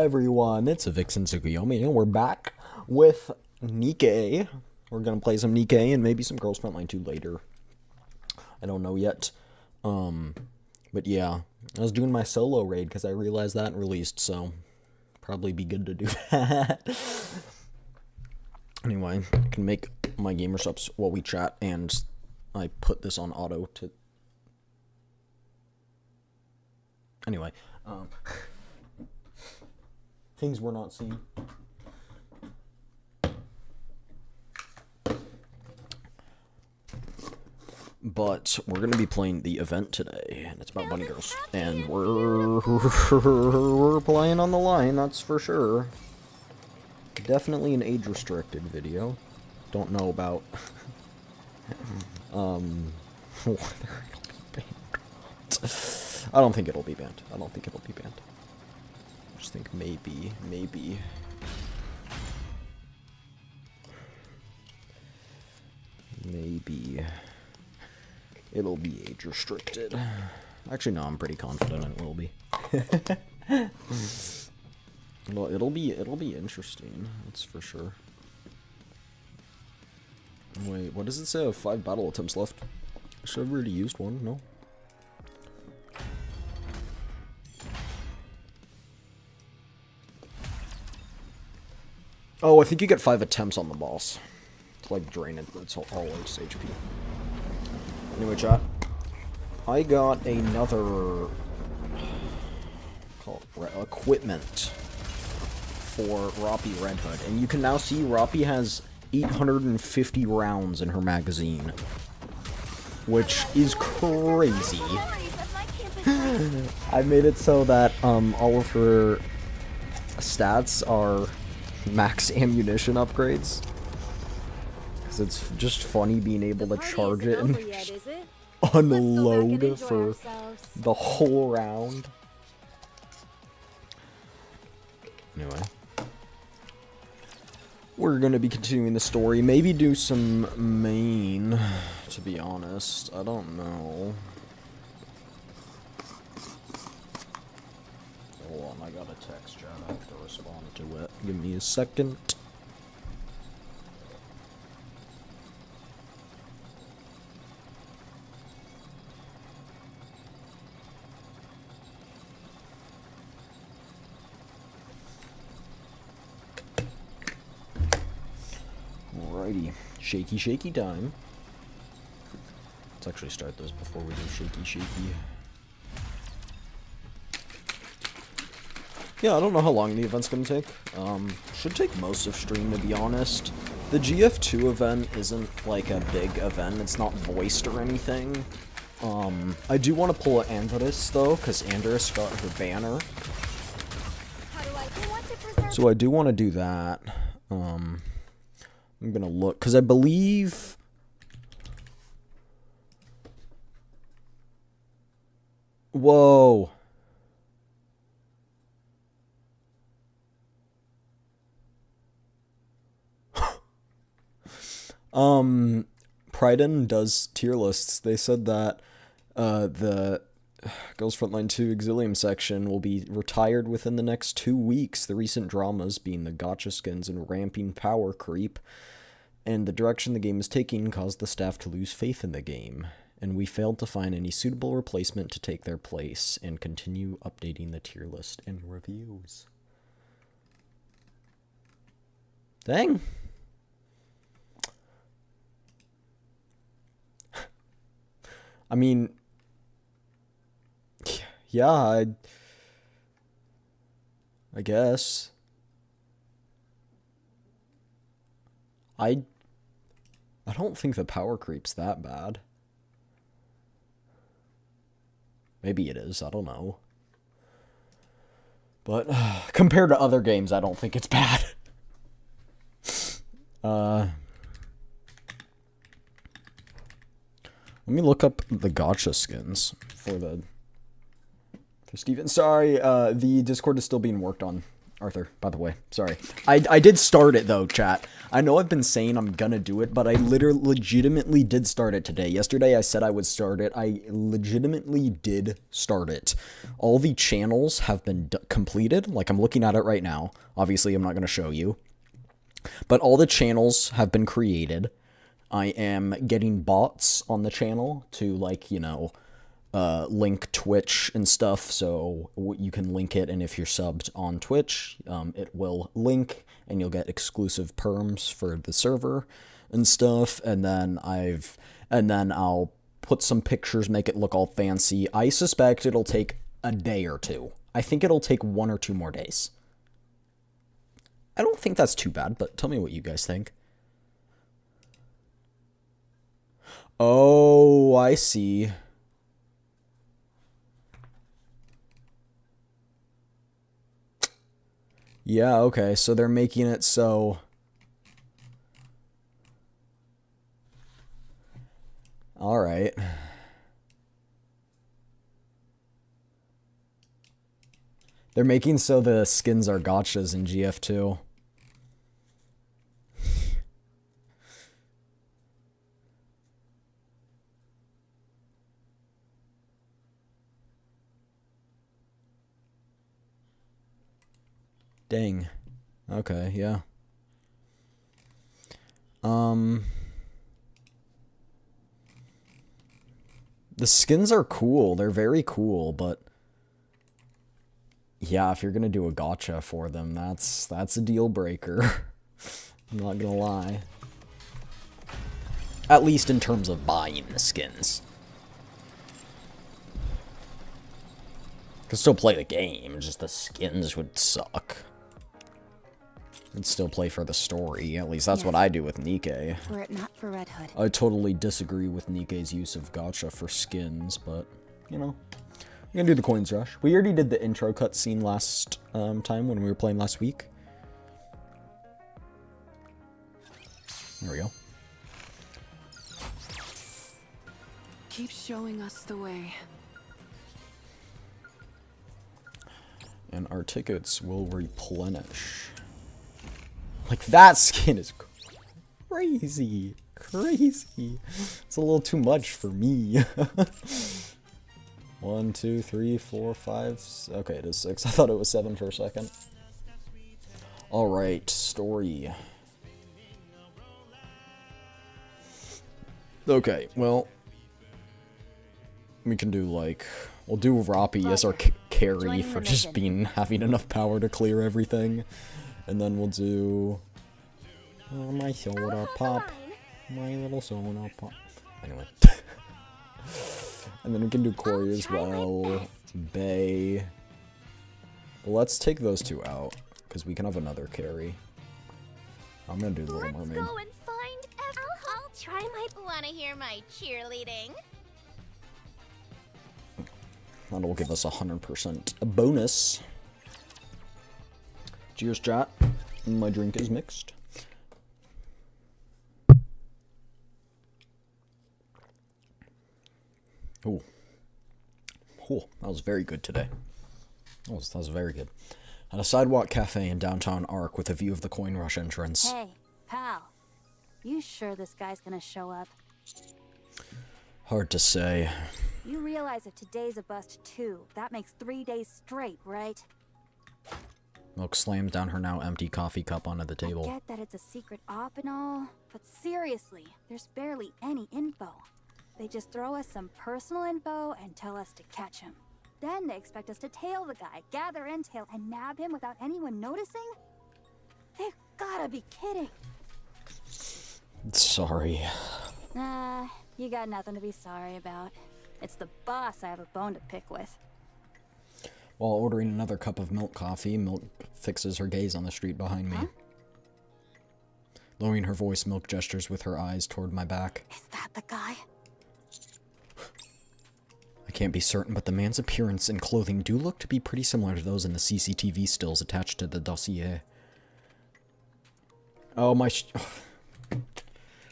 everyone, it's Vixen Tsukuyomi, and we're back with NIKKE. We're gonna play some NIKKE and maybe some Girls Frontline 2 later. I don't know yet. But yeah, I was doing my solo raid because I realized that released, so probably be good to do that. Anyway, I can make my gamer subs while we chat, and I put this on auto to... Anyway, things we're not seeing. But we're gonna be playing the event today, and it's about bunny girls, and we're playing on the line, that's for sure. Definitely an age-restricted video. Don't know about whether it'll be banned. I don't think it'll be banned. I just think maybe. It'll be age restricted. Actually, no, I'm pretty confident it will be. Well, it'll be interesting. That's for sure. Wait, what does it say? I have 5 battle attempts left. Should have already used one. No. Oh, I think you get 5 attempts on the boss to like drain it. That's all its HP. Anyway, chat, I got another equipment for Roppy Red Hood, and you can now see Roppy has 850 rounds in her magazine, which is crazy. I made it so that all of her stats are max ammunition upgrades. It's just funny being able to charge it and unload for the whole round. Anyway, we're gonna be continuing the story. Maybe do some main, to be honest. I don't know. Hold on, I got a text chat. I have to respond to it. Give me a second. Alrighty, shaky time. Let's actually start this before we do shaky. Yeah, I don't know how long the event's gonna take. Should take most of stream, to be honest. The GF2 event isn't like a big event, it's not voiced or anything. I do want to pull an Andrus though, because Andrus got her banner. So I do want to do that. I'm gonna look, because I believe... Whoa! Pryden does tier lists. They said that the Girls Frontline 2 Exilium section will be retired within the next 2 weeks. The recent dramas being the gotcha skins and ramping power creep, and the direction the game is taking caused the staff to lose faith in the game, and we failed to find any suitable replacement to take their place and continue updating the tier list and reviews. Dang. I mean, yeah, I guess. I don't think the power creep's that bad. Maybe it is, I don't know. But compared to other games, I don't think it's bad. Let me look up the gotcha skins for Steven. Sorry, the Discord is still being worked on. Arthur, by the way. Sorry. I did start it, though, chat. I know I've been saying I'm gonna do it, but I legitimately did start it today. Yesterday I said I would start it. I legitimately did start it. All the channels have been completed. Like, I'm looking at it right now. Obviously, I'm not gonna show you. But all the channels have been created. I am getting bots on the channel to, like, you know, link Twitch and stuff, so you can link it, and if you're subbed on Twitch, it will link, and you'll get exclusive perms for the server and stuff, and then I'll put some pictures, make it look all fancy. I suspect it'll take a day or two. I think it'll take 1 or 2 more days. I don't think that's too bad, but tell me what you guys think. Oh, I see. Yeah, okay, so they're making it so... Alright. They're making so the skins are gotchas in GF2. Dang. Okay, yeah. The skins are cool. They're very cool, but yeah, if you're gonna do a gotcha for them, that's a deal breaker. I'm not gonna lie. At least in terms of buying the skins. Could still play the game, just the skins would suck. I'd still play for the story. At least that's what I do with NIKKE. Were it not for Red Hood. I totally disagree with NIKKE's use of gacha for skins, but, you know. We're gonna do the coins rush. We already did the intro cutscene last time when we were playing last week. There we go. Keep showing us the way. And our tickets will replenish. Like, that skin is crazy. Crazy. It's a little too much for me. 1, 2, 3, 4, 5. Okay, it is 6. I thought it was 7 for a second. Alright, story. Okay, well, we can do, like, we'll do Roppy as our carry for just having enough power to clear everything. And then we'll do my soda pop. My little soda pop. Anyway. And then we can do Corey as well. Bay. Let's take those 2 out, because we can have another carry. I'm gonna do the Little Mermaid. Let's go and find I'll try my... Wanna hear my cheerleading? That'll give us 100% a bonus. Cheers, chat. My drink is mixed. Ooh. Ooh, that was very good today. That was very good. At a sidewalk cafe in downtown Ark with a view of the coin rush entrance. Hey, pal. You sure this guy's gonna show up? Hard to say. You realize if today's a bust too, that makes 3 days straight, right? Milk slams down her now empty coffee cup onto the table. I get that it's a secret op and all, but seriously, there's barely any info. They just throw us some personal info and tell us to catch him. Then they expect us to tail the guy, gather intel, and nab him without anyone noticing? They've gotta be kidding. Sorry. Nah, you got nothing to be sorry about. It's the boss I have a bone to pick with. While ordering another cup of milk coffee, Milk fixes her gaze on the street behind me. Huh? Lowering her voice, Milk gestures with her eyes toward my back. Is that the guy? I can't be certain, but the man's appearance and clothing do look to be pretty similar to those in the CCTV stills attached to the dossier. Oh, my...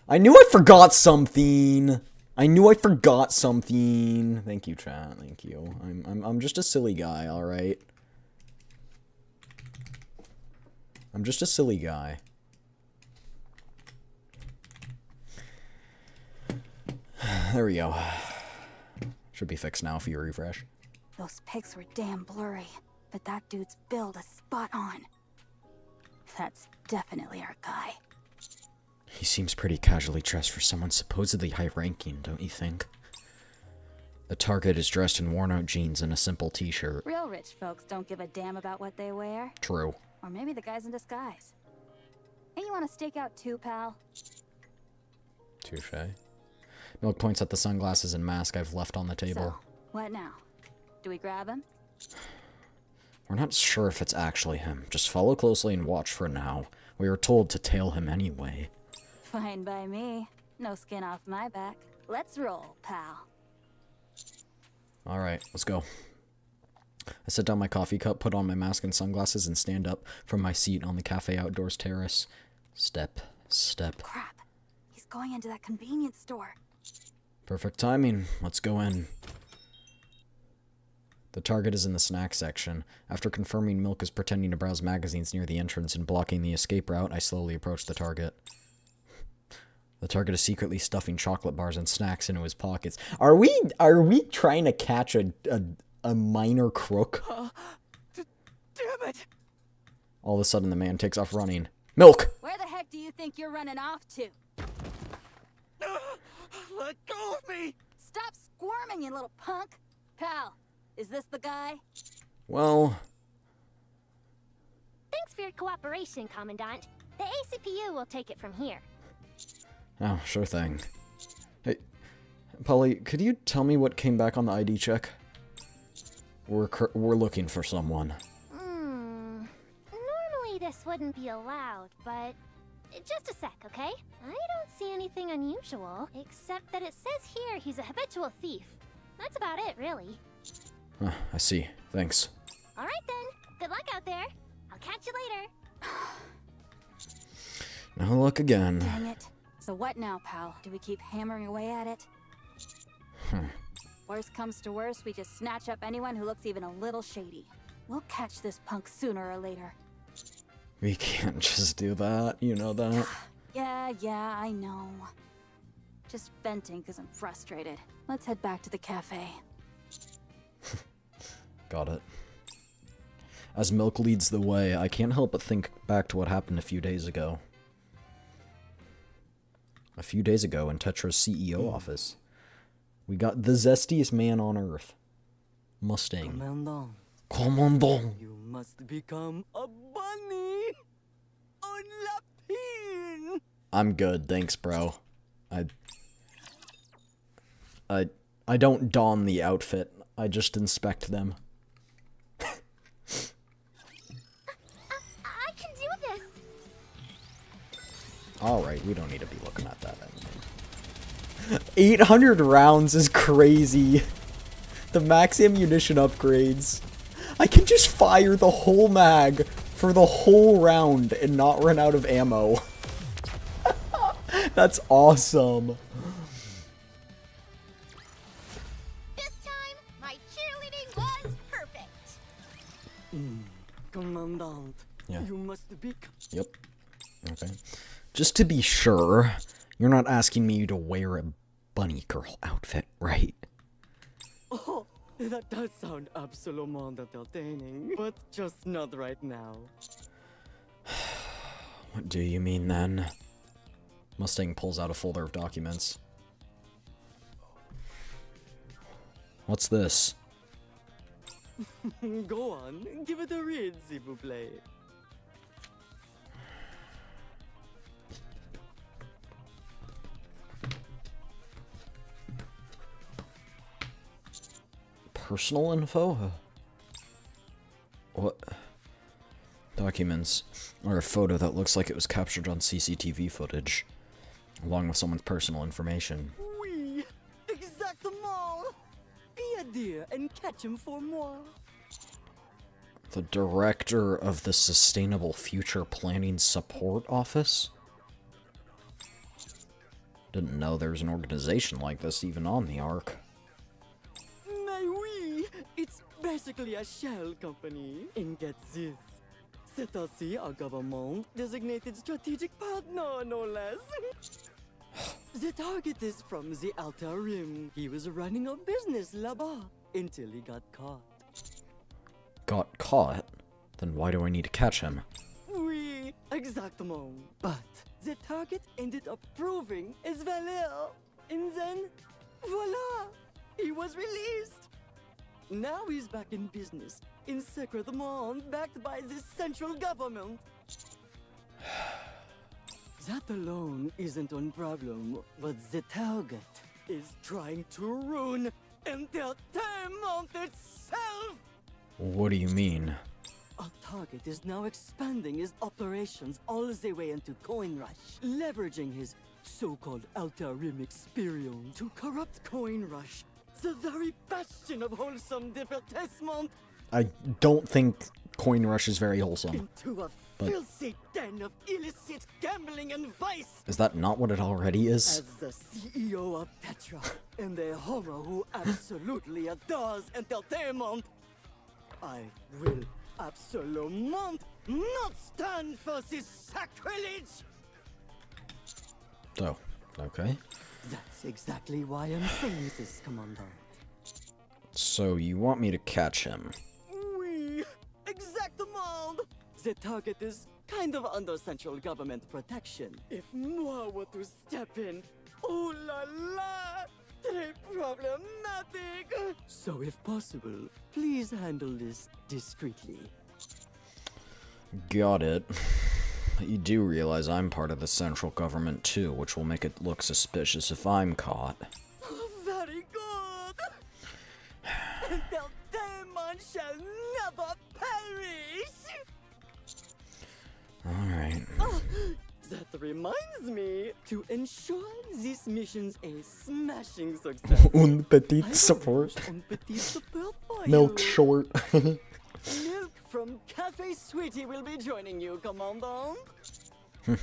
I knew I forgot something! I knew I forgot something. Thank you, chat. Thank you. I'm just a silly guy, alright? I'm just a silly guy. There we go. Should be fixed now if you refresh. Those pics were damn blurry, but that dude's build is spot on. That's definitely our guy. He seems pretty casually dressed for someone supposedly high-ranking, don't you think? The target is dressed in worn-out jeans and a simple t-shirt. Real rich folks don't give a damn about what they wear. True. Or maybe the guy's in disguise. Hey, you want to stake out too, pal? Touche. Milk points at the sunglasses and mask I've left on the table. So, what now? Do we grab him? We're not sure if it's actually him. Just follow closely and watch for now. We were told to tail him anyway. Fine by me. No skin off my back. Let's roll, pal. Alright, let's go. I set down my coffee cup, put on my mask and sunglasses, and stand up from my seat on the cafe outdoors terrace. Step, step. Crap. He's going into that convenience store. Perfect timing. Let's go in. The target is in the snack section. After confirming Milk is pretending to browse magazines near the entrance and blocking the escape route, I slowly approach the target. The target is secretly stuffing chocolate bars and snacks into his pockets. Are we trying to catch a minor crook? Damn it! All of a sudden, the man takes off running. Milk! Where the heck do you think you're running off to? Let go of me! Stop squirming, you little punk! Pal, is this the guy? Well, Thanks for your cooperation, Commandant. The ACPU will take it from here. oh, sure thing. Hey, Polly, could you tell me what came back on the ID check? We're looking for someone. Normally this wouldn't be allowed, but just a sec, okay? I don't see anything unusual, except that it says here he's a habitual thief. That's about it, really. I see. Thanks. All right then. Good luck out there. I'll catch you later. No luck again. Dang it. So what now, pal? Do we keep hammering away at it? Worst comes to worst, we just snatch up anyone who looks even a little shady. We'll catch this punk sooner or later. We can't just do that, you know that? Yeah, I know. Just venting because I'm frustrated. Let's head back to the cafe. Got it. As Milk leads the way, I can't help but think back to what happened a few days ago. A few days ago in Tetra's CEO office. We got the zestiest man on Earth. Mustang. Commandant. You must become a bunny! On la pin! I'm good, thanks, bro. I don't don the outfit. I just inspect them. I can do this. Alright, we don't need to be looking at that anymore. 800 rounds is crazy. The max ammunition upgrades. I can just fire the whole mag for the whole round and not run out of ammo. That's awesome. This time, my cheerleading was perfect. Commandant, Yeah. you must be... Yep. Okay. Just to be sure, you're not asking me to wear a bunny girl outfit, right? Oh, that does sound absolutely entertaining, but just not right now. What do you mean then? Mustang pulls out a folder of documents. What's this? Go on, give it a read, s'il vous plaît. Personal info? What? Documents are a photo that looks like it was captured on CCTV footage, along with someone's personal information. Oui, exactement. Be a dear and catch him for moi. The director of the Sustainable Future Planning Support Office? Didn't know there was an organization like this even on the Ark. Mais oui, it's basically a shell company. And get this. C'est aussi our government designated strategic partner, no less. The target is from the Outer Rim. He was running a business là-bas until he got caught. Got caught? Then why do I need to catch him? Oui, exactement. But the target ended up proving his valeur. And then, voila! He was released. Now he's back in business, in secretement, backed by the central government. That alone isn't a problem, but the target is trying to ruin entertainment itself! What do you mean? Our target is now expanding his operations all the way into Coin Rush, leveraging his so-called Outer Rim experience to corrupt Coin Rush, the very bastion of wholesome divertissement, I don't think Coin Rush is very wholesome. into a filthy den of illicit gambling and vice. Is that not what it already is? As the CEO of Petra, and a homo who absolutely adores entertainment, I will absolutely not stand for this sacrilege! Oh, okay. That's exactly why I'm saying this, Commander. So you want me to catch him? Oui, exactement! The target is kind of under central government protection. If moi were to step in, oh la la! Très problematic! So if possible, please handle this discreetly. Got it. But you do realize I'm part of the central government too, which will make it look suspicious if I'm caught. Very good! Entertainment shall never perish! Alright. That reminds me, to ensure this mission's a smashing success, Un petit I've support. arranged un petit support for Milk you. short. Milk from Cafe Sweetie will be joining you, Commandant. Okay,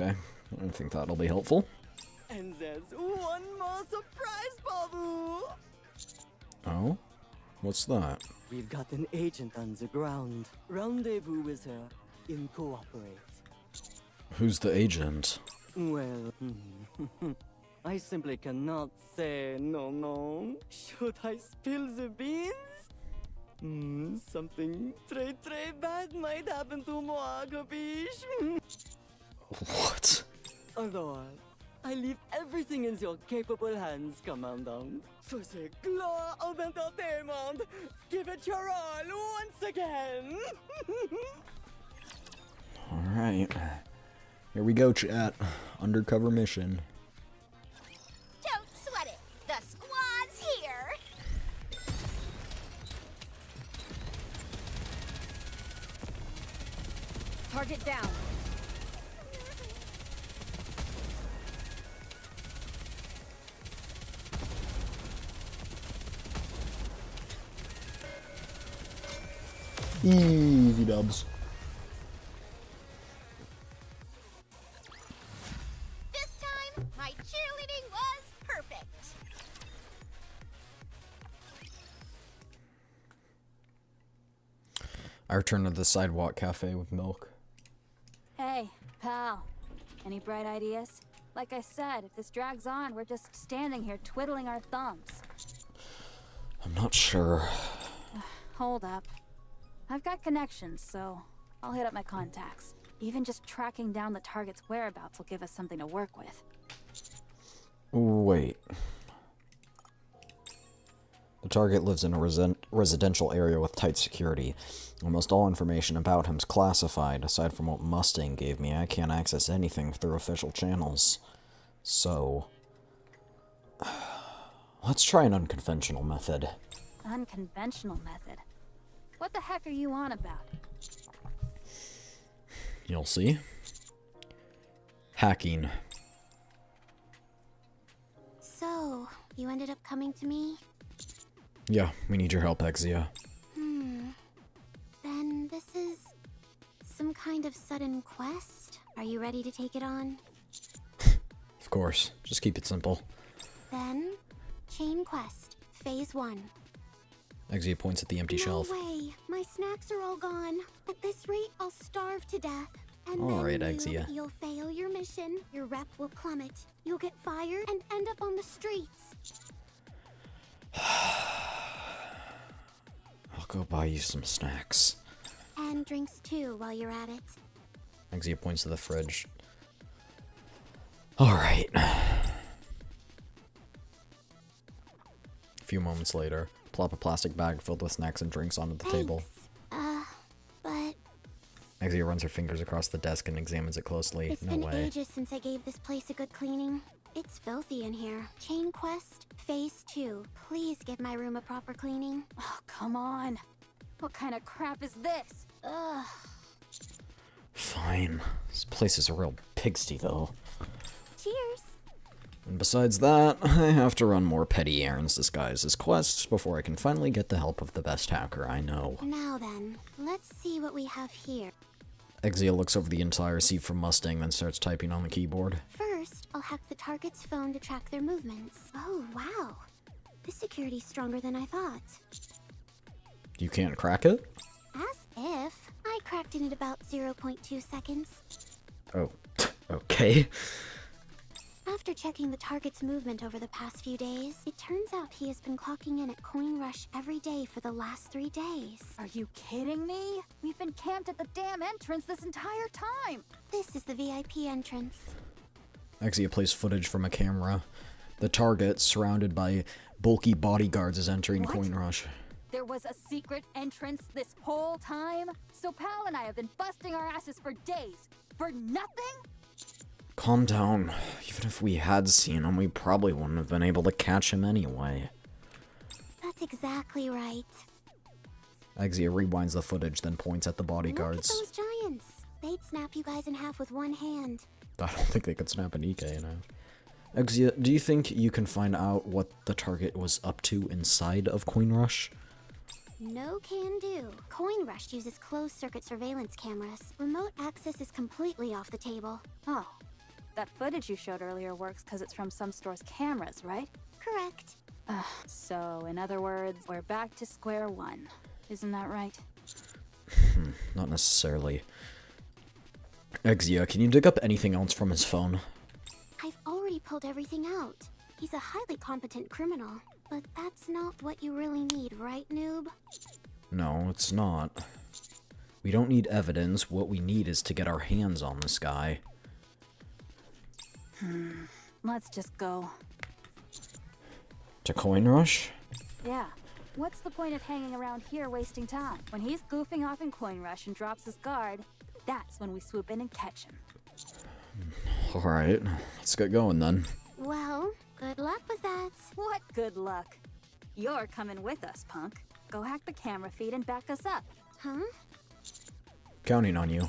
I don't think that'll be helpful. And there's one more surprise for you. Oh? What's that? We've got an agent on the ground. Rendezvous with her in Cooperate. Who's the agent? Well, I simply cannot say no. Should I spill the beans? Something très bad might happen to moi, capiche? What? Otherwise, I leave everything in your capable hands, Commandant. For the glory of entertainment, give it your all once again! Alright. Here we go, chat. Undercover mission. Don't sweat it. The squad's here. Target down. Easy dubs. This time, my cheerleading was perfect. I return to the sidewalk cafe with milk. Hey, pal. Any bright ideas? Like I said, if this drags on, we're just standing here twiddling our thumbs. I'm not sure. Hold up. I've got connections, so I'll hit up my contacts. Even just tracking down the target's whereabouts will give us something to work with. Wait. The target lives in a residential area with tight security. Almost all information about him is classified. Aside from what Mustang gave me, I can't access anything through official channels. So... let's try an unconventional method. Unconventional method? What the heck are you on about? You'll see. Hacking. So, you ended up coming to me? Yeah, we need your help, Exia. Then this is some kind of sudden quest? Are you ready to take it on? Of course. Just keep it simple. Then, Chain Quest, Phase 1. Exia points at the empty shelf. No way. My snacks are all gone. At this rate, I'll starve to death. And All right, then Exia. you'll fail your mission. Your rep will plummet. You'll get fired and end up on the streets. I'll go buy you some snacks. And drinks too while you're at it. Exia points to the fridge. Alright. A few moments later, plop a plastic bag filled with snacks and drinks onto the table. But Exia runs her fingers across the desk and examines it closely. it's No been way. ages since I gave this place a good cleaning. It's filthy in here. Chain Quest, Phase 2. Please give my room a proper cleaning. Oh, come on. What kind of crap is this? Ugh. Fine. This place is a real pigsty, though. Cheers. And besides that, I have to run more petty errands disguised as quests before I can finally get the help of the best hacker I know. Now then, let's see what we have here. Exia looks over the entire seat from Mustang, then starts typing on the keyboard. First, I'll hack the target's phone to track their movements. Oh, wow. This security's stronger than I thought. You can't crack it? As if. I cracked it in about 0.2 seconds. Oh, okay. After checking the target's movement over the past few days, it turns out he has been clocking in at Coin Rush every day for the last 3 days. Are you kidding me? We've been camped at the damn entrance this entire time. This is the VIP entrance. Exia plays footage from a camera. The target, surrounded by bulky bodyguards, is entering What? Coin Rush. There was a secret entrance this whole time? So Pal and I have been busting our asses for days. For nothing? Calm down. Even if we had seen him, we probably wouldn't have been able to catch him anyway. That's exactly right. Exia rewinds the footage, then points at the Look at bodyguards. those giants. They'd snap you guys in half with one hand. I don't think they could snap an EK in half. Exia, do you think you can find out what the target was up to inside of Coin Rush? No can do. Coin Rush uses closed-circuit surveillance cameras. Remote access is completely off the table. Oh, that footage you showed earlier works because it's from some store's cameras, right? Correct. So, in other words, we're back to square one. Isn't that right? Not necessarily. Exia, can you dig up anything else from his phone? I've already pulled everything out. He's a highly competent criminal. But that's not what you really need, right, noob? No, it's not. We don't need evidence. What we need is to get our hands on this guy. Let's just go. To Coin Rush? Yeah. What's the point of hanging around here wasting time? When he's goofing off in Coin Rush and drops his guard, that's when we swoop in and catch him. Alright, let's get going then. Well, good luck with that. What good luck. You're coming with us, punk. Go hack the camera feed and back us up. Huh? Counting on you.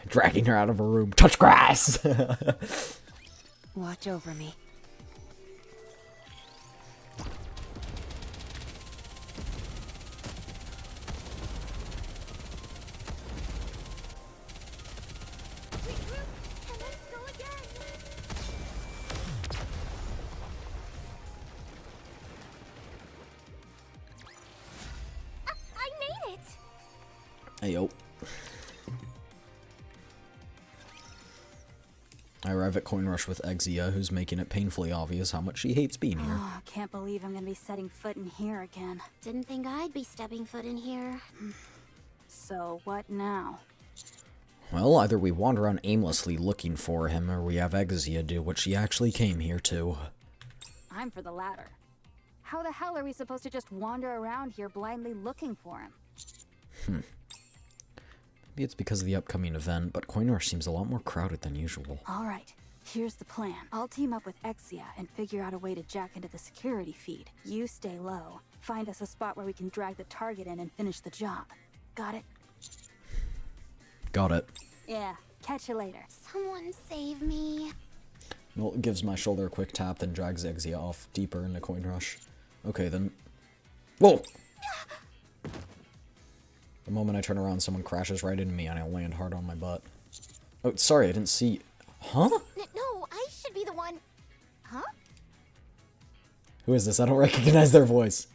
Dragging her out of her room. Touch grass! Watch over me. And let's go again. I made it! Ayo. I arrive at Coin Rush with Exia, who's making it painfully obvious how much she hates being here. Oh, can't believe I'm gonna be setting foot in here again. Didn't think I'd be stepping foot in here. So, what now? Well, either we wander around aimlessly looking for him, or we have Exia do what she actually came here to. I'm for the latter. How the hell are we supposed to just wander around here blindly looking for him? Maybe it's because of the upcoming event, but Coin Rush seems a lot more crowded than usual. Alright, here's the plan. I'll team up with Exia and figure out a way to jack into the security feed. You stay low. Find us a spot where we can drag the target in and finish the job. Got it? Got it. Yeah, catch you later. Someone save me. Milt gives my shoulder a quick tap, then drags Exia off deeper into Coin Rush. Okay, then. Whoa! The moment I turn around, someone crashes right into me and I land hard on my butt. Oh, sorry, I didn't see. Huh? No, I should be the one. Huh? Who is this? I don't recognize their voice.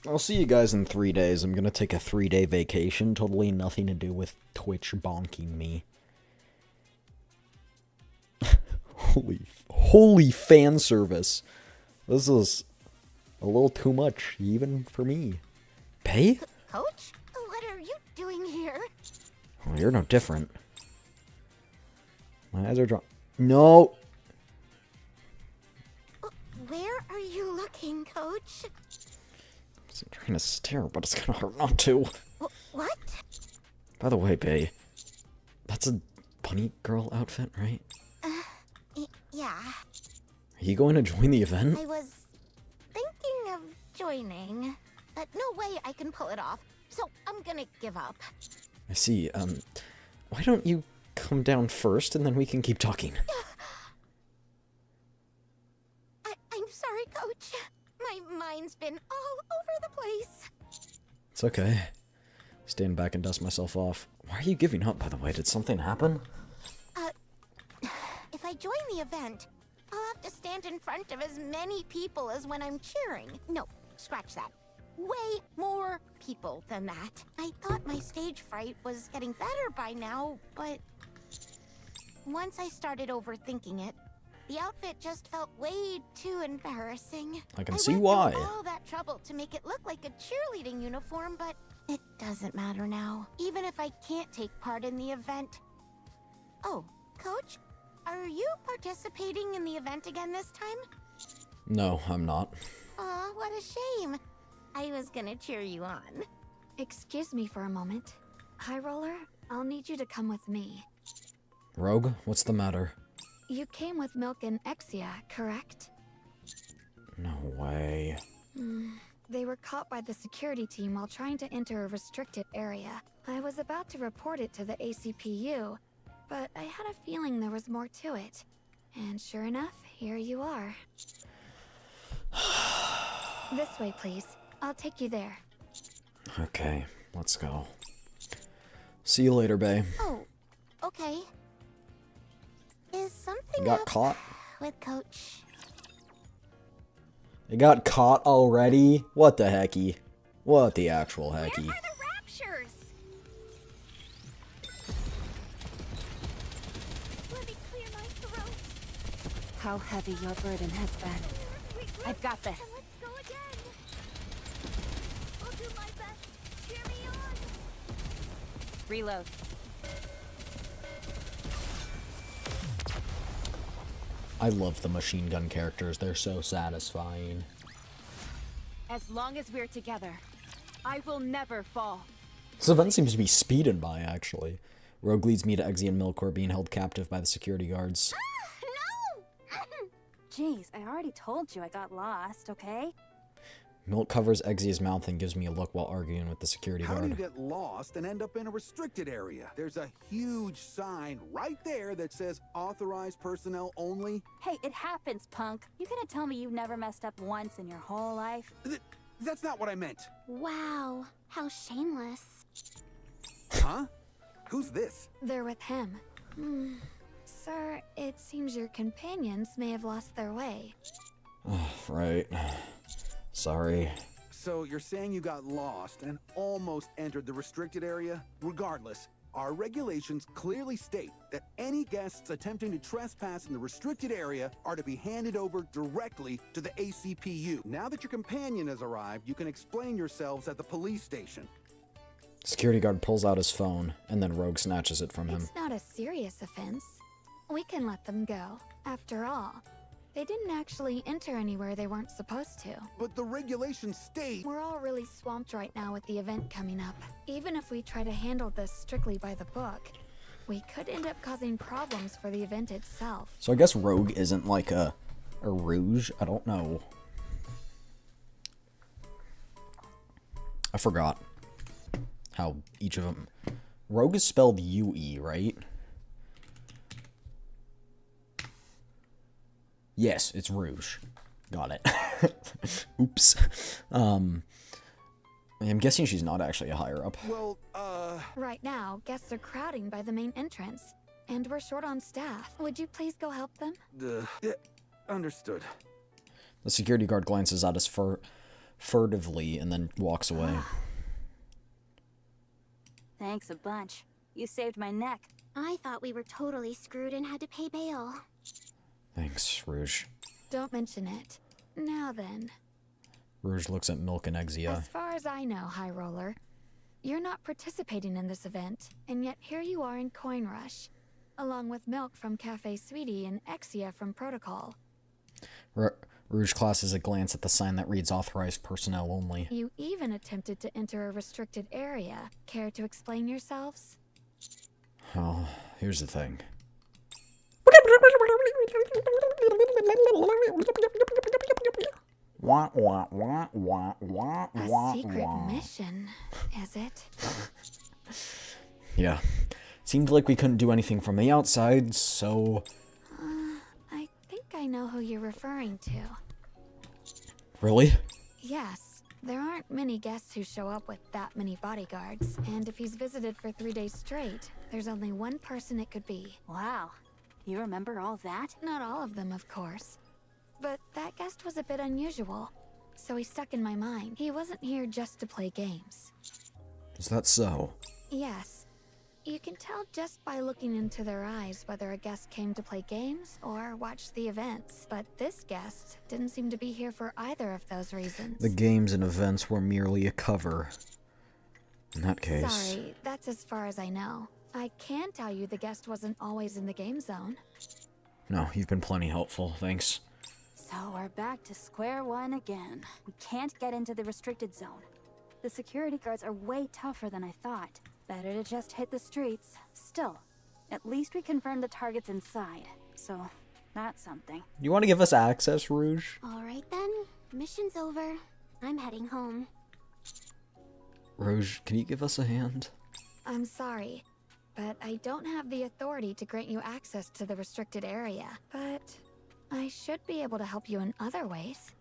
I'll see you guys in 3 days. I'm gonna take a 3-day vacation. Totally nothing to do with Twitch bonking me. Holy fan service. This is a little too much, even for me. Pay? Coach? What are you doing here? Well, you're no different. My eyes are drawn. No! Where are you looking, Coach? I'm trying to stare, but it's gonna hurt not to. What? By the way, Bae, that's a bunny girl outfit, right? Yeah. Are you going to join the event? I was thinking of joining, but no way I can pull it off, so I'm gonna give up. I see. Why don't you come down first, and then we can keep talking? I'm sorry, Coach. My mind's been all over the place. It's okay. Stand back and dust myself off. Why are you giving up, by the way? Did something happen? If I join the event, I'll have to stand in front of as many people as when I'm cheering. No, scratch that. Way more people than that. I thought my stage fright was getting better by now, but once I started overthinking it, the outfit just felt way too embarrassing. I can went see through why. all that trouble to make it look like a cheerleading uniform, but it doesn't matter now. Even if I can't take part in the event. Oh, Coach, are you participating in the event again this time? No, I'm not. Aw, what a shame. I was gonna cheer you on. Excuse me for a moment. High Roller, I'll need you to come with me. Rogue, what's the matter? You came with Milk and Exia, correct? No way. They were caught by the security team while trying to enter a restricted area. I was about to report it to the ACPU, but I had a feeling there was more to it. And sure enough, here you are. This way, please. I'll take you there. Okay, let's go. See you later, Bae. Oh, okay. Is something You got up caught? with Coach? You got caught already? What the hecky? What the actual hecky? Where are the raptures? Let me clear my throat. How heavy your burden has been. I've got this. Let's go again. I'll do my best. Cheer me on. Reload. I love the machine gun characters. They're so satisfying. As long as we're together, I will never fall. This event seems to be speeding by, actually. Rogue leads me to Exy and Milk, who are being held captive by the security guards. No! Jeez, I already told you I got lost, okay? Milk covers Exy's mouth and gives me a look while arguing with the security How do you guard. get lost and end up in a restricted area? There's a huge sign right there that says authorized personnel only. Hey, it happens, punk. You gonna tell me you've never messed up once in your whole life? That's not what I meant. Wow, how shameless. Huh? Who's this? They're with him. Sir, it seems your companions may have lost their way. Right. Sorry. So you're saying you got lost and almost entered the restricted area? Regardless, our regulations clearly state that any guests attempting to trespass in the restricted area are to be handed over directly to the ACPU. Now that your companion has arrived, you can explain yourselves at the police station. Security guard pulls out his phone, and then Rogue snatches it from him. It's not a serious offense. We can let them go. After all, they didn't actually enter anywhere they weren't supposed to. But the regulations state... We're all really swamped right now with the event coming up. Even if we try to handle this strictly by the book, we could end up causing problems for the event itself. So I guess Rogue isn't like a rouge? I don't know. I forgot how each of them... Rogue is spelled U-E, right? Yes, it's rouge. Got it. Oops. I'm guessing she's not actually a higher up. Well, Right now, guests are crowding by the main entrance, and we're short on staff. Would you please go help them? Yeah, understood. The security guard glances at us furtively and then walks away. Thanks a bunch. You saved my neck. I thought we were totally screwed and had to pay bail. Thanks, Rouge. Don't mention it. Now then, Rouge looks at Milk and Exia. as far as I know, High Roller, you're not participating in this event, and yet here you are in Coin Rush, along with Milk from Cafe Sweetie and Exia from Protocol. Rouge classes a glance at the sign that reads authorized personnel only. You even attempted to enter a restricted area. Care to explain yourselves? Well, here's the thing. A secret mission, is it? Yeah. Seemed like we couldn't do anything from the outside, so... I think I know who you're referring to. Really? Yes, there aren't many guests who show up with that many bodyguards, and if he's visited for 3 days straight, there's only one person it could be. Wow. You remember all that? Not all of them, of course. But that guest was a bit unusual, so he stuck in my mind. He wasn't here just to play games. Is that so? Yes. You can tell just by looking into their eyes whether a guest came to play games or watch the events. But this guest didn't seem to be here for either of those reasons. The games and events were merely a cover. In that case... Sorry, that's as far as I know. I can tell you the guest wasn't always in the game zone. No, you've been plenty helpful, thanks. So we're back to square one again. We can't get into the restricted zone. The security guards are way tougher than I thought. Better to just hit the streets. Still, at least we confirmed the target's inside. So, that's something. You want to give us access, Rouge? All right then, mission's over. I'm heading home. Rouge, can you give us a hand? I'm sorry, but I don't have the authority to grant you access to the restricted area. But I should be able to help you in other ways.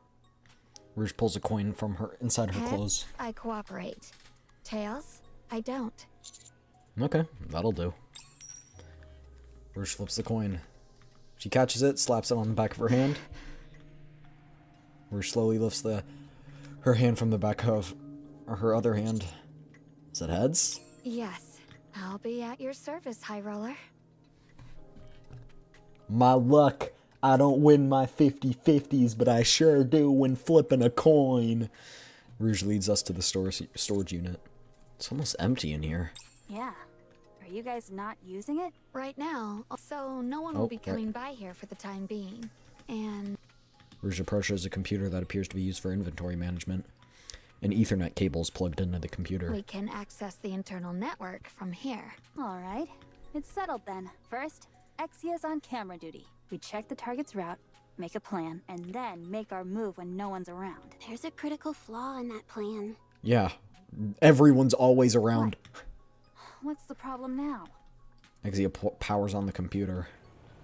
Rouge pulls a coin from inside her Heads, clothes. I cooperate. Tails, I don't. Okay, that'll do. Rouge flips the coin. She catches it, slaps it on the back of her hand. Rouge slowly lifts her hand from the back of her other hand. Is it heads? Yes, I'll be at your service, High Roller. My luck. I don't win my 50-50s, but I sure do when flipping a coin. Rouge leads us to the storage unit. It's almost empty in here. Yeah. Are you guys not using it? Right now, so no one will be coming by here for the time being. And Rouge approaches a computer that appears to be used for inventory management. An Ethernet cable is plugged into the computer. we can access the internal network from here. All right. It's settled then. First, Exia's on camera duty. We check the target's route, make a plan, and then make our move when no one's around. There's a critical flaw in that plan. Yeah, everyone's always around. What's the problem now? Exia powers on the computer.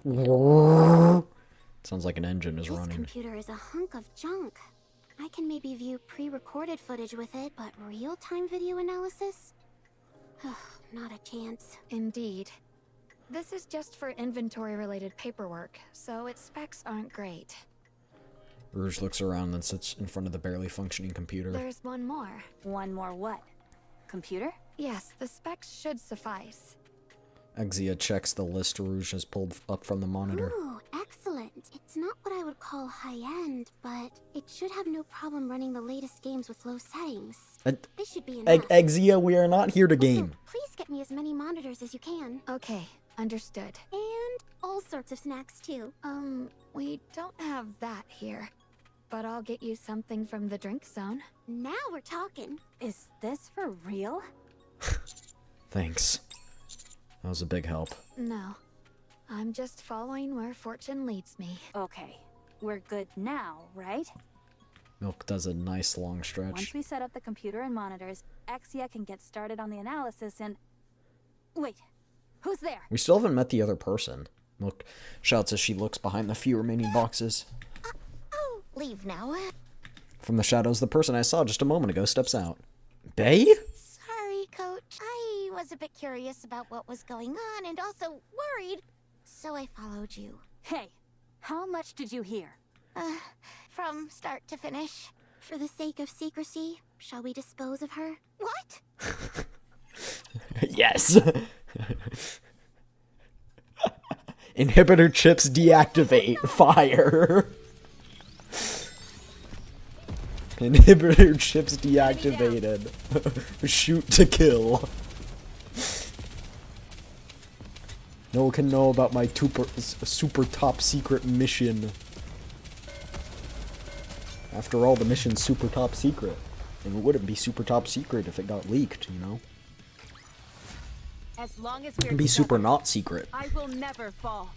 Sounds like an engine is This running. computer is a hunk of junk. I can maybe view pre-recorded footage with it, but real-time video analysis? Not a chance. Indeed. This is just for inventory-related paperwork, so its specs aren't great. Rouge looks around and sits in front of the barely functioning computer. There's one more. One more what? Computer? Yes, the specs should suffice. Exia checks the list Rouge has pulled up from the monitor. Ooh, excellent. It's not what I would call high-end, but it should have no problem running the latest games with low settings. This should be enough. Exia, we are not here to Also, game. please get me as many monitors as you can. Okay, understood. And all sorts of snacks, too. We don't have that here. But I'll get you something from the drink zone. Now we're talking. Is this for real? Thanks. That was a big help. No. I'm just following where fortune leads me. Okay. We're good now, right? Milk does a nice long stretch. Once we set up the computer and monitors, Exia can get started on the analysis and... Wait. Who's there? We still haven't met the other person. Milk shouts as she looks behind the few remaining boxes. Oh, leave now. From the shadows, the person I saw just a moment ago steps out. Bay? Sorry, Coach. I a bit curious about what was going on and also worried, so I followed you. Hey, how much did you hear? From start to finish. For the sake of secrecy, shall we dispose of her? What? Yes. Inhibitor chips deactivate. Fire. Inhibitor chips deactivated. Shoot to kill. No one can know about my super top secret mission. After all, the mission's super top secret. And it wouldn't be super top secret if it got leaked, you know? As long as It we're can be super together, not secret. I will never fall.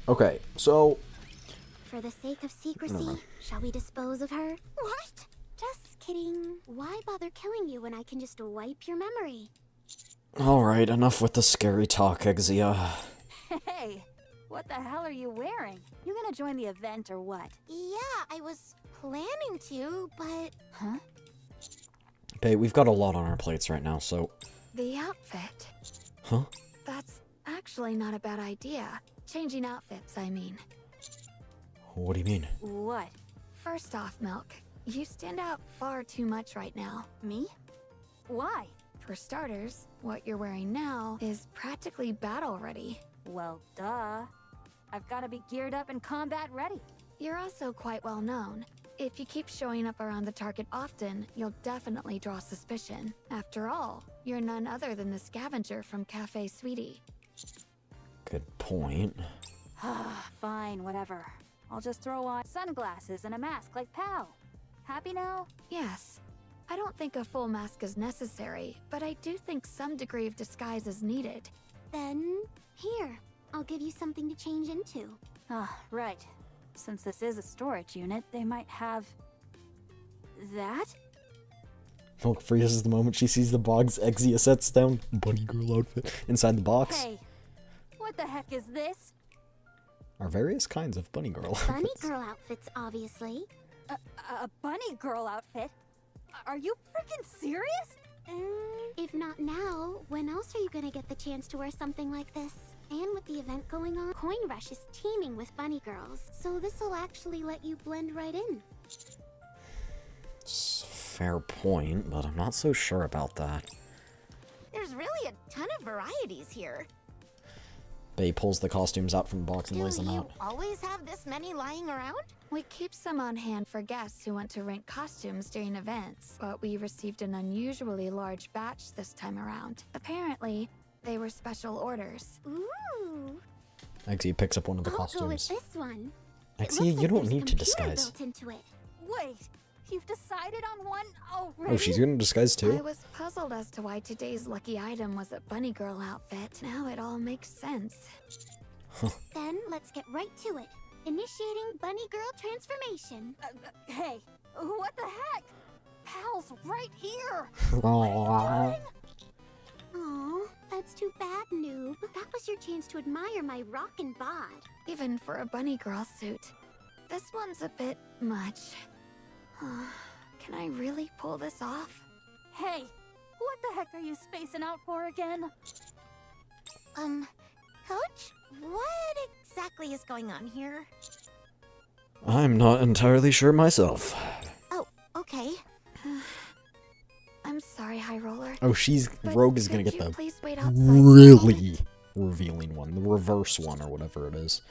Okay, so... For the sake of secrecy, shall we dispose of her? What? Just kidding. Why bother killing you when I can just wipe your memory? Alright, enough with the scary talk, Exia. Hey, what the hell are you wearing? You gonna join the event or what? Yeah, I was planning to, but... Huh? Babe, we've got a lot on our plates right now, so... The outfit. Huh? That's actually not a bad idea. Changing outfits, I mean. What do you mean? What? First off, Milk, you stand out far too much right now. Me? Why? For starters, what you're wearing now is practically battle ready. Well, duh. I've gotta be geared up and combat ready. You're also quite well known. If you keep showing up around the target often, you'll definitely draw suspicion. After all, you're none other than the scavenger from Cafe Sweetie. Good point. Fine, whatever. I'll just throw on sunglasses and a mask like Pal. Happy now? Yes. I don't think a full mask is necessary, but I do think some degree of disguise is needed. Then, here, I'll give you something to change into. Ah, right. Since this is a storage unit, they might have... that? Milk freezes the moment she sees the box. Exia sets down bunny girl outfit inside the box. Hey, what the heck is this? Are various kinds of bunny girl Bunny outfits. girl outfits, obviously. A bunny girl outfit? Are you freaking serious? If not now, when else are you gonna get the chance to wear something like this? And with the event going on, Coin Rush is teaming with bunny girls, so this'll actually let you blend right in. Fair point, but I'm not so sure about that. There's really a ton of varieties here. Bae pulls the costumes out from the box and Do lays them you out. always have this many lying around? We keep some on hand for guests who want to rent costumes during events, but we received an unusually large batch this time around. Apparently, they were special orders. Ooh, Exia picks up one of the I'll go with costumes. this one. It looks Exia, you like don't there's need to computer disguise. built into it. Wait, you've decided on one already? Oh, she's gonna disguise I too? was puzzled as to why today's lucky item was a bunny girl outfit. Now it all makes sense. Then let's get right to it. Initiating bunny girl transformation. Hey, what the heck? Pal's right here! Aw, that's too bad, noob. That was your chance to admire my rockin' bod. Even for a bunny girl suit. This one's a bit much. Can I really pull this off? Hey, what the heck are you spacing out for again? Coach, what exactly is going on here? I'm not entirely sure myself. Oh, okay. I'm sorry, High Roller. Oh, but Rogue is gonna could get you the please wait outside for a moment? really revealing one. The reverse one, or whatever it is.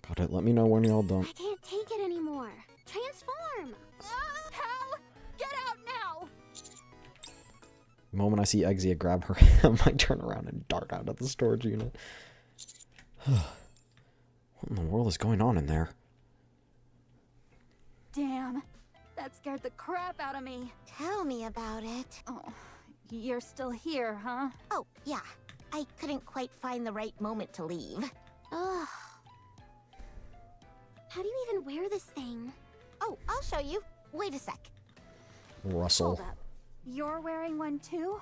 Got it, let me know when you're all done. I can't take it anymore. Transform! Pal, get out now! The moment I see Exia grab her, I might turn around and dart out of the storage unit. What in the world is going on in there? Damn, that scared the crap out of me. Tell me about it. Oh, you're still here, huh? Oh, yeah. I couldn't quite find the right moment to leave. Ugh. How do you even wear this thing? Oh, I'll show you. Wait a sec. Russell. Hold up. You're wearing one too?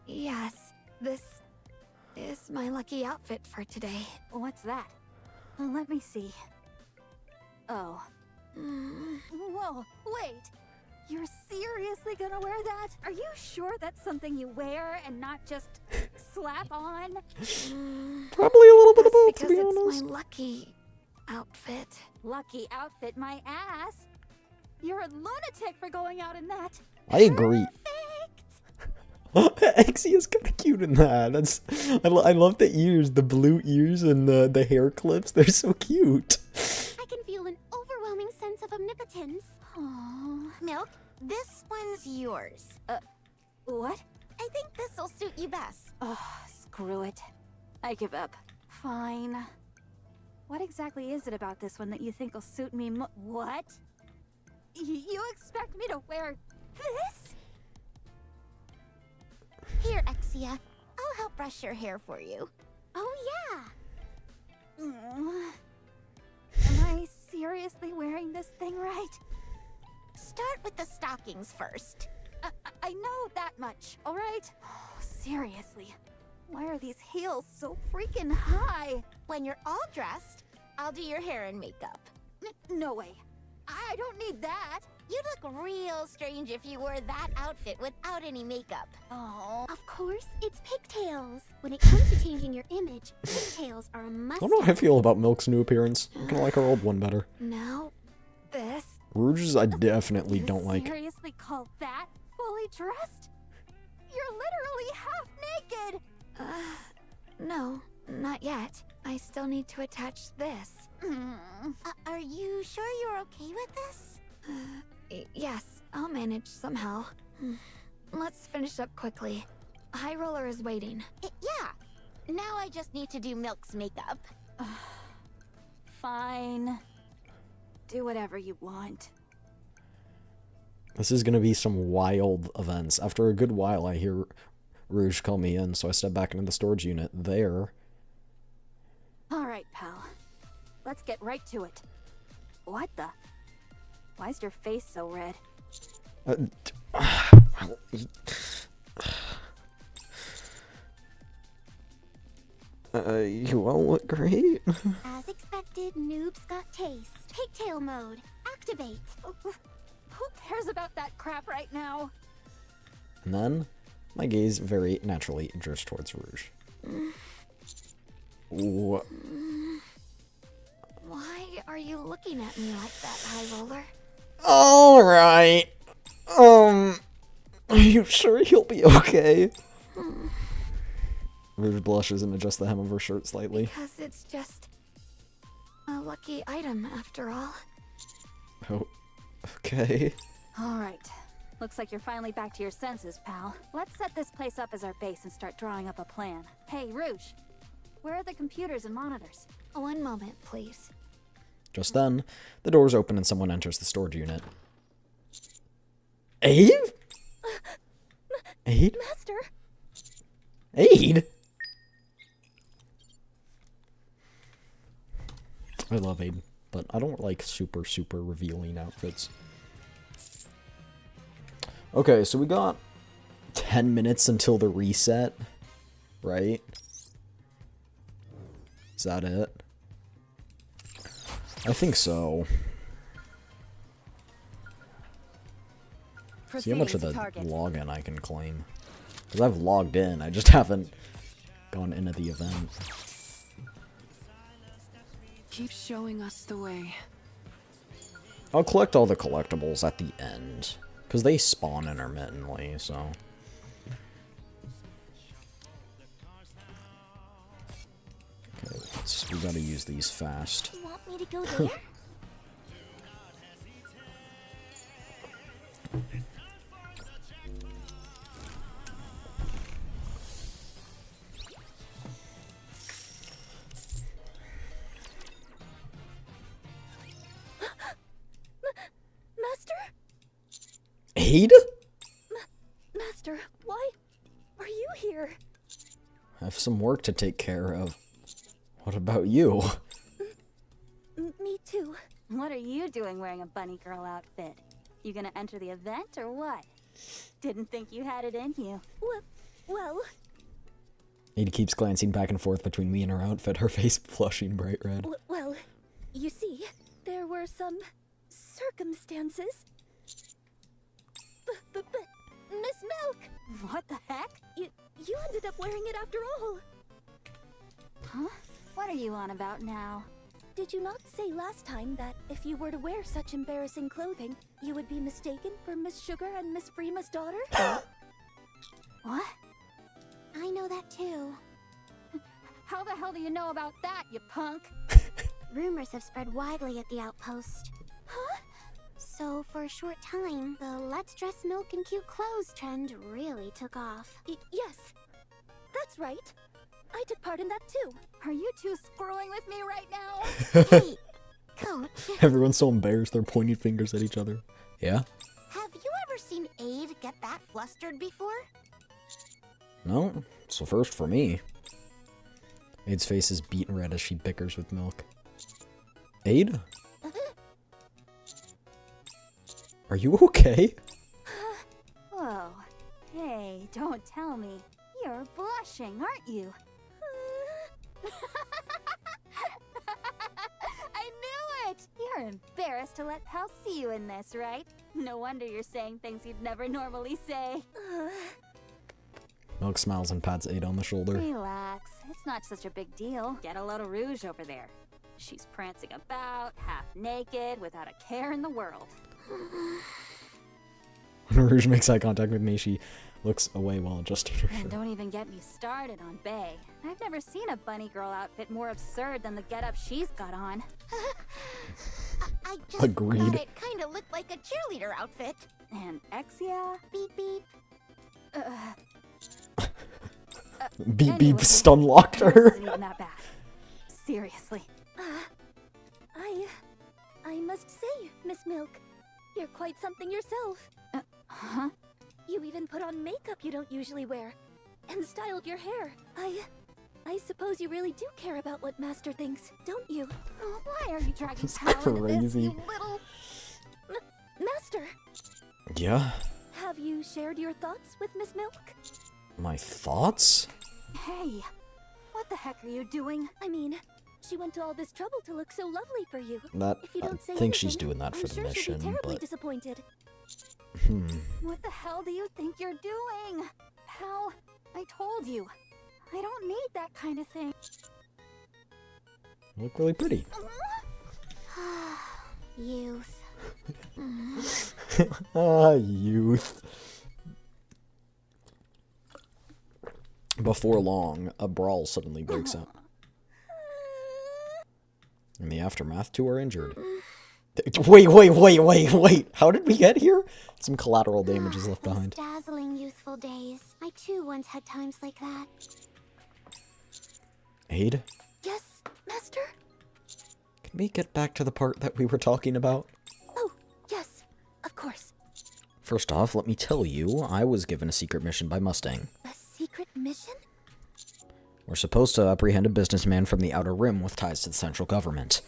Yes, this is my lucky outfit for today. What's that? Let me see. Oh. Mm, Whoa, wait! You're seriously gonna wear that? Are you sure that's something you wear and not just slap on? Probably a little bit of That's both, to because be it's honest. my lucky outfit. Lucky outfit, my ass. You're a lunatic for going out in that. I agree. Exia's kind of cute in that. I love the ears, the blue ears, and the hair clips. They're so cute. I can feel an overwhelming sense of omnipotence. Aww. Milk, this one's yours. What? I think this'll suit you best. Oh, screw it. I give up. Fine. What exactly is it about this one that you think will suit me what? You expect me to wear this? Here, Exia. I'll help brush your hair for you. Oh yeah. Am I seriously wearing this thing right? Start with the stockings first. I know that much, alright? Oh, seriously. Why are these heels so freaking high? When you're all dressed, I'll do your hair and makeup. No way. I don't need that. You'd look real strange if you wore that outfit without any makeup. Oh. Of course, it's pigtails. When it comes to changing your image, pigtails are a must. I don't know how I feel about Milk's new appearance. I kind of like her old one better. Now, this. Rouge's I definitely don't like. Seriously call that fully dressed? You're literally half naked. No, not yet. I still need to attach this. Are you sure you're okay with this? Yes, I'll manage somehow. Let's finish up quickly. High Roller is waiting. Yeah. Now I just need to do Milk's makeup. Fine. Do whatever you want. This is gonna be some wild events. After a good while, I hear Rouge call me in, so I step back into the storage unit. There. Alright, pal. Let's get right to it. What the? Why is your face so red? You all look great. As expected, noobs got taste. Pigtail mode. Activate. Who cares about that crap right now? And then, my gaze very naturally drifts towards Rouge. What? Why are you looking at me like that, High Roller? Alright. Are you sure he'll be okay? Rouge blushes and adjusts the hem of her shirt slightly. Because it's just a lucky item, after all. Oh, okay. Alright. Looks like you're finally back to your senses, pal. Let's set this place up as our base and start drawing up a plan. Hey, Rouge. Where are the computers and monitors? One moment, please. Just then, the doors open and someone enters the storage unit. Abe? Aid? Master! Aid? I love Aid, but I don't like super revealing outfits. Okay, so we got 10 minutes until the reset, right? Is that it? I think so. See how much of the login I can claim. Because I've logged in, I just haven't gone into the event. Keep showing us the way. I'll collect all the collectibles at the end. Because they spawn intermittently, so... Okay, we gotta use these fast. You want me to go there? Master? Aid? Master, why are you here? I have some work to take care of. What about you? Me too. What are you doing wearing a bunny girl outfit? You gonna enter the event or what? Didn't think you had it in you. Well... Aid keeps glancing back and forth between me and her outfit, her face flushing bright red. Well, you see, there were some circumstances. Miss Milk! What the heck? You ended up wearing it after all. Huh? What are you on about now? Did you not say last time that if you were to wear such embarrassing clothing, you would be mistaken for Miss Sugar and Miss Freema's daughter? What? I know that too. How the hell do you know about that, you punk? Rumors have spread widely at the outpost. Huh? So for a short time, the let's dress Milk in cute clothes trend really took off. Yes. That's right. I took part in that too. Are you two screwing with me right now? Hey, Coach, Everyone's so embarrassed they're pointing fingers at each other. Yeah? have you ever seen Aid get that flustered before? No, it's the first for me. Aid's face is beaten red as she bickers with Milk. Aid? Are you okay? Whoa. Hey, don't tell me. You're blushing, aren't you? I knew it! You're embarrassed to let Pal see you in this, right? No wonder you're saying things you'd never normally say. Milk smiles and pats Aid on the shoulder. Relax. It's not such a big deal. Get a load of rouge over there. She's prancing about, half naked, without a care in the world. When Rouge makes eye contact with me, she looks away while adjusting her And shirt. don't even get me started on Bae. I've never seen a bunny girl outfit more absurd than the getup she's got on. I just Agreed. thought it kind of looked like a cheerleader outfit. And Exia? Beep beep. Beep beep Anyway, stun locked this her. isn't even that bad. Seriously. I must say, Miss Milk, you're quite something yourself. Huh? You even put on makeup you don't usually wear, and styled your hair. I suppose you really do care about what Master thinks, don't you? Oh, why are you dragging That's Pal into this, crazy. you little... Master, Yeah? have you shared your thoughts with Miss Milk? My thoughts? Hey, what the heck are you doing? I mean, she went to all this trouble to look so lovely for you. That, If you I don't say think she's anything, doing that I'm for the sure she'll mission, be terribly but... disappointed. What the hell do you think you're doing? Pal, I told you. I don't need that kind of thing. You look really pretty. Youth. Ah, youth. Before long, a brawl suddenly breaks out. In the aftermath, two are injured. Wait. How did we get here? Some collateral damage is left Those behind. dazzling youthful days. I too once had times like that. Aid? Yes, Master? Can we get back to the part that we were talking about? Oh, yes, of course. First off, let me tell you, I was given a secret mission by Mustang. A secret mission? We're supposed to apprehend a businessman from the Outer Rim with ties to the central government.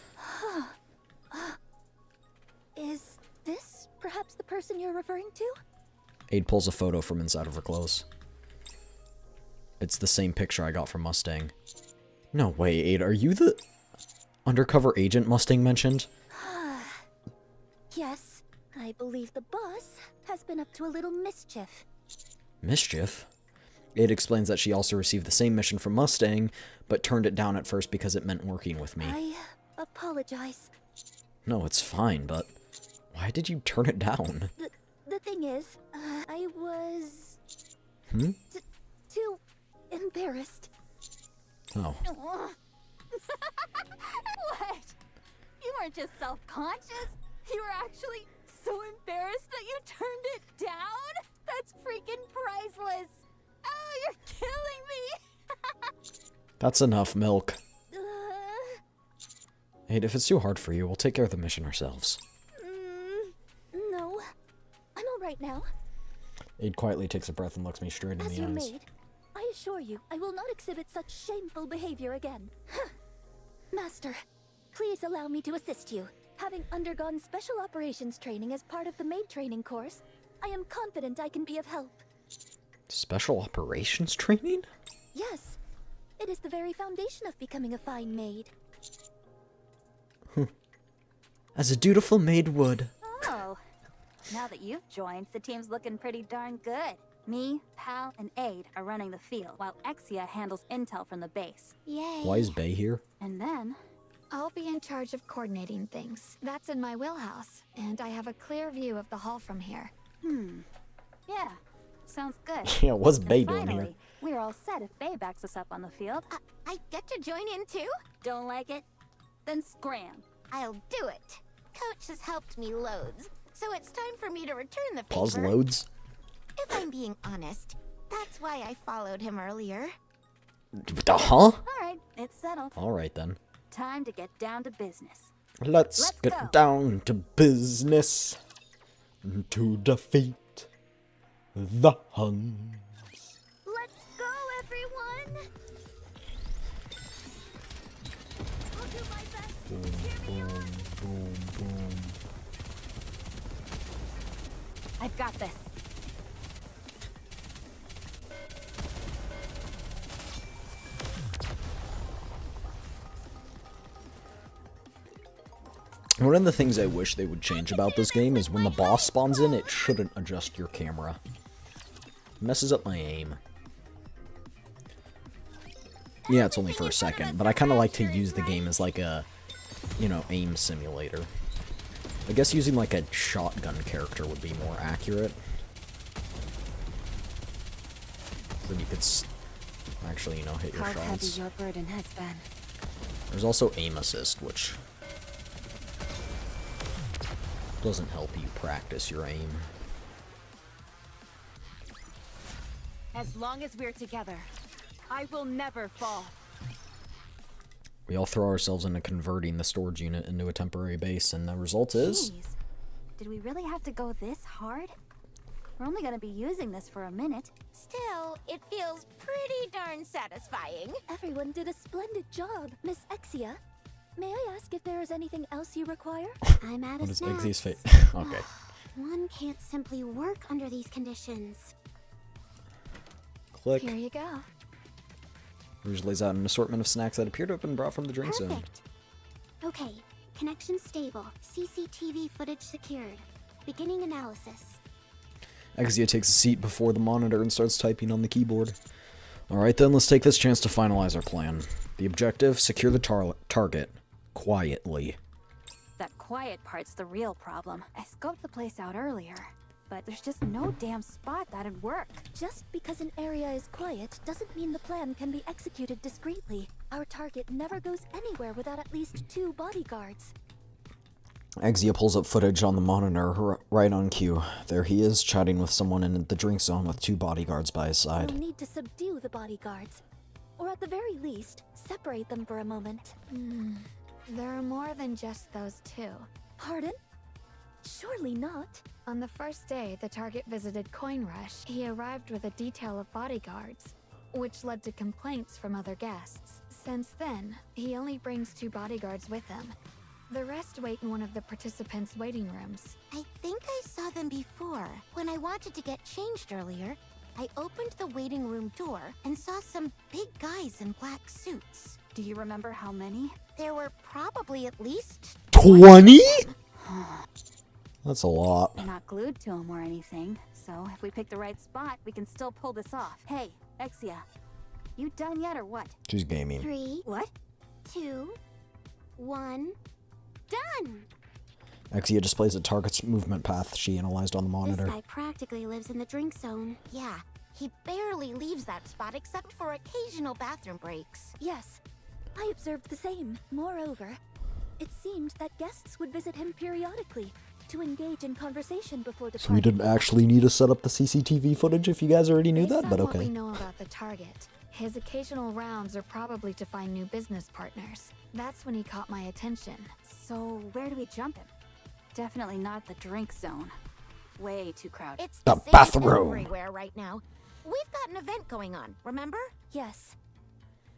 Is this perhaps the person you're referring to? Aid pulls a photo from inside of her clothes. It's the same picture I got from Mustang. No way, Aid, are you the undercover agent Mustang mentioned? Yes, I believe the boss has been up to a little mischief. Mischief? Aid explains that she also received the same mission from Mustang, but turned it down at first because it meant working with me. I apologize. No, it's fine, but why did you turn it down? The thing is, I was... too embarrassed. Oh. What? You weren't just self-conscious? You were actually so embarrassed that you turned it down? That's freaking priceless! Oh, you're killing me! That's enough, Milk. Aid, if it's too hard for you, we'll take care of the mission ourselves. No. I'm alright now. Aid quietly takes a breath and looks me straight in As the your eyes. maid, I assure you, I will not exhibit such shameful behavior again. Master, please allow me to assist you. Having undergone special operations training as part of the maid training course, I am confident I can be of help. Special operations training? Yes, it is the very foundation of becoming a fine maid. As a dutiful maid would. Oh, Now that you've joined, the team's looking pretty darn good. Me, Pal, and Aid are running the field, while Exia handles intel from the base. Yay. Why is Bay here? And then, I'll be in charge of coordinating things. That's in my wheelhouse, and I have a clear view of the hall from here. yeah, sounds good. Yeah, what's And Bay doing finally, here? we're all set if Bay backs us up on the field. I get to join in too? Don't like it? Then scram. I'll do it. Coach has helped me loads, so it's time for me to return the favor. Pause loads? If I'm being honest, that's why I followed him earlier. Huh? All right, it's settled. Alright then. Time to get down to business. Let's get go. down to business to defeat the Huns. Let's go, everyone! I'll do my best. Boom, boom, boom, boom. I've got this. One of the things I wish they would change about this game is when the boss spawns in, it shouldn't adjust your camera. It messes up my aim. Yeah, it's only for a second, but I kind of like to use the game as like a, you know, aim simulator. I guess using like a shotgun character would be more accurate. Then you could actually, you know, hit your How heavy shots. your burden has been. There's also aim assist, which doesn't help you practice your aim. As long as we're together, I will never fall. We all throw ourselves into converting the storage unit into a temporary base, and the result is... Jeez. Did we really have to go this hard? We're only gonna be using this for a minute. Still, it feels pretty darn satisfying. Everyone did a splendid job, Miss Exia. May I ask if there is anything else you require? I'm out What of is snacks. Exia's fate? Okay. One can't simply work under these conditions. Click. Here you go. Rouge lays out an assortment of snacks that appear to have been brought from the drink zone. Perfect. Okay, connection stable. CCTV footage secured. Beginning analysis. Exia takes a seat before the monitor and starts typing on the keyboard. Alright then, let's take this chance to finalize our plan. The objective, secure the target. Quietly. That quiet part's the real problem. I scoped the place out earlier, but there's just no damn spot that'd work. Just because an area is quiet doesn't mean the plan can be executed discreetly. Our target never goes anywhere without at least 2 bodyguards. Exia pulls up footage on the monitor right on cue. There he is, chatting with someone in the drink zone with 2 bodyguards by his side. We'll need to subdue the bodyguards. Or at the very least, separate them for a moment. There are more than just those 2. Pardon? Surely not. On the first day the target visited Coin Rush, he arrived with a detail of bodyguards, which led to complaints from other guests. Since then, he only brings 2 bodyguards with him. The rest wait in one of the participants' waiting rooms. I think I saw them before. When I wanted to get changed earlier, I opened the waiting room door and saw some big guys in black suits. Do you remember how many? There were probably at least 20? That's a lot. We're not glued to them or anything, so if we pick the right spot, we can still pull this off. Hey, Exia, you done yet or what? She's gaming. 3, What? 2, 1. Done! Exia displays the target's movement path she analyzed on the monitor. This guy practically lives in the drink zone. Yeah, he barely leaves that spot except for occasional bathroom breaks. Yes, I observed the same. Moreover, it seemed that guests would visit him periodically to engage in conversation before the So we didn't actually need to set up the CCTV footage if you guys already knew Based that, on but what we okay. know about the target, his occasional rounds are probably to find new business partners. That's when he caught my attention. So where do we jump him? Definitely not the drink zone. Way too crowded. It's The the same bathroom. everywhere right now. We've got an event going on, remember? Yes.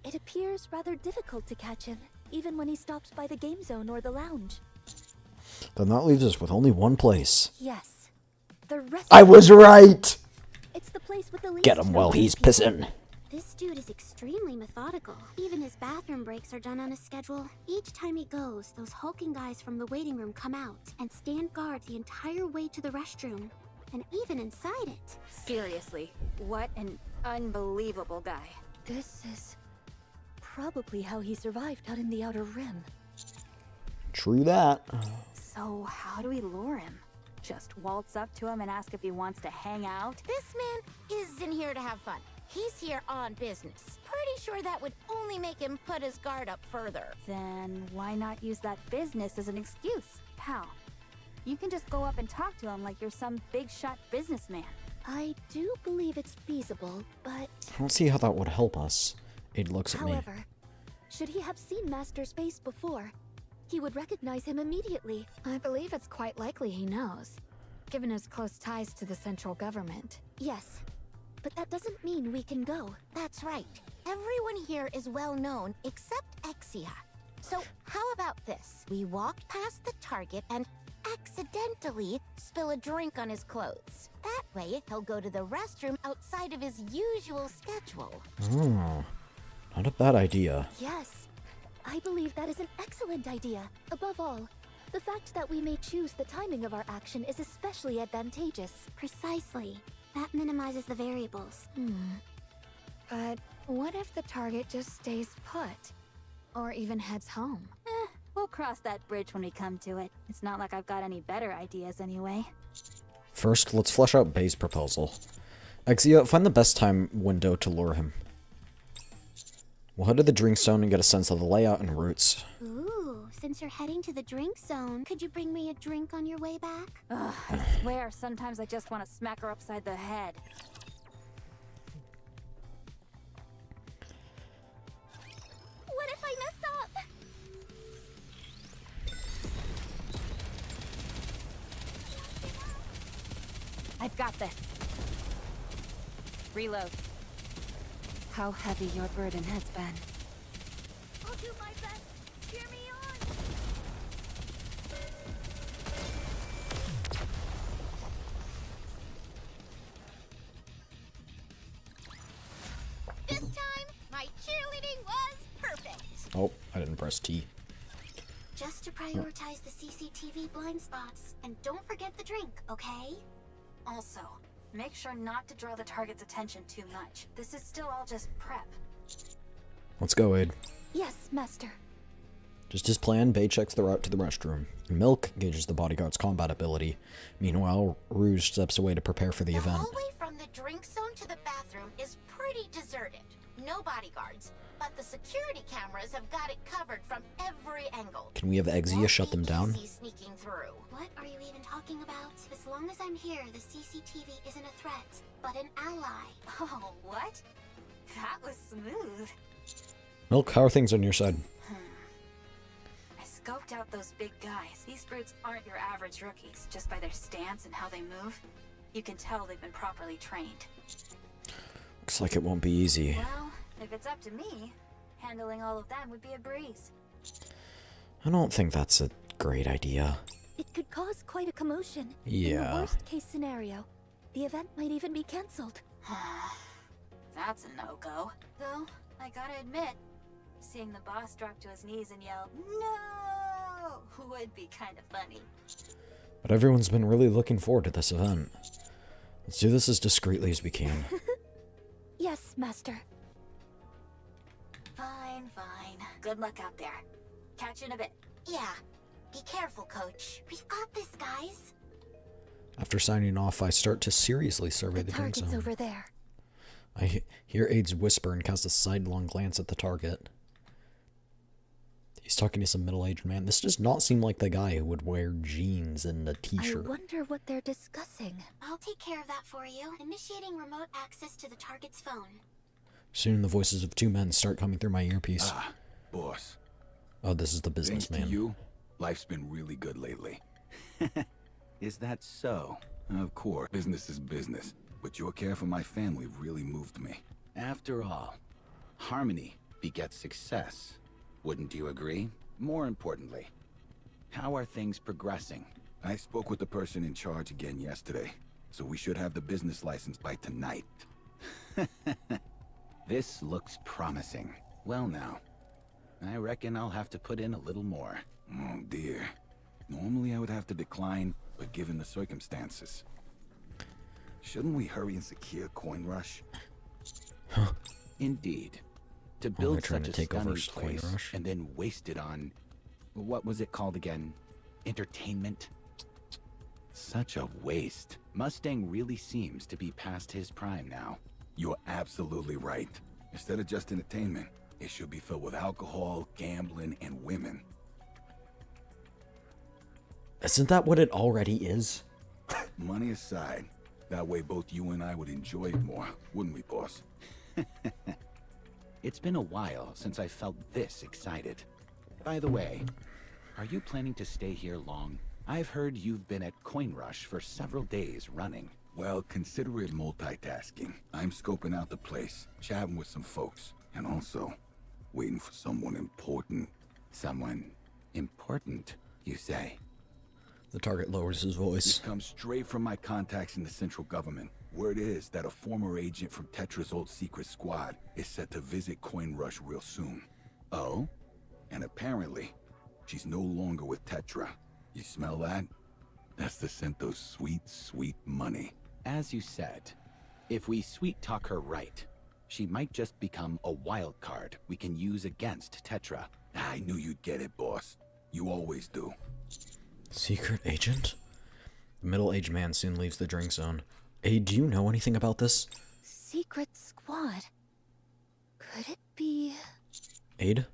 It appears rather difficult to catch him, even when he stops by the game zone or the lounge. Then that leaves us with only one place. Yes. The rest. I was right! It's the place with the least Get him while number of he's people. pissing. This dude is extremely methodical. Even his bathroom breaks are done on a schedule. Each time he goes, those hulking guys from the waiting room come out and stand guard the entire way to the restroom. And even inside it. Seriously, what an unbelievable guy. This is probably how he survived out in the Outer Rim. True that. So how do we lure him? Just waltz up to him and ask if he wants to hang out? This man isn't here to have fun. He's here on business. Pretty sure that would only make him put his guard up further. Then why not use that business as an excuse, pal? You can just go up and talk to him like you're some big shot businessman. I do believe it's feasible, but I don't see how that would help us. It looks at me. however, should he have seen Master Space before, he would recognize him immediately. I believe it's quite likely he knows, given his close ties to the central government. Yes, but that doesn't mean we can go. That's right. Everyone here is well known except Exia. So how about this? We walk past the target and accidentally spill a drink on his clothes. That way, he'll go to the restroom outside of his usual schedule. Oh, not a bad idea. Yes, I believe that is an excellent idea. Above all, the fact that we may choose the timing of our action is especially advantageous. Precisely. That minimizes the variables. But what if the target just stays put? Or even heads home? We'll cross that bridge when we come to it. It's not like I've got any better ideas anyway. First, let's flesh out Bay's proposal. Exia, find the best time window to lure him. We'll head to the drink zone and get a sense of the layout and routes. Ooh, since you're heading to the drink zone, could you bring me a drink on your way back? Ugh, I swear, sometimes I just want to smack her upside the head. What if I mess up? I've got this. Reload. How heavy your burden has been. I'll do my best. Cheer me on. This time, my cheerleading was perfect. Oh, I didn't press T. Just to prioritize the CCTV blind spots. And don't forget the drink, okay? Also, make sure not to draw the target's attention too much. This is still all just prep. Let's go, Aid. Yes, Master. Just as planned, Bay checks the route to the restroom. Milk gauges the bodyguard's combat ability. Meanwhile, Rouge steps away to prepare for the event. hallway from the drink zone to the bathroom is pretty deserted. No bodyguards, but the security cameras have got it covered from every angle. Can we have Exia shut them down? Easy sneaking through. What are you even talking about? As long as I'm here, the CCTV isn't a threat, but an ally. Oh, what? That was smooth. Milk, how are things on your side? I scoped out those big guys. These brutes aren't your average rookies, just by their stance and how they move. You can tell they've been properly trained. Looks like it won't be easy. Well, if it's up to me, handling all of them would be a breeze. I don't think that's a great idea. It could cause quite a commotion. In Yeah. the worst case scenario, the event might even be cancelled. That's a no-go. Though, I gotta admit, seeing the boss drop to his knees and yell, "No!" would be kind of funny. But everyone's been really looking forward to this event. Let's do this as discreetly as we can. Yes, Master. Fine, fine. Good luck out there. Catch you in a bit. Yeah, be careful, Coach. We've got this, guys. After signing off, I start to seriously survey The the drink target's zone. over there. I hear Aid's whisper and cast a sidelong glance at the target. He's talking to some middle-aged man. This does not seem like the guy who would wear jeans and a I t-shirt. wonder what they're discussing. I'll take care of that for you. Initiating remote access to the target's phone. Soon the voices of two men start coming through my earpiece. Ah, boss. Oh, this is the Thanks to businessman. you, life's been really good lately. Is that so? Of course, business is business, but your care for my family really moved me. After all, harmony begets success. Wouldn't you agree? More importantly, how are things progressing? I spoke with the person in charge again yesterday, so we should have the business license by tonight. This looks promising. Well now, I reckon I'll have to put in a little more. Oh dear. Normally I would have to decline, but given the circumstances. Shouldn't we hurry and secure Coin Rush? Indeed. To build trying such to a take over stunning Coin place Rush. and then waste it on... what was it called again? Entertainment? Such a waste. Mustang really seems to be past his prime now. You're absolutely right. Instead of just entertainment, it should be filled with alcohol, gambling, and women. Isn't that what it already is? Money aside, that way both you and I would enjoy it more, wouldn't we, boss? It's been a while since I felt this excited. By the way, are you planning to stay here long? I've heard you've been at Coin Rush for several days running. Well, consider it multitasking. I'm scoping out the place, chatting with some folks, and also waiting for someone important. Someone important, you say? The target lowers his This voice. comes straight from my contacts in the central government. Word is that a former agent from Tetra's old secret squad is set to visit Coin Rush real soon. Oh? And apparently, she's no longer with Tetra. You smell that? That's the scent of sweet, sweet money. As you said, if we sweet talk her right, she might just become a wild card we can use against Tetra. I knew you'd get it, boss. You always do. Secret agent? The middle-aged man soon leaves the drink zone. Hey, do you know anything about this? Secret squad. Could it be... Aid?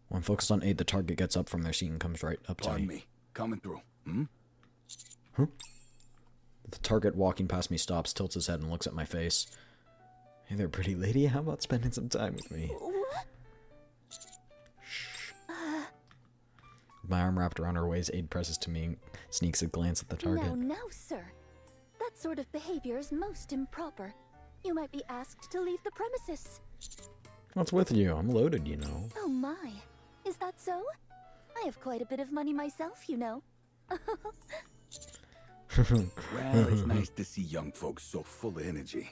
When focused on Aid, the target gets up from their seat and comes right up to Pardon me. me. Coming through. Huh? The target walking past me stops, tilts his head, and looks at my face. Hey there, pretty lady. How about spending some time with me? What? My arm wrapped around her waist, Aid presses to me and sneaks a glance at the target. Now, sir. That sort of behavior is most improper. You might be asked to leave the premises. What's with you? I'm loaded, you know. Oh my. Is that so? I have quite a bit of money myself, you know. Well, it's nice to see young folks so full of energy.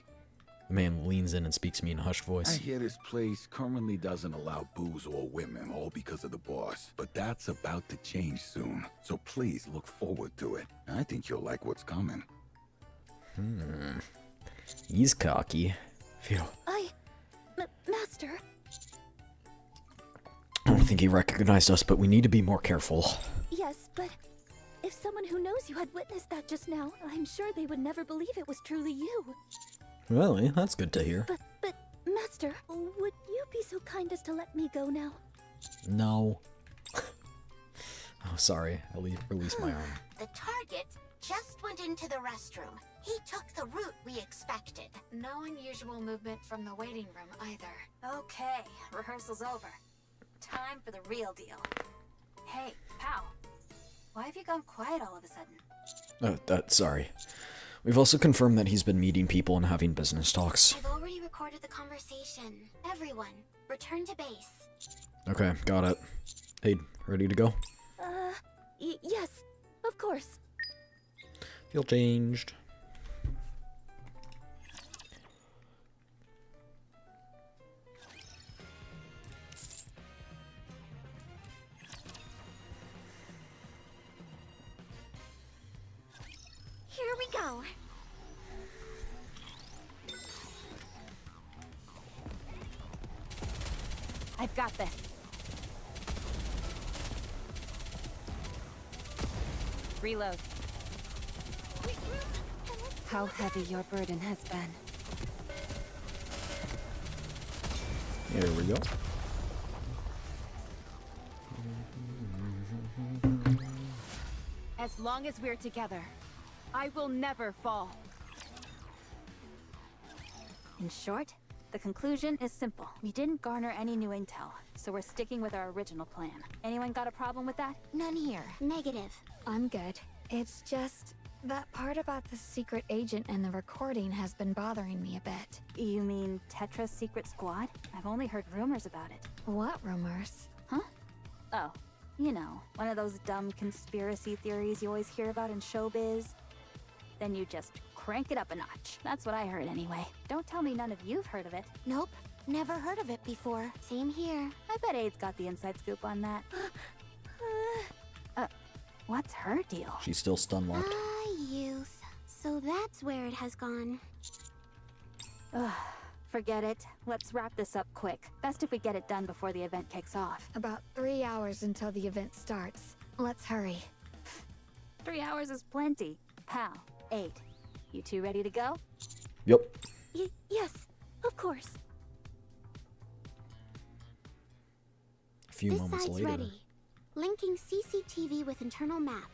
The man leans in and speaks to me in a hushed I voice. hear this place currently doesn't allow booze or women, all because of the boss. But that's about to change soon, so please look forward to it. I think you'll like what's coming. He's cocky. Phew. Master? I don't think he recognized us, but we need to be more careful. Yes, but if someone who knows you had witnessed that just now, I'm sure they would never believe it was truly you. Really? That's good to hear. But, Master, would you be so kind as to let me go now? No. Oh, sorry. I released my arm. The target just went into the restroom. He took the route we expected. No unusual movement from the waiting room either. Okay, rehearsal's over. Time for the real deal. Hey, pal. Why have you gone quiet all of a sudden? Sorry. We've also confirmed that he's been meeting people and having business talks. I've already recorded the conversation. Everyone, return to base. Okay, got it. Hey, ready to go? Yes, of course. Feel changed. Here we go. I've got this. Reload. How heavy your burden has been. Here we go. As long as we're together, I will never fall. In short, the conclusion is simple. We didn't garner any new intel, so we're sticking with our original plan. Anyone got a problem with that? None here. Negative. I'm good. It's just that part about the secret agent and the recording has been bothering me a bit. You mean Tetra's secret squad? I've only heard rumors about it. What rumors? Huh? Oh, you know, one of those dumb conspiracy theories you always hear about in showbiz. Then you just crank it up a notch. That's what I heard anyway. Don't tell me none of you've heard of it. Nope, never heard of it before. Same here. I bet Aid's got the inside scoop on that. What's her deal? She's still stun locked. Ah, youth. So that's where it has gone. Ugh, forget it. Let's wrap this up quick. Best if we get it done before the event kicks off. About 3 hours until the event starts. Let's hurry. 3 hours is plenty. Pal, Aid, you two ready to go? Yep. Yes, of course. A few This moments side's later. ready. Linking CCTV with internal map.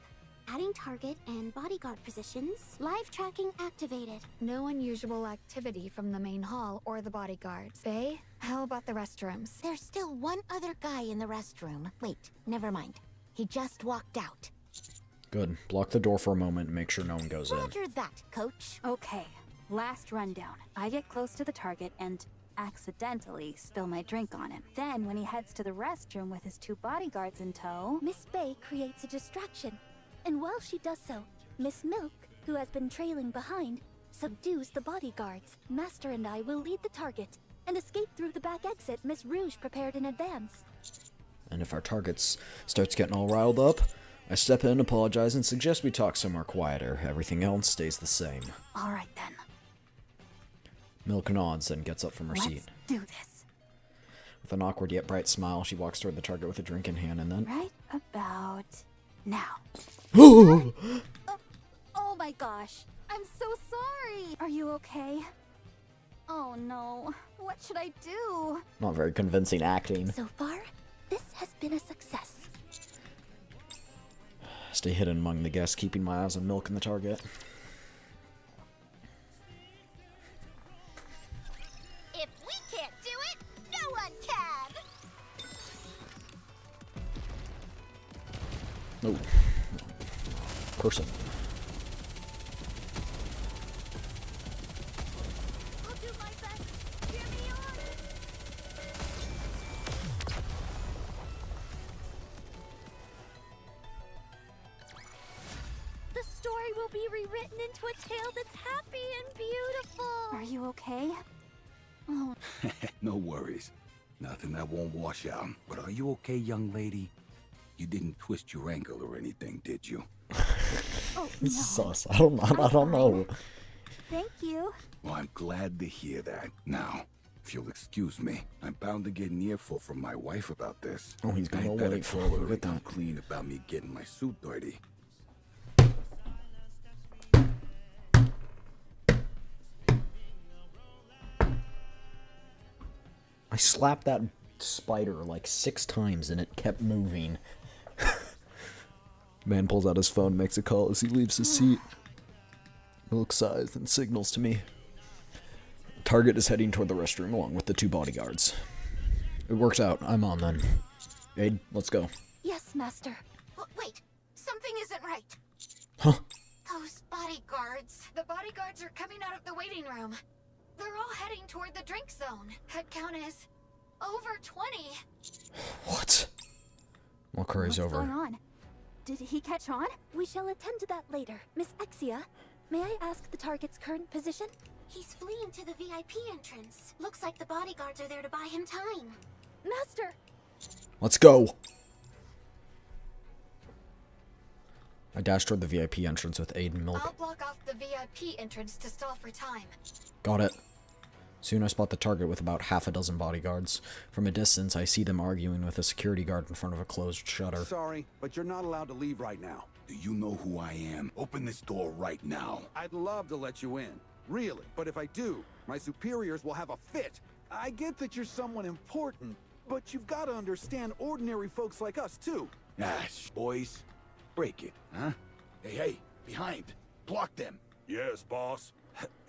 Adding target and bodyguard positions. Live tracking activated. No unusual activity from the main hall or the bodyguards. Faye, how about the restrooms? There's still one other guy in the restroom. Wait, never mind. He just walked out. Good. Block the door for a moment and make sure no one goes in. Roger that, coach. Okay, last rundown. I get close to the target and accidentally spill my drink on him. Then, when he heads to the restroom with his 2 bodyguards in tow... Miss Bay creates a distraction, and while she does so, Miss Milk, who has been trailing behind, subdues the bodyguards. Master and I will lead the target and escape through the back exit Miss Rouge prepared in advance. And if our target starts getting all riled up, I step in, apologize, and suggest we talk somewhere quieter. Everything else stays the same. All right, then. Milk nods and gets up from her Let's seat. do this. With an awkward yet bright smile, she walks toward the target with a drink in hand and then... Right about now. Not Oh my gosh. I'm so sorry. Are you okay? Oh no. What should I do? very convincing acting. So far, this has been a success. Stay hidden among the guests, keeping my eyes on Milk and the target. If we can't do it, no one can! Oh. Person. I'll do my best. Cheer me on! The story will be rewritten into a tale that's happy and beautiful. Are you okay? Oh, No worries. Nothing that won't wash out. But are you okay, young lady? You didn't twist your ankle or anything, did you? oh no. Sus. I don't know. Thank you. Well, I'm glad to hear that. Now, if you'll excuse me, I'm bound to get an earful from my wife about this. Oh, he's gonna I better wait for call it. her Look and at come that. clean about me getting my suit dirty. I slapped that spider like 6 times and it kept moving. Man pulls out his phone, makes a call as he leaves his seat. Milk sighs and signals to me. Target is heading toward the restroom along with the 2 bodyguards. It works out. I'm on then. Aid, let's go. Yes, Master. Wait, something isn't right. Huh? Those bodyguards. The bodyguards are coming out of the waiting room. They're all heading toward the drink zone. Head count is over 20. What? Milk hurries What's over. going on? Did he catch on? We shall attend to that later. Miss Exia, may I ask the target's current position? He's fleeing to the VIP entrance. Looks like the bodyguards are there to buy him time. Master! Let's go! I dash toward the VIP entrance with Aid and Milk. I'll block off the VIP entrance to stall for time. Got it. Soon I spot the target with about half a dozen bodyguards. From a distance, I see them arguing with a security guard in front of a closed shutter. Sorry, but you're not allowed to leave right now. Do you know who I am? Open this door right now. I'd love to let you in. Really. But if I do, my superiors will have a fit. I get that you're someone important, but you've got to understand ordinary folks like us, too. Ash, boys, break it, huh? Hey, behind. Block them. Yes, boss.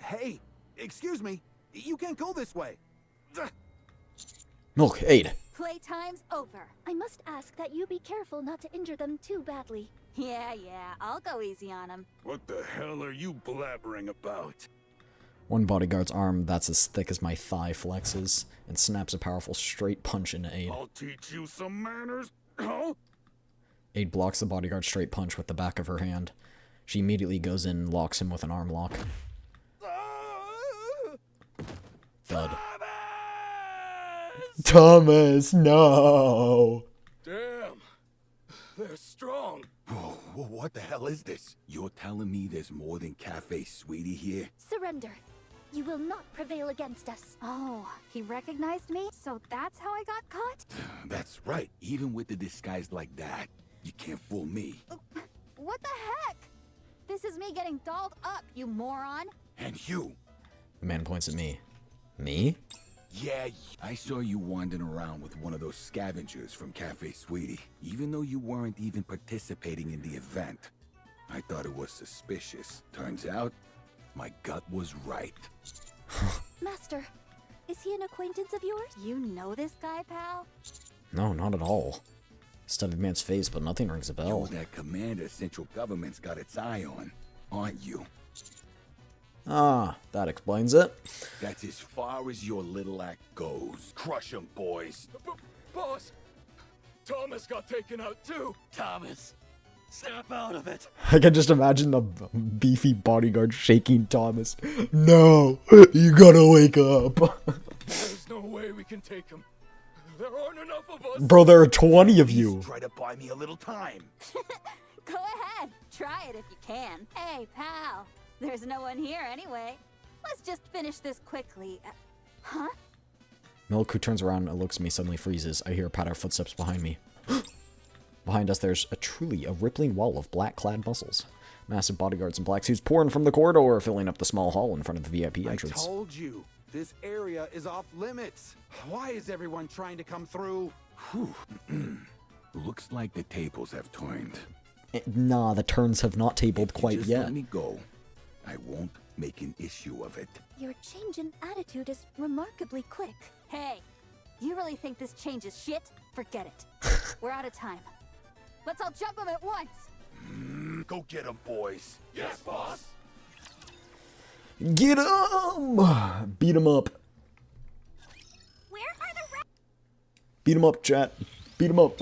Hey, excuse me. You can't go this way. Milk, Aid! Playtime's over. I must ask that you be careful not to injure them too badly. Yeah, I'll go easy on him. What the hell are you blabbering about? One bodyguard's arm that's as thick as my thigh flexes and snaps a powerful straight punch into Aid. I'll teach you some manners. Huh? Aid blocks the bodyguard's straight punch with the back of her hand. She immediately goes in and locks him with an arm lock. Thud. Thomas, no! Damn! They're strong! Whoa, what the hell is this? You're telling me there's more than Cafe Sweetie here? Surrender. You will not prevail against us. Oh, he recognized me? So that's how I got caught? That's right. Even with the disguise like that, you can't fool me. What the heck? This is me getting dolled up, you moron. And you. The man points at me. Me? Yeah, I saw you wandering around with one of those scavengers from Cafe Sweetie, even though you weren't even participating in the event. I thought it was suspicious. Turns out, my gut was right. Master, is he an acquaintance of yours? You know this guy, pal? No, not at all. Studied man's face, but nothing rings a You're bell. that commander central government's got its eye on, aren't you? Ah, that explains it. That's as far as your little act goes. Crush 'em, boys. Boss, Thomas got taken out too. Thomas, snap out of it. I can just imagine the beefy bodyguard shaking Thomas. No, you gotta wake up. There's no way we can take him. There aren't enough of us. Bro, there are 20 of you. Try to buy me a little time. Go ahead, try it if you can. Hey, pal, there's no one here anyway. Let's just finish this quickly. Huh? Milk, who turns around and looks at me, suddenly freezes. I hear a patter of footsteps behind me. Behind us, there's a rippling wall of black-clad muscles. Massive bodyguards in black suits pouring from the corridor, filling up the small hall in front of the VIP entrance. I told you, this area is off limits. Why is everyone trying to come through? Whew. Looks like the tables have turned. Nah, the turns have not tabled If you quite just yet. Let me go. I won't make an issue of it. Your change in attitude is remarkably quick. Hey, you really think this changes shit? Forget it. We're out of time. Let's all jump him at once. Go get 'em, boys. Yes, boss. Get 'em! Beat 'em up. Where are the Beat 'em up, chat. Beat 'em up.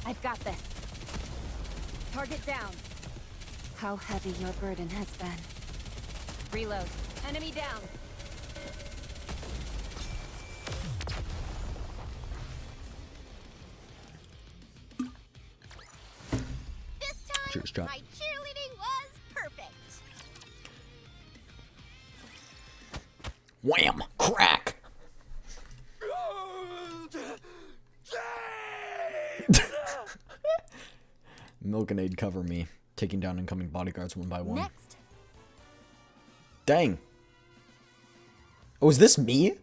I've got this. Target down. How heavy your burden has been. Reload. Enemy down. This time, Cheers, chat. my cheerleading was perfect. Wham! Crack! Milk and Aid cover me, taking down incoming bodyguards one by one. Next. Dang. Oh, is this me?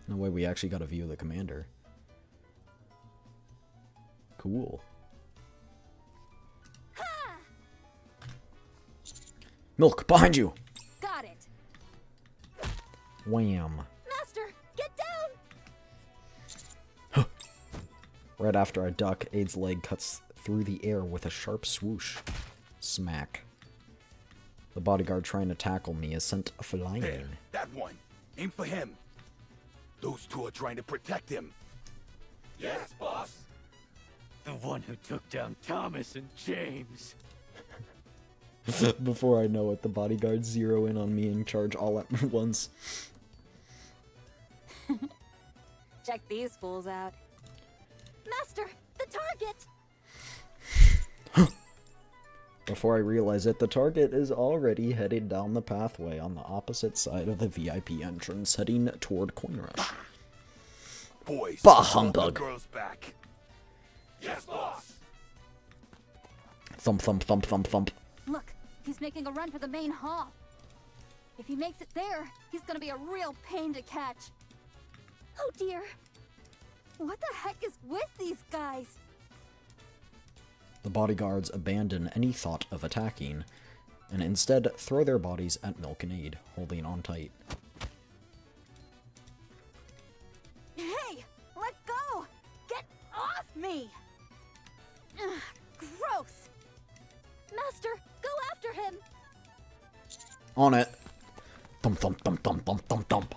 No way, we actually got a view of the commander. Cool. Milk, behind you! Got it. Wham. Master, get down! Right after I duck, Aid's leg cuts through the air with a sharp swoosh. Smack. The bodyguard trying to tackle me is sent flying. There, that one. Aim for him. Those two are trying to protect him. Yes, boss. The one who took down Thomas and James. Before I know it, the bodyguards zero in on me and charge all at once. Check these fools out. Master, the target! Before I realize it, the target is already headed down the pathway on the opposite side of the VIP entrance, heading toward Coin Rush. Boys, Bah, hold the humbug. girls back. Yes, boss. Thump, thump, thump, thump, thump. Look, he's making a run for the main hall. If he makes it there, he's gonna be a real pain to catch. Oh dear. What the heck is with these guys? The bodyguards abandon any thought of attacking, and instead throw their bodies at Milk and Aid, holding on tight. Hey, let go! Get off me! Ugh, gross! Master, go after After him! On it. Thump, thump, thump, thump, thump, thump, thump.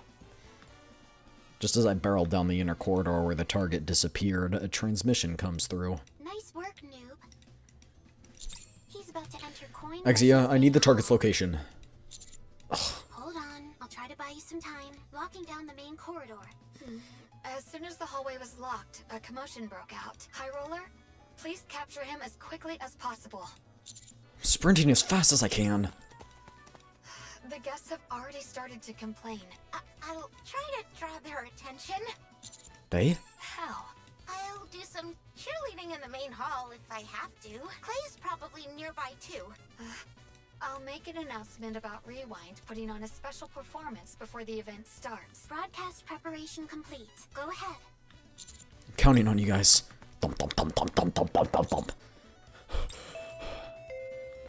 Just as I barreled down the inner corridor where the target disappeared, a transmission comes through. Nice work, noob. He's about to enter coin. Exia, I need the target's location. Hold on, I'll try to buy you some time. Locking down the main corridor. As soon as the hallway was locked, a commotion broke out. High Roller, please capture him as quickly as possible. Sprinting as fast as I can. The guests have already started to complain. I'll try to draw their attention. They? How? I'll do some cheerleading in the main hall if I have to. Clay's probably nearby too. I'll make an announcement about Rewind putting on a special performance before the event starts. Broadcast preparation complete. Go ahead. I'm counting on you guys. Thump, thump, thump, thump, thump, thump, thump, thump, thump.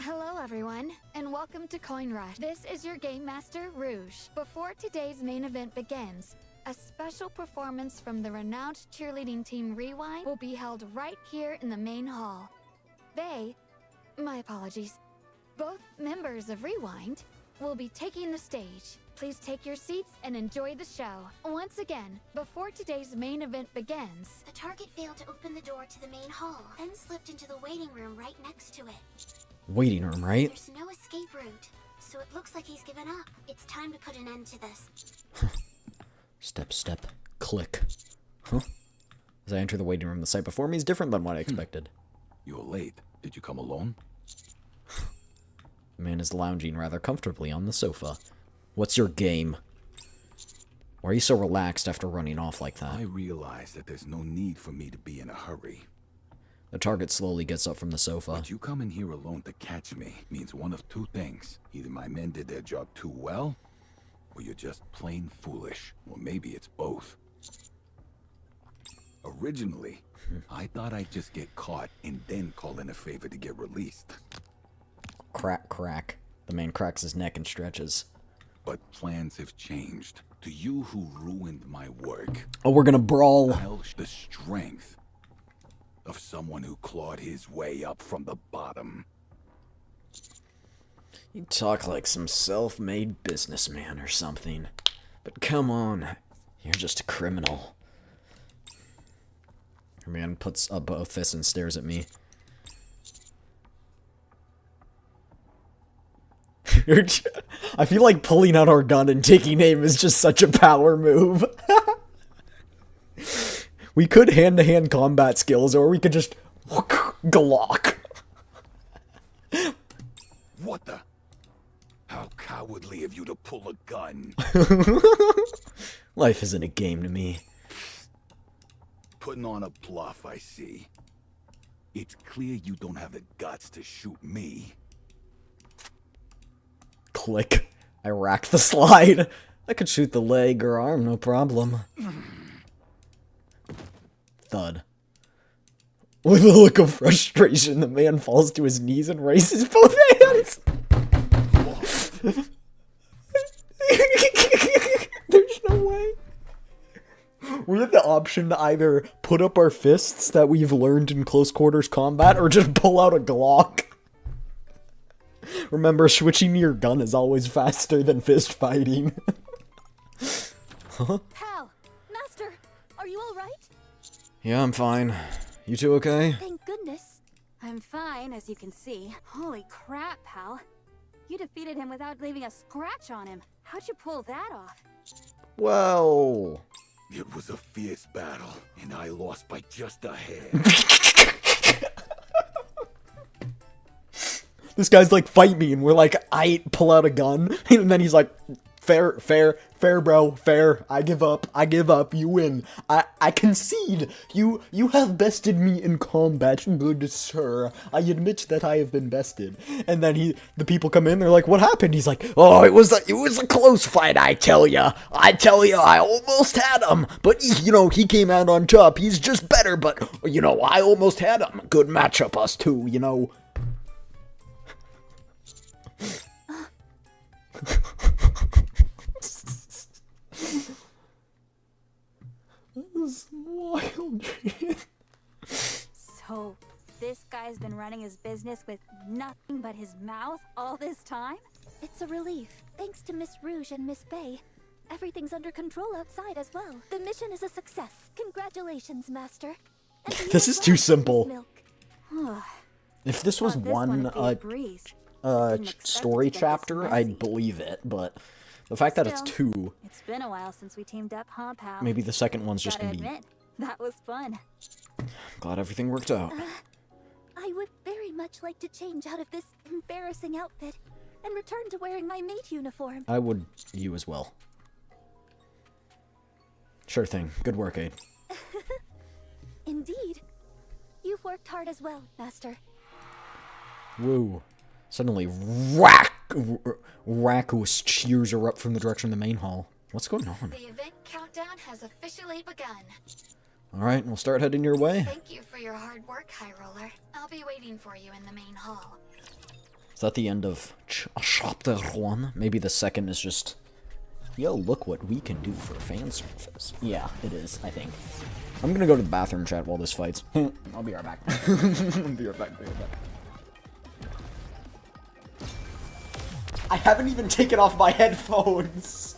Hello everyone, and welcome to Coin Rush. This is your Game Master, Rouge. Before today's main event begins, a special performance from the renowned cheerleading team Rewind will be held right here in the main hall. My apologies, both members of Rewind will be taking the stage. Please take your seats and enjoy the show. Once again, before today's main event begins, The target failed to open the door to the main hall, then slipped into the waiting room right next to it. Waiting room, right? There's no escape route, so it looks like he's given up. It's time to put an end to this. Step, step, click. Huh? As I enter the waiting room, the sight before me is different than what I expected. You're late. Did you come alone? The man is lounging rather comfortably on the sofa. What's your game? Why are you so relaxed after running off like that? I realize that there's no need for me to be in a hurry. The target slowly gets up from the sofa. But you come in here alone to catch me means one of two things. Either my men did their job too well, or you're just plain foolish. Or maybe it's both. Originally, I thought I'd just get caught and then call in a favor to get released. Crack, crack. The man cracks his neck and stretches. But plans have changed. To you who ruined my work, Oh, we're gonna brawl. I'll the strength of someone who clawed his way up from the bottom. You talk like some self-made businessman or something. But come on, you're just a criminal. The man puts up both fists and stares at me. I feel like pulling out our gun and taking aim is just such a power move. We could hand-to-hand combat skills, or we could just Glock. What the? How cowardly of you to pull a gun. Life isn't a game to me. Putting on a bluff, I see. It's clear you don't have the guts to shoot me. Click. I rack the slide. I could shoot the leg or arm, no problem. Thud. With a look of frustration, the man falls to his knees and raises both hands. There's no way. We have the option to either put up our fists that we've learned in close quarters combat or just pull out a Glock. Remember, switching your gun is always faster than fist fighting. Huh? Pal! Master! Are you alright? Yeah, I'm fine. You two okay? Thank goodness. I'm fine, as you can see. Holy crap, pal. You defeated him without leaving a scratch on him. How'd you pull that off? Well... It was a fierce battle, and I lost by just a hair. This guy's like, fight me, and we're like, I pull out a gun, and then he's like, fair, bro, fair, I give up, you win, I concede, you have bested me in combat, good sir, I admit that I have been bested, and then the people come in, they're like, what happened? He's like, oh, it was a close fight, I tell ya, I almost had him, but, he came out on top, he's just better, but, I almost had him, good matchup, us two, That was wild. So, this guy's been running his business with nothing but his mouth all this time? It's a relief. Thanks to Miss Rouge and Miss Bay, everything's under control outside as well. The mission is a success. Congratulations, Master. And to you This as is well, too Miss simple. Milk. If this was Thought this one one would be a breeze. Didn't expect story it to get this chapter, messy. I'd believe it, but the fact that it's Still, two, It's been a while since we teamed up, huh, pal? maybe the second one's just Gotta gonna be. admit, that was fun. Glad everything worked out. I would very much like to change out of this embarrassing outfit and return to wearing my mate uniform. I would, you as well. Sure thing. Good work, Aid. Indeed. You've worked hard as well, Master. Woo. Suddenly, raucous cheers erupt from the direction of the main hall. What's going on? The event countdown has officially begun. Alright, we'll start heading your way. Thank you for your hard work, High Roller. I'll be waiting for you in the main hall. Is that the end of chapter 1? Maybe the second is just, yo, look what we can do for fan service. Yeah, it is, I think. I'm gonna go to the bathroom chat while this fights. I'll be right back. I'll be right back, I haven't even taken off my headphones.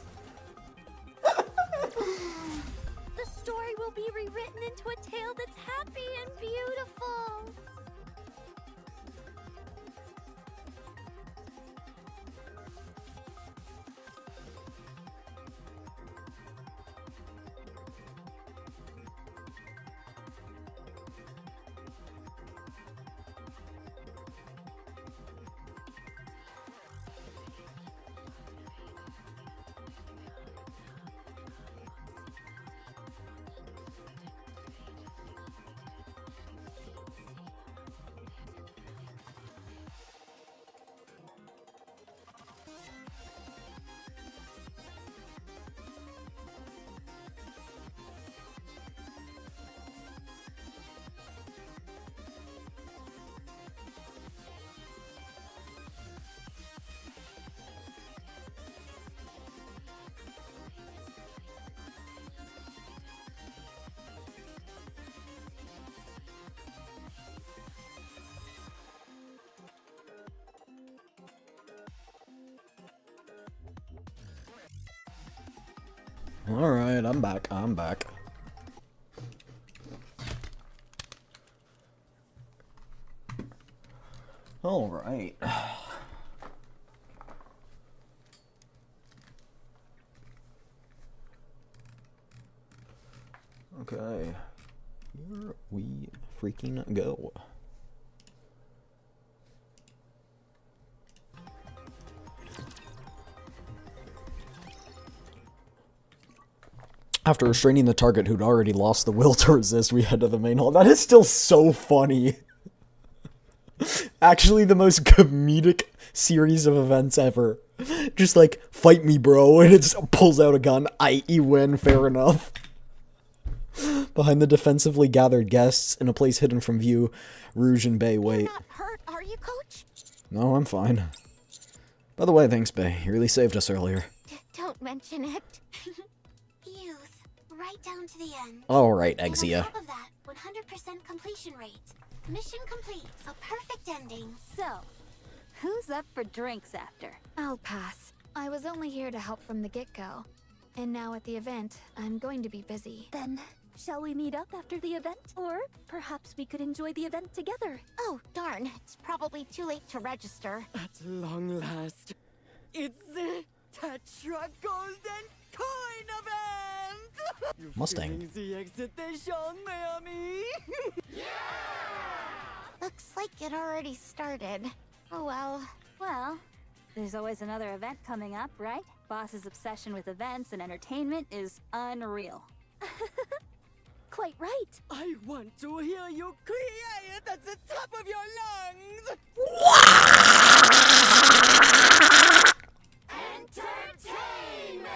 The story will be rewritten into a tale that's happy and beautiful. Alright, I'm back. Alright. Okay. Here we freaking go. After restraining the target who'd already lost the will to resist, we head to the main hall. That is still so funny. Actually, the most comedic series of events ever. Just like, fight me, bro, and it just pulls out a gun. You win, fair enough. Behind the defensively gathered guests, in a place hidden from view, Rouge and Bay wait. You're not hurt, are you, Coach? No, I'm fine. By the way, thanks, Bay. You really saved us earlier. Don't mention it. Youth, right down to the end. Alright, And Exia. on top of that, 100% completion rate. Mission complete. A perfect ending. So, who's up for drinks after? I'll pass. I was only here to help from the get-go. And now at the event, I'm going to be busy. Then, shall we meet up after the event? Or perhaps we could enjoy the event together. Oh, darn. It's probably too late to register. At long last, it's the Tetra Golden Coin event! You Mustang. feeling the excitation, Miami? Looks like it already started. Oh well. Well, there's always another event coming up, right? Boss's obsession with events and entertainment is unreal. Quite right. I want to hear you create at the top of your lungs! Entertainment!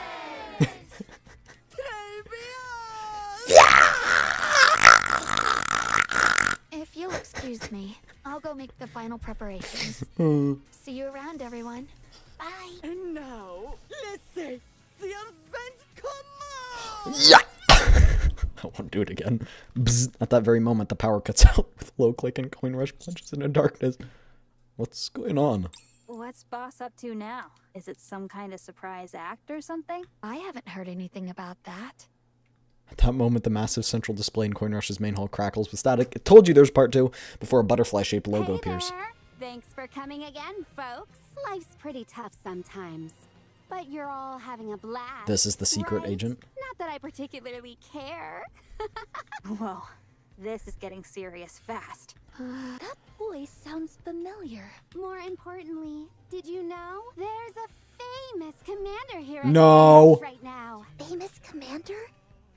If you'll excuse me, I'll go make the final preparations. See you around, everyone. Bye. And now, let's say the event come on! Yeah! I won't do it again. Bzz. At that very moment, the power cuts out with low click and Coin Rush plunges into darkness. What's going on? What's Boss up to now? Is it some kind of surprise act or something? I haven't heard anything about that. At that moment, the massive central display in Coin Rush's main hall crackles with static. It told you there's part 2 before a butterfly-shaped logo appears. There. Thanks for coming again, folks. Life's pretty tough sometimes, but you're all having a blast. This is the secret right? agent. Not that I particularly care. Whoa, this is getting serious fast. That voice sounds familiar. More importantly, did you know there's a famous commander here No. at right now? Famous commander?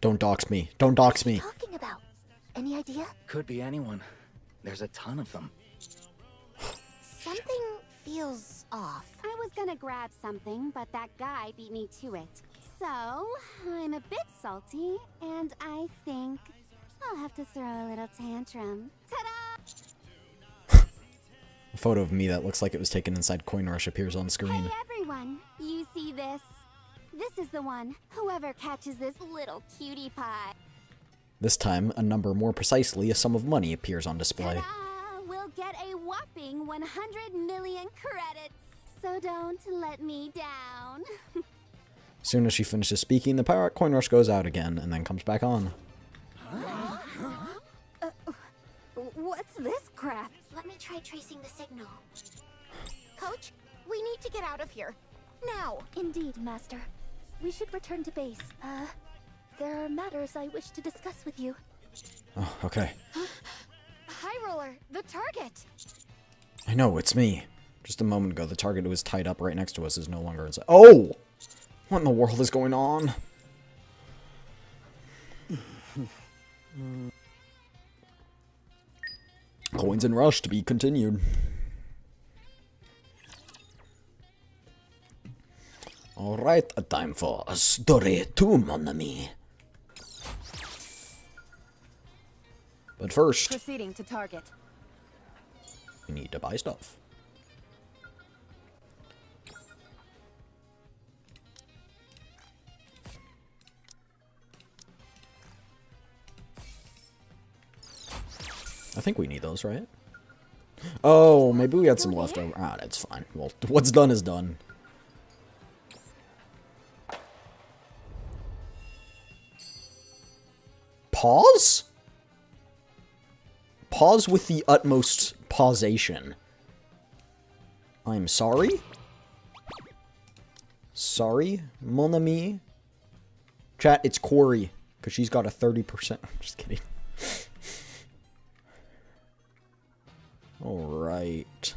Don't dox me. Don't dox me. Talking about? Any idea? Could be anyone. There's a ton of them. Something feels off. I was gonna grab something, but that guy beat me to it. So, I'm a bit salty, and I think I'll have to throw a little tantrum. Ta-da! A photo of me that looks like it was taken inside Coin Rush appears on screen. Hey everyone, you see this? This is the one. Whoever catches this little cutie pie. This time, a number more precisely, a sum of money appears on display. Ta-da! We'll get a whopping 100 million credits. So don't let me down. As soon as she finishes speaking, the power Coin Rush goes out again and then comes back on. What's this crap? Let me try tracing the signal. Coach, we need to get out of here. Now. Indeed, Master. We should return to base. There are matters I wish to discuss with you. Oh, okay. High Roller, the target! I know, it's me. Just a moment ago, the target who was tied up right next to us is no longer inside. Oh! What in the world is going on? Coins and Rush to be continued. Alright, a time for a story 2, mon ami. But first, Proceeding to target. we need to buy stuff. I think we need those, right? Oh, maybe we had some leftover. Ah, that's fine. Well, what's done is done. Pause? Pause with the utmost pausation. I'm sorry? Sorry, mon ami? Chat, it's Corey, because she's got a 30%. I'm just kidding. Alright.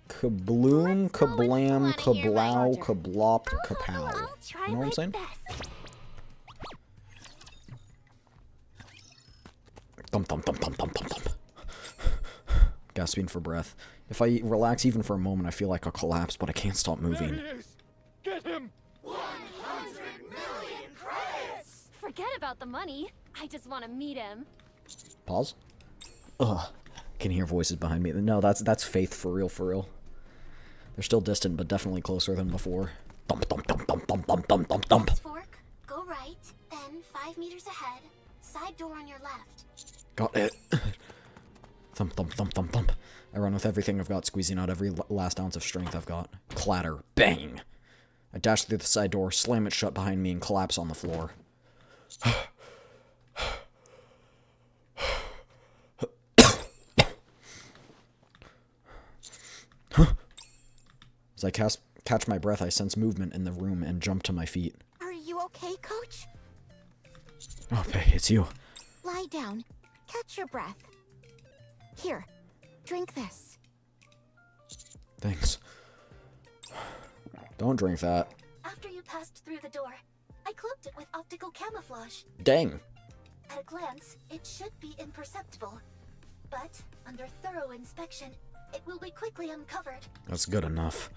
Kabloom, kablam, kablow, kablop, kapow. You know what I'm saying? Thump, thump, thump, thump, thump, thump, thump. Gasping for breath. If I relax even for a moment, I feel like I'll collapse, but I can't stop moving. Get him! 100 million credits! Forget about the money. I just want to meet him. Pause. Ugh. Can hear voices behind me. No, that's Faith for real, for real. They're still distant, but definitely closer than before. Thump, thump, thump, thump, thump, thump, thump, thump, thump. Fork, go right, then 5 meters ahead, side door on your left. Got it. Thump, thump, thump, thump, thump. I run with everything I've got, squeezing out every last ounce of strength I've got. Clatter. Bang! I dash through the side door, slam it shut behind me, and collapse on the floor. As I catch my breath, I sense movement in the room and jump to my feet. Are you okay, Coach? Oh, Faye, it's you. Lie down. Catch your breath. Here, drink this. Thanks. Don't drink that. After you passed through the door, I cloaked it with optical camouflage. Dang. At a glance, it should be imperceptible. But, under thorough inspection, it will be quickly uncovered. That's good enough.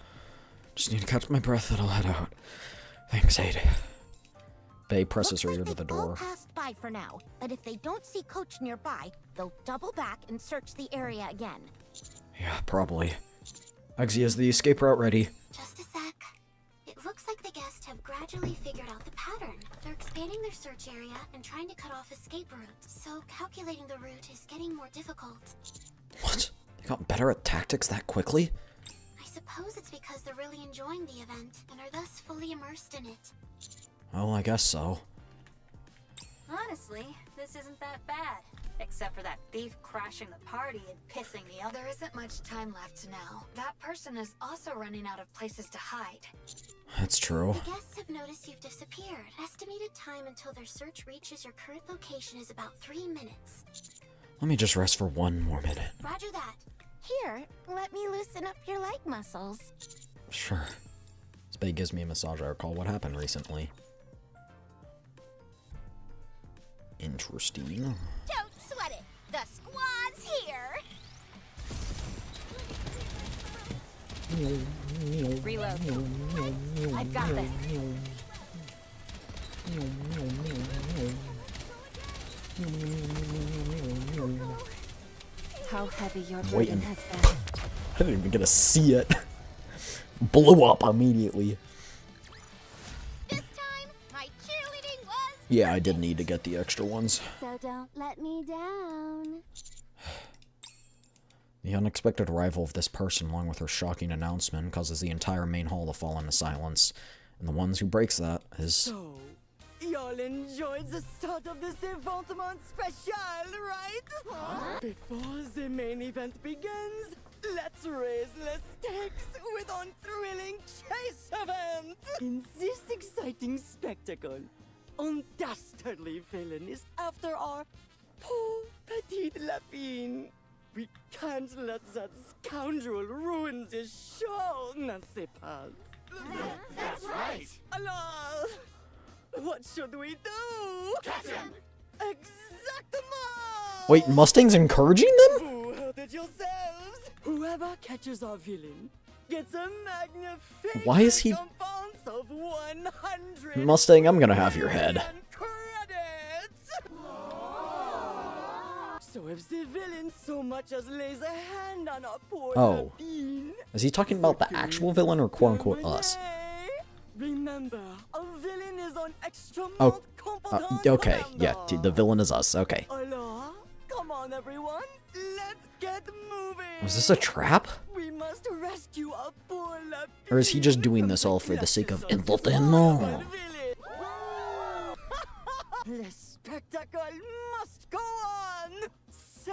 Just need to catch my breath and I'll head out. Thanks, Aid. Faye presses her ear to the All door. passed by for now, but if they don't see Coach nearby, they'll double back and search the area again. Yeah, probably. Eggsy, is the escape route ready? Just a sec. It looks like the guest have gradually figured out the pattern. They're expanding their search area and trying to cut off escape routes, so calculating the route is getting more difficult. What? They got better at tactics that quickly? I suppose it's because they're really enjoying the event and are thus fully immersed in it. Oh, I guess so. Honestly, this isn't that bad. Except for that thief crashing the party and pissing me off. There isn't much time left now. That person is also running out of places to hide. That's true. The guests have noticed you've disappeared. Estimated time until their search reaches your current location is about 3 minutes. Let me just rest for 1 more minute. Roger that. Here, let me loosen up your leg muscles. Sure. Spade gives me a massage. I recall what happened recently. Interesting. Don't sweat it. The squad's here. Reload. I've got this. How heavy your burden has been. I didn't even get to see it. Blew up immediately. This time, my cheerleading was. Yeah, I did need to get the extra ones. So don't let me down. The unexpected arrival of this person, along with her shocking announcement, causes the entire main hall to fall into silence. And the ones who breaks that is... So, y'all enjoyed the start of this Emotes special, right? Before the main event begins, let's raise the stakes with our thrilling chase event! In this exciting spectacle, un dastardly villain is after our poor petite lapine. We can't let that scoundrel ruin this show, n'est-ce pas? That's right! Alors, what should we do? Catch him! Exactement! Wait, Mustang's encouraging them? You heard it yourselves! Whoever catches our villain gets a magnificent Why is he... recompense of 100 Mustang, I'm gonna have your head. credits! So if the villain so much as lays a hand on our poor Oh. Lapine, Is he talking about the actual villain or quote-unquote us? remember, a villain is an extra Oh, competent okay, yeah, commander. the villain is us, okay. Alors, come on everyone, let's get moving. Was this a trap? We must rescue our poor Lapine. Or is he just doing this all for the sake of clutches entertainment? Le spectacle must go on. Say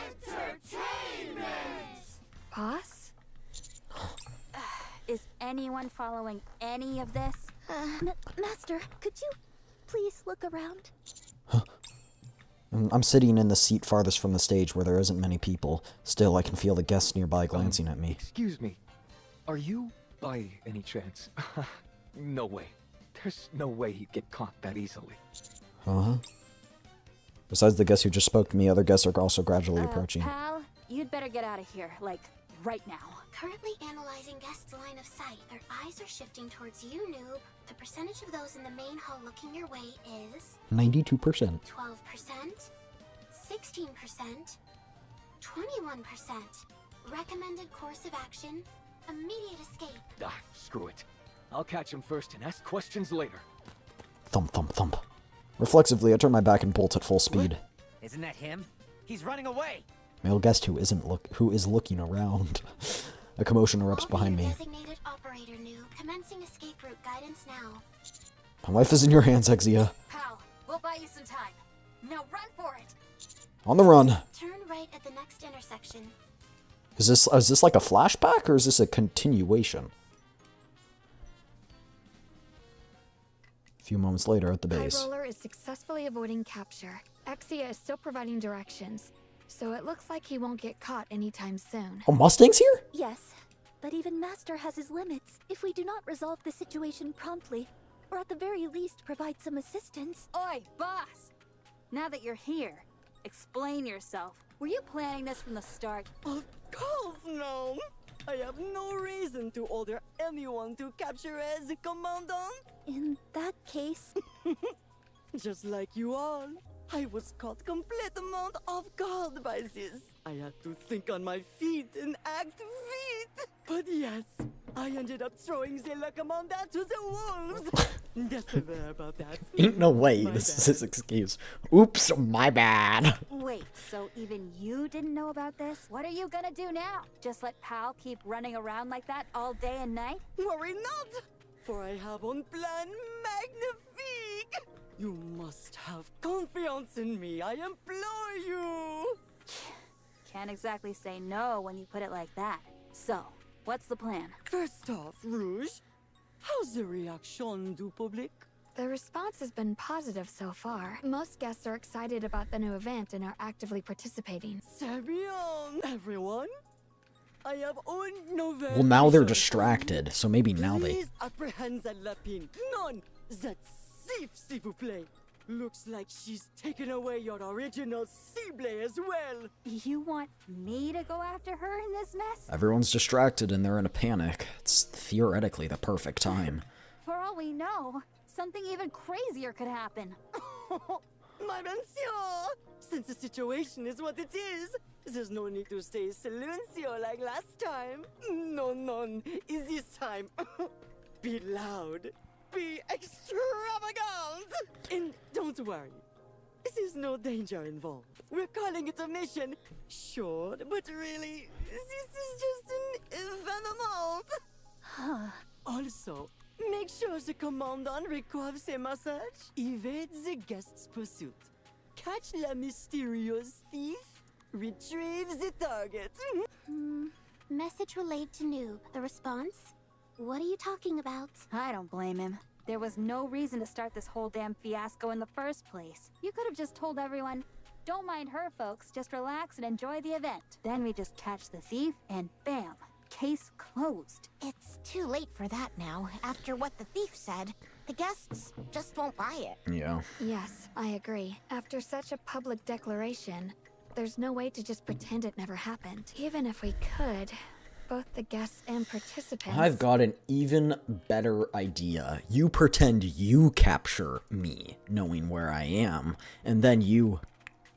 Entertainment! Boss? Is anyone following any of this? Master, could you please look around? I'm sitting in the seat farthest from the stage where there isn't many people. Still, I can feel the guests nearby glancing at me. Excuse me. Are you, by any chance? No way. There's no way he'd get caught that easily. Uh-huh. Besides the guests who just spoke to me, other guests are also gradually approaching. Pal, you'd better get out of here, like, right now. Currently analyzing guests' line of sight. Their eyes are shifting towards you, noob. The percentage of those in the main hall looking your way is 92%. 12%, 16%, 21%. Recommended course of action, immediate escape. Ah, screw it. I'll catch him first and ask questions later. Thump, thump, thump. Reflexively, I turn my back and bolt at full speed. Isn't that him? He's running away! Male guest who is looking around. A commotion erupts behind me. Designated operator, noob. Commencing escape route guidance now. My life is in your hands, Exia. Pal, we'll buy you some time. Now run for it! On the run. Turn right at the next intersection. Is this like a flashback or is this a continuation? A few moments later at the base. High Roller is successfully avoiding capture. Exia is still providing directions, so it looks like he won't get caught anytime soon. Oh, Mustang's here? Yes, but even Master has his limits. If we do not resolve the situation promptly, or at the very least provide some assistance... Oi, boss! Now that you're here, explain yourself. Were you planning this from the start? Of course, no. I have no reason to order anyone to capture as a commandant. In that case... Just like you all, I was caught completely off guard by this. I had to think on my feet and act feet. But yes, I ended up throwing the commander to the wolves. Sorry about that. Ain't no way My this is bad. his excuse. Oops, my bad. Wait, so even you didn't know about this? What are you gonna do now? Just let Pal keep running around like that all day and night? Worry not, for I have un plan magnifique. You must have confidence in me, I implore you. Can't exactly say no when you put it like that. So, what's the plan? First off, Rouge, how's the reaction du public? The response has been positive so far. Most guests are excited about the new event and are actively participating. C'est bien, everyone. I have une nouvelle Well, now they're mission. distracted, so maybe now they... Please apprehend that lapine. None, that thief, s'il vous plaît. Looks like she's taken away your original cible as well. You want me to go after her in this mess? Everyone's distracted and they're in a panic. It's theoretically the perfect time. For all we know, something even crazier could happen. My monsieur! Since the situation is what it is, there's no need to stay silencio like last time. No, this time. Be loud. Be extravagant! And don't worry, there's no danger involved. We're calling it a mission. Short, but really, this is just an evenement. Also, make sure the commandant requires a massage. Evade the guest's pursuit. Catch la mysterious thief. Retrieve the target. Message relayed to Noob. The response? What are you talking about? I don't blame him. There was no reason to start this whole damn fiasco in the first place. You could have just told everyone, don't mind her, folks, just relax and enjoy the event. Then we just catch the thief, and bam, case closed. It's too late for that now. After what the thief said, the guests just won't buy it. Yeah. Yes, I agree. After such a public declaration, there's no way to just pretend it never happened. Even if we could, both the guests and participants... I've got an even better idea. You pretend you capture me, knowing where I am, and then you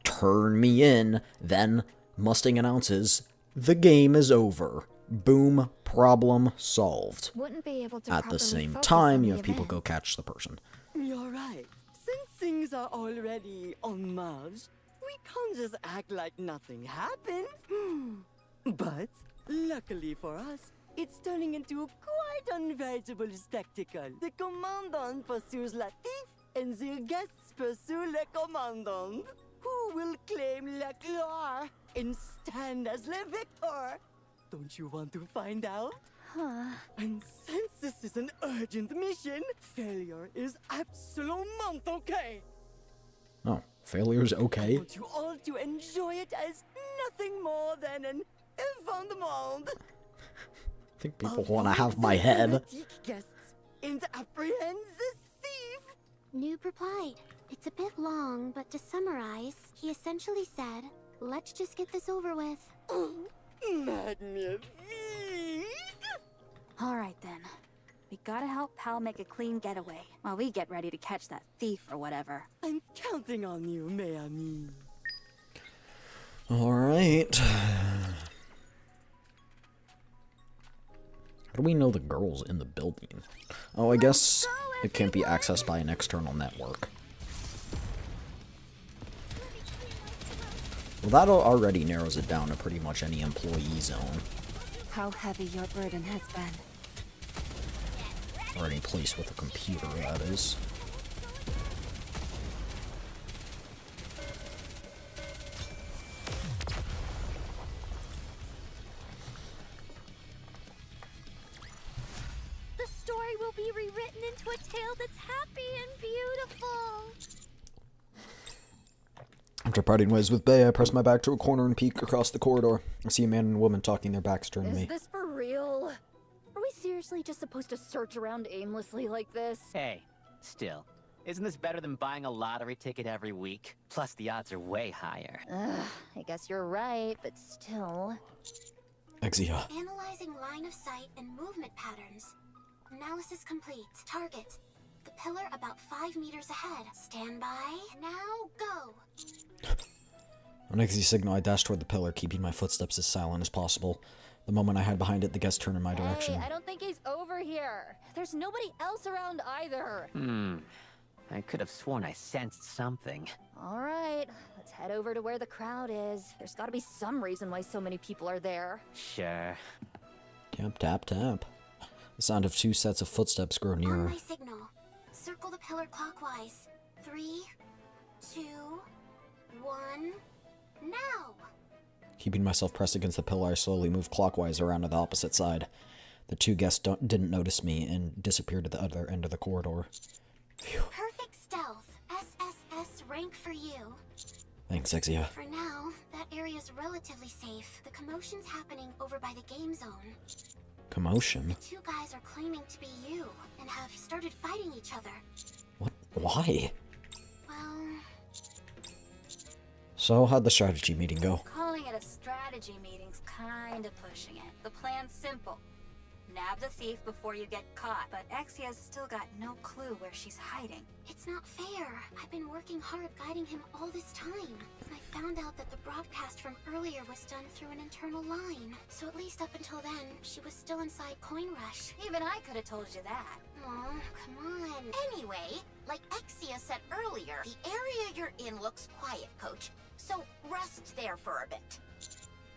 turn me in, then Mustang announces, the game is over. Boom, problem solved. Wouldn't be able to At the properly same focus time, on you the have people event. go catch the person. You're right. Since things are already en marche, we can't just act like nothing happened. But, luckily for us, it's turning into a quite unveritable spectacle. The commandant pursues la thief, and the guests pursue le commandant. Who will claim la gloire and stand as le victor? Don't you want to find out? And since this is an urgent mission, failure is absolument okay. Oh, failure's I okay? want you all to enjoy it as nothing more than an événement. I think people want to have my head. Fanatic guests and apprehend the thief. Noob replied. It's a bit long, but to summarize, he essentially said, let's just get this over with. Magnifique. Alright then. We gotta help Pal make a clean getaway, while we get ready to catch that thief or whatever. I'm counting on you, mes amis. Alright. How do we know the girl's in the building? Oh, I guess it can't be accessed by an external network. Well, that already narrows it down to pretty much any employee zone. How heavy your burden has been. Or any place with a computer, that is. The story will be rewritten into a tale that's happy and beautiful. After parting ways with Bay, I press my back to a corner and peek across the corridor. I see a man and a woman talking, their backs turned to me. Is this for real? Are we seriously just supposed to search around aimlessly like this? Hey, still, isn't this better than buying a lottery ticket every week? Plus, the odds are way higher. I guess you're right, but still. Exia. Analyzing line of sight and movement patterns. Analysis complete. Target. The pillar about 5 meters ahead. Stand by. Now go. On Exia signal, I dash toward the pillar, keeping my footsteps as silent as possible. The moment I hide behind it, the guests turn in my direction. Hey, I don't think he's over here. There's nobody else around either. I could have sworn I sensed something. All right, let's head over to where the crowd is. There's got to be some reason why so many people are there. Sure. Tap, tap, tap. The sound of 2 sets of footsteps grow On nearer. my signal, circle the pillar clockwise. 3, 2, 1, now! Keeping myself pressed against the pillar, I slowly move clockwise around to the opposite side. The 2 guests didn't notice me and disappeared at the other end of the corridor. Phew. Perfect stealth. SSS rank for you. Thanks, Exia. For now, that area's relatively safe. The commotion's happening over by the game zone. Commotion? The 2 guys are claiming to be you and have started fighting each other. What? Why? Well, So, how'd the strategy meeting go? Calling it a strategy meeting's kinda pushing it. The plan's simple. Nab the thief before you get caught, but Exia's still got no clue where she's hiding. it's not fair. I've been working hard guiding him all this time. I found out that the broadcast from earlier was done through an internal line. So at least up until then, she was still inside Coin Rush. Even I could have told you that. Oh, come on. Anyway, like Exia said earlier, the area you're in looks quiet, Coach. So rest there for a bit.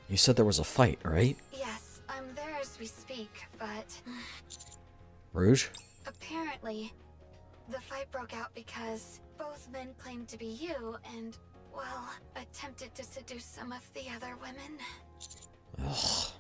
You said there was a fight, right? Yes, I'm there as we speak, but Rouge? apparently the fight broke out because both men claimed to be you and, well, attempted to seduce some of the other women. Ugh.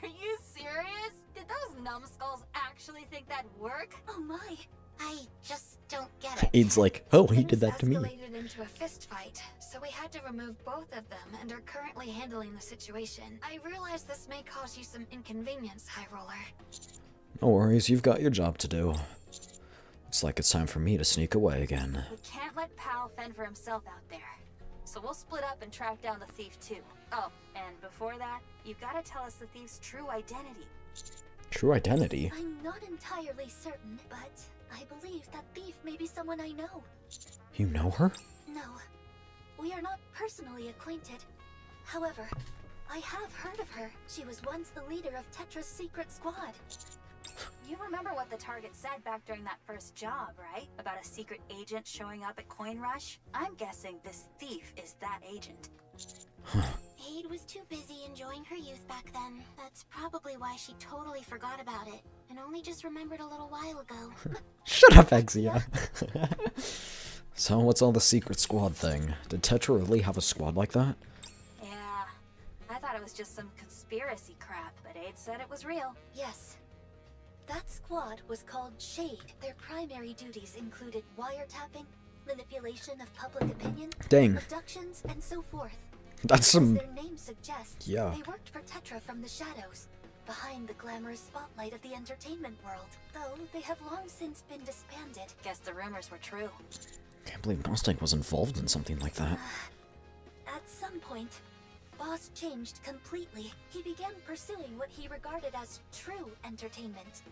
Are you serious? Did those numbskulls actually think that'd work? Oh my. I just don't get it. Aid's like, oh, he did Things that to me. escalated into a fist fight, so we had to remove both of them and are currently handling the situation. I realize this may cause you some inconvenience, High Roller. No worries, you've got your job to do. Looks like it's time for me to sneak away again. We can't let Pal fend for himself out there. So we'll split up and track down the thief too. Oh, and before that, you've got to tell us the thief's true identity. True identity? I'm not entirely certain, but I believe that thief may be someone I know. You know her? No, we are not personally acquainted. However, I have heard of her. She was once the leader of Tetra's secret squad. You remember what the target said back during that first job, right? About a secret agent showing up at Coin Rush? I'm guessing this thief is that agent. Aid was too busy enjoying her youth back then. That's probably why she totally forgot about it and only just remembered a little while ago. Shut up, Exia. So, what's all the secret squad thing? Did Tetra really have a squad like that? Yeah, I thought it was just some conspiracy crap, but Aid said it was real. Yes. That squad was called Shade. Their primary duties included wiretapping, manipulation of public opinion, Dang. abductions, and so forth. That's some... As their name suggests, Yeah. they worked for Tetra from the shadows, behind the glamorous spotlight of the entertainment world, though they have long since been disbanded. Guess the rumors were true. Can't believe Mustang was involved in something like that. At some point, Boss changed completely. He began pursuing what he regarded as true entertainment.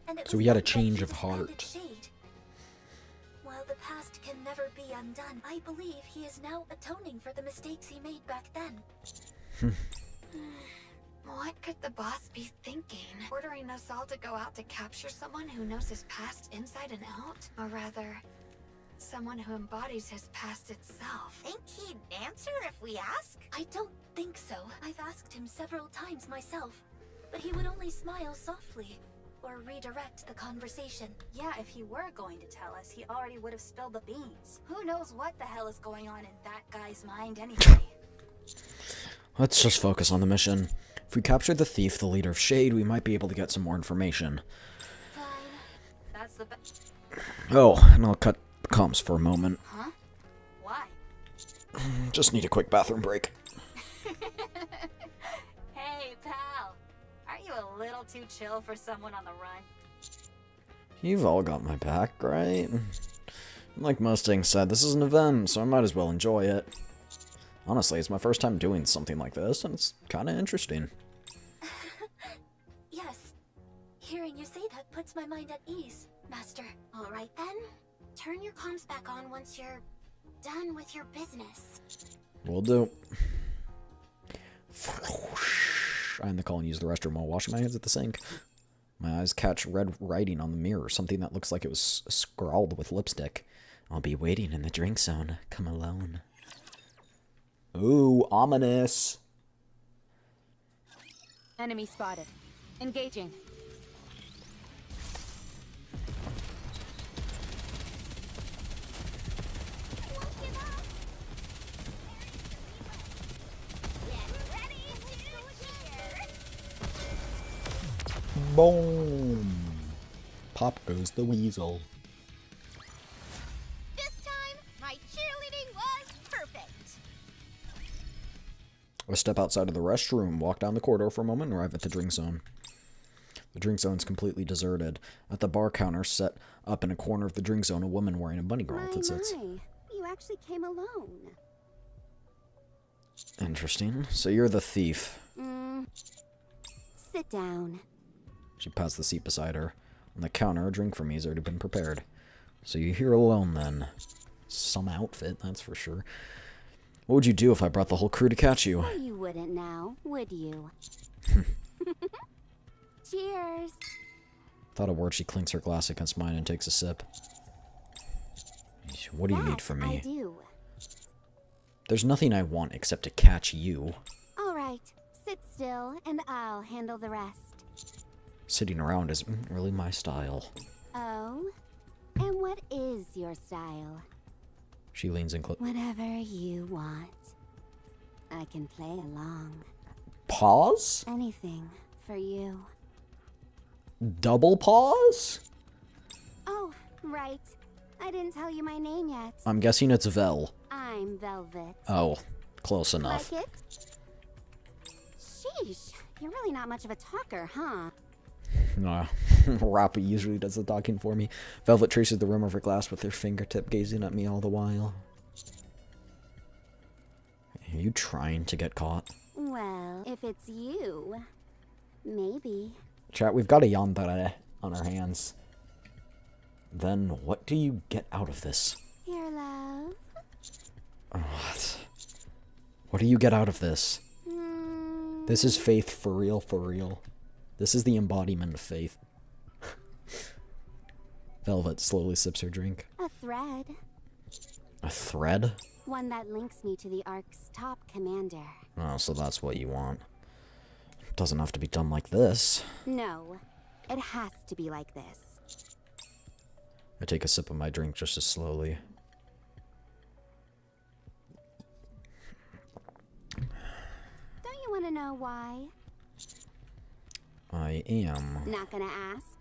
And it So was he had a then that change he of disbanded heart. Shade. While the past can never be undone, I believe he is now atoning for the mistakes he made back then. What could the boss be thinking? Ordering us all to go out to capture someone who knows his past inside and out? Or rather, someone who embodies his past itself? Think he'd answer if we ask? I don't think so. I've asked him several times myself, but he would only smile softly or redirect the conversation. Yeah, if he were going to tell us, he already would have spilled the beans. Who knows what the hell is going on in that guy's mind anyway? Let's just focus on the mission. If we capture the thief, the leader of Shade, we might be able to get some more information. Fine. That's the best. Oh, and I'll cut comms for a moment. Huh? Why? Just need a quick bathroom break. Hey, pal. Aren't you a little too chill for someone on the run? You've all got my back, right? Like Mustang said, this is an event, so I might as well enjoy it. Honestly, it's my first time doing something like this, and it's kind of interesting. Yes. Hearing you say that puts my mind at ease, Master. All right then. Turn your comms back on once you're done with your business. Will do. I end the call and use the restroom while washing my hands at the sink. My eyes catch red writing on the mirror, something that looks like it was scrawled with lipstick. I'll be waiting in the drink zone. Come alone. Ooh, ominous. Enemy spotted. Engaging. Boom. Pop goes the weasel. This time, my cheerleading was perfect. I step outside of the restroom, walk down the corridor for a moment, and arrive at the drink zone. The drink zone is completely deserted. At the bar counter, set up in a corner of the drink zone, a woman wearing a bunny girl outfit sits. You actually came alone. Interesting. So you're the thief. Sit down. She pats the seat beside her. On the counter, a drink for me has already been prepared. So you're here alone, then. Some outfit, that's for sure. What would you do if I brought the whole crew to catch you? Well, you wouldn't now, would you? Cheers. Without a word, she clinks her glass against mine and takes a sip. What do you need from me? I do. There's nothing I want except to catch you. All right, sit still, and I'll handle the rest. Sitting around isn't really my style. Oh? And what is your style? She leans in close. Whatever you want. I can play along. Pause? Anything for you. Double pause? Oh, right. I didn't tell you my name yet. I'm guessing it's Vel. I'm Velvet. Oh, close enough. Like it? Sheesh, you're really not much of a talker, huh? Nah, Rappa usually does the talking for me. Velvet traces the rim of her glass with her fingertip, gazing at me all the while. Are you trying to get caught? Well, if it's you, maybe. Chat, we've got a yandere on our hands. Then what do you get out of this? Your love. What? What do you get out of this? This is faith for real, for real. This is the embodiment of faith. Velvet slowly sips her drink. A thread. A thread? One that links me to the Ark's top commander. Oh, so that's what you want. Doesn't have to be done like this. No, it has to be like this. I take a sip of my drink just as slowly. Don't you want to know why? I am. Not gonna ask?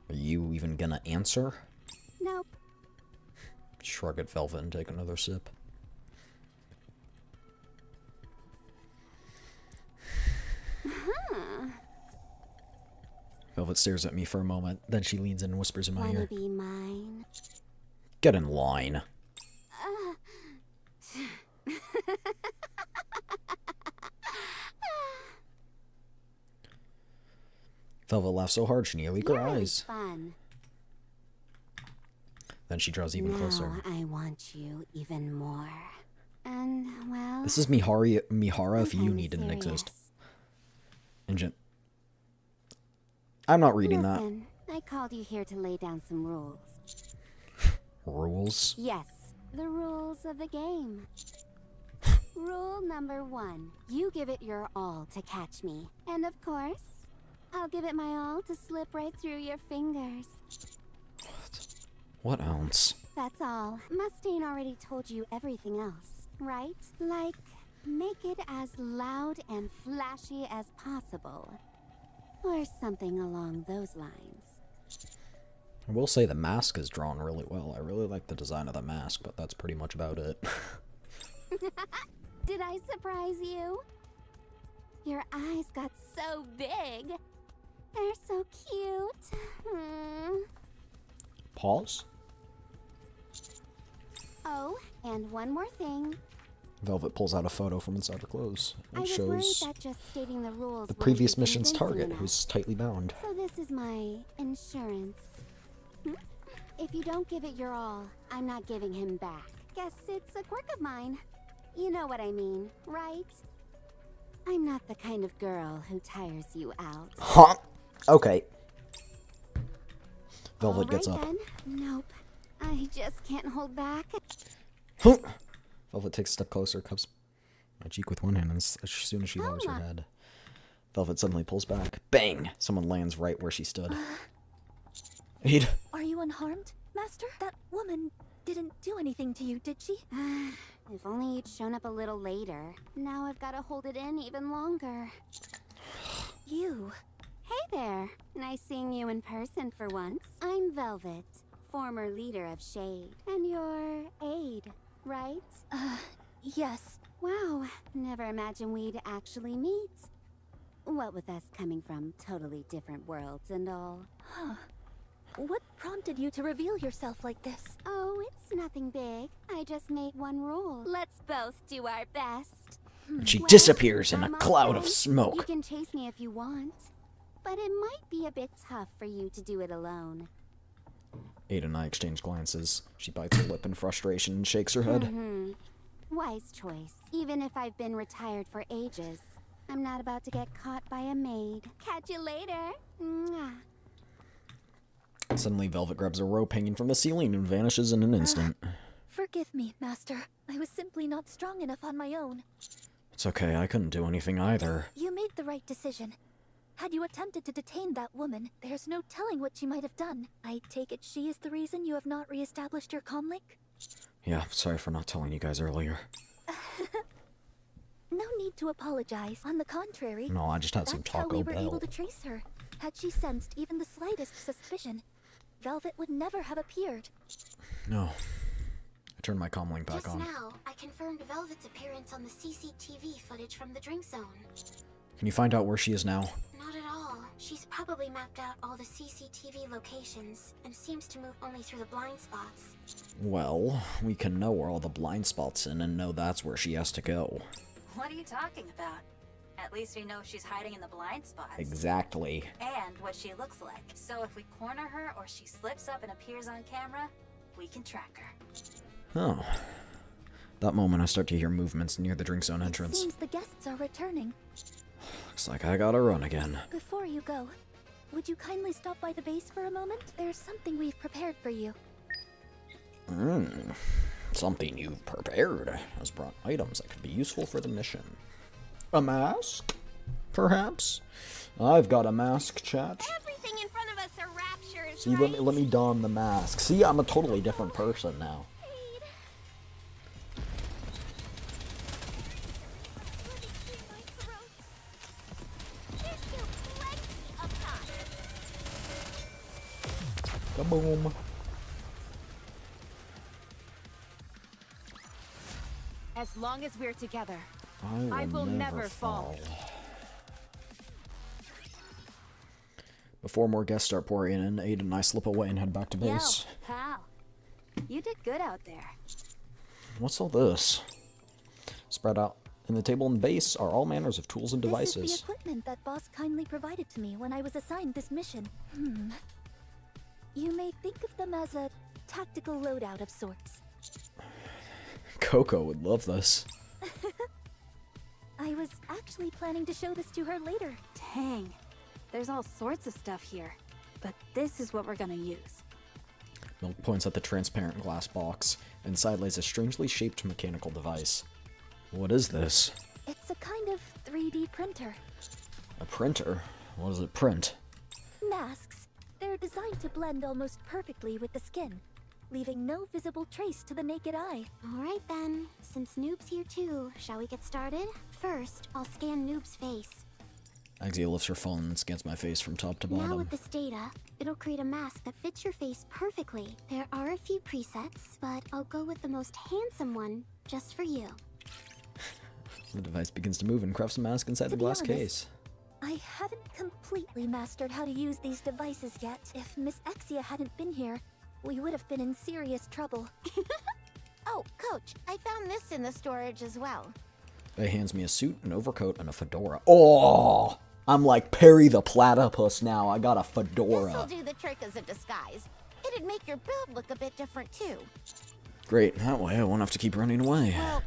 Are you even gonna answer? Nope. Shrug at Velvet and take another sip. Huh. Velvet stares at me for a moment, then she leans in and whispers in my Wanna ear. be mine? Get in line. Velvet laughs so hard she nearly cries. Fun. Then she draws even closer. I want you even more. And, well... This is Mihara if you needn't exist. And I'm not reading Listen, I called you here to lay down some rules. that. Rules? Yes, the rules of the game. Rule number 1. You give it your all to catch me. And of course, I'll give it my all to slip right through your fingers. What else? That's all. Mustaine already told you everything else, right? Like, make it as loud and flashy as possible. Or something along those lines. I will say the mask is drawn really well. I really like the design of the mask, but that's pretty much about it. Did I surprise you? Your eyes got so big. They're so cute. Pause? Oh, and one more thing. Velvet pulls out a photo from inside her clothes. I It was worried shows that just stating the rules the wouldn't previous be mission's convincing target, enough. who's tightly bound. So this is my insurance. If you don't give it your all, I'm not giving him back. Guess it's a quirk of mine. You know what I mean, right? I'm not the kind of girl who tires you out. Huh? Okay. Velvet gets up. Then. Nope. I just can't hold back. Huh. Velvet takes a step closer, cups my cheek with one hand, and as soon as she lowers her head, Velvet suddenly pulls back. Bang! Someone lands right where she stood. Aid. Are you unharmed, Master? That woman didn't do anything to you, did she? If only you'd shown up a little later. Now I've got to hold it in even longer. You. Hey there. Nice seeing you in person for once. I'm Velvet, former leader of Shade. And you're Aid, right? Yes. Wow, never imagined we'd actually meet. What with us coming from totally different worlds and all. Huh. What prompted you to reveal yourself like this? Oh, it's nothing big. I just made one rule. Let's both do our best. And she disappears in a cloud of You smoke. can chase me if you want, but it might be a bit tough for you to do it alone. Aid and I exchange glances. She bites her lip in frustration and shakes her head. Wise choice. Even if I've been retired for ages, I'm not about to get caught by a maid. Catch you later. Mwah. Suddenly, Velvet grabs a rope hanging from the ceiling and vanishes in an instant. Forgive me, Master. I was simply not strong enough on my own. It's okay, I couldn't do anything either. You made the right decision. Had you attempted to detain that woman, there's no telling what she might have done. I take it she is the reason you have not re-established your comlink? Yeah, sorry for not telling you guys earlier. No need to apologize. On the contrary, No, I just had some that's how Taco we were able Bell. to trace her. Had she sensed even the slightest suspicion, Velvet would never have appeared. No. I turned my comlink back on. Just now, I confirmed Velvet's appearance on the CCTV footage from the drink zone. Can you find out where she is now? Not at all. She's probably mapped out all the CCTV locations and seems to move only through the blind spots. Well, we can know where all the blind spots in and know that's where she has to go. What are you talking about? At least we know she's hiding in the blind spots. Exactly. And what she looks like. So if we corner her or she slips up and appears on camera, we can track her. Oh. That moment I start to hear movements near the drink zone entrance. Seems the guests are returning. Looks like I gotta run again. Before you go, would you kindly stop by the base for a moment? There's something we've prepared for you. Something you've prepared has brought items that could be useful for the mission. A mask? Perhaps? I've got a mask, chat. Everything in front of us are raptures, See, right? let me don the mask. See, I'm a totally different person now. Kaboom. As long as we're together, I will never fall. Before more guests start pouring in, Aid and I slip away and head back to base. Yo, pal. You did good out there. What's all this? Spread out in the table and base are all manners of tools and This is devices. the equipment that Boss kindly provided to me when I was assigned this mission. You may think of them as a tactical loadout of sorts. Coco would love this. I was actually planning to show this to her later. Dang. There's all sorts of stuff here. But this is what we're gonna use. Milk points at the transparent glass box. Inside lays a strangely shaped mechanical device. What is this? It's a kind of 3D printer. A printer? What does it print? Masks. They're designed to blend almost perfectly with the skin, leaving no visible trace to the naked eye. Alright then, since Noob's here too, shall we get started? First, I'll scan Noob's face. Axia lifts her phone and scans my face from top to Now bottom. with this data, it'll create a mask that fits your face perfectly. There are a few presets, but I'll go with the most handsome one, just for you. The device begins to move and crafts a mask inside the To be glass honest, case. I haven't completely mastered how to use these devices yet. If Miss Axia hadn't been here, we would have been in serious trouble. Oh, Coach, I found this in the storage as well. They hands me a suit, an overcoat, and a fedora. Oh! I'm like Perry the Platypus now. I got a fedora. This'll do the trick as a disguise. It'd make your build look a bit different too. Great. That way I won't have to keep running away. Well,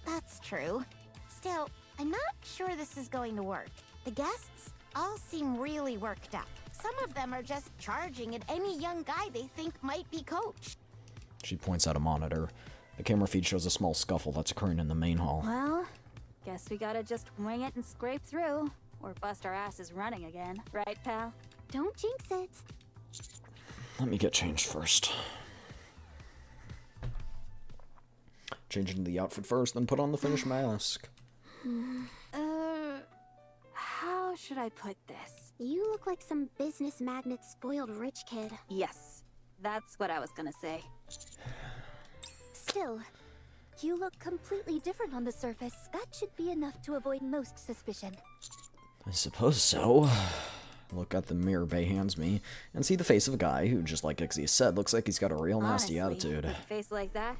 that's true. Still, I'm not sure this is going to work. The guests all seem really worked up. Some of them are just charging at any young guy they think might be coach. She points at a monitor. The camera feed shows a small scuffle that's occurring in the main hall. Well, guess we gotta just wing it and scrape through, or bust our asses running again, right, pal? Don't jinx it. Let me get changed first. Change into the outfit first, then put on the finished mask. How should I put this? You look like some business magnate spoiled rich kid. Yes, that's what I was gonna say. Still, you look completely different on the surface. That should be enough to avoid most suspicion. I suppose so. Look at the mirror Bay hands me, and see the face of a guy who, just like Ixia said, looks like he's got a real nasty Honestly, attitude. with a face like that,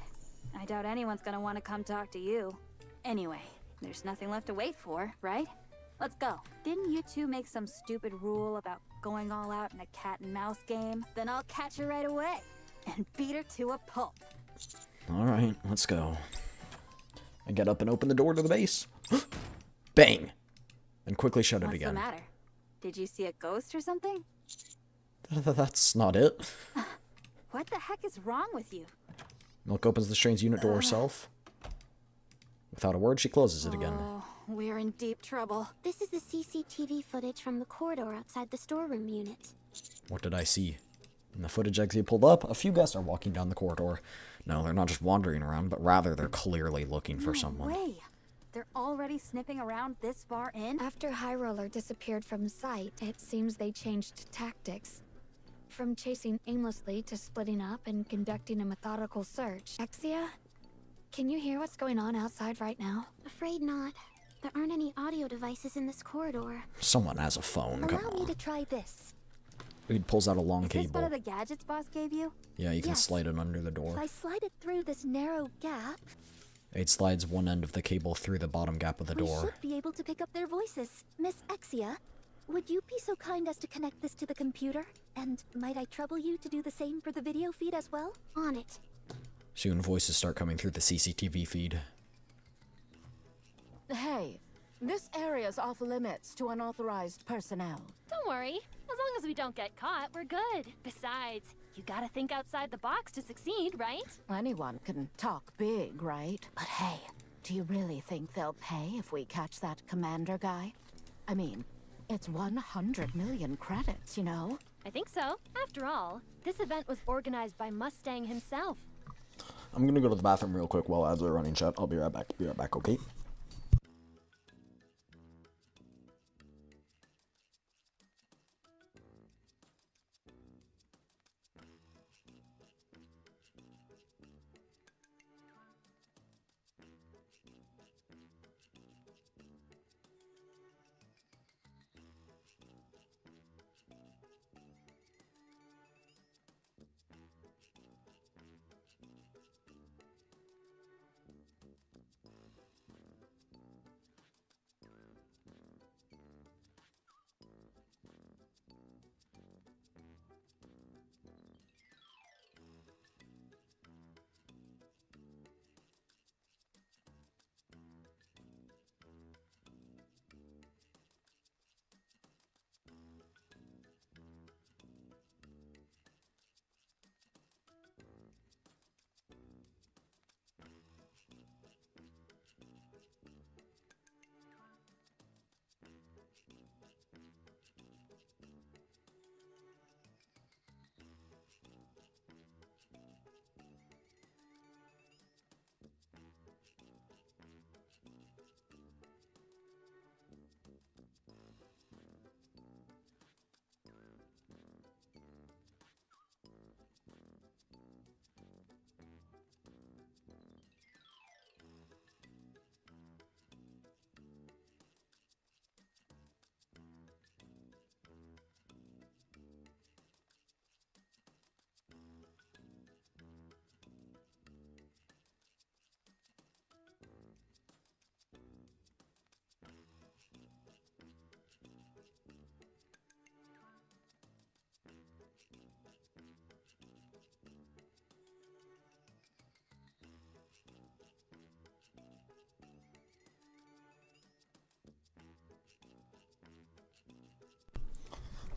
I doubt anyone's gonna want to come talk to you. Anyway, there's nothing left to wait for, right? Let's go. Didn't you two make some stupid rule about going all out in a cat and mouse game? Then I'll catch her right away and beat her to a pulp. Alright, let's go. I get up and open the door to the base. Bang! And quickly shut it What's again. the matter? Did you see a ghost or something? That's not it. What the heck is wrong with you? Milk opens the strange unit door herself. Without a word, she closes it again. Oh, we're in deep trouble. This is the CCTV footage from the corridor outside the storeroom unit. What did I see? In the footage Exia pulled up, a few guests are walking down the corridor. No, they're not just wandering around, but rather they're clearly looking for someone. No way! They're already sniffing around this far in? After High Roller disappeared from sight, it seems they changed tactics. From chasing aimlessly to splitting up and conducting a methodical search. Exia, can you hear what's going on outside right now? Afraid not. There aren't any audio devices in this corridor. Someone has a phone, come Allow me on. to try this. He pulls out a long Is this one cable. of the gadgets boss gave you? Yeah, you can Yes. slide it under the If door. I slide it through this narrow gap, It slides one end of the cable through the bottom gap of the we door. should be able to pick up their voices. Miss Exia, would you be so kind as to connect this to the computer? And might I trouble you to do the same for the video feed as well? On it. Soon voices start coming through the CCTV feed. Hey, this area's off limits to unauthorized personnel. Don't worry. As long as we don't get caught, we're good. Besides, you gotta think outside the box to succeed, right? Anyone can talk big, right? But hey, do you really think they'll pay if we catch that commander guy? I mean, it's 100 million credits, you know? I think so. After all, this event was organized by Mustang himself. I'm gonna go to the bathroom real quick while ads are running chat. I'll be right back. Be right back, okay?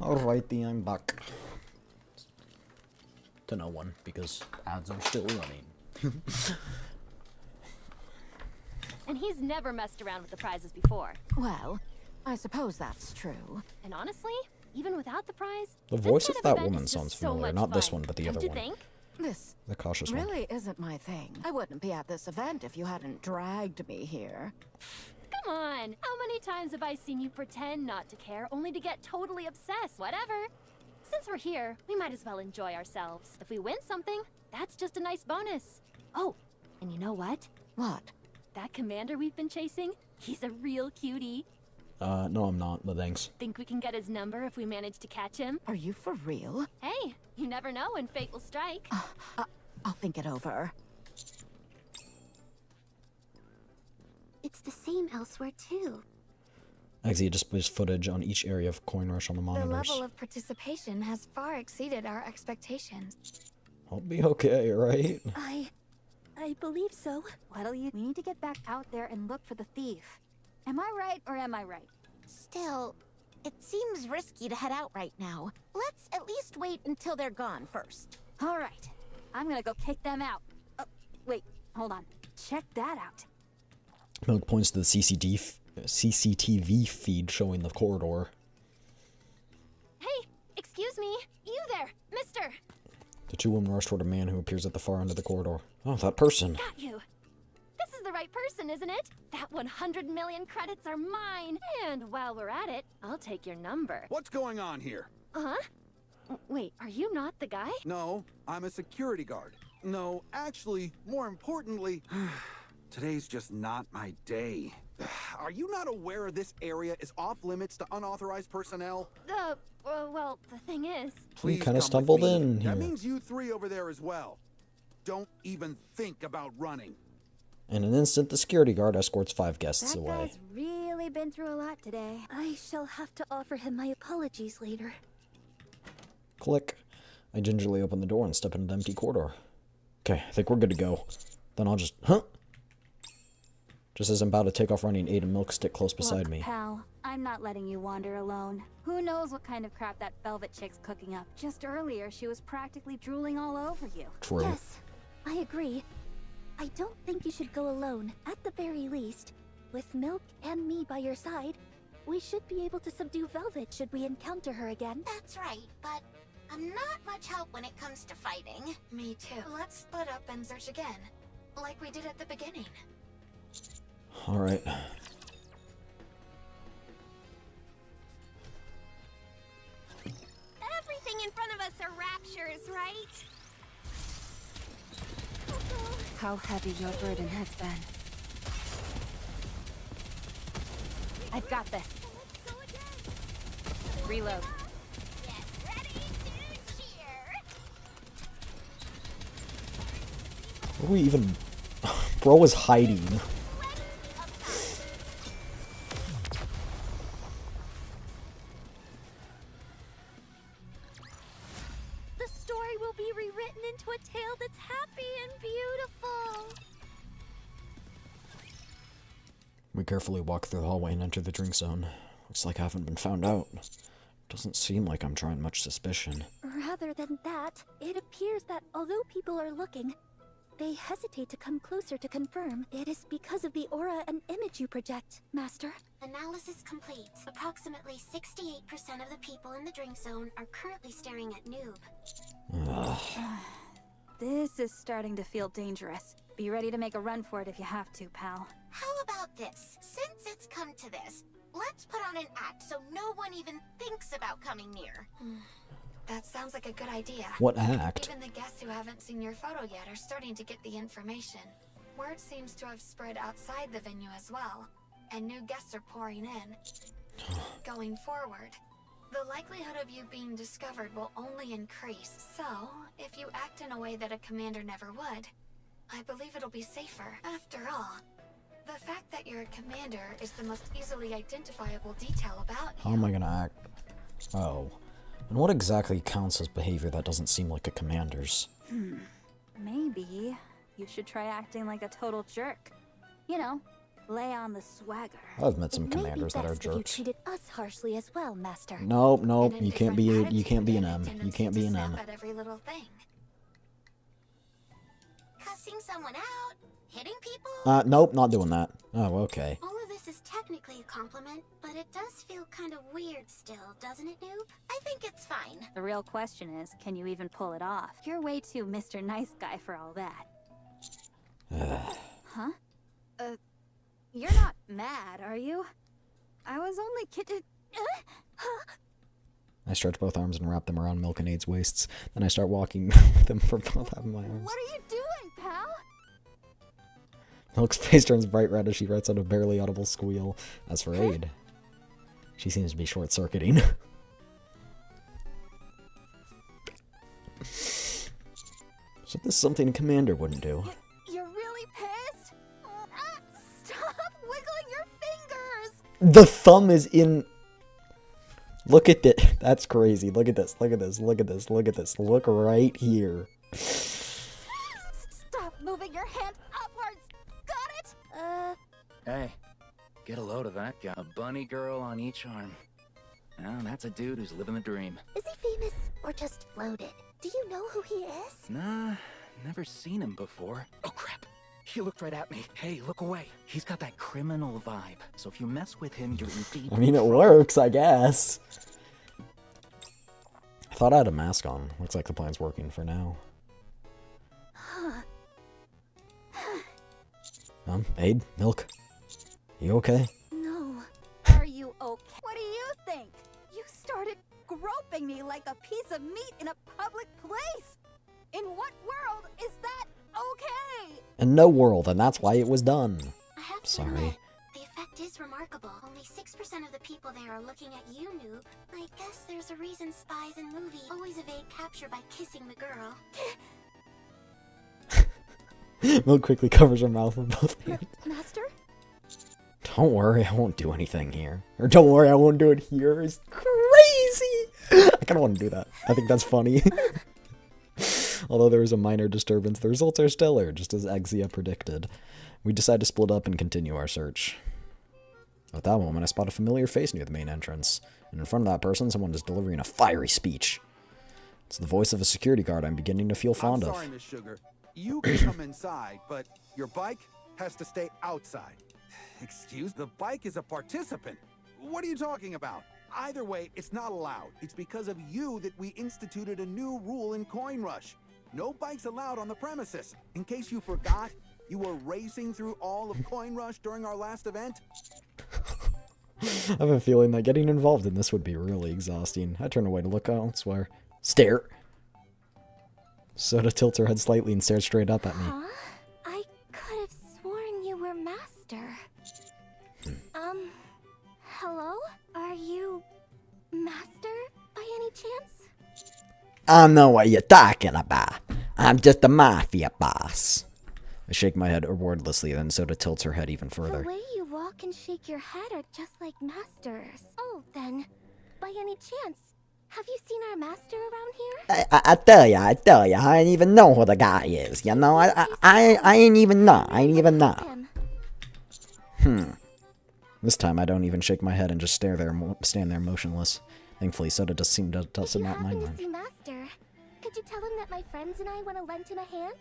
Alrighty, I'm back. To no one, because ads are still running. And he's never messed around with the prizes before. Well, I suppose that's true. And honestly, even without the prize, The this voice kind of that event woman is sounds just so familiar. much Not this fun. one, but the Don't other you one. think? This The cautious one. really isn't my thing. I wouldn't be at this event if you hadn't dragged me here. Come on! How many times have I seen you pretend not to care only to get totally obsessed? Whatever. Since we're here, we might as well enjoy ourselves. If we win something, that's just a nice bonus. Oh, and you know what? What? That commander we've been chasing, he's a real cutie. No, I'm not, but thanks. Think we can get his number if we manage to catch him? Are you for real? Hey, you never know when fate will strike. I'll think it over. It's the same elsewhere too. Actually, it displays footage on each area of Coin Rush on the The monitors. level of participation has far exceeded our expectations. I'll be okay, right? I believe so. What'll you? We need to get back out there and look for the thief. Am I right or am I right? Still, it seems risky to head out right now. Let's at least wait until they're gone first. All right. I'm gonna go kick them out. Wait, hold on. Check that out. Milk points to the CCTV feed showing the corridor. Hey, excuse me. You there, mister. The two women rush toward a man who appears at the far end of the corridor. Oh, that person. Got you. This is the right person, isn't it? That 100 million credits are mine. And while we're at it, I'll take your number. What's going on here? Huh? Wait, are you not the guy? No, I'm a security guard. No, actually, more importantly, today's just not my day. Are you not aware this area is off limits to unauthorized personnel? Well, the thing is... He Please kind of come stumbled with me. in here. That means you three over there as well. Don't even think about running. In an instant, the security guard escorts 5 guests That away. guy's really been through a lot today. I shall have to offer him my apologies later. Click. I gingerly open the door and step into the empty corridor. Okay, I think we're good to go. Then I'll just... Huh? Just as I'm about to take off running, Ada Milk stick close beside Look, me. pal, I'm not letting you wander alone. Who knows what kind of crap that velvet chick's cooking up. Just earlier, she was practically drooling all over you. True. Yes, I agree. I don't think you should go alone. At the very least, with Milk and me by your side, we should be able to subdue Velvet should we encounter her again. That's right, but I'm not much help when it comes to fighting. Me too. Let's split up and search again, like we did at the beginning. Alright. Everything in front of us are raptures, right? How heavy your burden has been. I've got this. Reload. Where are we even... Bro is hiding. The story will be rewritten into a tale that's happy and beautiful. We carefully walk through the hallway and enter the drink zone. Looks like I haven't been found out. Doesn't seem like I'm trying much suspicion. Rather than that, it appears that although people are looking, they hesitate to come closer to confirm. It is because of the aura and image you project, Master. Analysis complete. Approximately 68% of the people in the drink zone are currently staring at Noob. This is starting to feel dangerous. Be ready to make a run for it if you have to, pal. How about this? Since it's come to this, let's put on an act so no one even thinks about coming near. That sounds like a good idea. What act? Even the guests who haven't seen your photo yet are starting to get the information. Word seems to have spread outside the venue as well, and new guests are pouring in. Going forward, the likelihood of you being discovered will only increase. So, if you act in a way that a commander never would, I believe it'll be safer. After all, the fact that you're a commander is the most easily identifiable detail about you. How am I gonna act? Oh. And what exactly counts as behavior that doesn't seem like a commander's? Maybe you should try acting like a total jerk. You know, Lay on the swagger. I've met some It may be commanders that are best if you jerks. treated us harshly as well, Master. Nope, nope. And You can't be different you can't be an attitude M. and a You can't be an tendency to M. snap at every little thing. Cussing someone out, hitting people. Nope, not doing that. Oh, okay. All of this is technically a compliment, but it does feel kind of weird still, doesn't it, Noob? I think it's fine. The real question is, can you even pull it off? You're way too Mr. Nice Guy for all that. Huh? You're not mad, are you? I was only kidding. I stretch both arms and wrap them around Milk and Aid's waists. Then I start walking with them for both half of my arms. What are you doing, pal? Milk's face turns bright red as she lets out a barely audible squeal. As for Aid, she seems to be short-circuiting. So this is something a commander wouldn't do. You're really pissed? Stop wiggling your fingers! The thumb is in... Look at it. That's crazy. Look at this. Look at this. Look at this. Look at this. Look right here. Stop moving your hand upwards! Got it? Hey, get a load of that guy. A bunny girl on each arm. Now that's a dude who's living the dream. Is he famous or just loaded? Do you know who he is? Nah, never seen him before. Oh crap. He looked right at me. Hey, look away. He's got that criminal vibe. So if you mess with him, you're in deep I mean, it works, I guess. I thought I had a mask on. Looks like the plan's working for now. Aid? Milk? You okay? No. Are you okay? What do you think? You started groping me like a piece of meat in a public place. In what world is that okay? In no world, and that's why it was done. I have to Sorry. admit, the effect is remarkable. Only 6% of the people there are looking at you, Noob. I guess there's a reason spies in movies always evade capture by kissing the girl. Milk quickly covers her mouth with both hands. Master? Don't worry, I won't do anything here. Or don't worry, I won't do it here. It's crazy! I kind of want to do that. I think that's funny. Although there is a minor disturbance, the results are stellar, just as Exia predicted. We decide to split up and continue our search. At that moment, I spot a familiar face near the main entrance. And in front of that person, someone is delivering a fiery speech. It's the voice of a security guard I'm beginning to feel fond I'm of. sorry, Miss Sugar. You can come inside, but your bike has to stay outside. Excuse? The bike is a participant. What are you talking about? Either way, it's not allowed. It's because of you that we instituted a new rule in Coin Rush. No bikes allowed on the premises. In case you forgot, you were racing through all of Coin Rush during our last event. I have a feeling that getting involved in this would be really exhausting. I turn away to look elsewhere. Stare! Soda tilts her head slightly and stares straight up at me. Huh? I could have sworn you were Master. Hello? Are you Master by any chance? I know what you're talking about. I'm just a mafia boss. I shake my head wordlessly, then Soda tilts her head even The further. way you walk and shake your head are just like Masters. Oh, then, by any chance, have you seen our Master around here? I tell ya, I ain't even know who the guy is, you know? I ain't even know, This time I don't even shake my head and just stand there motionless. Thankfully, Soda does seem to doesn't not mind Happen mine. to see Master. Could you tell him that my friends and I want to lend him a hand?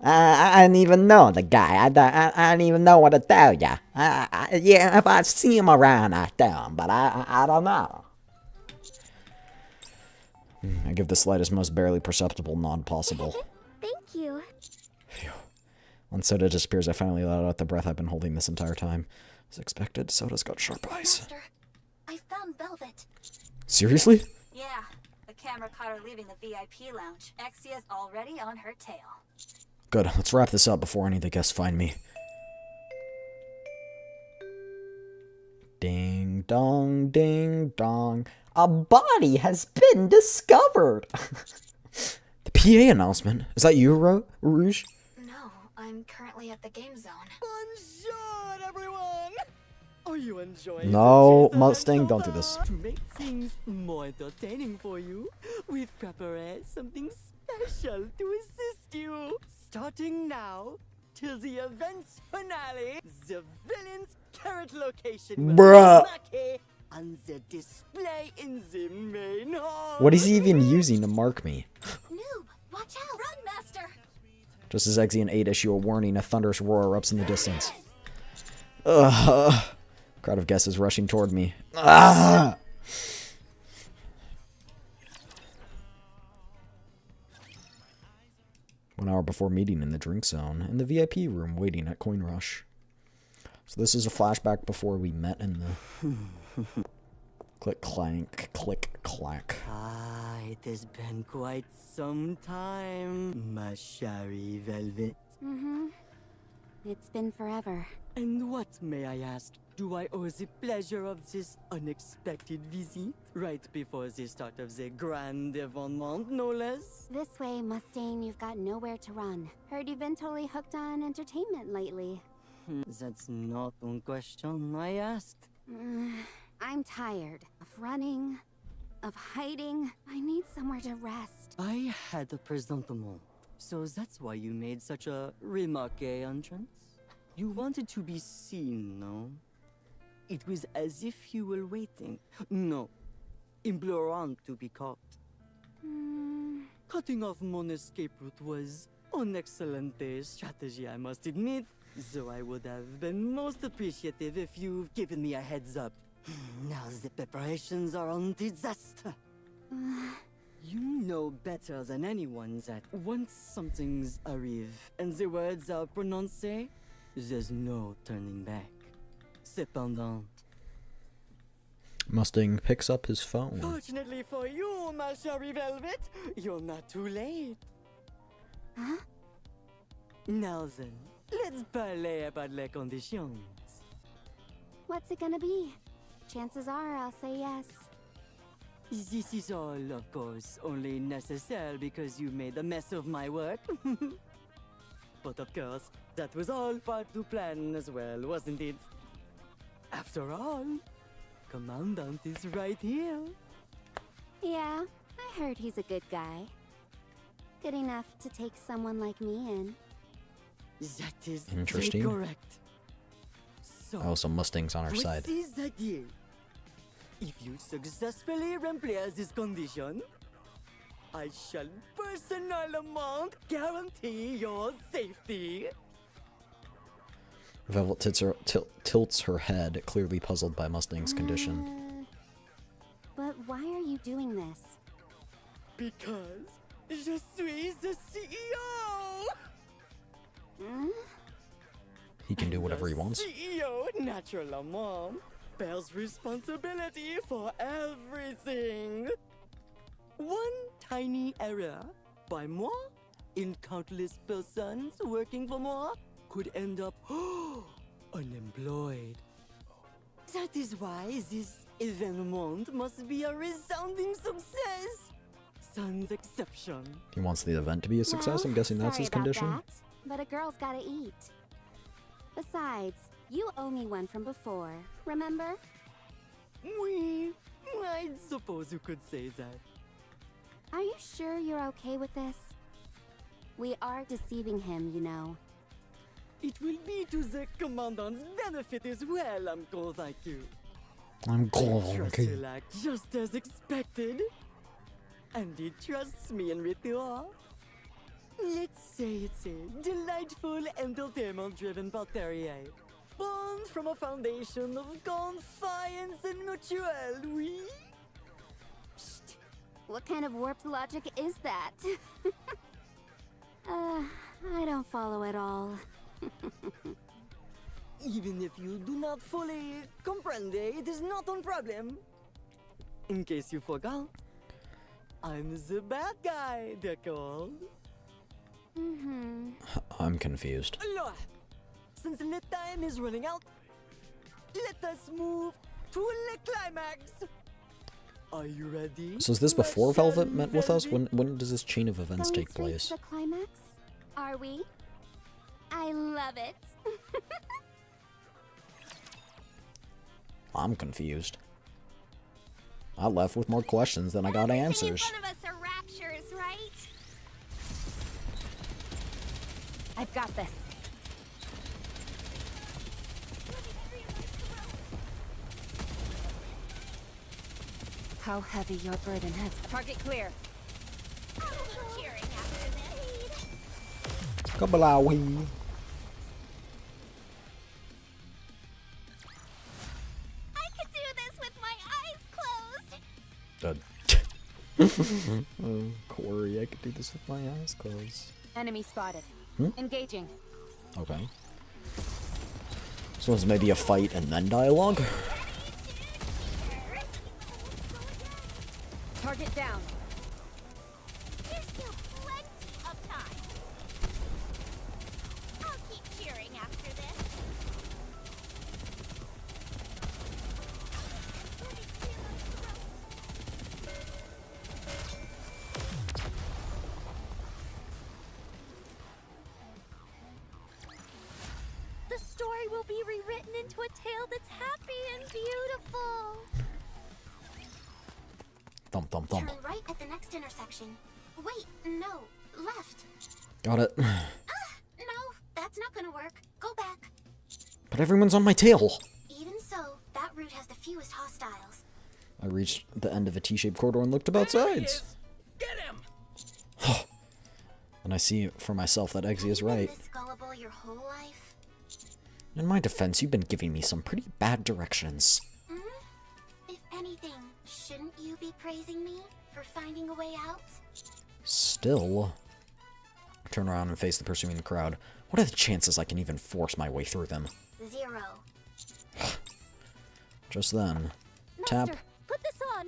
I don't even know the guy. I don't even know what to tell ya. Yeah, if I see him around, I tell him, but I don't know. I give the slightest, most barely perceptible nod possible. Thank you. Phew. When Soda disappears, I finally let out the breath I've been holding this entire time. As expected, Soda's got sharp eyes. Master, I found Velvet. Seriously? Yeah, the camera caught her leaving the VIP lounge. Exia's already on her tail. Good, let's wrap this up before any of the guests find me. Ding dong, ding dong. A body has been discovered! The PA announcement. Is that you, Rouge? No, I'm currently at the game zone. Bonjour, everyone! Are you enjoying No, the Mustang, don't do this. To make things more entertaining for you, we've prepared something special to assist you. Starting now, until the event's finale, the villain's current location Bruh. NIKKE on the display in the main hall. What is he even using to mark me? Noob, watch out! Run, Master! Just as Exy and 8 issue a warning, a thunderous roar erupts in the distance. Ugh. Crowd of guests is rushing toward me. Ah! 1 hour before meeting in the drink zone, in the VIP room waiting at Coin Rush. So this is a flashback before we met in the... Click, clank, click, clack. Ah, it has been quite some time, ma chérie Velvet. Mm-hmm. It's been forever. And what, may I ask, do I owe the pleasure of this unexpected visit? Right before the start of the grand événement, no less? This way, Mustang, you've got nowhere to run. Heard you've been totally hooked on entertainment lately. That's not one question I asked. I'm tired of running, of hiding. I need somewhere to rest. I had a presentiment. So that's why you made such a remarqué entrance? You wanted to be seen, no? It was as if you were waiting. No, implorant to be caught. Cutting off mon escape route was an excellent strategy, I must admit. Though I would have been most appreciative if you've given me a heads up. Now the preparations are on disaster. You know better than anyone that once something's arrive and the words are pronounced, there's no turning back. Cependant. Mustang picks up his phone. Fortunately for you, ma chérie Velvet, you're not too late. Huh? Now then, let's parler about les conditions. What's it gonna be? Chances are I'll say yes. This is all, of course, only necessary because you made a mess of my work. But of course, that was all part of the plan as well, wasn't it? After all, Commandant is right here. Yeah, I heard he's a good guy. Good enough to take someone like me in. That is Interesting. correct. So, Oh, so Mustang's on our side. voici the deal. If you successfully remplir this condition, I shall personnellement guarantee your safety. Velvet tilts her head, clearly puzzled by Mustang's condition. But why are you doing this? Because je suis the CEO. He can do whatever he wants. CEO, naturellement, bears responsibility for everything. One tiny error by moi in countless persons working for moi could end up unemployed. That is why this événement must be a resounding success. Sans exception. He wants the event to be a success. I'm guessing that's Sorry his about condition. that, but a girl's gotta eat. Besides, you owe me one from before, remember? Oui, I suppose you could say that. Are you sure you're okay with this? We are deceiving him, you know. It will be to the Commandant's benefit as well, I'm convaincu. I'm Trust convaincu. he'll act just as expected. And he trusts me in return. Let's say it's a delightful entertainment-driven parterre. Born from a foundation of confiance and mutual, oui? Psst. What kind of warped logic is that? I don't follow at all. Even if you do not fully comprende, it is not a problem. In case you forgot, I'm the bad guy, d'accord? I'm confused. Alors, since the time is running out, let us move to the climax. Are you ready? So is this before Velvet met with us? When does this chain of events Going take straight place? to the climax? Are we? I love it. I'm confused. I left with more questions than I got answers. One of us are raptures, right? I've got this. how heavy your burden has. Target clear. Cheering after this. Kabalawi. I could do this with my eyes closed. Oh, Corey, I could do this with my eyes closed. Enemy spotted. Hmm? Engaging. Okay. So it's maybe a fight and then dialogue? Target down. There's still plenty of time. I'll keep cheering after this. The story will be rewritten into a tale that's happy and beautiful. Thump, thump, thump. Turn right at the next intersection. Wait, no, left. Got it. No, that's not gonna work. Go back. But everyone's on my tail. Even so, that route has the fewest hostiles. I reached the end of a T-shaped corridor and looked about sides. Get him! And I see for myself that Eggsy is right. This gullible your whole life? In my defense, you've been giving me some pretty bad directions. If anything, shouldn't you be praising me for finding a way out? Still. Turn around and face the pursuing crowd. What are the chances I can even force my way through them? 0. Just then. Master, Tap. put this on.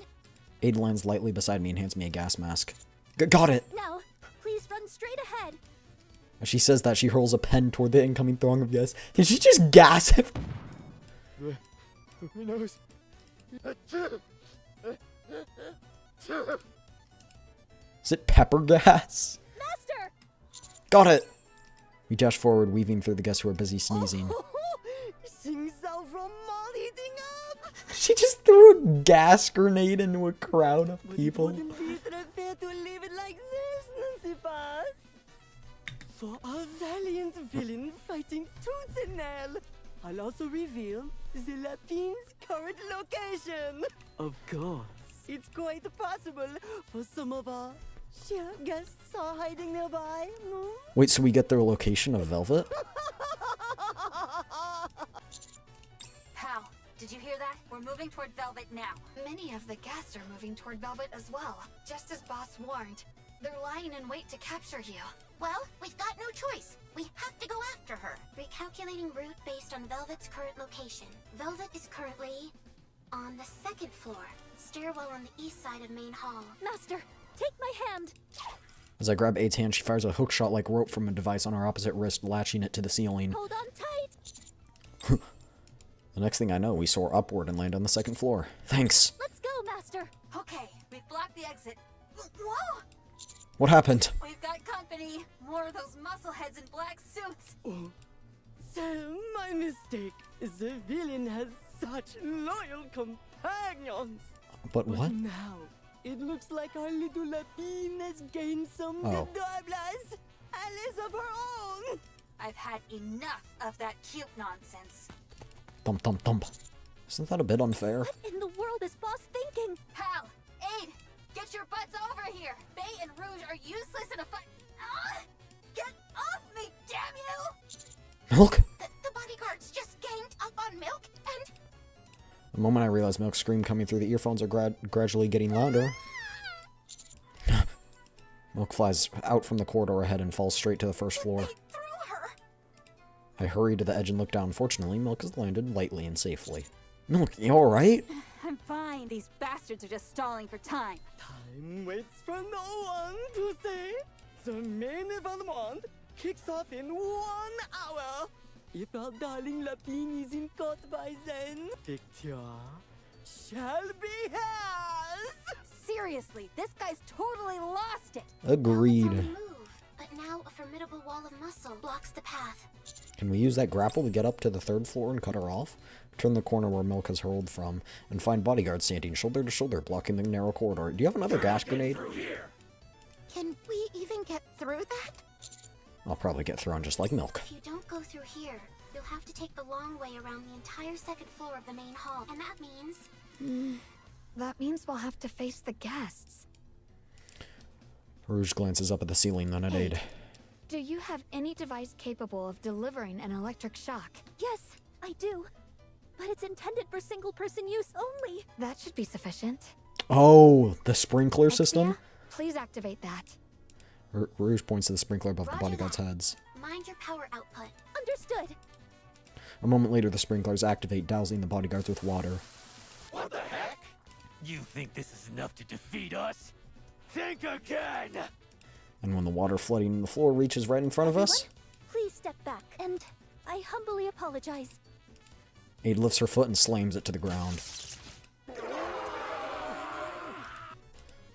Aid lands lightly beside me and hands me a gas mask. Got it! Now, please run straight ahead. As she says that, she hurls a pen toward the incoming throng of guests. Did she just gas him? Who knows? Is it pepper gas? Master! Got it! We dash forward, weaving through the guests who are busy sneezing. Sing sound from mall heating up! She just threw a gas grenade into a crowd of people. Wouldn't be fair to leave it like this, Nancy Paz. For a valiant villain fighting tooth and nail, I'll also reveal the Lapin's current location. Of course, it's quite possible for some of our sheer guests are hiding nearby. No? Wait, so we get their location of Velvet? Pal, did you hear that? We're moving toward Velvet now. Many of the guests are moving toward Velvet as well, just as Boss warned. They're lying in wait to capture you. Well, we've got no choice. We have to go after her. Recalculating route based on Velvet's current location. Velvet is currently on the 2nd floor. Stairwell on the east side of main hall. Master, take my hand. As I grab Aid's hand, she fires a hookshot like rope from a device on her opposite wrist, latching it to the ceiling. Hold on tight. The next thing I know, we soar upward and land on the 2nd floor. Thanks. Let's go, Master. Okay, we've blocked the exit. Whoa! What happened? We've got company. More of those muscle heads in black suits. Oh, Sam, my mistake. The villain has such loyal companions. But what? Now, it looks like our little Lapine has gained some Oh. adorables. Allies of her own. I've had enough of that cute nonsense. Thump, thump, thump. Isn't that a bit unfair? What in the world is Boss thinking? Pal, Aid, get your butts over here. Bay and Rouge are useless in a fight. Get off me, damn you! Milk? The bodyguards just ganged up on Milk and... The moment I realize Milk's scream coming through the earphones are gradually getting louder. Milk flies out from the corridor ahead and falls straight to the 1st floor. I hurry to the edge and look down. Fortunately, Milk has landed lightly and safely. Milk, you alright? I'm fine. These bastards are just stalling for time. Time waits for no one to say. The main event kicks off in 1 hour. If our darling Lapine isn't caught by then, victory shall be hers. Seriously, this guy's totally lost it. Agreed. Move, but now a formidable wall of muscle blocks the path. Can we use that grapple to get up to the 3rd floor and cut her off? Turn the corner where Milk has hurled from, and find bodyguards standing shoulder to shoulder, blocking the narrow corridor. Do you have another gas grenade? Can we even get through that? I'll probably get thrown just like Milk. If you don't go through here, you'll have to take the long way around the entire 2nd floor of the main hall. And that means... That means we'll have to face the guests. Rouge glances up at the ceiling, then at Aid. Do you have any device capable of delivering an electric shock? Yes, I do. But it's intended for single-person use only. That should be sufficient. Oh, the sprinkler system? Please activate that. Rouge points to the sprinkler above the bodyguards' heads. Mind your power output. Understood. A moment later, the sprinklers activate, dousing the bodyguards with water. What the heck? You think this is enough to defeat us? Think again! And when the water flooding the floor reaches right in front of us, Please step back, and I humbly apologize. Aid lifts her foot and slams it to the ground.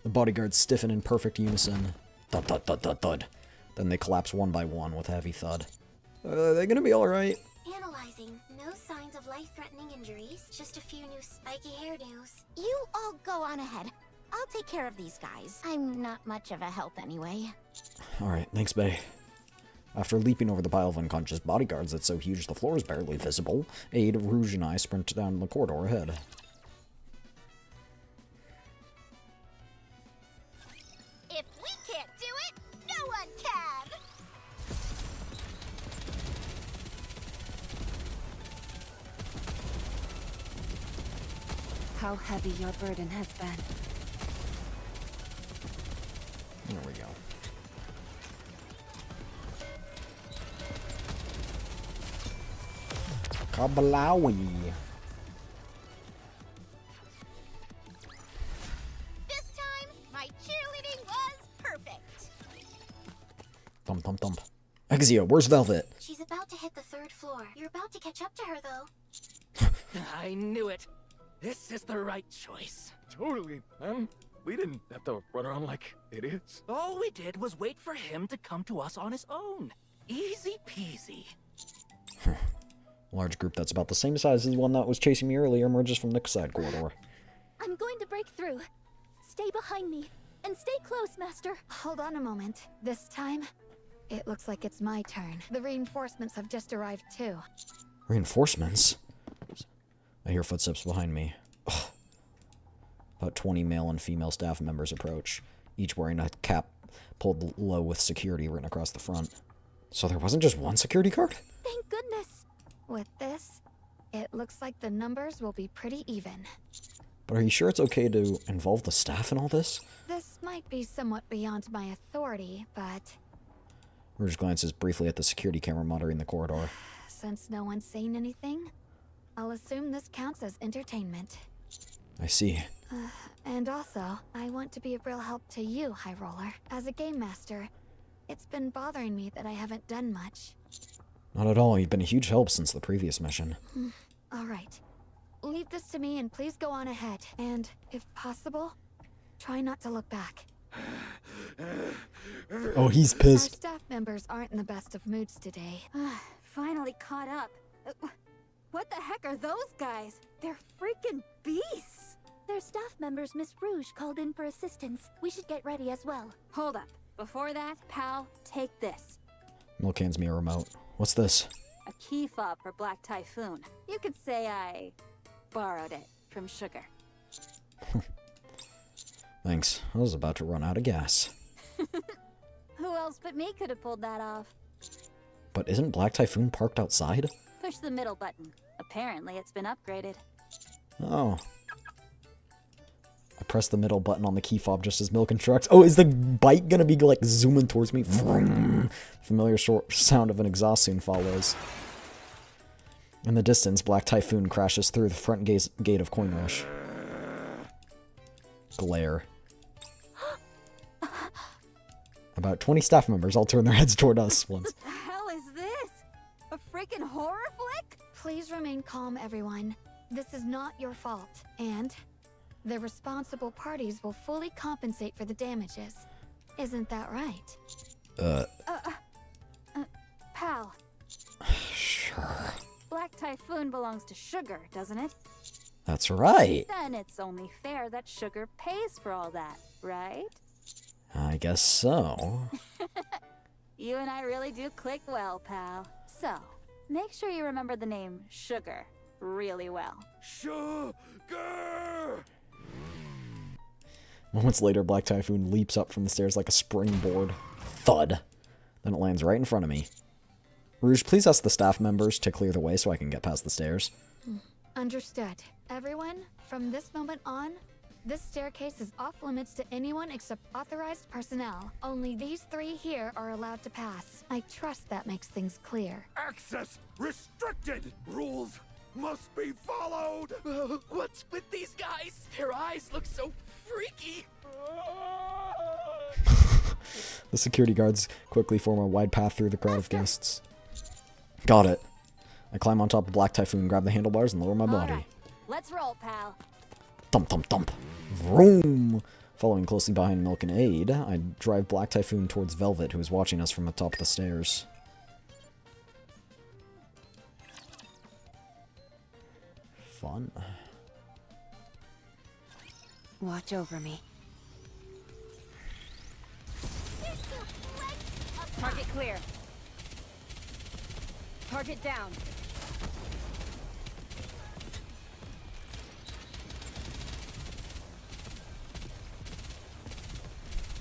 The bodyguards stiffen in perfect unison. Thud, thud, thud, thud, thud. Then they collapse one by one with a heavy thud. Are they gonna be alright? Analyzing. No signs of life-threatening injuries. Just a few new spiky hairdos. You all go on ahead. I'll take care of these guys. I'm not much of a help anyway. Alright, thanks, Bay. After leaping over the pile of unconscious bodyguards that's so huge the floor is barely visible, Aid, Rouge, and I sprint down the corridor ahead. If we can't do it, no one can! How heavy your burden has been. There we go. Kabalawi. This time, my cheerleading was perfect. Thump, thump, thump. Exia, where's Velvet? She's about to hit the 3rd floor. You're about to catch up to her, though. I knew it. This is the right choice. Totally, man. We didn't have to run around like idiots. All we did was wait for him to come to us on his own. Easy peasy. A large group that's about the same size as the one that was chasing me earlier emerges from the side corridor. I'm going to break through. Stay behind me. And stay close, Master. Hold on a moment. This time, it looks like it's my turn. The reinforcements have just arrived too. Reinforcements? I hear footsteps behind me. Ugh. About 20 male and female staff members approach, each wearing a cap pulled low with security written across the front. So there wasn't just one security guard? Thank goodness. With this, it looks like the numbers will be pretty even. But are you sure it's okay to involve the staff in all this? This might be somewhat beyond my authority, but Rouge glances briefly at the security camera monitoring the corridor. since no one's saying anything, I'll assume this counts as entertainment. I see. And also, I want to be a real help to you, High Roller. As a game master, it's been bothering me that I haven't done much. Not at all. You've been a huge help since the previous mission. All right. Leave this to me and please go on ahead. And, if possible, try not to look back. Oh, he's Our pissed. staff members aren't in the best of moods today. Finally caught up. What the heck are those guys? They're freaking beasts! Their staff members, Miss Rouge, called in for assistance. We should get ready as well. Hold up. Before that, pal, take this. Milk hands me a remote. What's this? A key fob for Black Typhoon. You could say I borrowed it from Sugar. Thanks. I was about to run out of gas. Who else but me could have pulled that off? But isn't Black Typhoon parked outside? Push the middle button. Apparently it's been upgraded. Oh. I press the middle button on the key fob just as Milk instructs. Oh, is the bike gonna be like zooming towards me? Vroom. Familiar sound of an exhaust soon follows. In the distance, Black Typhoon crashes through the front gate of Coin Rush. Glare. About 20 staff members all turn their heads toward us once. What the hell is this? A freaking horror flick? Please remain calm, everyone. This is not your fault, and the responsible parties will fully compensate for the damages. Isn't that right? Pal. Sure. Black Typhoon belongs to Sugar, doesn't it? That's right. Then it's only fair that Sugar pays for all that, right? I guess so. You and I really do click well, pal. So, make sure you remember the name Sugar really well. Sugar! Moments later, Black Typhoon leaps up from the stairs like a springboard. Thud. Then it lands right in front of me. Rouge, please ask the staff members to clear the way so I can get past the stairs. Understood. Everyone, from this moment on, this staircase is off limits to anyone except authorized personnel. Only these 3 here are allowed to pass. I trust that makes things clear. Access restricted! Rules must be followed! What's with these guys? Their eyes look so freaky. The security guards quickly form a wide path through the crowd of guests. Got it. I climb on top of Black Typhoon, grab the handlebars, and lower my body. Alright, let's roll, pal. Thump, thump, thump. Vroom! Following closely behind Milk and Aid, I drive Black Typhoon towards Velvet, who is watching us from the top of the stairs. Fun. Watch over me. Target clear. Target down.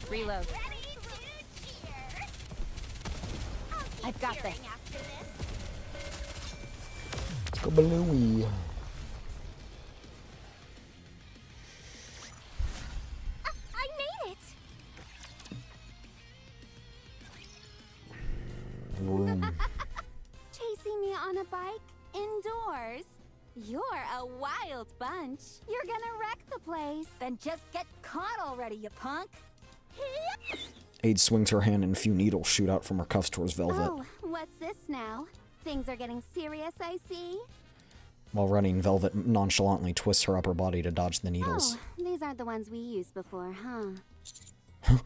Reload. I've got this. Kabalooey. I made it! Chasing me on a bike indoors? You're a wild bunch. You're gonna wreck the place. Then just get caught already, you punk. Aid swings her hand and a few needles shoot out from her cuffs towards Velvet. Oh, what's this now? Things are getting serious, I see. While running, Velvet nonchalantly twists her upper body to dodge the needles. Oh, these aren't the ones we used before, huh?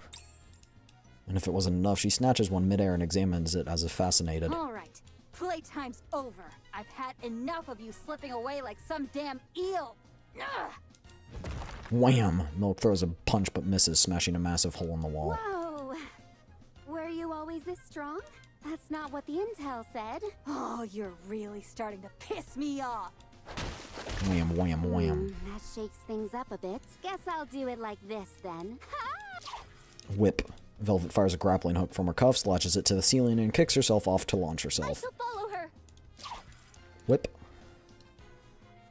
And if it wasn't enough, she snatches one midair and examines it as if fascinated. Alright, playtime's over. I've had enough of you slipping away like some damn eel. Ugh. Wham! Milk throws a punch but misses, smashing a massive hole in the wall. Whoa! Were you always this strong? That's not what the intel said. Oh, you're really starting to piss me off. Wham, wham, wham. That shakes things up a bit. Guess I'll do it like this then. Whip. Velvet fires a grappling hook from her cuffs, latches it to the ceiling, and kicks herself off to launch herself. Follow her. Whip.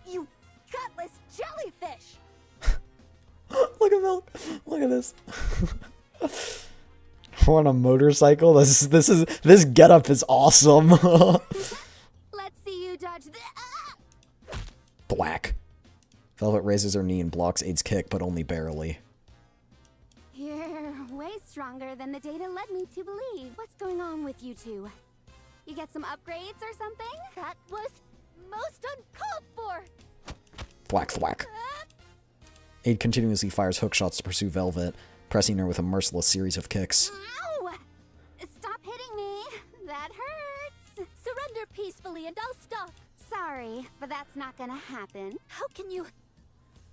You gutless jellyfish! Look at Milk. Look at this. We're on a motorcycle. This getup is awesome. Let's see you dodge the. Thwack. Velvet raises her knee and blocks Aid's kick, but only barely. You're way stronger than the data led me to believe. What's going on with you two? You get some upgrades or something? That was most uncalled for. Thwack, thwack. Aid continuously fires hook shots to pursue Velvet, pressing her with a merciless series of kicks. Ow! Stop hitting me. That hurts. Surrender peacefully and I'll stop. Sorry, but that's not gonna happen. How can you...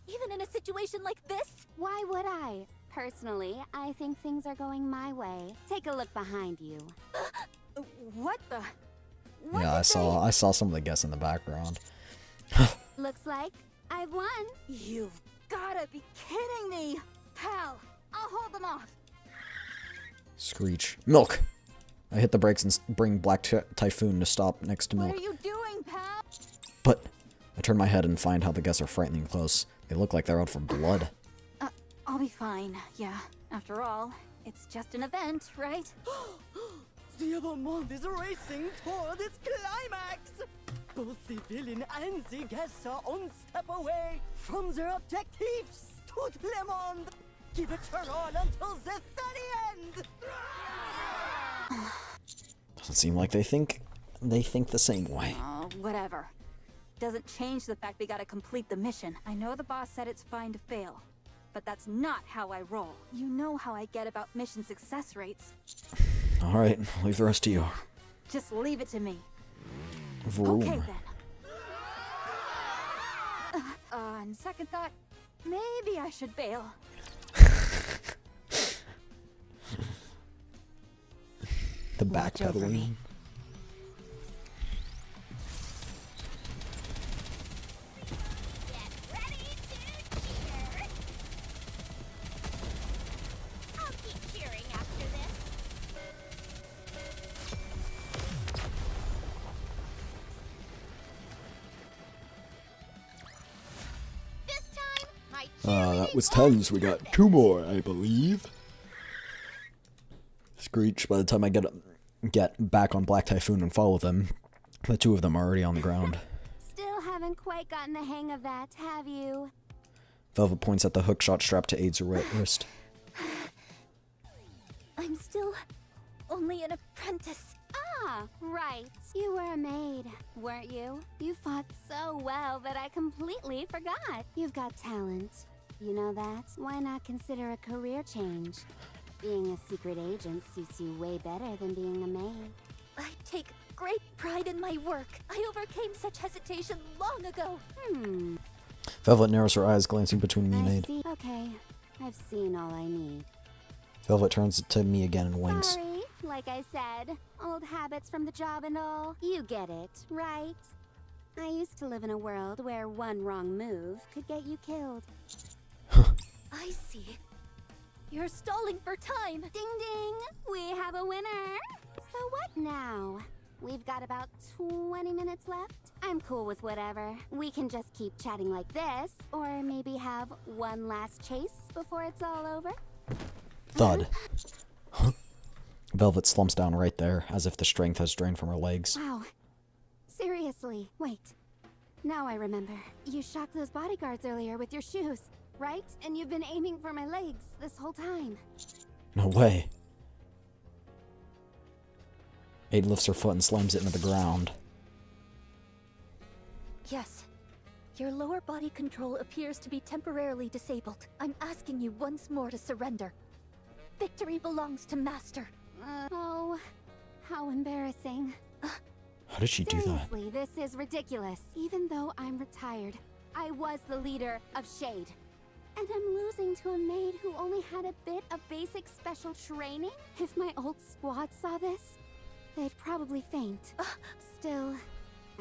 Even in a situation like this? Why would I? Personally, I think things are going my way. Take a look behind you. What the? Yeah, I saw some of the guests in the background. Looks like I've won. You've gotta be kidding me! Pal, I'll hold them off. Screech. Milk! I hit the brakes and bring Black Typhoon to stop next to Milk. What are you doing, pal? But I turn my head and find how the guests are frighteningly close. They look like they're out for blood. I'll be fine, yeah. After all, it's just an event, right? The Evermond is racing toward its climax! Both the villain and the guests are one step away from their objectives! Tout le monde! Give it your all until the very end! Doesn't seem like they think the same way. Oh, whatever. Doesn't change the fact we gotta complete the mission. I know the boss said it's fine to fail, but that's not how I roll. You know how I get about mission success rates. Alright, leave the rest to you. Just leave it to me. Vroom. Okay then. On second thought, maybe I should bail. The backpedaling. That was 10, so we got 2 more, I believe. Screech, by the time I get back on Black Typhoon and follow them, the 2 of them are already on the ground. Still haven't quite gotten the hang of that, have you? Velvet points at the hookshot strapped to Aiden's wrist. I'm still only an apprentice. Ah, right. You were a maid, weren't you? You fought so well that I completely forgot. You've got talent. You know that? Why not consider a career change? Being a secret agent suits you way better than being a maid. I take great pride in my work. I overcame such hesitation long ago. Velvet narrows her eyes, glancing between me and Aid. See. Okay, I've seen all I need. Velvet turns to me again and winks. Sorry, like I said, old habits from the job and all. You get it, right? I used to live in a world where one wrong move could get you killed. I see. You're stalling for time. Ding ding! We have a winner! So what now? We've got about 20 minutes left. I'm cool with whatever. We can just keep chatting like this, or maybe have one last chase before it's all over. Thud. Velvet slumps down right there, as if the strength has drained from her legs. Wow. Seriously, wait. Now I remember. You shocked those bodyguards earlier with your shoes, right? And you've been aiming for my legs this whole time. No way. Aid lifts her foot and slams it into the ground. Yes. Your lower body control appears to be temporarily disabled. I'm asking you once more to surrender. Victory belongs to Master. Oh, how embarrassing. How did she do that? Seriously, this is ridiculous. Even though I'm retired, I was the leader of Shade. And I'm losing to a maid who only had a bit of basic special training? If my old squad saw this, they'd probably faint. Still,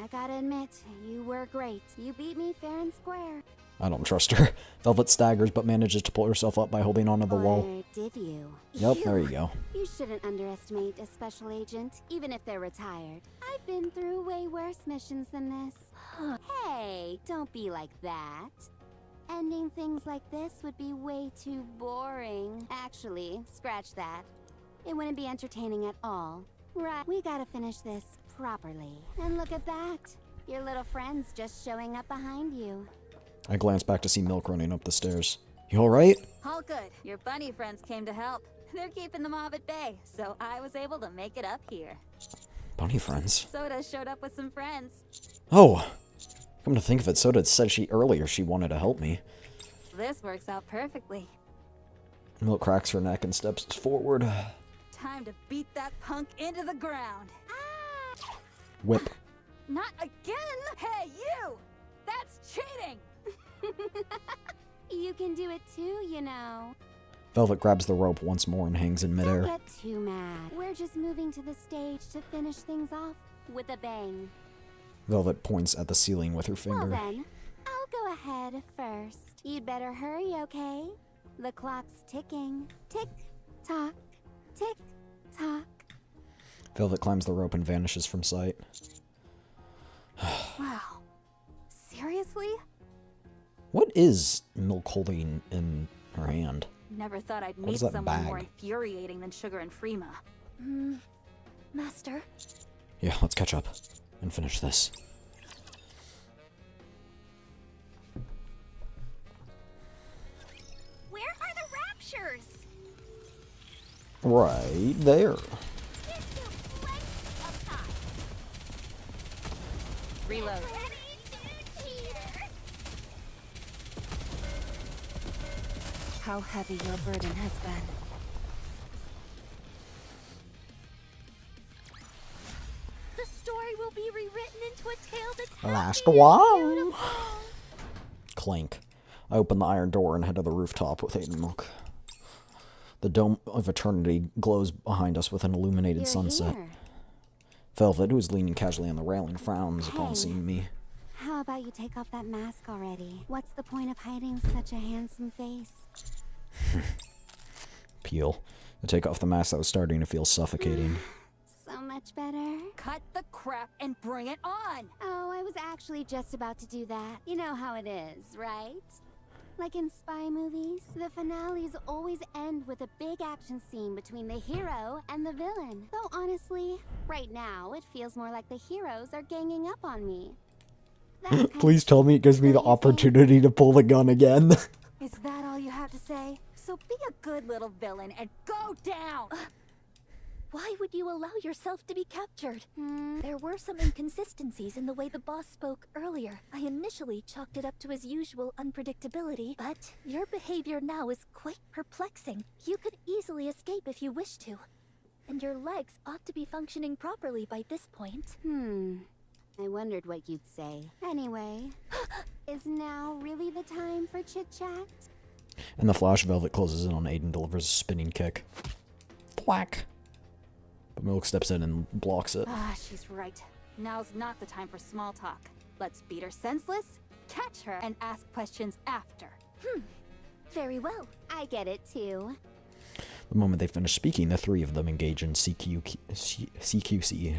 I gotta admit, you were great. You beat me fair and square. I don't trust her. Velvet staggers, but manages to pull herself up by holding onto the wall. Or did you? Yep, there you go. You shouldn't underestimate a special agent, even if they're retired. I've been through way worse missions than this. Hey, don't be like that. Ending things like this would be way too boring. Actually, scratch that. It wouldn't be entertaining at all. Right, we gotta finish this properly. And look at that. Your little friend's just showing up behind you. I glance back to see Milk running up the stairs. You alright? All good. Your bunny friends came to help. They're keeping the mob at bay, so I was able to make it up here. Bunny friends? Soda showed up with some friends. Oh! Come to think of it, Soda said earlier she wanted to help me. This works out perfectly. Milk cracks her neck and steps forward. Time to beat that punk into the ground. Whip. Not again! Hey, you! That's cheating! You can do it too, you know. Velvet grabs the rope once more and hangs in midair. Don't get too mad. We're just moving to the stage to finish things off with a bang. Velvet points at the ceiling with her finger. Well then, I'll go ahead first. You'd better hurry, okay? The clock's ticking. Tick, tock, tick, tock. Velvet climbs the rope and vanishes from sight. Wow. Seriously? What is Milk holding in her hand? Never thought I'd What meet is that someone bag? more infuriating than Sugar and Freema. Master? Yeah, let's catch up and finish this. Where are the raptures? Right there. Reload. How heavy your burden has been. The story will be rewritten into a tale that's Last happy and one. beautiful. Clank. I open the iron door and head to the rooftop with Aiden Milk. The dome of eternity glows behind us with an illuminated You're sunset. here. Velvet, who is leaning casually on the railing, frowns upon Hey. seeing me. How about you take off that mask already? What's the point of hiding such a handsome face? Peel. I take off the mask that was starting to feel suffocating. So much better. Cut the crap and bring it on! Oh, I was actually just about to do that. You know how it is, right? Like in spy movies, the finales always end with a big action scene between the hero and the villain. Though honestly, right now it feels more like the heroes are ganging up on me. Please tell me it gives me the opportunity to pull the gun again. Is that all you have to say? So be a good little villain and go down! Why would you allow yourself to be captured? There were some inconsistencies in the way the boss spoke earlier. I initially chalked it up to his usual unpredictability, but your behavior now is quite perplexing. You could easily escape if you wish to. And your legs ought to be functioning properly by this point. I wondered what you'd say. Anyway, is now really the time for chit-chat? In the flash, Velvet closes in on Aiden and delivers a spinning kick. Plack. But Milk steps in and blocks it. She's right. Now's not the time for small talk. Let's beat her senseless, catch her, and ask questions after. Very well. I get it too. The moment they finish speaking, the three of them engage in CQC.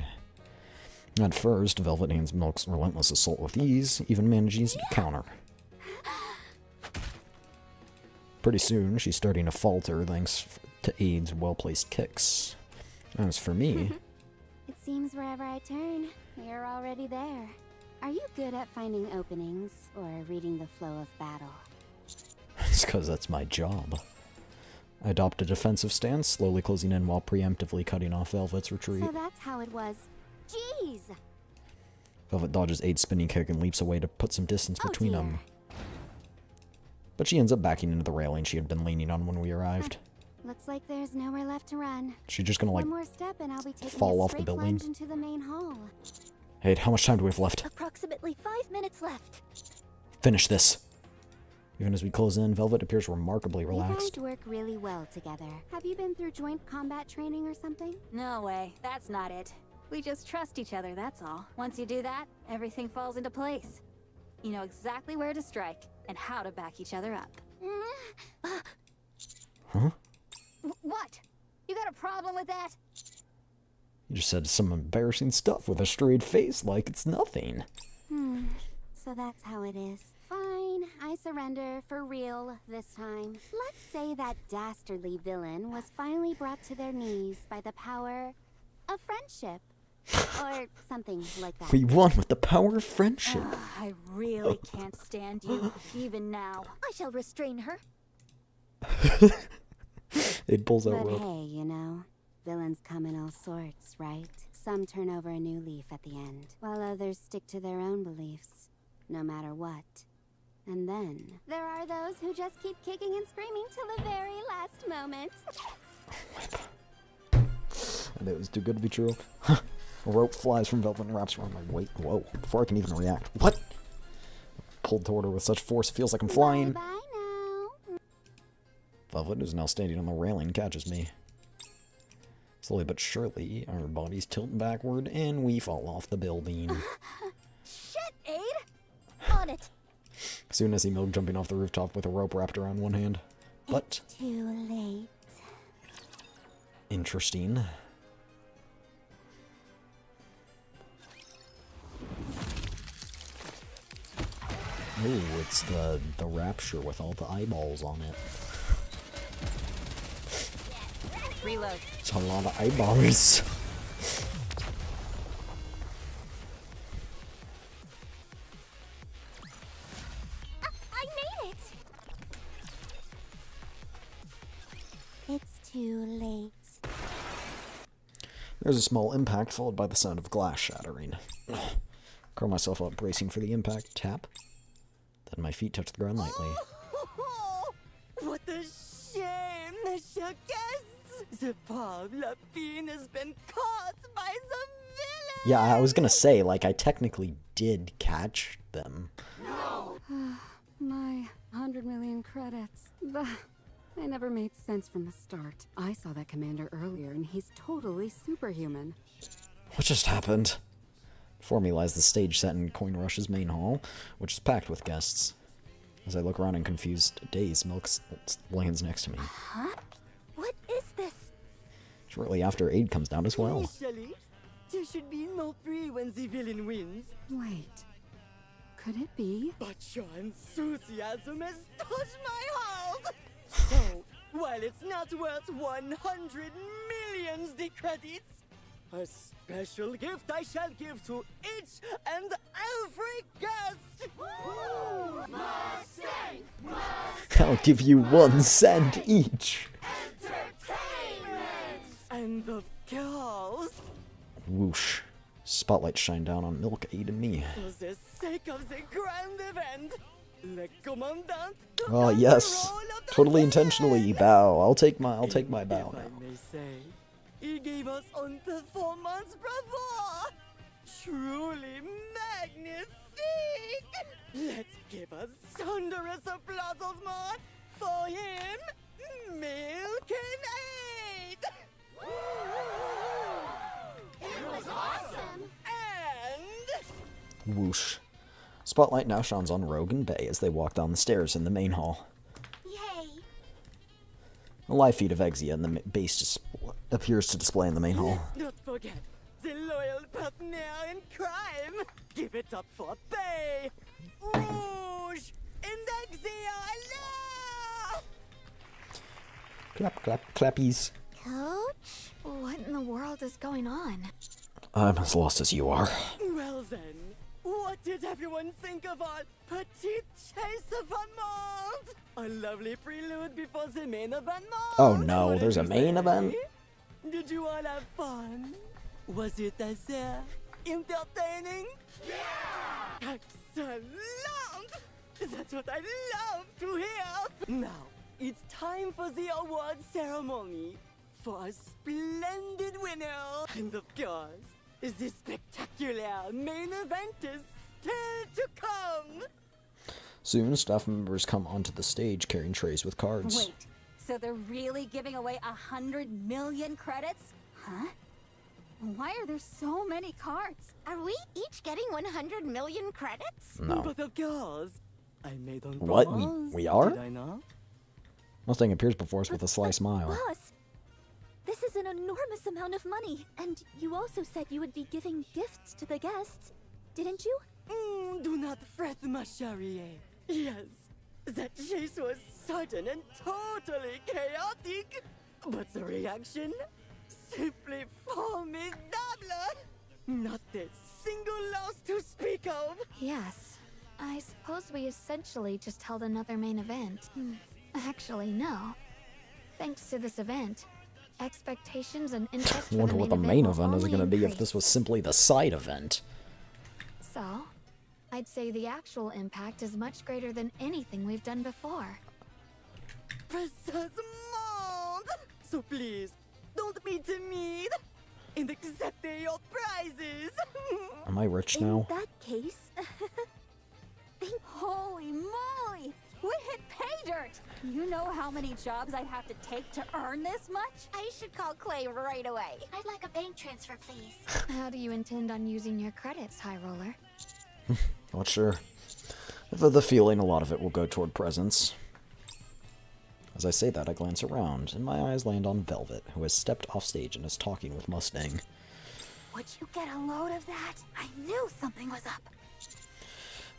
At first, Velvet hands Milk's relentless assault with ease, even managing to counter. Pretty soon, she's starting to falter thanks to Aiden's well-placed kicks. As for me... It seems wherever I turn, you're already there. Are you good at finding openings or reading the flow of battle? It's because that's my job. I adopt a defensive stance, slowly closing in while preemptively cutting off Velvet's retreat. So that's how it was. Jeez! Velvet dodges Aiden's spinning kick and leaps away to put some distance between them. But she ends up backing into the railing she had been leaning on when we arrived. Looks like there's nowhere left to run. She's just gonna, like, one more step and I'll be taking fall a off the straight building. plunge into the main hall. Hey, how much time do we have left? Approximately 5 minutes left. Finish this. Even as we close in, Velvet appears remarkably relaxed. You guys work really well together. Have you been through joint combat training or something? No way, that's not it. We just trust each other, that's all. Once you do that, everything falls into place. You know exactly where to strike and how to back each other up. Huh? What? You got a problem with that? You just said some embarrassing stuff with a straight face like it's nothing. So that's how it is. Fine, I surrender for real this time. Let's say that dastardly villain was finally brought to their knees by the power of friendship. Or something like that. We won with the power of friendship. I really can't stand you, even now. I shall restrain her. It pulls out But rope. hey, you know, villains come in all sorts, right? Some turn over a new leaf at the end, while others stick to their own beliefs, no matter what. And then there are those who just keep kicking and screaming till the very last moment. And it was too good to be true. A rope flies from Velvet and wraps around my waist. Whoa, before I can even react. What? Pulled toward her with such force, it feels like I'm flying. Bye now. Velvet, who's now standing on the railing, catches me. Slowly but surely, our bodies tilt backward, and we fall off the building. Shit, Aid! On it! Soon I see Milk jumping off the rooftop with a rope wrapped around one hand. But... It's too late. Interesting. Ooh, it's the rapture with all the eyeballs on it. Reload. It's a lot of eyeballs. I made it! It's too late. There's a small impact, followed by the sound of glass shattering. Curl myself up, bracing for the impact. Tap. Then my feet touch the ground lightly. What a shame, mes chers guests! The poor Lapine has been caught by the villain! Yeah, I was gonna say, like, I technically did catch them. My 100 million credits. Bah, I never made sense from the start. I saw that commander earlier, and he's totally superhuman. What just happened? Before me lies the stage set in Coin Rush's main hall, which is packed with guests. As I look around in confused daze, Milk lands next to me. Huh? What is this? Shortly after, Aid comes down as well. Initially, there should be no free when the villain wins. Wait. could it be? But your enthusiasm has touched my heart! So, while it's not worth 100 millions the credits, a special gift I shall give to each and every guest! Mustang! I'll give you 1 cent each. And of course, Whoosh. Spotlight shine down on Milk Aid and me. for the sake of the grand event, le commandant took Oh on the yes. role of the Totally intentionally bow. I'll take my bow if now. I may say, he gave us un performance bravo! Truly magnifique! Let's give a thunderous applause, man, for him, Milk and Aid! It was awesome! And Whoosh. Spotlight now shines on Rogue and Bay as they walk down the stairs in the main hall. Yay! A live feed of Exia and the base appears to display in the main hall. let's not forget the loyal partner in crime. Give it up for Bay, Rouge, and Exia! Clap, clap, clappies. Coach? What in the world is going on? I'm as lost as you are. Well then, what did everyone think of our petite chasse-avant? A lovely prelude before the main event. Oh no, What there's a did you main say? event? Did you all have fun? Was it as entertaining? Yeah! Excellent! That's what I love to hear! Now, it's time for the award ceremony for a splendid winner! And of course, the spectacular main event is still to come! Soon, staff members come onto the stage carrying trays with cards. Wait, so they're really giving away 100 million credits? Huh? Why are there so many cards? Are we each getting 100 million credits? No. But of course, I made on What? purpose, We are? Did I not? Mustang appears before us with a sly smile. Boss, this is an enormous amount of money. And you also said you would be giving gifts to the guests, didn't you? Do not fret, ma chérie. Yes, that chase was sudden and totally chaotic, but the reaction, simply formidable. Not a single loss to speak of. Yes. I suppose we essentially just held another main event. Actually, no. Thanks to this event, expectations and interest I wonder for what the the main main event will event is only going to be if increase. this was simply the side event. So, I'd say the actual impact is much greater than anything we've done before. Precisement. So please, don't be timid and accept your prizes. Am I rich In now? that case, Holy moly! We hit pay dirt! You know how many jobs I'd have to take to earn this much? I should call Clay right away. I'd like a bank transfer, please. How do you intend on using your credits, High Roller? Not sure. I have the feeling a lot of it will go toward presents. As I say that, I glance around, and my eyes land on Velvet, who has stepped off stage and is talking with Mustang. Would you get a load of that? I knew something was up.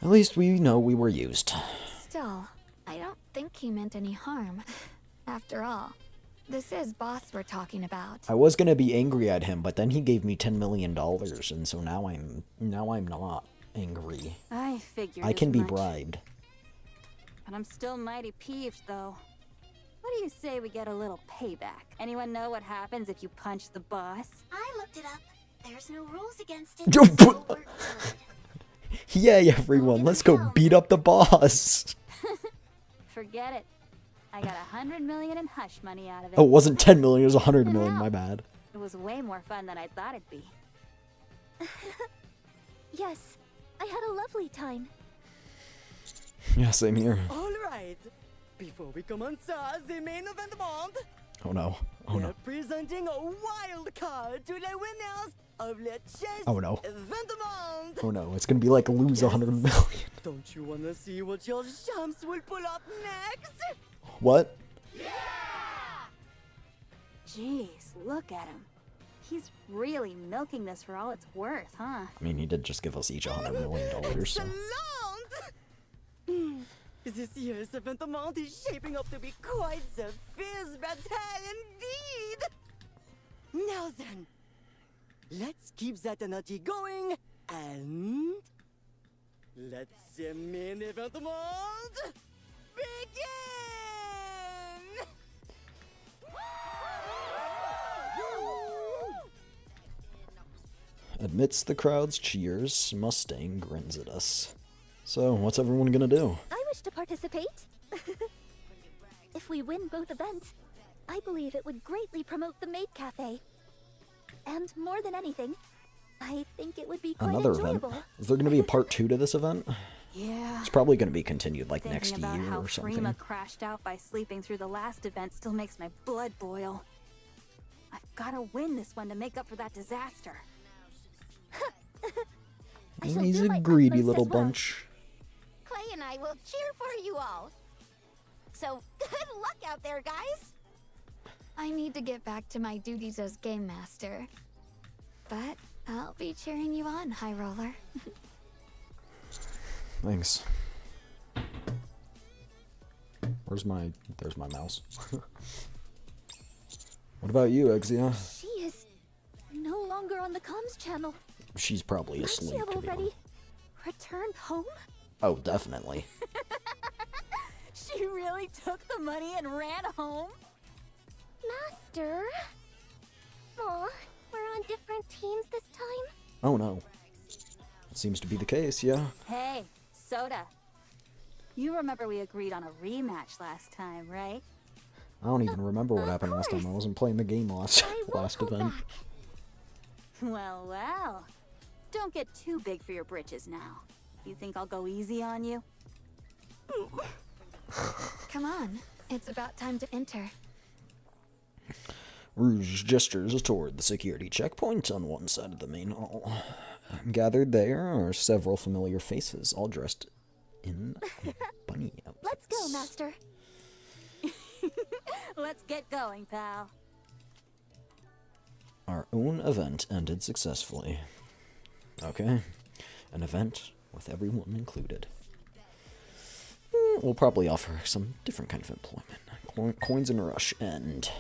At least we know we were used. Still, I don't think he meant any harm. After all, this is Boss we're talking about. I was gonna be angry at him, but then he gave me $10 million, and so now I'm not angry. I figured I can as be much. bribed. But I'm still mighty peeved, though. What do you say we get a little payback? Anyone know what happens if you punch the boss? I looked it up. There's no rules against it. Yo, so we're good. Yay, everyone! Let's go beat up the boss. Forget it. I got 100 million in hush money out of it. Oh, it wasn't 10 million; it was 100 million. My bad. It was way more fun than I thought it'd be. yes, I had a lovely time. Yeah, same here. All right. Before we commence the main event month, Oh no! Oh we're no! presenting a wild card to the winners of Le Chess Oh no! Event month. Oh no! It's gonna be like lose 100 million. Don't you wanna see what your champs will pull up next? What? Jeez, look at him. He's really milking this for all it's worth, huh? I mean, he did just give us each $100 million. So. Long. This year's event amount is shaping up to be quite the fizz battle indeed! Now then, let's keep that energy going and let the main event amount begin! Amidst the crowd's cheers, Mustang grins at us. So, what's everyone gonna do? I wish to participate. If we win both events, I believe it would greatly promote the Maid Cafe. And more than anything, I think it would be quite Another enjoyable. event? Is there gonna be a part 2 to this event? Yeah. It's probably gonna be continued like Thinking next about year how or something. Prima crashed out by sleeping through the last event still makes my blood boil. I've gotta win this one to make up for that disaster. He's a greedy little bunch. Clay and I will cheer for you all. So, good luck out there, guys. I need to get back to my duties as Game Master. But I'll be cheering you on, High Roller. Thanks. There's my mouse. What about you, Exia? She is no longer on the comms channel. She's probably Must she asleep, have to be honest. already returned home? Oh, definitely. She really took the money and ran home? Master? Aw, we're on different teams this time? Oh no. That seems to be the case, yeah. Hey, Soda. You remember we agreed on a rematch last time, right? I don't even remember what happened last time. I wasn't playing the game last event. Well, well. Don't get too big for your britches now. You think I'll go easy on you? Come on, it's about time to enter. Rouge gestures toward the security checkpoint on one side of the main hall. Gathered there are several familiar faces, all dressed in bunny outfits. Let's go, Master. Let's get going, pal. Our own event ended successfully. Okay, an event with everyone included. We'll probably offer some different kind of employment. Coins and Rush end.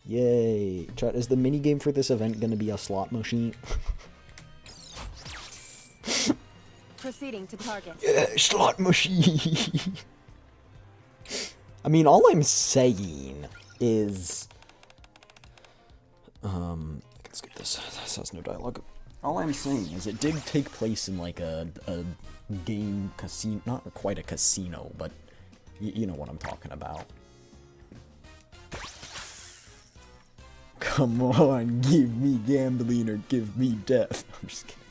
Yay! Chat, is the minigame for this event gonna be a slot machine? Proceeding to target. Yeah, slot machine! I mean, all I'm saying is... I can skip this. This has no dialogue. All I'm saying is it did take place in like a game casino, not quite a casino, but you know what I'm talking about. Come on, give me gambling or give me death. I'm just kidding.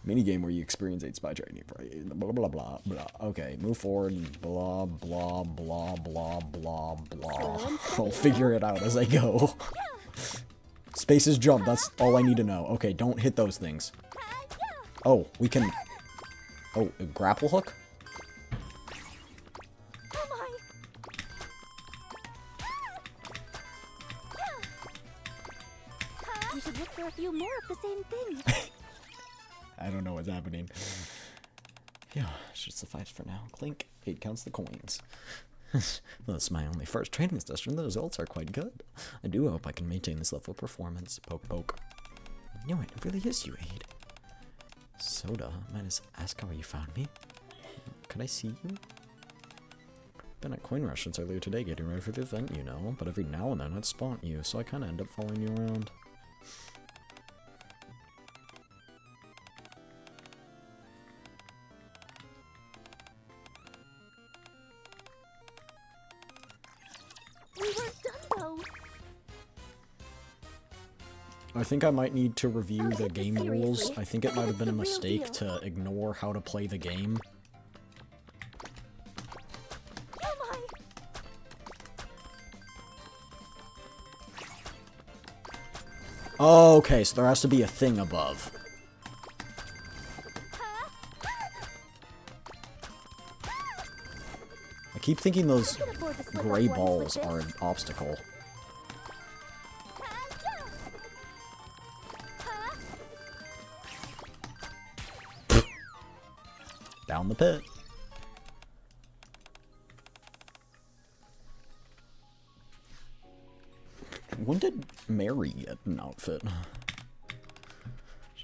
Minigame where you experience 8 spy training. Blah, blah, blah, blah. Okay, move forward. Blah, blah, blah, blah, blah, blah. I'll figure it out as I go. Spaces jump, that's all I need to know. Okay, don't hit those things. Oh, we can... Oh, a grapple hook? We should look for a few more of the same thing. I don't know what's happening. Yeah, should suffice for now. Clink, 8 counts the coins. Well, it's my only first training session. The results are quite good. I do hope I can maintain this level of performance. Poke, poke. I knew it. It really is you, Aid. Soda, might as ask how you found me. Could I see you? Been at Coin Rush since earlier today, getting ready for the event, you know. But every now and then I'd spawn you, so I kind of end up following you around. We weren't done though. I think I might need to review the game rules. seriously. I think it might have been a It's the real mistake deal. to ignore how to play the game. Okay, so there has to be a thing above. I keep thinking those gray balls are an obstacle. Down the pit. When did Mary get an outfit?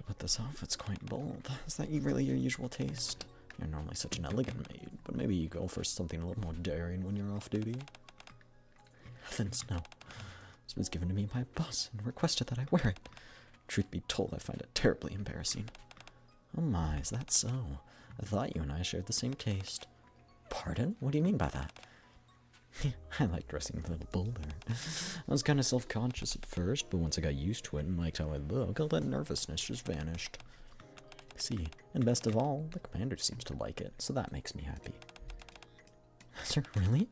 But this outfit's quite bold. Is that really your usual taste? You're normally such an elegant maid, but maybe you go for something a little more daring when you're off duty. Heavens, no. This was given to me by a boss and requested that I wear it. Truth be told, I find it terribly embarrassing. Oh my, is that so? I thought you and I shared the same taste. Pardon? What do you mean by that? I like dressing a little bolder. I was kind of self-conscious at first, but once I got used to it and liked how I look, all that nervousness just vanished. See, and best of all, the commander seems to like it, so that makes me happy. Sir, really?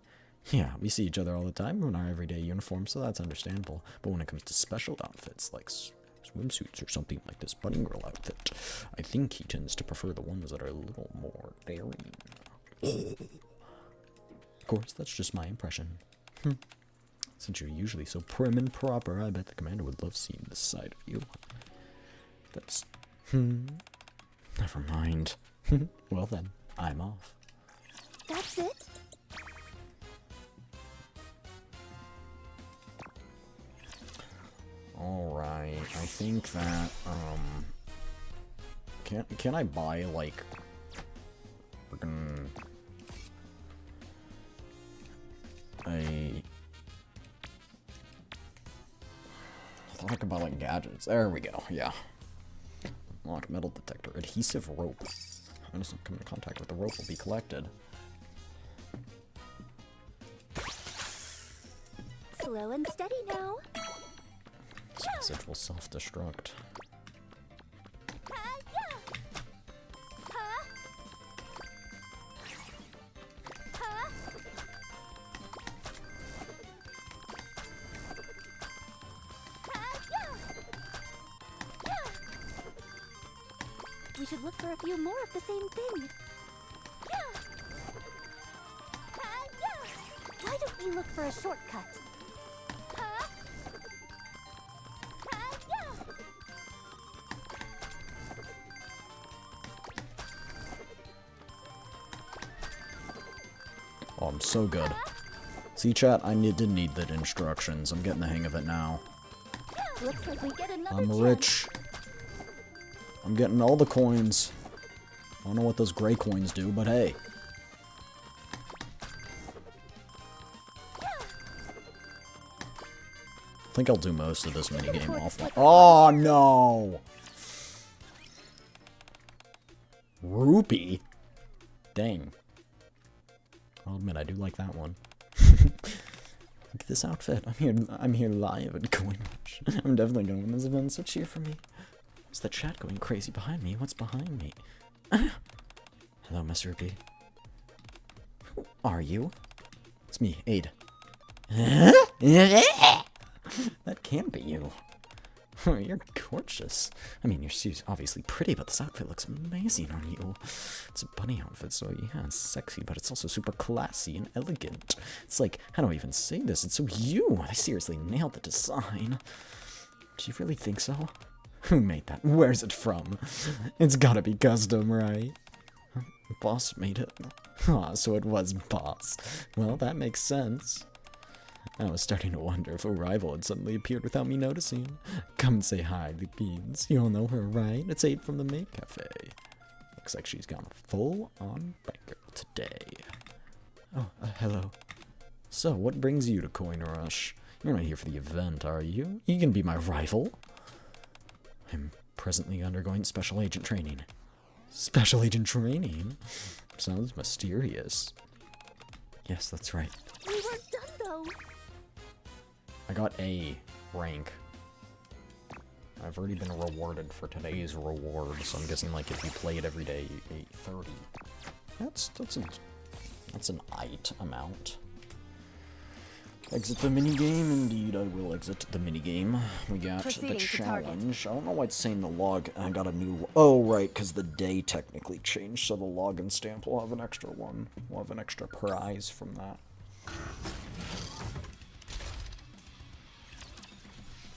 Yeah, we see each other all the time in our everyday uniform, so that's understandable. But when it comes to special outfits, like swimsuits or something like this bunny girl outfit, I think he tends to prefer the ones that are a little more daring. Of course, that's just my impression. Since you're usually so prim and proper, I bet the commander would love seeing this side of you. That's... Never mind. Well then, I'm off. That's it? Alright, I think that, Can I buy, like... Friggin... I thought I could buy, like, gadgets. There we go, yeah. Locked metal detector. Adhesive rope. When someone come in contact with the rope will be collected. Slow and steady now. This message will self-destruct. We should look for a few more of the same thing. Why don't we look for a shortcut? Oh, I'm so good. See, chat, I didn't need the instructions. I'm getting the hang of it now. Looks like we get another I'm chance. rich. I'm getting all the coins. I don't know what those gray coins do, but hey. I think I'll do most of this minigame offline. Oh, no! Rupee? Dang. I'll admit, I do like that one. Look at this outfit. I'm here live at Coin Rush. I'm definitely going to win this event, so cheer for me. Is the chat going crazy behind me? What's behind me? Hello, Miss Rupee. Who are you? It's me, Aid. That can't be you. Oh, you're gorgeous. I mean, you're obviously pretty, but this outfit looks amazing on you. It's a bunny outfit, so yeah, it's sexy, but it's also super classy and elegant. It's like, how do I even say this? It's so you. I seriously nailed the design. Do you really think so? Who made that? Where's it from? It's gotta be custom, right? Boss made it. Ah, so it was Boss. Well, that makes sense. I was starting to wonder if a rival had suddenly appeared without me noticing. Come say hi, the beans. You all know her, right? It's Aid from the Maid Cafe. Looks like she's gone full-on banker today. Oh, hello. So, what brings you to Coin Rush? You're not here for the event, are you? You can be my rival. I'm presently undergoing special agent training. Special agent training? Sounds mysterious. Yes, that's right. We weren't done though. I got A rank. I've already been rewarded for today's reward, so I'm guessing like if you play it every day, you get 30. That's an eight amount. Exit the minigame, indeed I will exit the minigame. We got the challenge. I don't know why it's saying the log. I got a new... Oh, right, because the day technically changed, so the login stamp will have an extra one. We'll have an extra prize from that.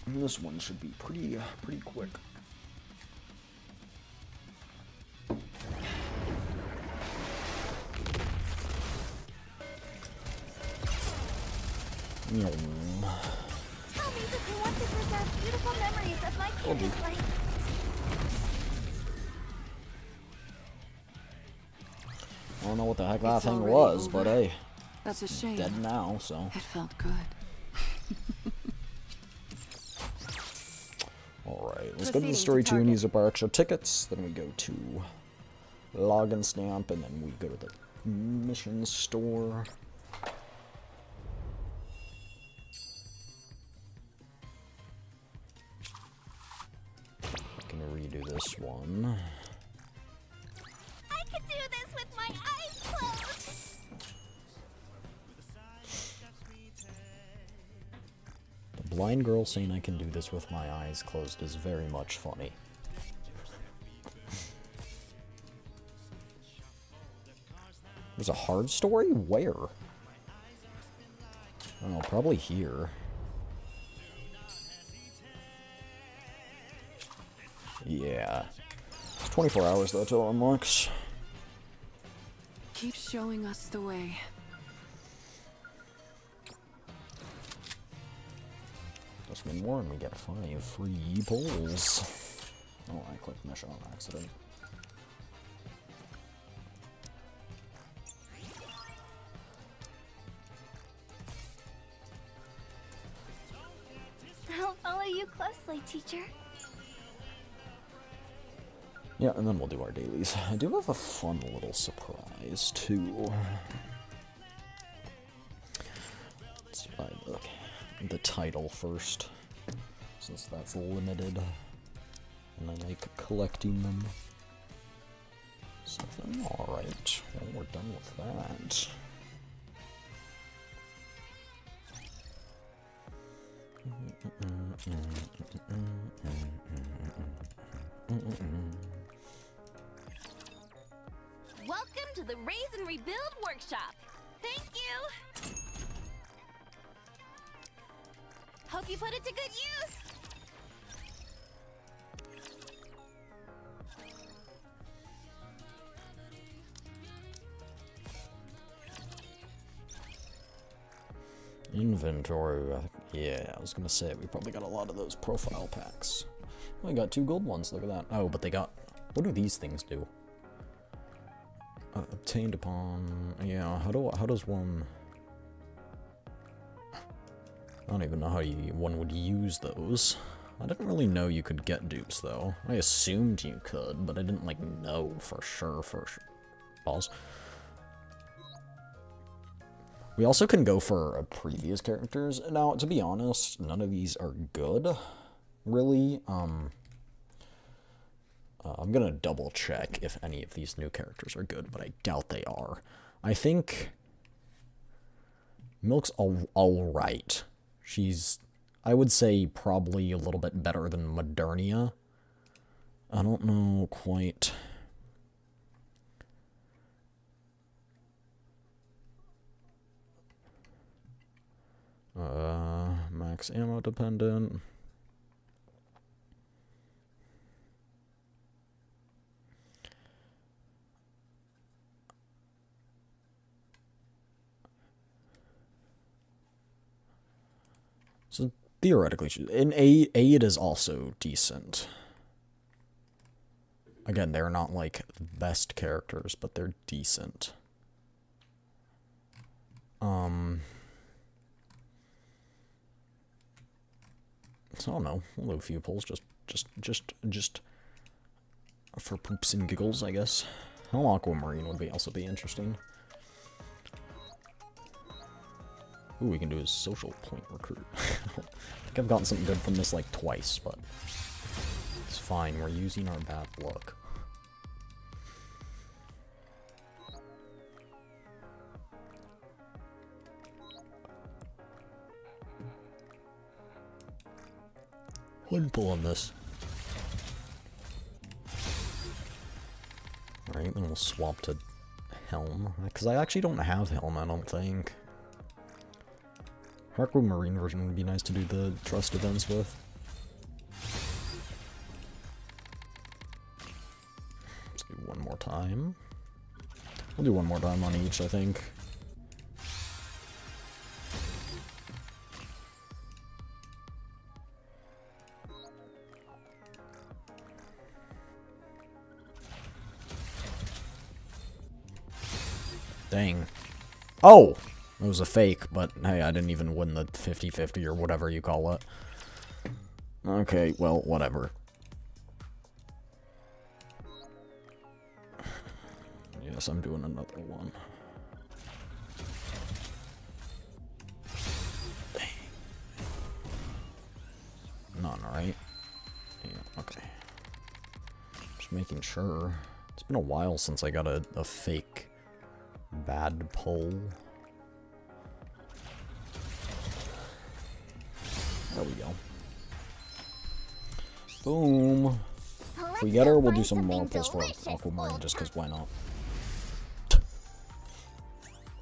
And this one should be pretty quick. How basically want to preserve beautiful memories of my campus life. I don't know what the heck that It's thing already was, over. but hey, That's a shame. dead now, so. It felt good. Alright, let's go to the Proceeding story to 2 and target. use up our extra tickets. Then we go to Login Stamp, and then we go to the mission store. I'm gonna redo this one. I could do this with my eyes closed. The blind girl saying I can do this with my eyes closed is very much funny. There's a hard story? Where? Oh, probably here. Yeah. It's 24 hours though till it unlocks. Keep showing us the way. Just one more and we get 5 free pulls. Oh, I clicked mission on accident. I'll follow you closely, teacher. Yeah, and then we'll do our dailies. I do have a fun little surprise, too. Let's buy the title first, since that's limited. And I like collecting them. So then, alright, well, we're done with that. Welcome to the Raise and Rebuild Workshop. Thank you. Hope you put it to good use. Inventory. Yeah, I was gonna say, we probably got a lot of those profile packs. Oh, I got 2 gold ones, look at that. Oh, but they got... What do these things do? Obtained upon... Yeah, how does one... I don't even know how one would use those. I didn't really know you could get dupes, though. I assumed you could, but I didn't, like, know for sure. Pause. We also can go for previous characters. Now, to be honest, none of these are good, really. I'm gonna double check if any of these new characters are good, but I doubt they are. I think Milk's alright. She's, I would say, probably a little bit better than Modernia. I don't know quite... max ammo dependent. So theoretically, in A it is also decent. Again, they're not like the best characters, but they're decent. So I don't know. We'll do a few pulls, just for poops and giggles, I guess. Hell, Aquamarine would also be interesting. Ooh, we can do a social point recruit. I think I've gotten something good from this like twice, but it's fine. We're using our bad luck. One pull on this. Alright, then we'll swap to Helm. Because I actually don't have Helm, I don't think. Aquamarine version would be nice to do the trust events with. Let's do one more time. We'll do one more time on each, I think. Dang. Oh! It was a fake, but hey, I didn't even win the 50-50 or whatever you call it. Okay, well, whatever. Yes, I'm doing another one. None, right? Yeah, okay. Just making sure. It's been a while since I got a fake bad pull. There we go. Boom. If we get her, we'll do some more pulls for Aquamarine just because why not?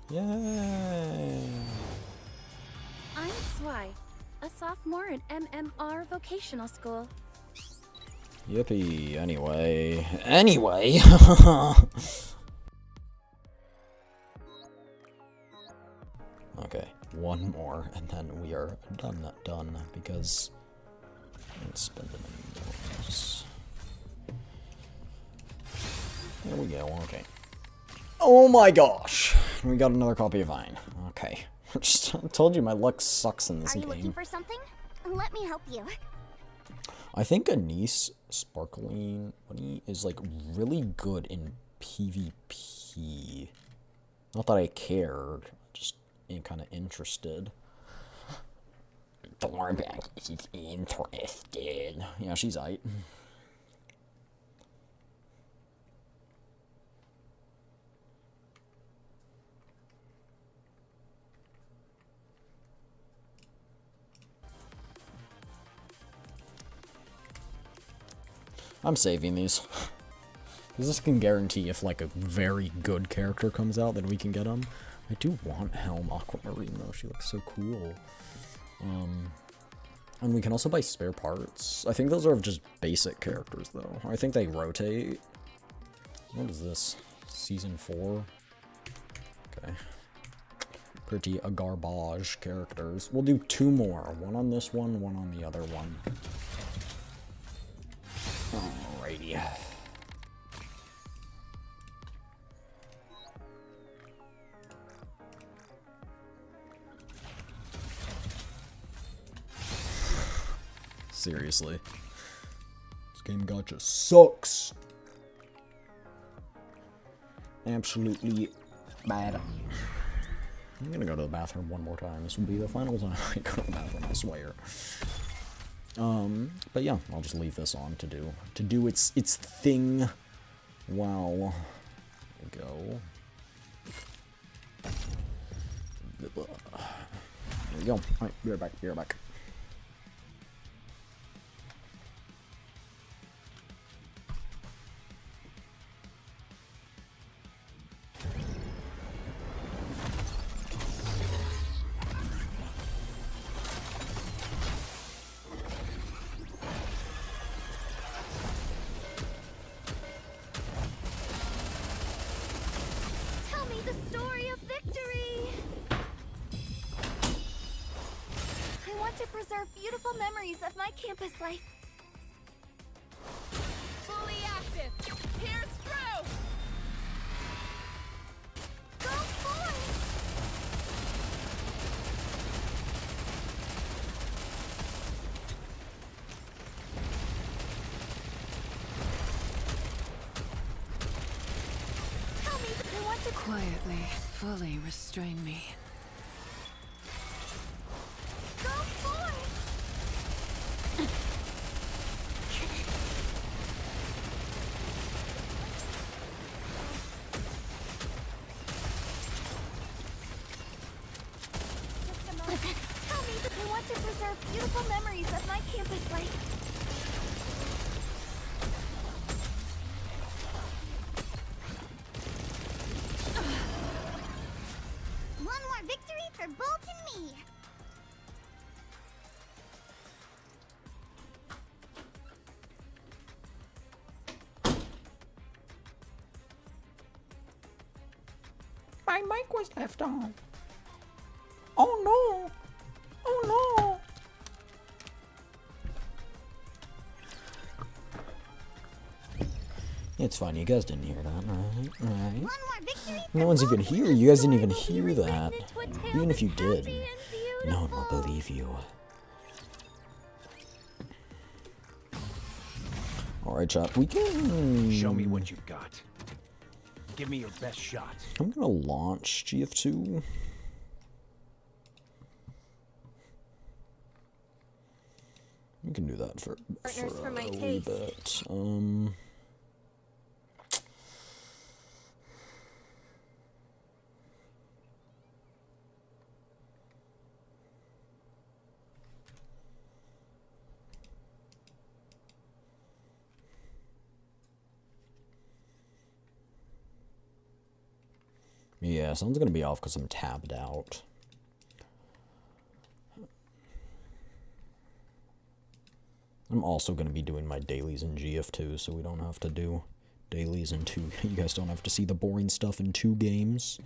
Yay! I'm Swy, a sophomore at MMR Vocational School. Yippee. Anyway. Okay, one more, and then we are done, because let's spend it in those. There we go, okay. Oh my gosh! We got another copy of Vine. Okay. I told you my luck sucks in this game. Are you looking for something? Let me help you. I think Anise Sparkling Bunny is like really good in PvP. Not that I cared, just kind of interested. Thornback is interested. Yeah, she's aight. I'm saving these. Because this can guarantee if like a very good character comes out, then we can get them. I do want Helm Aquamarine though, she looks so cool. And we can also buy spare parts. I think those are just basic characters though. I think they rotate. What is this? Season 4? Okay. Pretty garbage characters. We'll do 2 more. One on this one on the other one. Alrighty. Seriously. This game gacha sucks. Absolutely bad. I'm gonna go to the bathroom one more time. This will be the final time I go to the bathroom, I swear. But yeah, I'll just leave this on to do its thing while we go. There we go. Alright, be right back, be right back. Beautiful memories of my campus life. Fully active. Here's through. Go forth. Tell me I want to quietly, fully restrain me. Go forth. Tell me that I want to preserve beautiful memories of my campus life. One more victory for Bolt and me. My mic was left on. Oh no! Oh no! It's fine, you guys didn't hear that, right? Right? No one's even here. You guys didn't even hear that. Even if you did, no one will believe you. Alright, chat, we can... Show me what you've got. Give me your best shot. I'm gonna launch GF2. We can do that for a wee bit. Yeah, someone's gonna be off because I'm tabbed out. I'm also gonna be doing my dailies in GF2, so we don't have to do dailies in two. You guys don't have to see the boring stuff in 2 games.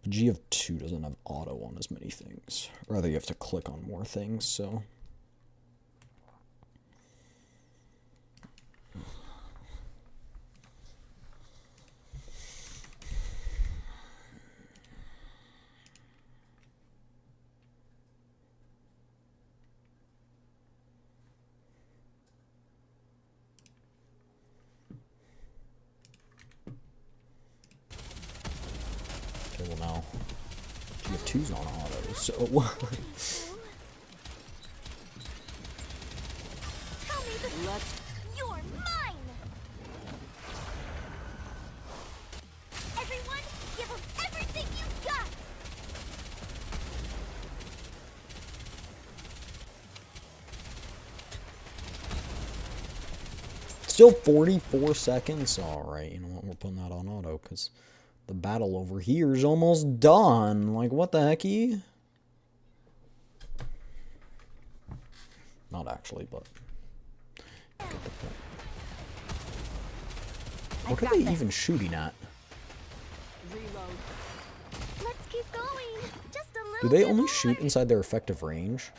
GF2 doesn't have auto on as many things. Rather, you have to click on more things, so... Okay, well now, GF2's on auto, so... You're mine! Everyone, give him everything you've got! Still 44 seconds? Alright, you know what, we're putting that on auto, because the battle over here is almost done. Like, what the hecky? Not actually, but... Get the point. What are they even shooting at? Let's keep going. Just a little Do they bit only more. shoot inside their effective range?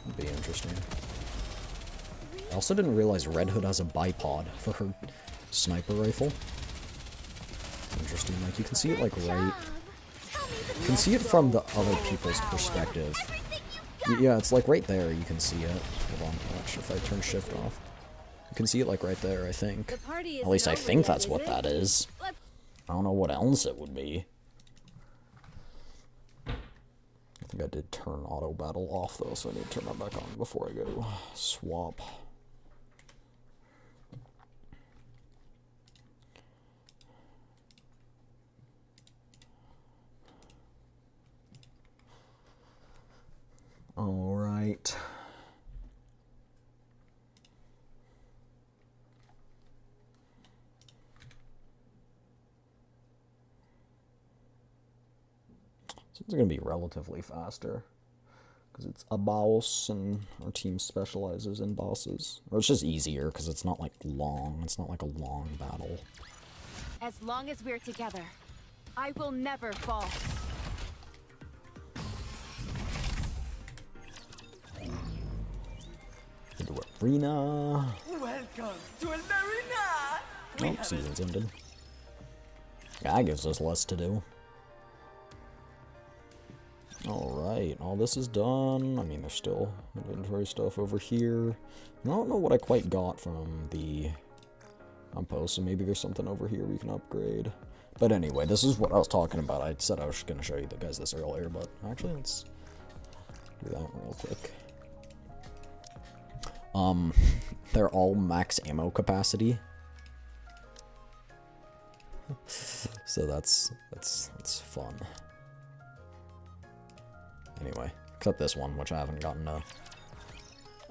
That'd be interesting. I also didn't realize Red Hood has a bipod for her sniper rifle. Interesting, like you can see it like right... You can see it from the other people's perspective. Yeah, it's like right there, you can see it. Hold on, watch if I turn shift off. You can see it like right there, I think. At least I think that's what that is. I don't know what else it would be. I think I did turn auto battle off though, so I need to turn that back on before I go swap. All right. So it's going to be relatively faster because it's a boss and our team specializes in bosses. Or it's just easier because it's not like long. It's not like a long battle. As long as we're together, I will never fall. Into arena. Welcome to an arena! Oh, season's ended. That gives us less to do. Alright, all this is done. I mean, there's still inventory stuff over here. I don't know what I quite got from the outpost, so maybe there's something over here we can upgrade. But anyway, this is what I was talking about. I said I was going to show you guys this earlier, but actually, let's do that real quick. They're all max ammo capacity. So that's fun. Anyway, except this one, which I haven't gotten a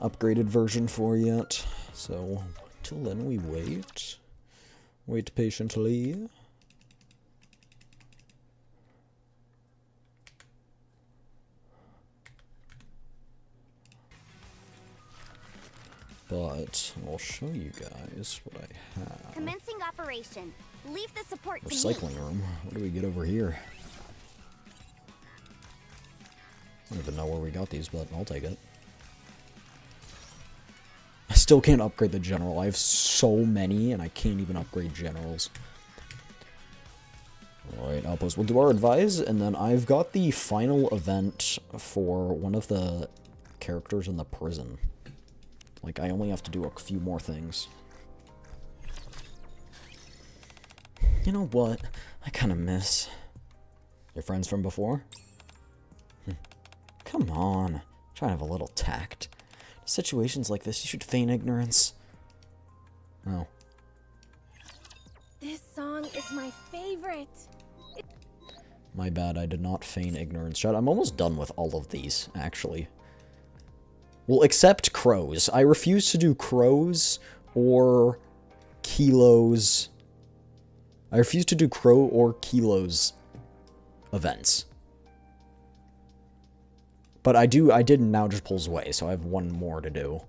upgraded version for yet. So till then we wait. Wait patiently. But I'll show you guys what I have. Commencing operation. Leave the support to me. Recycling room. What do we get over here? I don't even know where we got these, but I'll take it. still can't upgrade the general. I have so many, and I can't even upgrade generals. Alright, Outpost. We'll do our advise, and then I've got the final event for one of the characters in the prison. Like, I only have to do a few more things. You know what? I kind of miss your friends from before. Come on. Try to have a little tact. In situations like this, you should feign ignorance. Oh. This song is my favorite. My bad, I did not feign ignorance. Shut. I'm almost done with all of these, actually. Well, except crows. I refuse to do crows or kilos. I refuse to do crow or kilos events. But I did now just pulls away, so I have one more to do.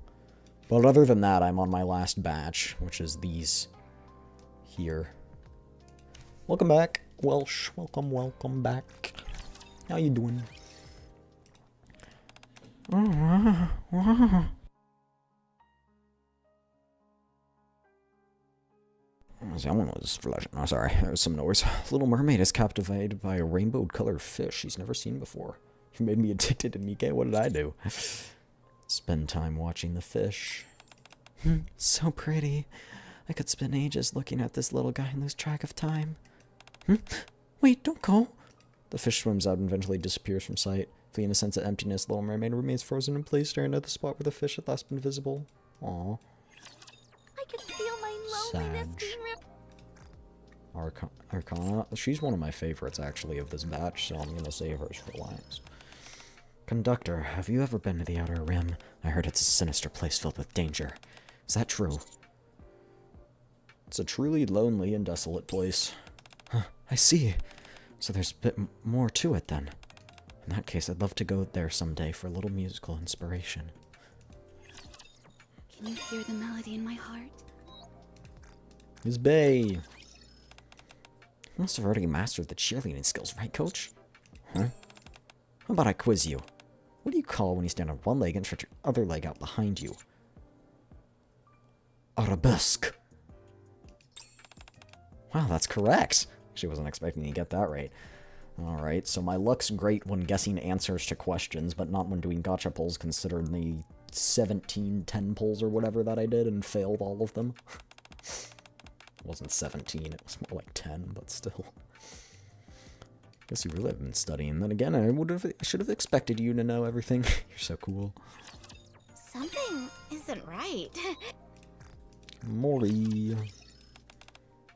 But other than that, I'm on my last batch, which is these here. Welcome back, Welsh. Welcome back. How you doing? Someone was flashing. Oh, sorry, there was some noise. Little Mermaid is captivated by a rainbow-colored fish she's never seen before. You made me addicted to NIKKE. What did I do? Spend time watching the fish. So pretty. I could spend ages looking at this little guy and lose track of time. Wait, don't go. The fish swims out and eventually disappears from sight. Fleeing a sense of emptiness, Little Mermaid remains frozen in place, staring at the spot where the fish had last been visible. Aww. I can feel my loneliness being Arcana. She's one of my favorites, actually, of this batch, so I'm gonna save hers for last. Conductor, have you ever been to the Outer Rim? I heard it's a sinister place filled with danger. Is that true? It's a truly lonely and desolate place. Huh, I see. So there's a bit more to it, then. In that case, I'd love to go there someday for a little musical inspiration. Can you hear the melody in my heart? Miss Bay! You must have already mastered the cheerleading skills, right, Coach? Huh? How about I quiz you? What do you call when you stand on one leg and stretch your other leg out behind you? Arabesque. Wow, that's correct. Actually, wasn't expecting you to get that right. Alright, so my luck's great when guessing answers to questions, but not when doing gotcha pulls, considering the 10 pulls or whatever that I did and failed all of them. It wasn't 17, it was more like 10, but still. Guess you really have been studying. Then again, I should have expected you to know everything. You're so cool. Something isn't right. Mori.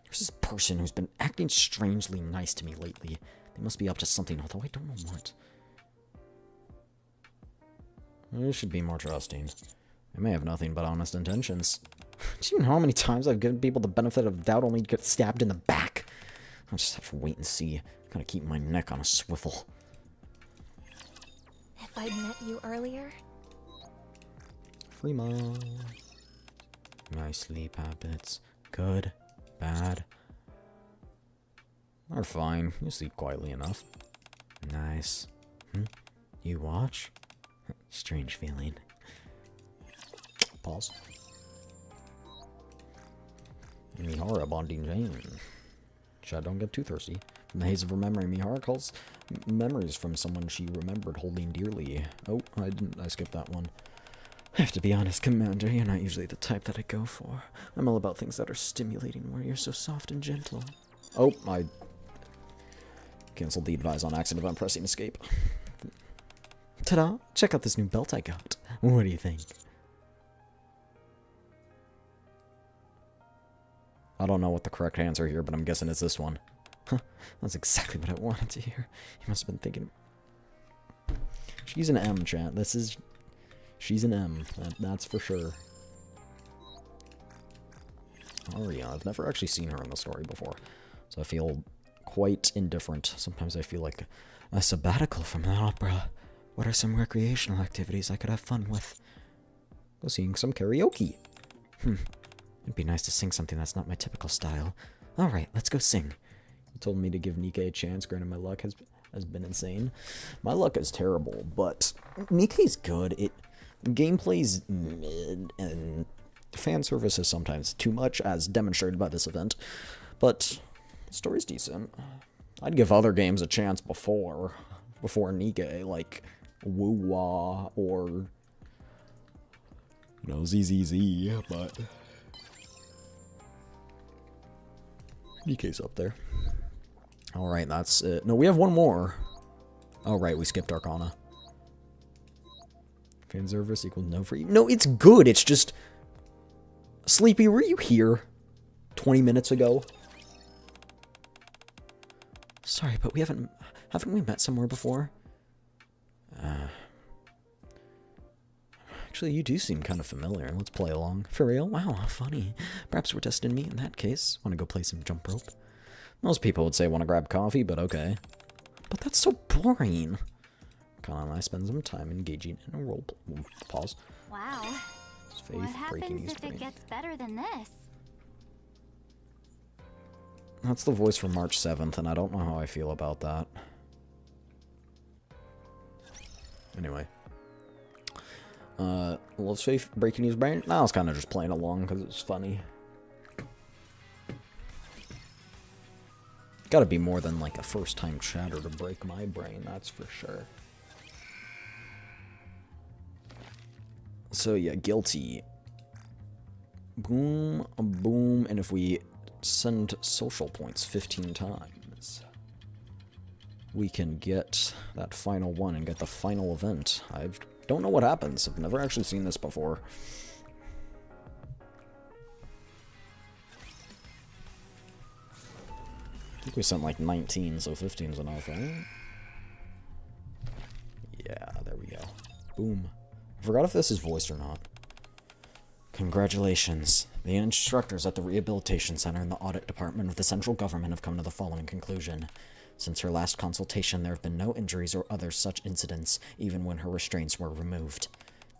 There's this person who's been acting strangely nice to me lately. They must be up to something, although I don't know what. I should be more trusting. I may have nothing but honest intentions. Do you know how many times I've given people the benefit of doubt only to get stabbed in the back? I'll just have to wait and see. Gotta keep my neck on a swivel. If I'd met you earlier... Freema. My sleep habits. Good. Bad. Are fine. You sleep quietly enough. Nice. You watch? Strange feeling. Pause. Mihara bonding Jane. Chad, don't get too thirsty. From the haze of her memory, Mihara calls memories from someone she remembered holding dearly. Oh, I skipped that one. I have to be honest, Commander, you're not usually the type that I go for. I'm all about things that are stimulating, where you're so soft and gentle. Oh, I canceled the advise on accident by pressing escape. Ta-da! Check out this new belt I got. What do you think? I don't know what the correct answer here, but I'm guessing it's this one. Huh, that's exactly what I wanted to hear. You must have been thinking... She's an M, chat. She's an M. That's for sure. Aria. I've never actually seen her in the story before, so I feel quite indifferent. Sometimes I feel like a sabbatical from the opera. What are some recreational activities I could have fun with? Go seeing some karaoke. It'd be nice to sing something that's not my typical style. Alright, let's go sing. You told me to give NIKKE a chance, granted my luck has been insane. My luck is terrible, but NIKKE's good. Gameplay's mid, and fan service is sometimes too much, as demonstrated by this event, but the story's decent. I'd give other games a chance before NIKKE, like Woo-Wah or, you know, ZZZ, but NIKKE's up there. Alright, that's it. No, we have one more. Oh, right, we skipped Arcana. Fan service equals no for you. No, it's good, it's just... Sleepy, were you here 20 minutes ago? Sorry, but we haven't we met somewhere before? Actually, you do seem kind of familiar. Let's play along. For real? Wow, how funny. Perhaps we're testing me in that case. Want to go play some jump rope? Most people would say want to grab coffee, but okay. But that's so boring. Connor and I spend some time engaging in a role play. Pause. Wow. Faith What happens if brain. it gets better than this? That's the voice from March 7th, and I don't know how I feel about that. Anyway. Loves Faith breaking his brain? No, I was kind of just playing along because it's funny. Gotta be more than like a first-time chatter to break my brain, that's for sure. So yeah, guilty. Boom, boom, and if we send social points 15 times, we can get that final one and get the final event. I don't know what happens. I've never actually seen this before. I think we sent like 19, so 15's enough, right? Yeah, there we go. Boom. I forgot if this is voiced or not. Congratulations. The instructors at the Rehabilitation Center and the Audit Department of the Central Government have come to the following conclusion. Since her last consultation, there have been no injuries or other such incidents, even when her restraints were removed.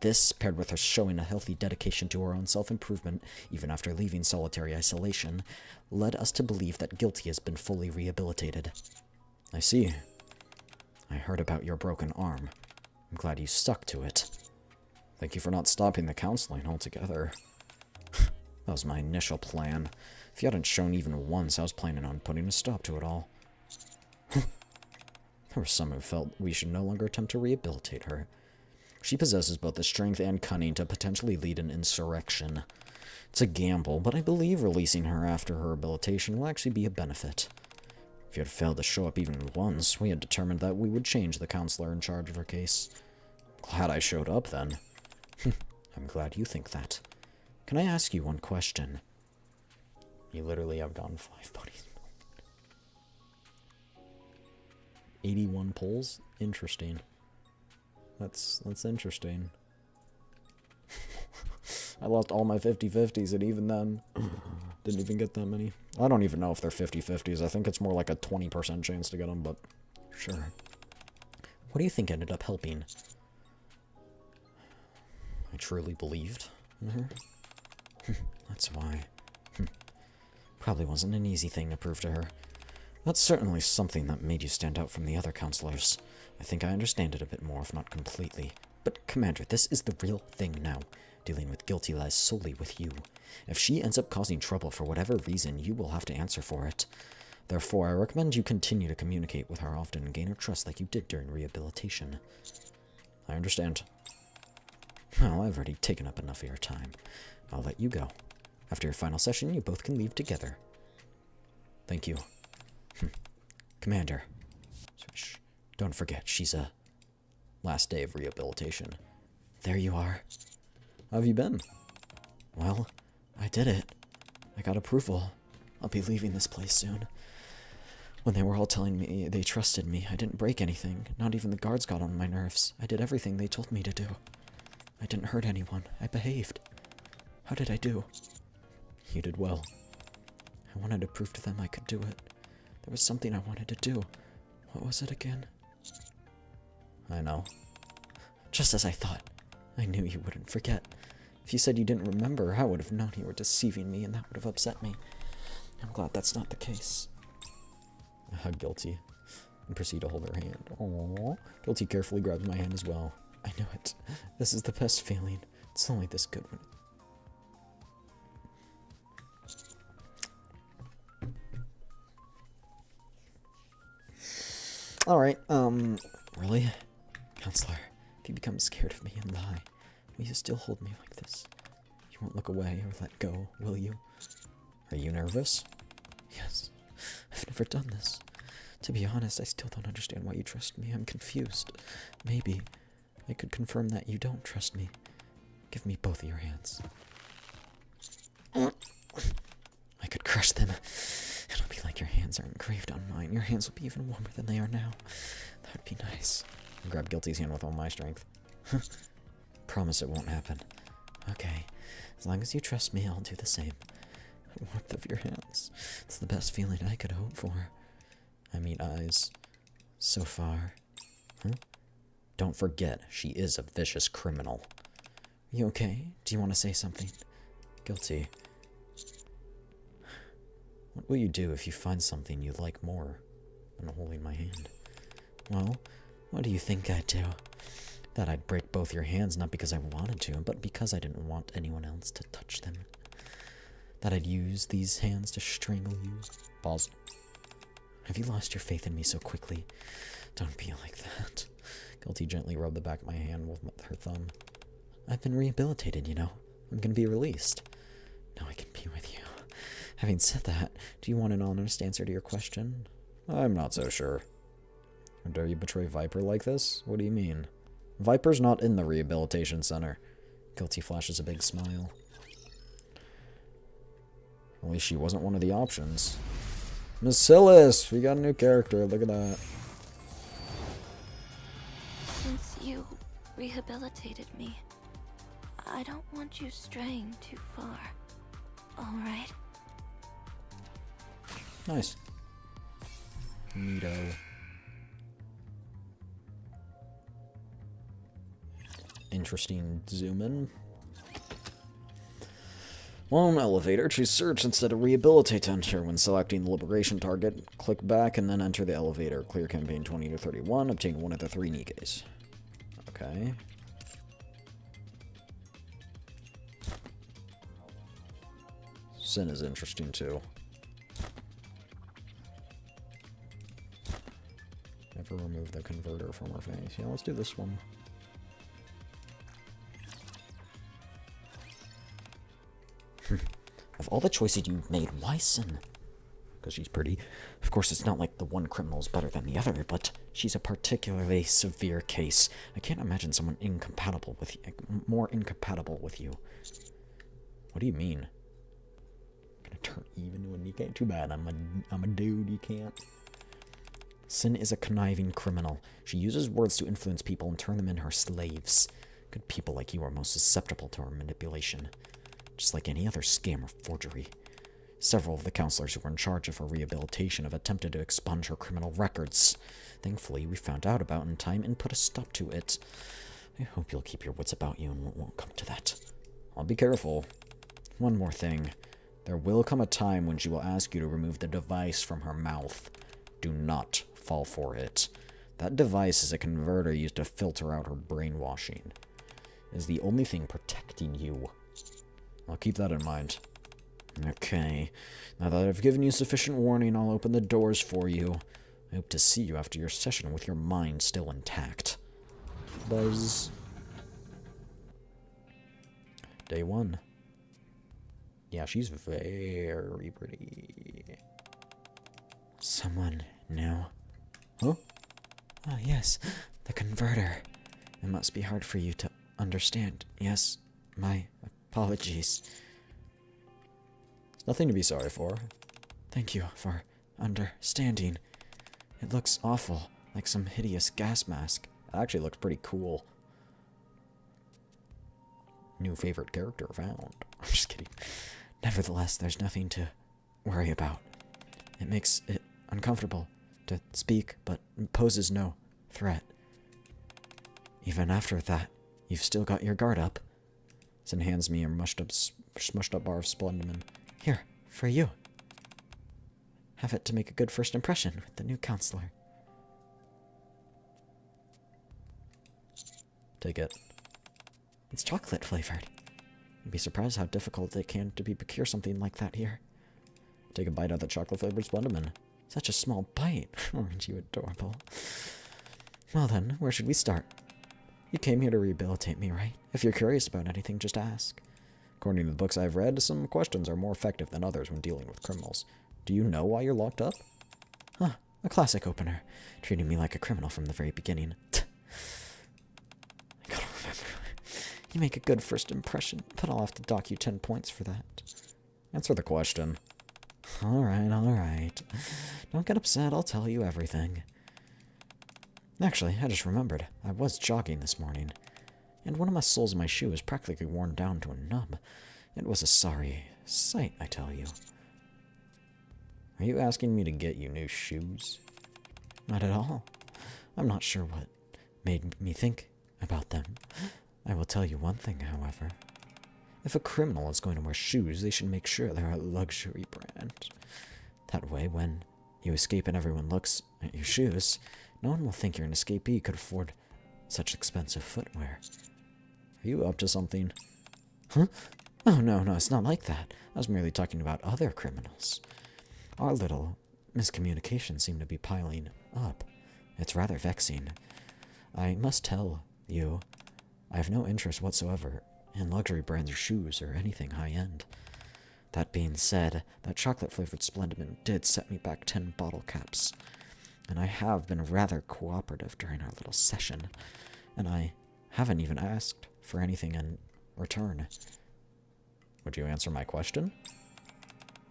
This, paired with her showing a healthy dedication to her own self-improvement, even after leaving solitary isolation, led us to believe that Guilty has been fully rehabilitated. I see. I heard about your broken arm. I'm glad you stuck to it. Thank you for not stopping the counseling altogether. That was my initial plan. If you hadn't shown even once, I was planning on putting a stop to it all. There were some who felt we should no longer attempt to rehabilitate her. She possesses both the strength and cunning to potentially lead an insurrection. It's a gamble, but I believe releasing her after her rehabilitation will actually be a benefit. If you had failed to show up even once, we had determined that we would change the counselor in charge of her case. Glad I showed up, then. I'm glad you think that. Can I ask you one question? You literally have gotten 5 buddies. 81 pulls? Interesting. That's interesting. I lost all my 50-50s, and even then, didn't even get that many. I don't even know if they're 50-50s. I think it's more like a 20% chance to get them, but sure. What do you think ended up helping? I truly believed in her. That's why. Probably wasn't an easy thing to prove to her. That's certainly something that made you stand out from the other counselors. I think I understand it a bit more, if not completely. But, Commander, this is the real thing now. Dealing with Guilty lies solely with you. If she ends up causing trouble for whatever reason, you will have to answer for it. Therefore, I recommend you continue to communicate with her often and gain her trust like you did during rehabilitation. I understand. Well, I've already taken up enough of your time. I'll let you go. After your final session, you both can leave together. Thank you. Commander. Shh. Don't forget, she's a last day of rehabilitation. There you are. How have you been? Well, I did it. I got approval. I'll be leaving this place soon. When they were all telling me they trusted me, I didn't break anything. Not even the guards got on my nerves. I did everything they told me to do. I didn't hurt anyone. I behaved. How did I do? You did well. I wanted to prove to them I could do it. There was something I wanted to do. What was it again? I know. Just as I thought. I knew you wouldn't forget. If you said you didn't remember, I would have known you were deceiving me, and that would have upset me. I'm glad that's not the case. I hug Guilty and proceed to hold her hand. Aww. Guilty carefully grabs my hand as well. I know it. This is the best feeling. It's only this good when Alright, really? Counselor, if you become scared of me and lie, will you still hold me like this? You won't look away or let go, will you? Are you nervous? Yes. I've never done this. To be honest, I still don't understand why you trust me. I'm confused. Maybe I could confirm that you don't trust me. Give me both of your hands. I could crush them. It'll be like your hands are engraved on mine. Your hands will be even warmer than they are now. That would be nice. I'll grab Guilty's hand with all my strength. Promise it won't happen. Okay. As long as you trust me, I'll do the same. The warmth of your hands. It's the best feeling I could hope for. I meet eyes. So far. Huh? Don't forget, she is a vicious criminal. You okay? Do you want to say something? Guilty. What will you do if you find something you like more than holding my hand? Well, what do you think I'd do? That I'd break both your hands not because I wanted to, but because I didn't want anyone else to touch them. That I'd use these hands to strangle you. Pause. Have you lost your faith in me so quickly? Don't be like that. Guilty gently rubbed the back of my hand with her thumb. I've been rehabilitated, you know. I'm gonna be released. Now I can be with you. Having said that, do you want an honest answer to your question? I'm not so sure. Dare you betray Viper like this? What do you mean? Viper's not in the rehabilitation center. Guilty flashes a big smile. At least she wasn't one of the options. Macilis! We got a new character, look at that. Since you rehabilitated me, I don't want you straying too far. Alright? Nice. Neato. Interesting zoom in. While in elevator, choose search instead of rehabilitate to enter. When selecting the liberation target, click back and then enter the elevator. Clear campaign 20 to 31. Obtain one of the 3 NIKKEs. Okay. Sin is interesting too. Never remove the converter from her face. Yeah, let's do this one. Of all the choices you've made, why Sin? Because she's pretty. Of course, it's not like the one criminal is better than the other, but she's a particularly severe case. I can't imagine someone incompatible with you, more incompatible with you. What do you mean? Gonna turn even to a NIKKE? Too bad. I'm a dude. You can't. Sin is a conniving criminal. She uses words to influence people and turn them into her slaves. Good people like you are most susceptible to her manipulation. Just like any other scam or forgery. Several of the counselors who were in charge of her rehabilitation have attempted to expunge her criminal records. Thankfully, we found out about it in time and put a stop to it. I hope you'll keep your wits about you and won't come to that. I'll be careful. One more thing. There will come a time when she will ask you to remove the device from her mouth. Do not fall for it. That device is a converter used to filter out her brainwashing. It is the only thing protecting you. I'll keep that in mind. Okay. Now that I've given you sufficient warning, I'll open the doors for you. I hope to see you after your session with your mind still intact. Buzz. Day 1. Yeah, she's very pretty. Someone new. Huh? Ah, yes. The converter. It must be hard for you to understand. Yes, my apologies. It's nothing to be sorry for. Thank you for understanding. It looks awful, like some hideous gas mask. It actually looks pretty cool. New favorite character found. I'm just kidding. Nevertheless, there's nothing to worry about. It makes it uncomfortable to speak, but poses no threat. Even after that, you've still got your guard up. Sin hands me a smushed up bar of Splendorman. Here, for you. Have it to make a good first impression with the new counselor. Take it. It's chocolate flavored. You'd be surprised how difficult it can to procure something like that here. Take a bite out of the chocolate flavored Splendorman. Such a small bite. Aren't you adorable? Well then, where should we start? You came here to rehabilitate me, right? If you're curious about anything, just ask. According to the books I've read, some questions are more effective than others when dealing with criminals. Do you know why you're locked up? Huh, a classic opener. Treating me like a criminal from the very beginning. I gotta remember. You make a good first impression, but I'll have to dock you 10 points for that. Answer the question. Alright. Don't get upset, I'll tell you everything. Actually, I just remembered. I was jogging this morning, and one of my soles of my shoe is practically worn down to a nub. It was a sorry sight, I tell you. Are you asking me to get you new shoes? Not at all. I'm not sure what made me think about them. I will tell you one thing, however. If a criminal is going to wear shoes, they should make sure they're a luxury brand. That way, when you escape and everyone looks at your shoes, no one will think you're an escapee who could afford such expensive footwear. Are you up to something? Huh? Oh, no, it's not like that. I was merely talking about other criminals. Our little miscommunications seem to be piling up. It's rather vexing. I must tell you, I have no interest whatsoever in luxury brands or shoes or anything high-end. That being said, that chocolate-flavored Splendid did set me back 10 bottle caps. And I have been rather cooperative during our little session, and I haven't even asked for anything in return. Would you answer my question?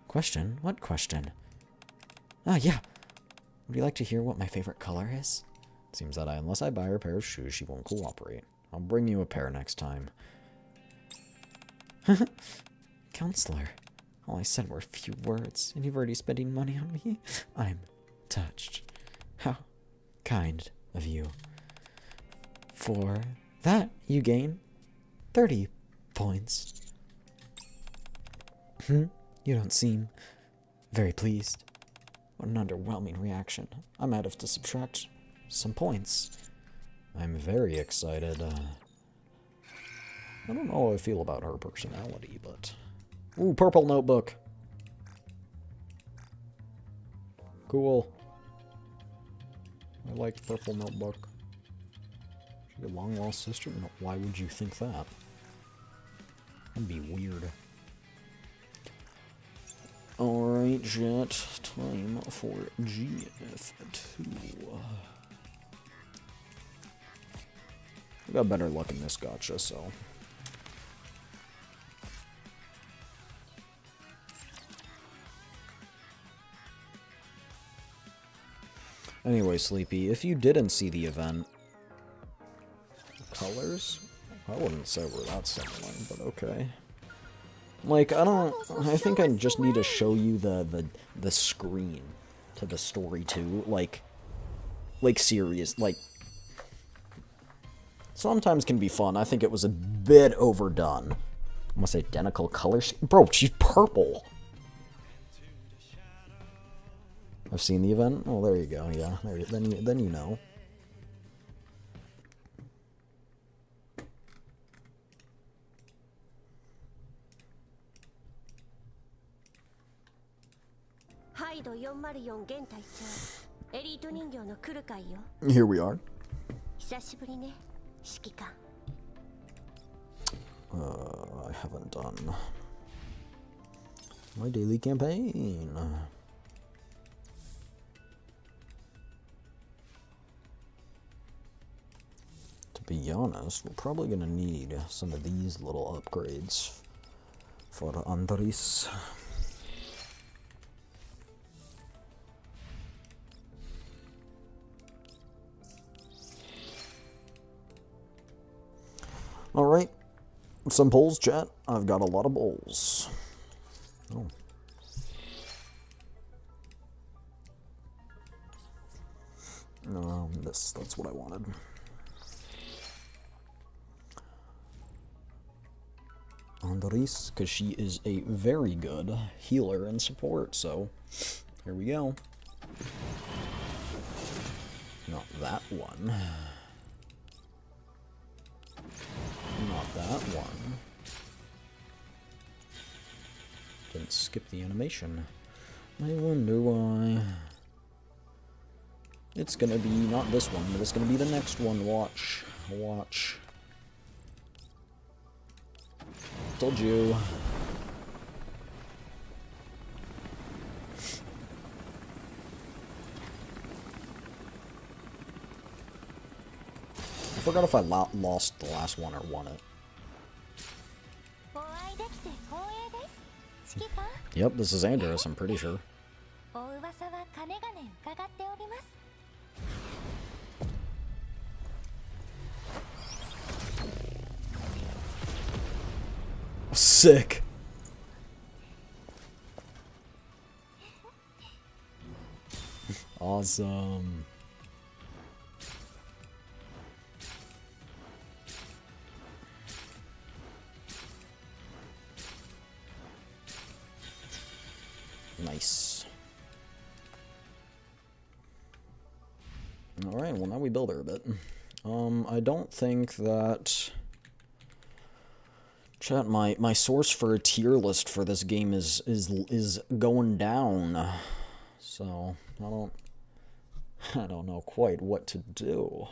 Question? What question? Ah, yeah. Would you like to hear what my favorite color is? It seems that unless I buy her a pair of shoes, she won't cooperate. I'll bring you a pair next time. Counselor, all I said were a few words, and you've already spending money on me? I'm touched. How kind of you. For that, you gain 30 points. You don't seem very pleased. What an underwhelming reaction. I might have to subtract some points. I'm very excited. I don't know how I feel about her personality, but... Ooh, purple notebook. Cool. I like purple notebook. She a long-lost sister? No, why would you think that? That'd be weird. Alright, Jet. Time for GF2. I got better luck in this gacha, so... Anyway, Sleepy, if you didn't see the event... Colors? I wouldn't say we're that similar, but okay. Like, I think I just need to show you the screen to the story too. Like serious, like... Sometimes can be fun. I think it was a bit overdone. Almost identical colors. Bro, she's purple! I've seen the event? Oh, there you go, yeah. Then you know. Here we are. I haven't done my daily campaign. To be honest, we're probably gonna need some of these little upgrades for Andres. Alright, some bowls, chat. I've got a lot of bowls. Oh. That's what I wanted. Andres, because she is a very good healer and support, so here we go. Not that one. Not that one. Didn't skip the animation. I wonder why. It's gonna be not this one, but it's gonna be the next one. Watch. Watch. Told you. I forgot if I lost the last one or won it. Yep, this is Andreas, I'm pretty sure. Sick. Awesome. Nice. Alright, well now we build her a bit. I don't think that... Chat, my source for a tier list for this game is going down. So, I don't know quite what to do.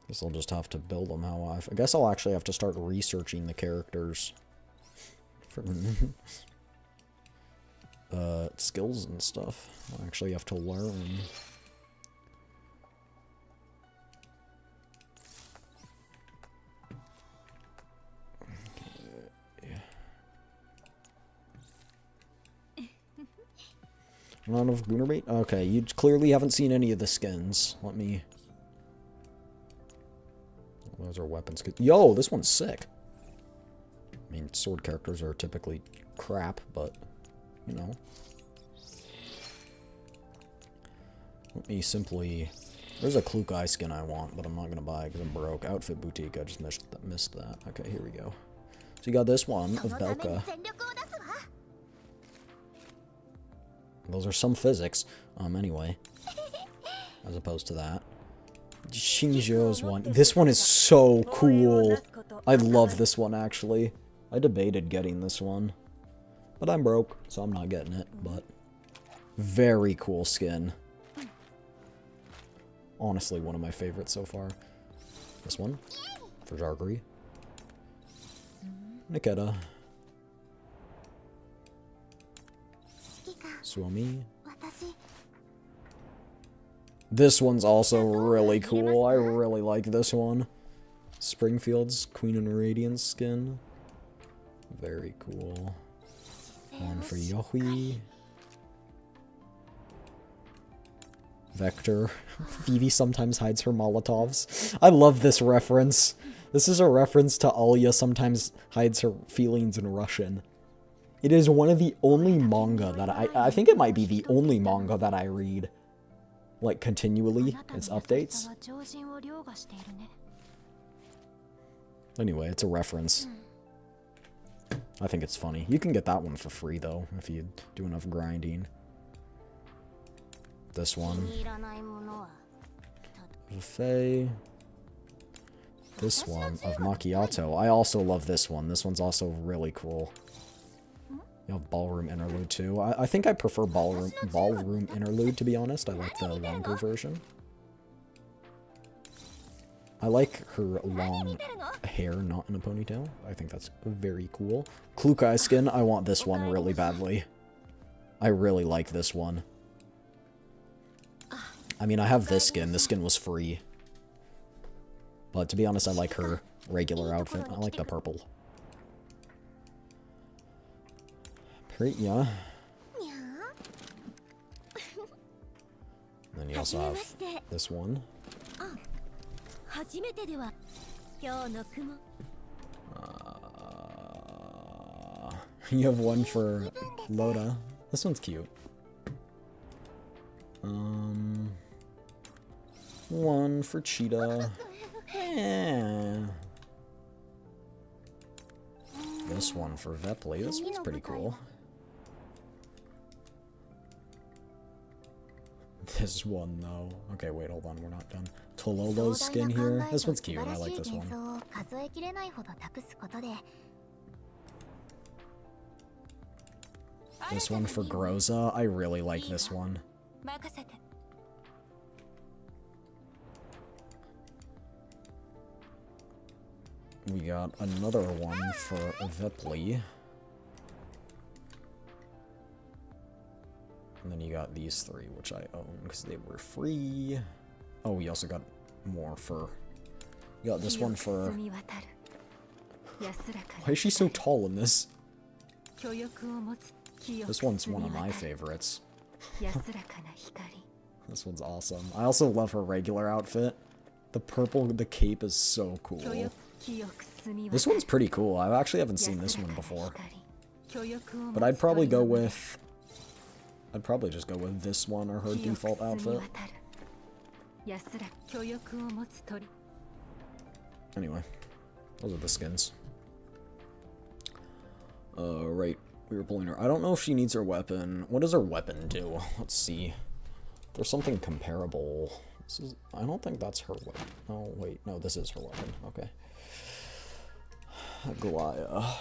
Guess I'll just have to build them how I guess I'll actually have to start researching the characters for skills and stuff. I actually have to learn. None of Goonerbait? Okay, you clearly haven't seen any of the skins. Let me... Those are weapons. Yo, this one's sick. I mean, sword characters are typically crap, but, you know. Let me simply... There's a Klukai skin I want, but I'm not going to buy it because I'm broke. Outfit Boutique, I just missed that. Okay, here we go. So you got this one of Belka. Those are some physics. Anyway. As opposed to that. Shinjo's one. This one is so cool. I love this one, actually. I debated getting this one. But I'm broke, so I'm not getting it. But very cool skin. Honestly, one of my favorites so far. This one. For Jargri. Niketta. Suomi. This one's also really cool. I really like this one. Springfield's Queen and Radiance skin. Very cool. One for Yohui. Vector. Vivi sometimes hides her Molotovs. I love this reference. This is a reference to Alya sometimes hides her feelings in Russian. It is one of the only manga that I think it might be the only manga that I read. Like, continually, it's updates. Anyway, it's a reference. I think it's funny. You can get that one for free, though, if you do enough grinding. This one. Faye. This one of Macchiato. I also love this one. This one's also really cool. You have Ballroom Interlude too. I think I prefer Ballroom Interlude, to be honest. I like the longer version. I like her long hair not in a ponytail. I think that's very cool. Klukai skin, I want this one really badly. I really like this one. I mean, I have this skin. This skin was free. But to be honest, I like her regular outfit. I like the purple. Yeah. Then you also have this one. You have one for Loda. This one's cute. One for Cheetah. Yeah. This one for Vepli. This one's pretty cool. This one, though. Okay, wait, hold on. We're not done. Tololo skin here. This one's cute. I like this one. 数えきれないほど託すことで This one for Groza. I really like this one. 任せて We got another one for Vepli. And then you got these three, which I own because they were free. Oh, we also got more for... You got this one for... Why is she so tall in this? This one's one of my favorites. This one's awesome. I also love her regular outfit. The purple, the cape is so cool. This one's pretty cool. I actually haven't seen this one before. But I'd probably go with... I'd probably just go with this one or her default outfit. Anyway, those are the skins. Right. We were pulling her. I don't know if she needs her weapon. What does her weapon do? Let's see. There's something comparable. This is... I don't think that's her weapon. Oh, wait. No, this is her weapon. Okay. Goliath.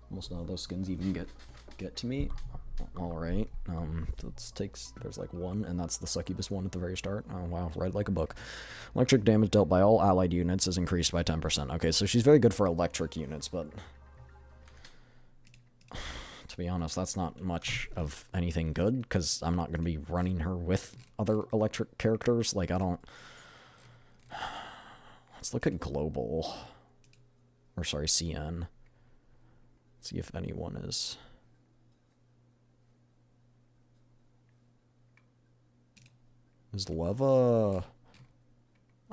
Almost none of those skins even get to me. Alright. Let's take... There's like one, and that's the succubus one at the very start. Oh, wow. Right like a book. Electric damage dealt by all allied units is increased by 10%. Okay, so she's very good for electric units, but... To be honest, that's not much of anything good, because I'm not going to be running her with other electric characters. Like, I don't... Let's look at Global. Or, sorry, CN. See if anyone is... Is Leva...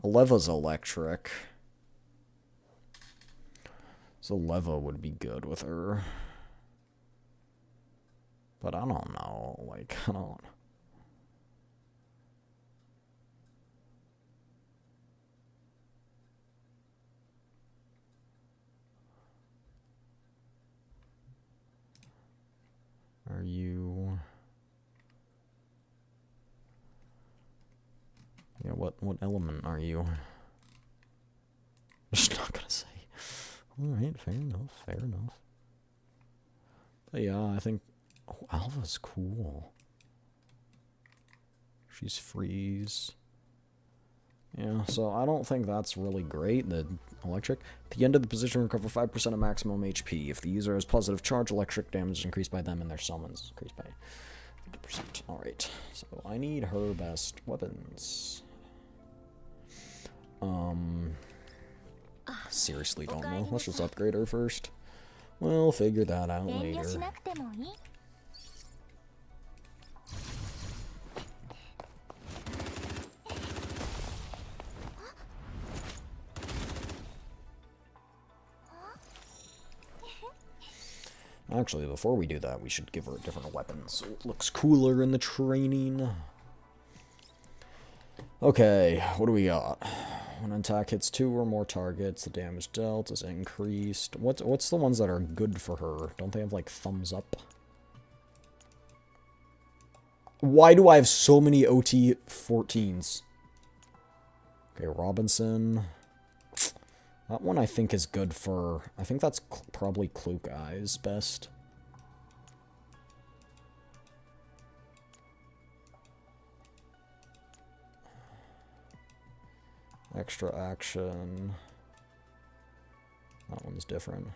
Leva's electric. So Leva would be good with her. But I don't know, like, I don't... Are you... Yeah, what element are you? I'm just not gonna say. Alright, fair enough, fair enough. But yeah, I think... Oh, Alva's cool. She's freeze. Yeah, so I don't think that's really great, the electric. At the end of the position, recover 5% of maximum HP. If the user has positive charge, electric damage is increased by them and their summons is increased by 50%. Alright, so I need her best weapons. Seriously don't know. Let's just upgrade her first. We'll figure that out later. Actually, before we do that, we should give her a different weapon so it looks cooler in the training. Okay, what do we got? When an attack hits 2 or more targets, the damage dealt is increased. What's the ones that are good for her? Don't they have, like, thumbs up? Why do I have so many OT 14s? Okay, Robinson. That one I think is good for... I think that's probably Cloak Eye's best. Extra action. That one's different.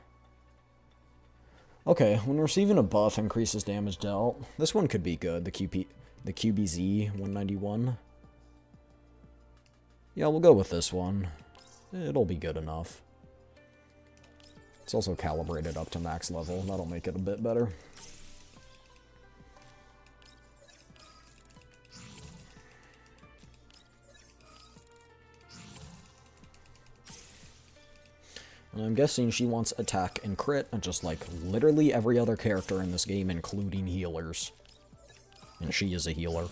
Okay, when receiving a buff, increases damage dealt. This one could be good, the QBZ 191. Yeah, we'll go with this one. It'll be good enough. It's also calibrated up to max level. That'll make it a bit better. And I'm guessing she wants attack and crit, and just like literally every other character in this game, including healers. And she is a healer.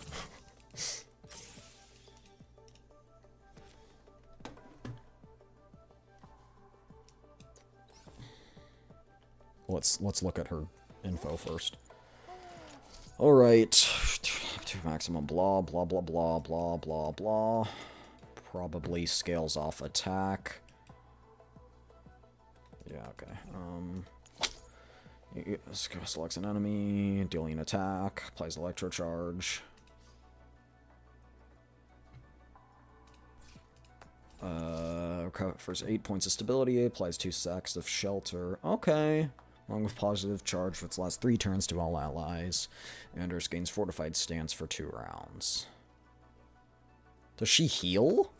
Let's look at her info first. Alright. To maximum blah blah blah blah blah blah blah. probably scales off attack. Yeah, okay. Selects an enemy, dealing attack, applies electro charge. Recovers 8 points of stability, applies 2 sacks of shelter. Okay. Along with positive charge for its last 3 turns to all allies. Anders gains fortified stance for 2 rounds. Does she heal?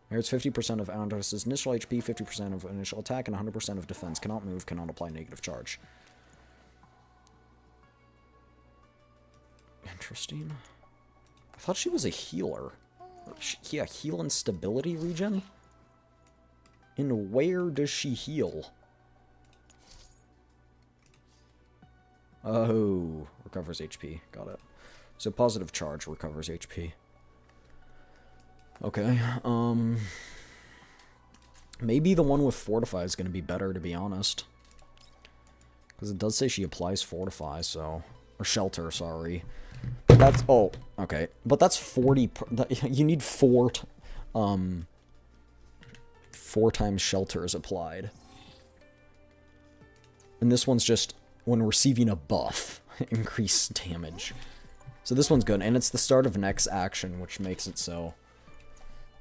It's 50% of Anders' initial HP, 50% of initial attack, and 100% of defense. Cannot move, cannot apply negative charge. Interesting. I thought she was a healer. Yeah, heal and stability regen? And where does she heal? Oh, recovers HP. Got it. So positive charge recovers HP. Okay, maybe the one with Fortify is going to be better, to be honest. Because it does say she applies Fortify, so... Or Shelter, sorry. But that's... Oh, okay. But that's 40... You need 4 times Shelter is applied. And this one's just when receiving a buff. Increased damage. So this one's good. And it's the start of next action, which makes it so...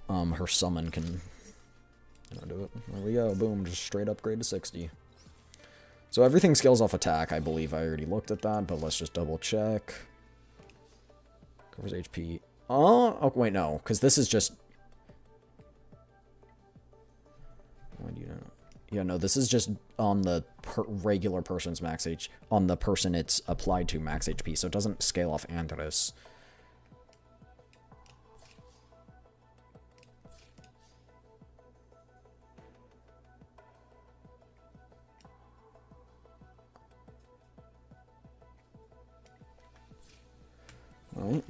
her summon can do it. There we go. Boom. Just straight upgrade to 60. So everything scales off attack, I believe. I already looked at that, but let's just double check. Covers HP. Oh, wait, no. Because this is just... Why do you know? Yeah, no, this is just on the regular person's max HP. On the person it's applied to max HP, so it doesn't scale off Anders. Alright.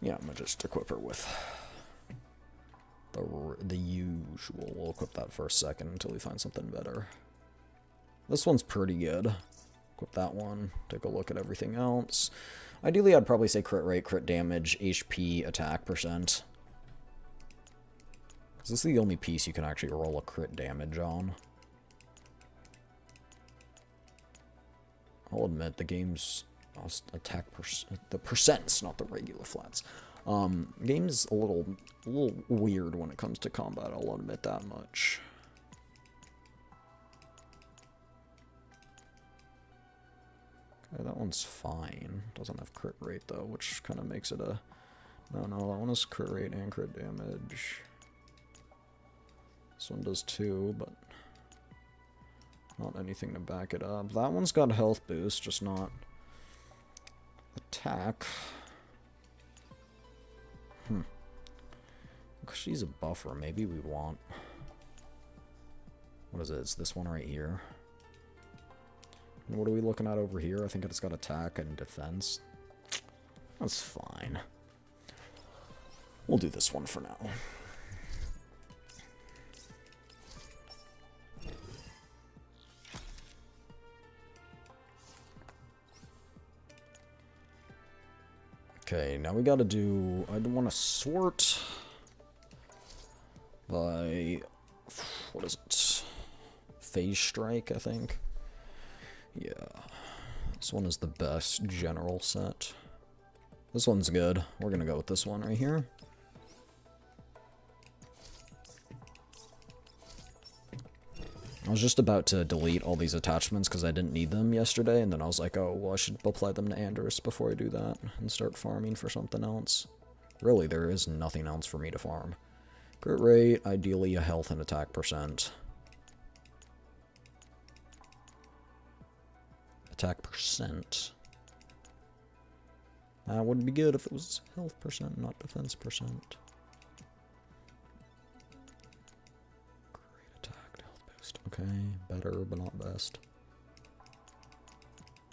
Yeah, I'm gonna just equip her with the usual. We'll equip that for a second until we find something better. This one's pretty good. Equip that one. Take a look at everything else. Ideally, I'd probably say crit rate, crit damage, HP, attack percent. Because this is the only piece you can actually roll a crit damage on. I'll admit, the game's... attack the percents, not the regular flats. Game's a little weird when it comes to combat, I'll admit that much. Okay, that one's fine. Doesn't have crit rate though, which kind of makes it a... No, that one is crit rate and crit damage. This one does too, but not anything to back it up. That one's got health boost, just not... attack. She's a buffer. Maybe we want... What is it? It's this one right here. And what are we looking at over here? I think it's got attack and defense. That's fine. We'll do this one for now. Okay, now we gotta do... I want to sort by... What is it? Phase Strike, I think. Yeah. This one is the best general set. This one's good. We're gonna go with this one right here. I was just about to delete all these attachments because I didn't need them yesterday, and then I was like, oh, well, I should apply them to Anders before I do that and start farming for something else. Really, there is nothing else for me to farm. Crit rate, ideally a health and attack percent. Attack percent. That would be good if it was health percent, not defense percent. Okay, better, but not best.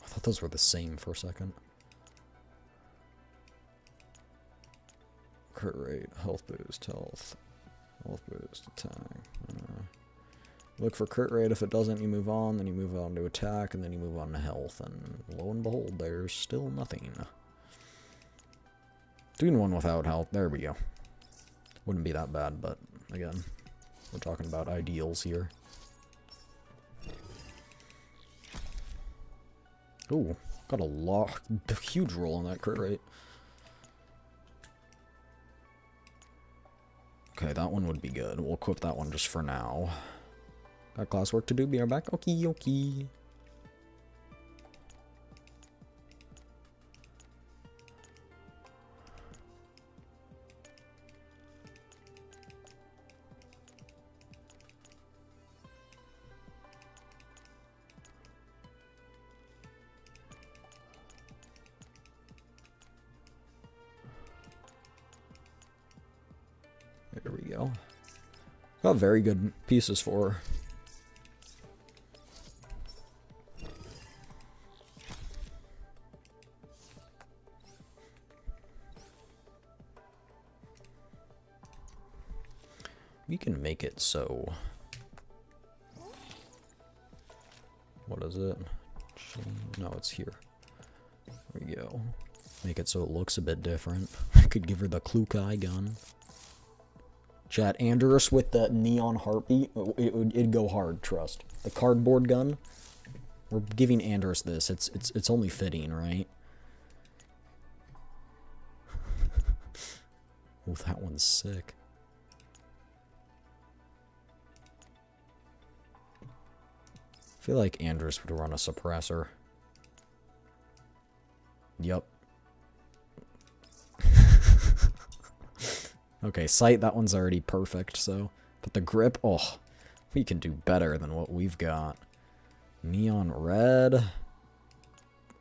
I thought those were the same for a second. Crit rate, health boost, health boost, attack. Look for crit rate. If it doesn't, you move on, then you move on to attack, and then you move on to health. And lo and behold, there's still nothing. Doing one without help. There we go. Wouldn't be that bad, but again, we're talking about ideals here. Ooh, got a huge roll on that crit rate. Okay, that one would be good. We'll equip that one just for now. Got classwork to do. Be right back. Okie dokie. There we go. Got very good pieces for her. We can make it so... What is it? No, it's here. There we go. Make it so it looks a bit different. I could give her the Klukai gun. Chat, Andrus with the neon heartbeat, it'd go hard, trust. The cardboard gun, we're giving Andrus this. It's only fitting, right? Oh, that one's sick. I feel like Andrus would run a suppressor. Yup. Okay, sight, that one's already perfect, so... But the grip, oh, we can do better than what we've got. Neon red.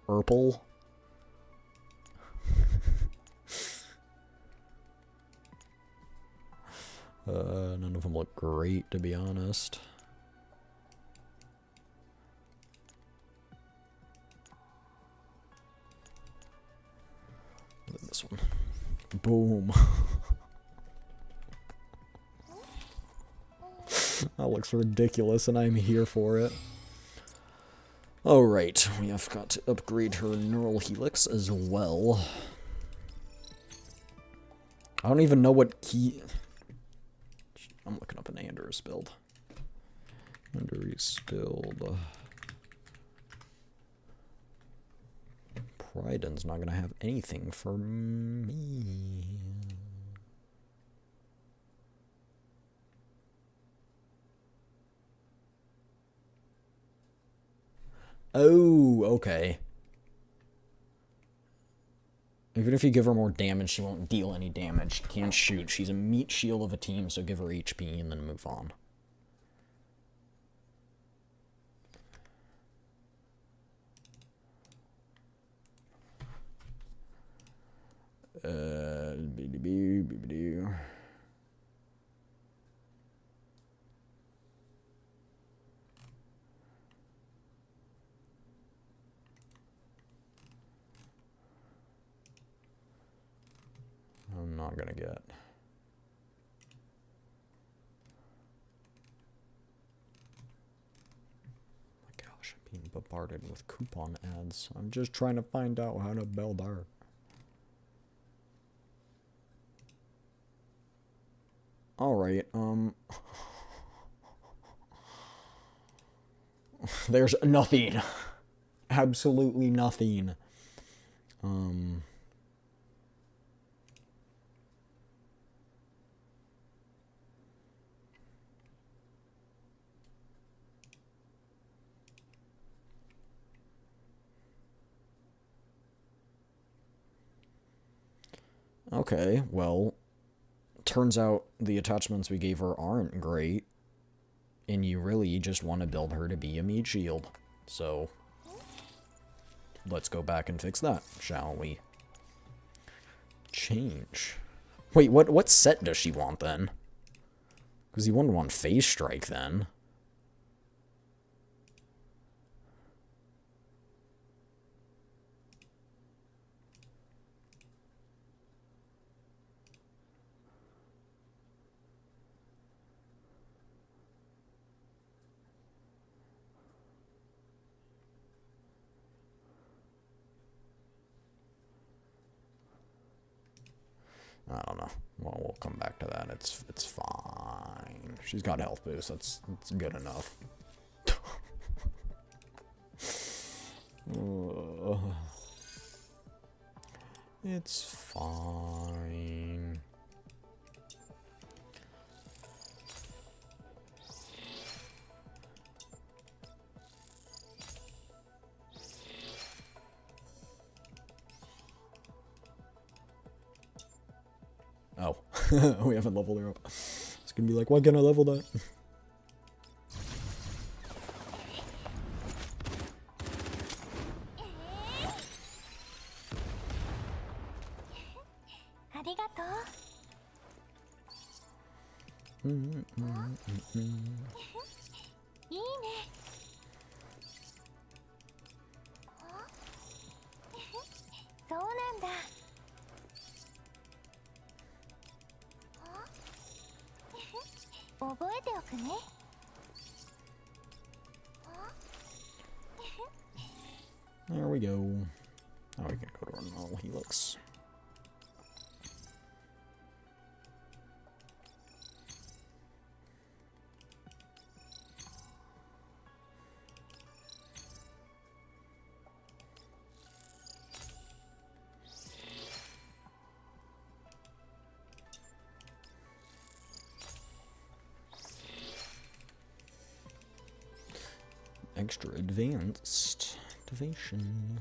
Purple. None of them look great, to be honest. Look at this one. Boom. That looks ridiculous, and I'm here for it. Alright, we have got to upgrade her neural helix as well. I don't even know what key... I'm looking up an Andrus build. Andrus build. Pryden's not gonna have anything for me. Oh, okay. Even if you give her more damage, she won't deal any damage. She can't shoot. She's a meat shield of a team, so give her HP and then move on. I'm not gonna get. My gosh, I'm being bombarded with coupon ads. I'm just trying to find out how to build art. Alright, there's nothing. Absolutely nothing. Okay, well, turns out the attachments we gave her aren't great, and you really just want to build her to be a meat shield. So, let's go back and fix that, shall we? Change. Wait, what set does she want then? Because you wouldn't want Phase Strike then. I don't know. Well, we'll come back to that. It's fine. She's got health boost. That's good enough. It's fine. Oh, we haven't leveled her up. It's gonna be like, why can't I level that? There we go. Now we can go to our normal helix. Extra advanced activation.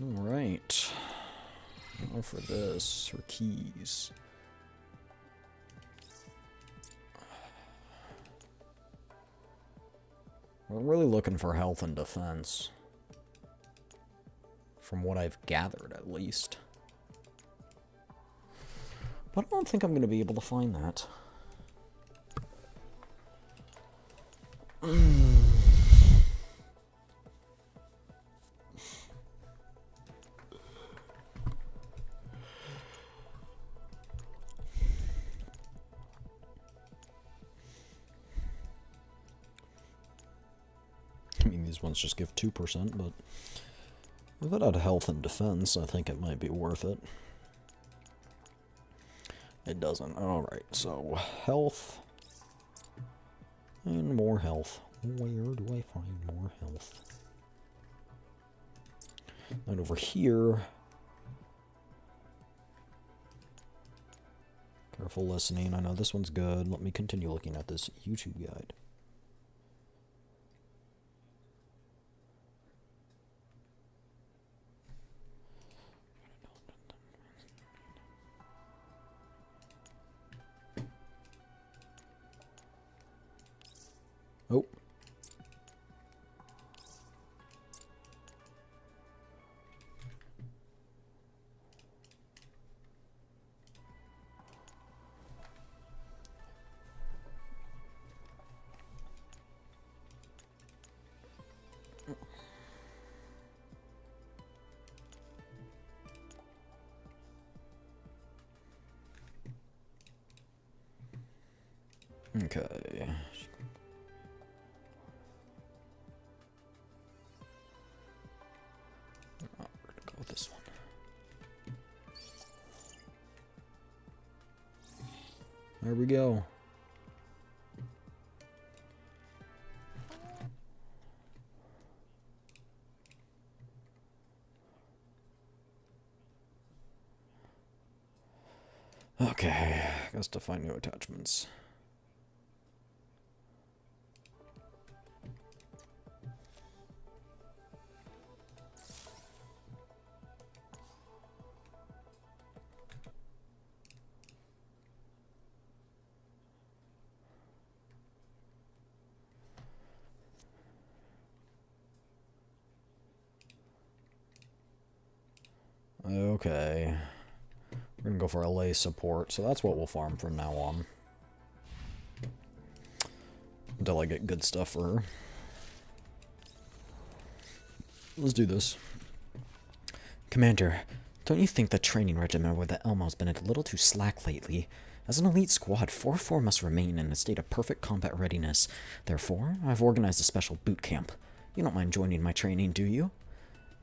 All right. Now for this, her keys. We're really looking for health and defense. From what I've gathered, at least. But I don't think I'm going to be able to find that. I mean, these ones just give 2%, but if it had health and defense, I think it might be worth it. It doesn't. Alright, so health and more health. Where do I find more health? And over here, careful listening. I know this one's good. Let me continue looking at this YouTube guide. Oh. Okay. Oh, we're gonna go with this one. There we go. Okay, guess to find new attachments. Okay. We're gonna go for LA support, so that's what we'll farm from now on. Until I get good stuff for her. Let's do this. Commander, don't you think the training regimen with the Elmo's been a little too slack lately? As an elite squad, 4-4 must remain in a state of perfect combat readiness. Therefore, I've organized a special boot camp. You don't mind joining my training, do you?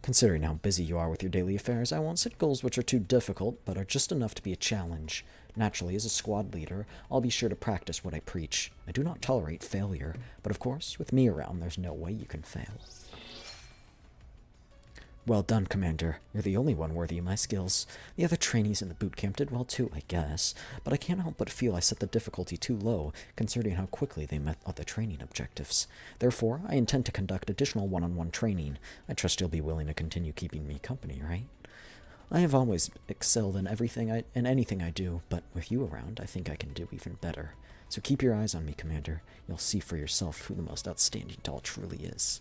Considering how busy you are with your daily affairs, I won't set goals which are too difficult, but are just enough to be a challenge. Naturally, as a squad leader, I'll be sure to practice what I preach. I do not tolerate failure, but of course, with me around, there's no way you can fail. Well done, Commander. You're the only one worthy of my skills. The other trainees in the boot camp did well too, I guess, but I can't help but feel I set the difficulty too low, considering how quickly they met other training objectives. Therefore, I intend to conduct additional one-on-one training. I trust you'll be willing to continue keeping me company, right? I have always excelled in anything I do, but with you around, I think I can do even better. So keep your eyes on me, Commander. You'll see for yourself who the most outstanding doll truly is.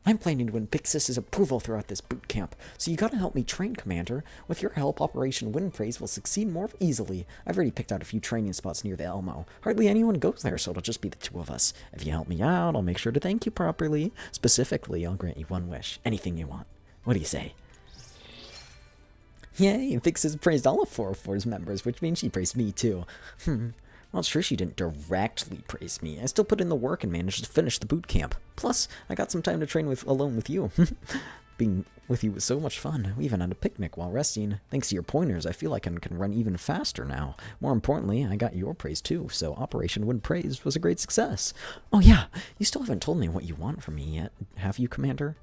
I'm planning to win Pixis's approval throughout this boot camp, so you gotta help me train, Commander. With your help, Operation Windpraise will succeed more easily. I've already picked out a few training spots near the Elmo. Hardly anyone goes there, so it'll just be the two of us. If you help me out, I'll make sure to thank you properly. Specifically, I'll grant you one wish. Anything you want. What do you say? Yay, Pixis praised all of 404's members, which means she praised me too. Well, sure she didn't directly praise me. I still put in the work and managed to finish the boot camp. Plus, I got some time to train alone with you. Being with you was so much fun. We even had a picnic while resting. Thanks to your pointers, I feel like I can run even faster now. More importantly, I got your praise too, so Operation Wind Praise was a great success. Oh yeah, you still haven't told me what you want from me yet, have you, Commander?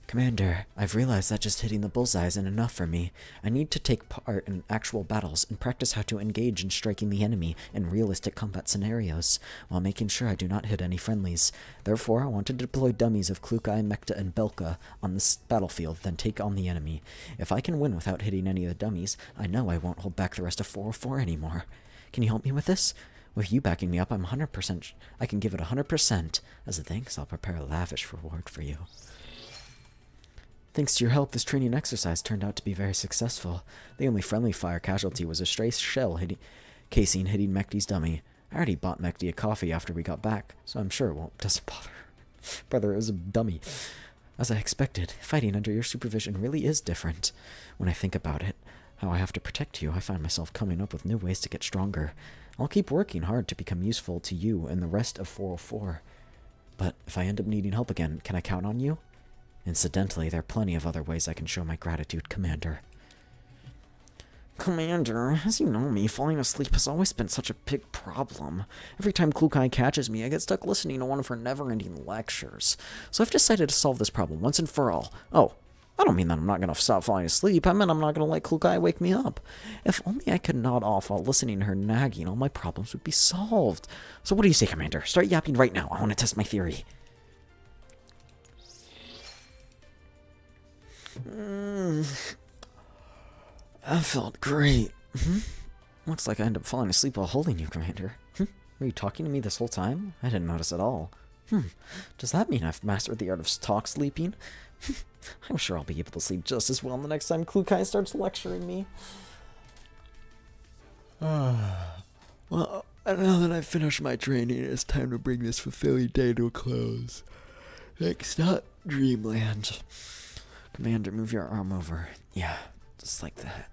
Commander, I've realized that just hitting the bullseye isn't enough for me. I need to take part in actual battles and practice how to engage in striking the enemy in realistic combat scenarios, while making sure I do not hit any friendlies. Therefore, I want to deploy dummies of Klukai, Mekta, and Belka on this battlefield, then take on the enemy. If I can win without hitting any of the dummies, I know I won't hold back the rest of 404 anymore. Can you help me with this? With you backing me up, I'm 100%. I can give it 100%. As a thanks, I'll prepare a lavish reward for you. Thanks to your help, this training exercise turned out to be very successful. The only friendly fire casualty was a stray shell casing hitting Mekti's dummy. I already bought Mekti a coffee after we got back, so I'm sure it doesn't bother. Brother, it was a dummy. As I expected, fighting under your supervision really is different. When I think about it, how I have to protect you, I find myself coming up with new ways to get stronger. I'll keep working hard to become useful to you and the rest of 404. But if I end up needing help again, can I count on you? Incidentally, there are plenty of other ways I can show my gratitude, Commander. Commander, as you know me, falling asleep has always been such a big problem. Every time Klukai catches me, I get stuck listening to one of her never-ending lectures. So I've decided to solve this problem once and for all. Oh, I don't mean that I'm not going to stop falling asleep. I meant I'm not going to let Klukai wake me up. If only I could nod off while listening to her nagging, all my problems would be solved. So what do you say, Commander? Start yapping right now. I want to test my theory. That felt great. Looks like I ended up falling asleep while holding you, Commander. Were you talking to me this whole time? I didn't notice at all. Does that mean I've mastered the art of talk sleeping? I'm sure I'll be able to sleep just as well the next time Klukai starts lecturing me. Well, now that I've finished my training, it's time to bring this fulfilling day to a close. Next up, Dreamland. Commander, move your arm over. Yeah, just like that.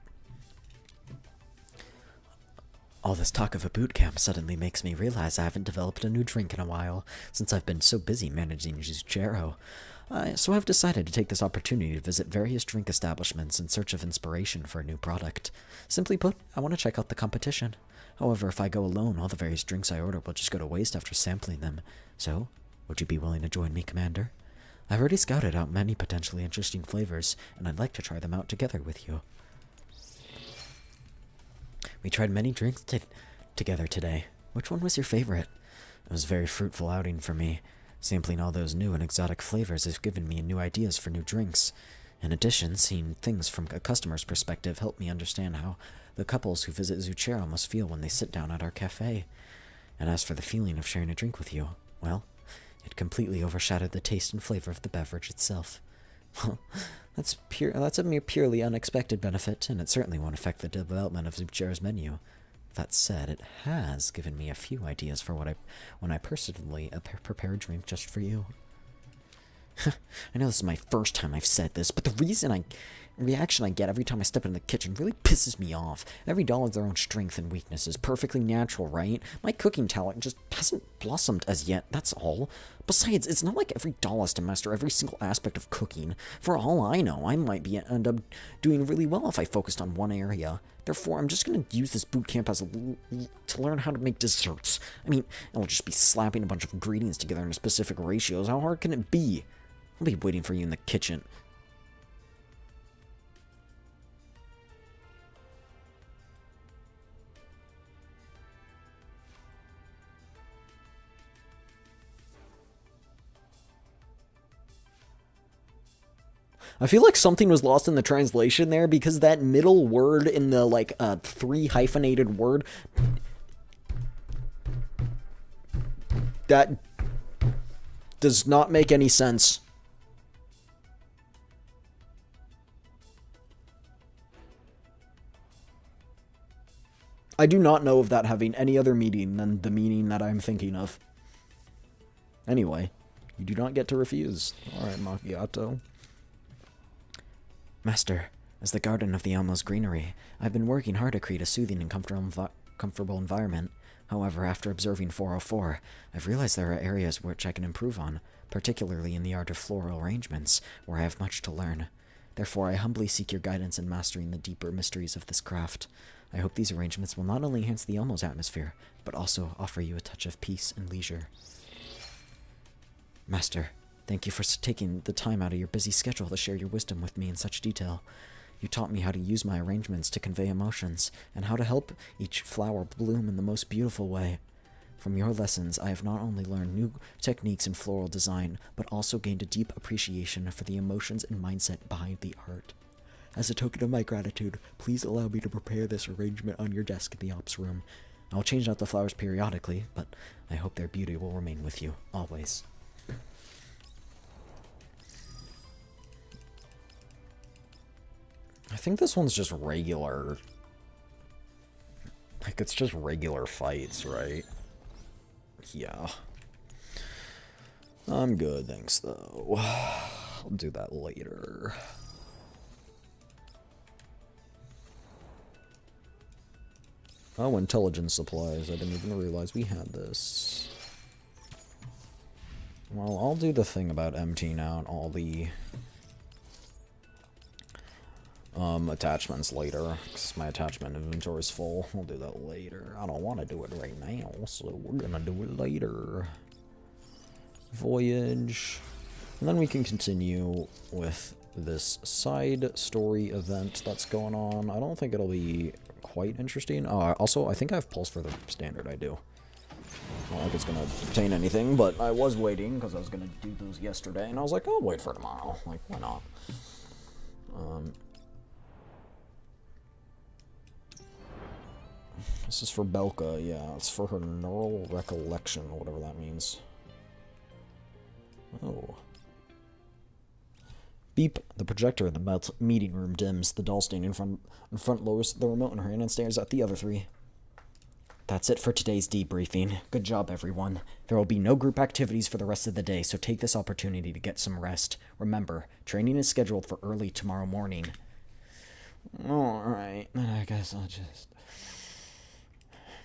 All this talk of a boot camp suddenly makes me realize I haven't developed a new drink in a while, since I've been so busy managing Zuchero. So I've decided to take this opportunity to visit various drink establishments in search of inspiration for a new product. Simply put, I want to check out the competition. However, if I go alone, all the various drinks I order will just go to waste after sampling them. So, would you be willing to join me, Commander? I've already scouted out many potentially interesting flavors, and I'd like to try them out together with you. We tried many drinks together today. Which one was your favorite? It was a very fruitful outing for me. Sampling all those new and exotic flavors has given me new ideas for new drinks. In addition, seeing things from a customer's perspective helped me understand how the couples who visit Zuchero must feel when they sit down at our cafe. And as for the feeling of sharing a drink with you, well, it completely overshadowed the taste and flavor of the beverage itself. Well, that's a mere purely unexpected benefit, and it certainly won't affect the development of Zuchero's menu. That said, it has given me a few ideas for when I personally prepare a drink just for you. I know this is my first time I've said this, but the reaction I get every time I step in the kitchen really pisses me off. Every doll has their own strengths and weaknesses. Perfectly natural, right? My cooking talent just hasn't blossomed as yet, that's all. Besides, it's not like every doll has to master every single aspect of cooking. For all I know, I might end up doing really well if I focused on one area. Therefore, I'm just going to use this boot camp to learn how to make desserts. I mean, I'll just be slapping a bunch of ingredients together in specific ratios. How hard can it be? I'll be waiting for you in the kitchen. I feel like something was lost in the translation there because that middle word in the, like, 3 hyphenated word, that does not make any sense. I do not know of that having any other meaning than the meaning that I'm thinking of. Anyway, you do not get to refuse. Alright, Macchiato. Master, as the garden of the Elmo's greenery, I've been working hard to create a soothing and comfortable environment. However, after observing 404, I've realized there are areas which I can improve on, particularly in the art of floral arrangements, where I have much to learn. Therefore, I humbly seek your guidance in mastering the deeper mysteries of this craft. I hope these arrangements will not only enhance the Elmo's atmosphere, but also offer you a touch of peace and leisure. Master, thank you for taking the time out of your busy schedule to share your wisdom with me in such detail. You taught me how to use my arrangements to convey emotions, and how to help each flower bloom in the most beautiful way. From your lessons, I have not only learned new techniques in floral design, but also gained a deep appreciation for the emotions and mindset behind the art. As a token of my gratitude, please allow me to prepare this arrangement on your desk in the ops room. I'll change out the flowers periodically, but I hope their beauty will remain with you, always. I think this one's just regular. Like, it's just regular fights, right? Yeah. I'm good, thanks, though. I'll do that later. Oh, intelligence supplies. I didn't even realize we had this. Well, I'll do the thing about emptying out all the attachments later, because my attachment inventory is full. We'll do that later. I don't want to do it right now, so we're gonna do it later. Voyage. And then we can continue with this side story event that's going on. I don't think it'll be quite interesting. Also, I think I have pulse for the standard. I do. Not like it's gonna obtain anything, but I was waiting because I was gonna do those yesterday, and I was like, I'll wait for tomorrow. Like, why not? This is for Belka, yeah. It's for her neural recollection, or whatever that means. Oh. Beep. The projector in the meeting room dims. The doll standing in front lowers the remote in her hand and stares at the other three. That's it for today's debriefing. Good job, everyone. There will be no group activities for the rest of the day, so take this opportunity to get some rest. Remember, training is scheduled for early tomorrow morning. Alright, then I guess I'll just...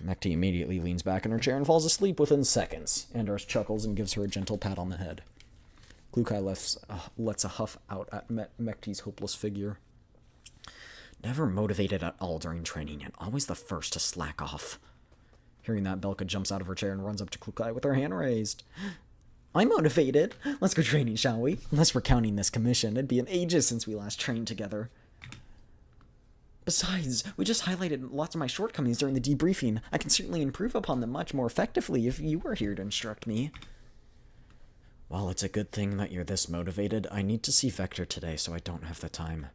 Mekti immediately leans back in her chair and falls asleep within seconds. Anders chuckles and gives her a gentle pat on the head. Klukai lets a huff out at Mekti's hopeless figure. Never motivated at all during training, and always the first to slack off. Hearing that, Belka jumps out of her chair and runs up to Klukai with her hand raised. I'm motivated. Let's go training, shall we? Unless we're counting this commission. It'd be an ages since we last trained together. Besides, we just highlighted lots of my shortcomings during the debriefing. I can certainly improve upon them much more effectively if you were here to instruct me. Well, it's a good thing that you're this motivated. I need to see Vector today, so I don't have the time.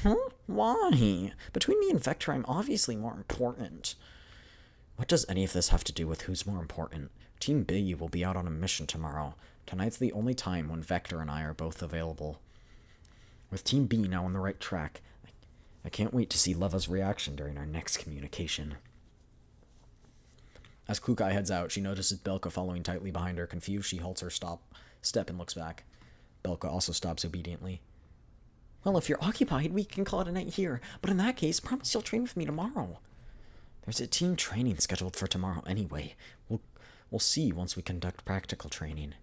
Huh? Why? Between me and Vector, I'm obviously more important. What does any of this have to do with who's more important? Team B will be out on a mission tomorrow. Tonight's the only time when Vector and I are both available. With Team B now on the right track, I can't wait to see Leva's reaction during our next communication. As Klukai heads out, she notices Belka following tightly behind her. Confused, she halts her step and looks back. Belka also stops obediently. Well, if you're occupied, we can call it a night here. But in that case, promise you'll train with me tomorrow. There's a team training scheduled for tomorrow anyway. We'll see once we conduct practical training.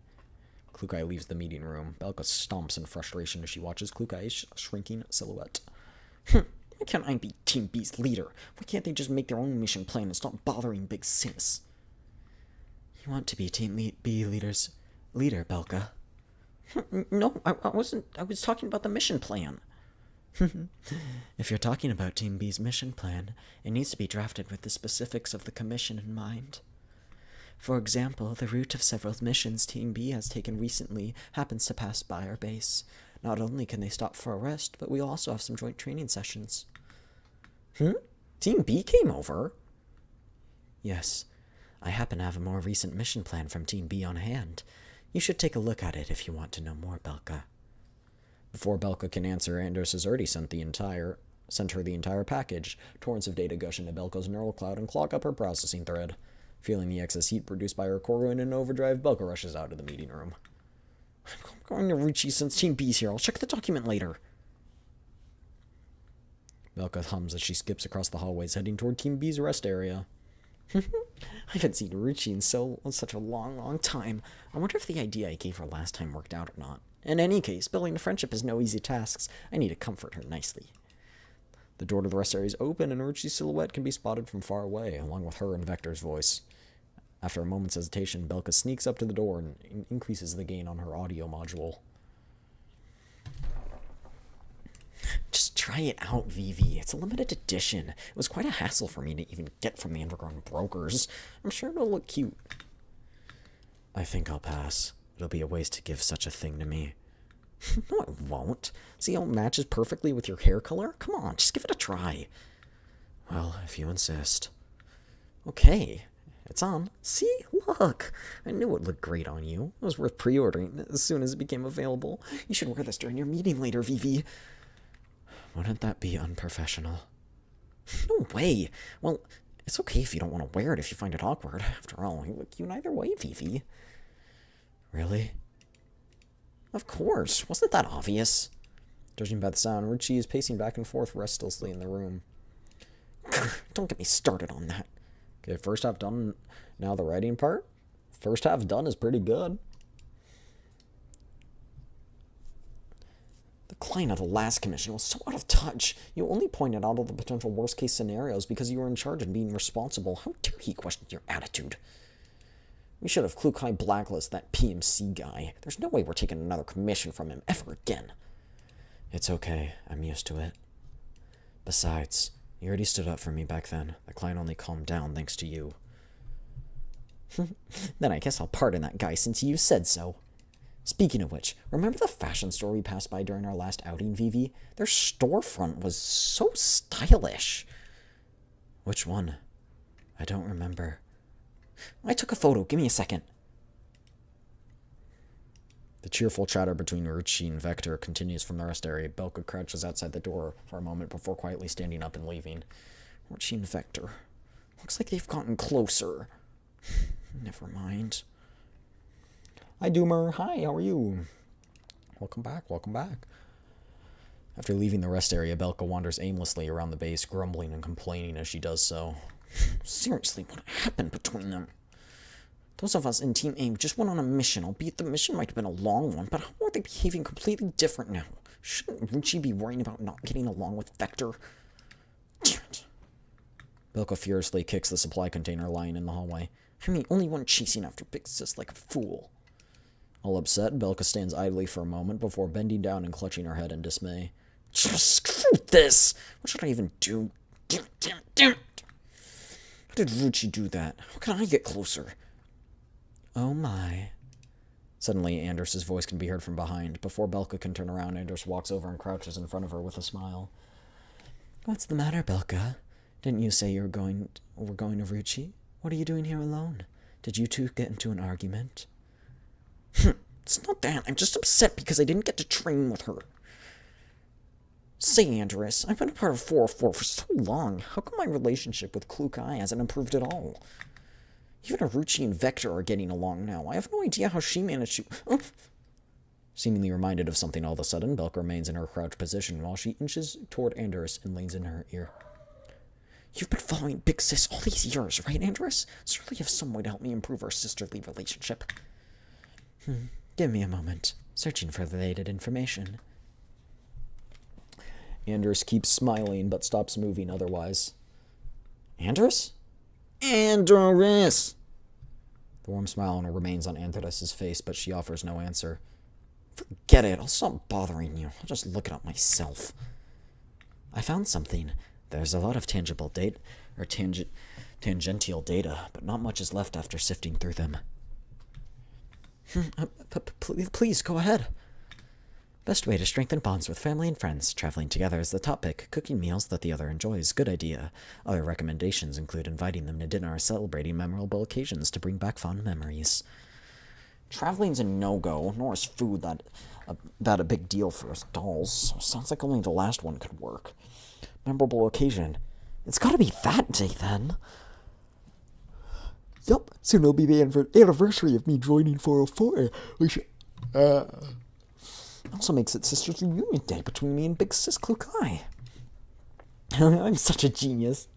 Klukai leaves the meeting room. Belka stomps in frustration as she watches Klukai's shrinking silhouette. Why can't I be Team B's leader? Why can't they just make their own mission plan and stop bothering Big Sis? You want to be Team B leader, Belka? No, I wasn't. I was talking about the mission plan. If you're talking about Team B's mission plan, it needs to be drafted with the specifics of the commission in mind. For example, the route of several missions Team B has taken recently happens to pass by our base. Not only can they stop for a rest, but we also have some joint training sessions. Team B came over? Yes. I happen to have a more recent mission plan from Team B on hand. You should take a look at it if you want to know more, Belka. Before Belka can answer, Anders has already sent her the entire package. Torrents of data gush into Belka's neural cloud and clog up her processing thread. Feeling the excess heat produced by her core going in overdrive, Belka rushes out of the meeting room. I'm going to Ruchi since Team B's here. I'll check the document later. Belka hums as she skips across the hallways, heading toward Team B's rest area. I haven't seen Ruchi in such a long time. I wonder if the idea I gave her last time worked out or not. In any case, building a friendship is no easy task. I need to comfort her nicely. The door to the rest area is open, and Ruchi's silhouette can be spotted from far away, along with her and Vector's voice. After a moment's hesitation, Belka sneaks up to the door and increases the gain on her audio module. Just try it out, Vivi. It's a limited edition. It was quite a hassle for me to even get from the underground brokers. I'm sure it'll look cute. I think I'll pass. It'll be a waste to give such a thing to me. No, it won't. See how it matches perfectly with your hair color? Come on, just give it a try. Well, if you insist. Okay, it's on. See? Look! I knew it looked great on you. It was worth pre-ordering as soon as it became available. You should wear this during your meeting later, Vivi. Wouldn't that be unprofessional? No way! Well, it's okay if you don't want to wear it if you find it awkward. After all, you look cute either way, Vivi. Really? Of course. Wasn't that obvious? Judging by the sound, Ruchi is pacing back and forth restlessly in the room. Don't get me started on that. Okay, first half done. Now the writing part. First half done is pretty good. The client of the last commission was so out of touch. You only pointed out all the potential worst-case scenarios because you were in charge and being responsible. How dare he question your attitude? We should have Klukai blacklisted that PMC guy. There's no way we're taking another commission from him ever again. It's okay. I'm used to it. Besides, you already stood up for me back then. The client only calmed down thanks to you. Then I guess I'll pardon that guy since you said so. Speaking of which, remember the fashion store we passed by during our last outing, Vivi? Their storefront was so stylish. Which one? I don't remember. I took a photo. Give me a second. The cheerful chatter between Ruchi and Vector continues from the rest area. Belka crouches outside the door for a moment before quietly standing up and leaving. Ruchi and Vector. Looks like they've gotten closer. Never mind. Hi, Doomer. Hi, how are you? Welcome back, welcome back. After leaving the rest area, Belka wanders aimlessly around the base, grumbling and complaining as she does so. Seriously, what happened between them? Those of us in Team AIM just went on a mission, albeit the mission might have been a long one, but how are they behaving completely different now? Shouldn't Ruchi be worrying about not getting along with Vector? Damn it. Belka furiously kicks the supply container lying in the hallway. I'm the only one chasing after Big Sis like a fool. All upset, Belka stands idly for a moment before bending down and clutching her head in dismay. Just screw this! What should I even do? Damn it! How did Ruchi do that? How can I get closer? Oh my. Suddenly, Anders' voice can be heard from behind. Before Belka can turn around, Anders walks over and crouches in front of her with a smile. What's the matter, Belka? Didn't you say we're going to Ruchi? What are you doing here alone? Did you two get into an argument? It's not that. I'm just upset because I didn't get to train with her. Say, Andres, I've been a part of 404 for so long. How come my relationship with Klukai hasn't improved at all? Even Ruchi and Vector are getting along now. I have no idea how she managed to... Seemingly reminded of something all of a sudden, Belka remains in her crouched position while she inches toward Andrus and leans in her ear. You've been following Big Sis all these years, right, Andrus? Surely you have some way to help me improve our sisterly relationship. Give me a moment. Searching for related information. Andrus keeps smiling, but stops moving otherwise. Andrus? Andrus! The warm smile remains on Andrus' face, but she offers no answer. Forget it. I'll stop bothering you. I'll just look it up myself. I found something. There's a lot of tangible data, or tangential data, but not much is left after sifting through them. Please, go ahead. Best way to strengthen bonds with family and friends. Traveling together is the top pick. Cooking meals that the other enjoys. Good idea. Other recommendations include inviting them to dinner or celebrating memorable occasions to bring back fond memories. Traveling's a no-go, nor is food that a big deal for us dolls. Sounds like only the last one could work. Memorable occasion. It's gotta be that day, then. Yup, soon it'll be the anniversary of me joining 404, which, also makes it Sisters Reunion Day between me and Big Sis Klukai. I'm such a genius.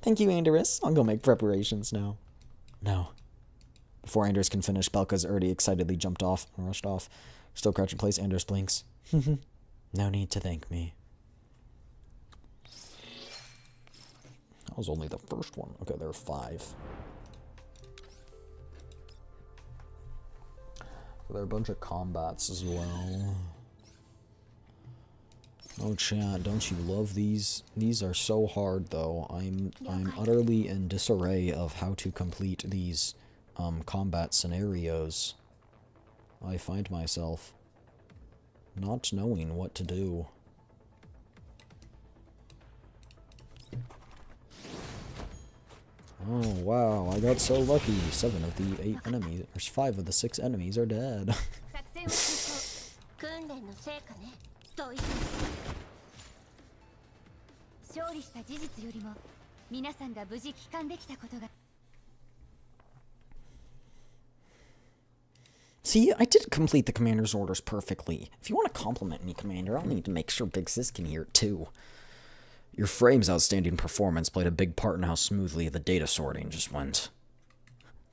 Thank you, Andrus. I'll go make preparations now. No. Before Andrus can finish, Belka's already excitedly jumped off and rushed off. Still crouched in place, Andrus blinks. No need to thank me. That was only the first one. Okay, there are 5. There are a bunch of combats as well. Oh, chat, don't you love these? These are so hard, though. I'm utterly in disarray of how to complete these combat scenarios. I find myself not knowing what to do. Oh, wow, I got so lucky. 7 of the 8 enemies, or 5 of the 6 enemies are dead. See, I did complete the commander's orders perfectly. If you want to compliment me, Commander, I'll need to make sure Big Sis can hear it too. Your frame's outstanding performance played a big part in how smoothly the data sorting just went.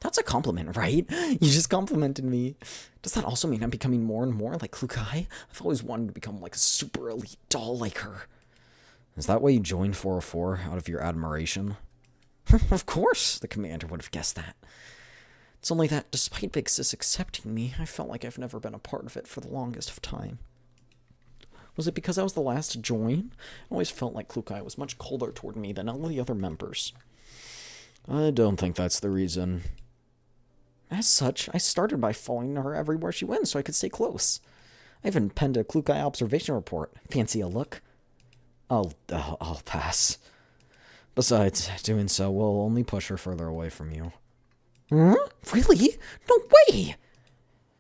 That's a compliment, right? You just complimented me. Does that also mean I'm becoming more and more like Klukai? I've always wanted to become like a super elite doll like her. Is that why you joined 404, out of your admiration? Of course, the commander would have guessed that. It's only that, despite Big Sis accepting me, I felt like I've never been a part of it for the longest of time. Was it because I was the last to join? I always felt like Klukai was much colder toward me than all the other members. I don't think that's the reason. As such, I started by following her everywhere she went so I could stay close. I even penned a Klukai observation report. Fancy a look? I'll pass. Besides, doing so will only push her further away from you. Huh? Really? No way!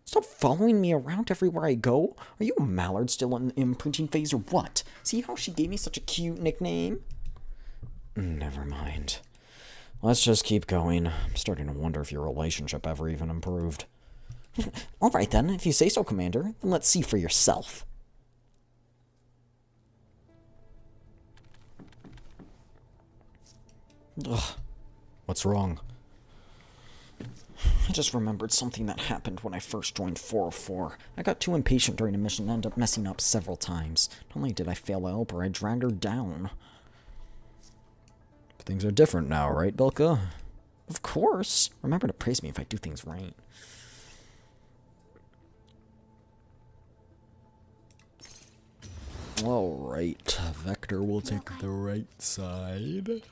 Stop following me around everywhere I go? Are you a mallard still in the imprinting phase or what? See how she gave me such a cute nickname? Never mind. Let's just keep going. I'm starting to wonder if your relationship ever even improved. Alright then, if you say so, Commander, then let's see for yourself. Ugh. What's wrong? I just remembered something that happened when I first joined 404. I got too impatient during a mission and ended up messing up several times. Not only did I fail to help her, I dragged her down. But things are different now, right, Belka? Of course. Remember to praise me if I do things right. Alright, Vector will take the right side.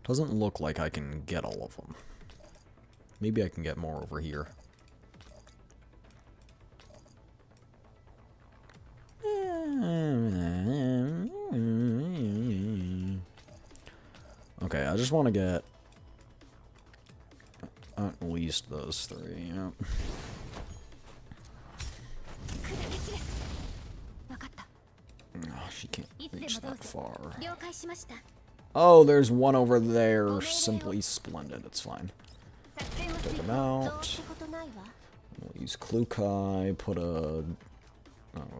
Doesn't look like I can get all of them. Maybe I can get more over here. Okay, I just want to get at least those 3, yep. She can't reach that far. 了解しました。 Oh, there's one over there. Simply splendid. It's fine. Take him out. We'll use Klukai. Put a... Oh,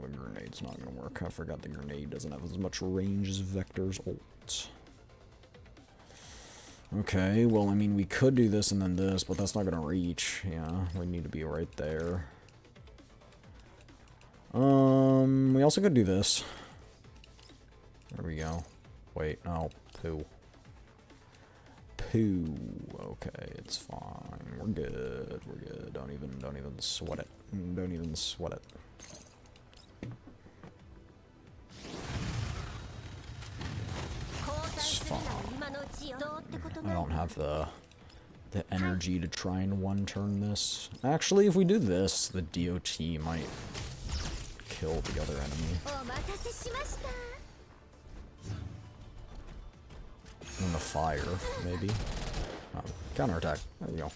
the grenade's not gonna work. I forgot the grenade doesn't have as much range as Vector's ult. Okay, well, I mean, we could do this and then this, but that's not gonna reach. Yeah, we need to be right there. We also could do this. There we go. Wait, no. Poo. Poo. Okay, it's fine. We're good. We're good. Don't even sweat it. Don't even sweat it. It's fine. I don't have the energy to try and one-turn this. Actually, if we do this, the DOT might kill the other enemy. And the fire, maybe. Oh, counterattack. There you go.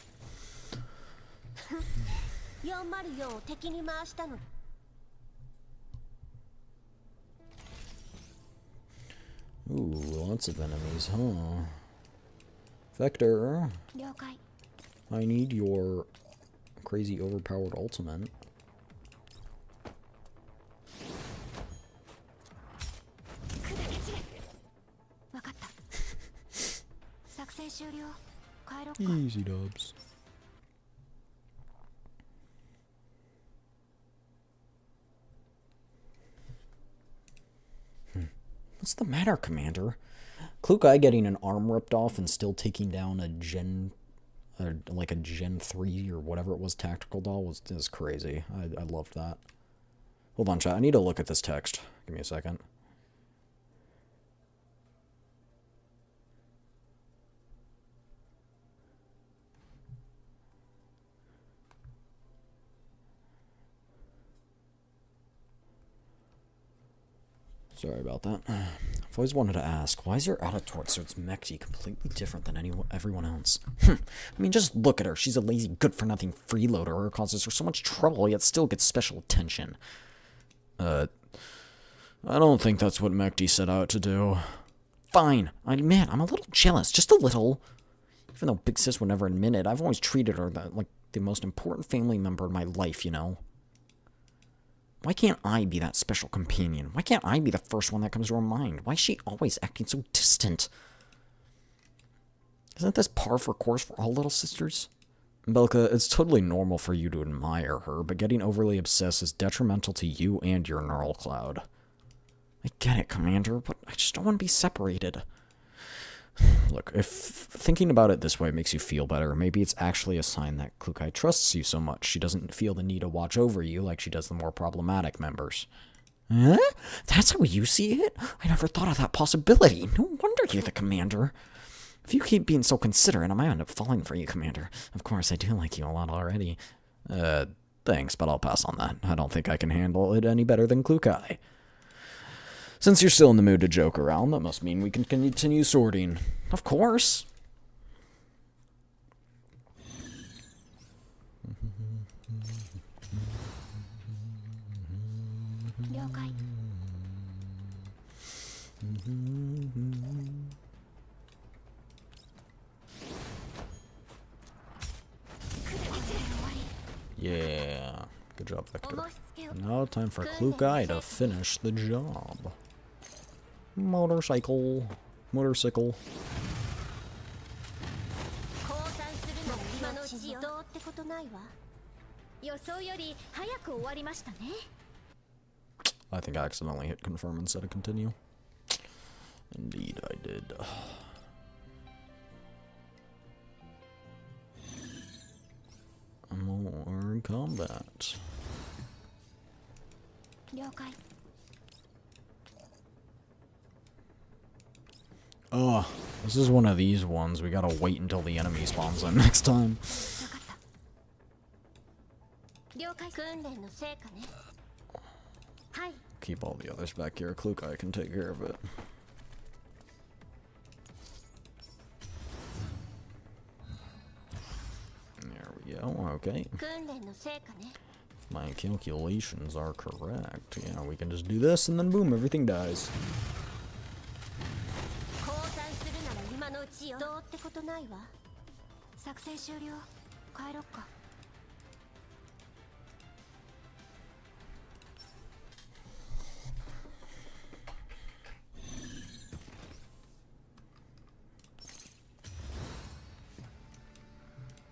Ooh, lots of enemies, huh? Vector, I need your crazy overpowered ultimate. Easy dubs. What's the matter, Commander? Klukai getting an arm ripped off and still taking down a like a Gen 3 or whatever it was tactical doll is crazy. I loved that. Hold on, chat. I need to look at this text. Give me a second. Sorry about that. I've always wanted to ask, why is your attitude towards Mekti completely different than everyone else? I mean, just look at her. She's a lazy, good-for-nothing freeloader who causes her so much trouble, yet still gets special attention. I don't think that's what Mekti set out to do. Fine. I admit, I'm a little jealous. Just a little. Even though Big Sis would never admit it, I've always treated her like the most important family member in my life, you know? Why can't I be that special companion? Why can't I be the first one that comes to her mind? Why is she always acting so distant? Isn't this par for course for all little sisters? Belka, it's totally normal for you to admire her, but getting overly obsessed is detrimental to you and your neural cloud. I get it, Commander, but I just don't want to be separated. Look, if thinking about it this way makes you feel better, maybe it's actually a sign that Klukai trusts you so much she doesn't feel the need to watch over you like she does the more problematic members. Huh? That's how you see it? I never thought of that possibility. No wonder you're the commander. If you keep being so considerate, I might end up falling for you, Commander. Of course, I do like you a lot already. Thanks, but I'll pass on that. I don't think I can handle it any better than Klukai. Since you're still in the mood to joke around, that must mean we can continue sorting. Of course. Yeah. Good job, Victor. Now time for Klukai to finish the job. Motorcycle. Motorcycle. I think I accidentally hit confirm instead of continue. Indeed, I did. More combat. Oh, this is one of these ones. We gotta wait until the enemy spawns in next time. Keep all the others back here. Klukai can take care of it. There we go. Okay. My calculations are correct. Yeah, we can just do this and then boom, everything dies. 降参するなら今のうちよ。どうってことないわ。作戦終了。帰ろっか。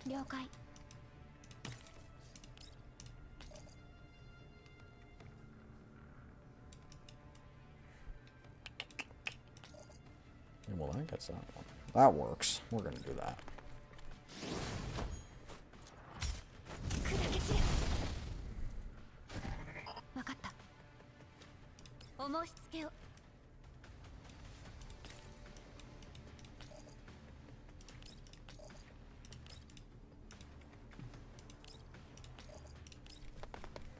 了解。Well, that gets that one. That works. We're gonna do that. わかった。お申し付けを。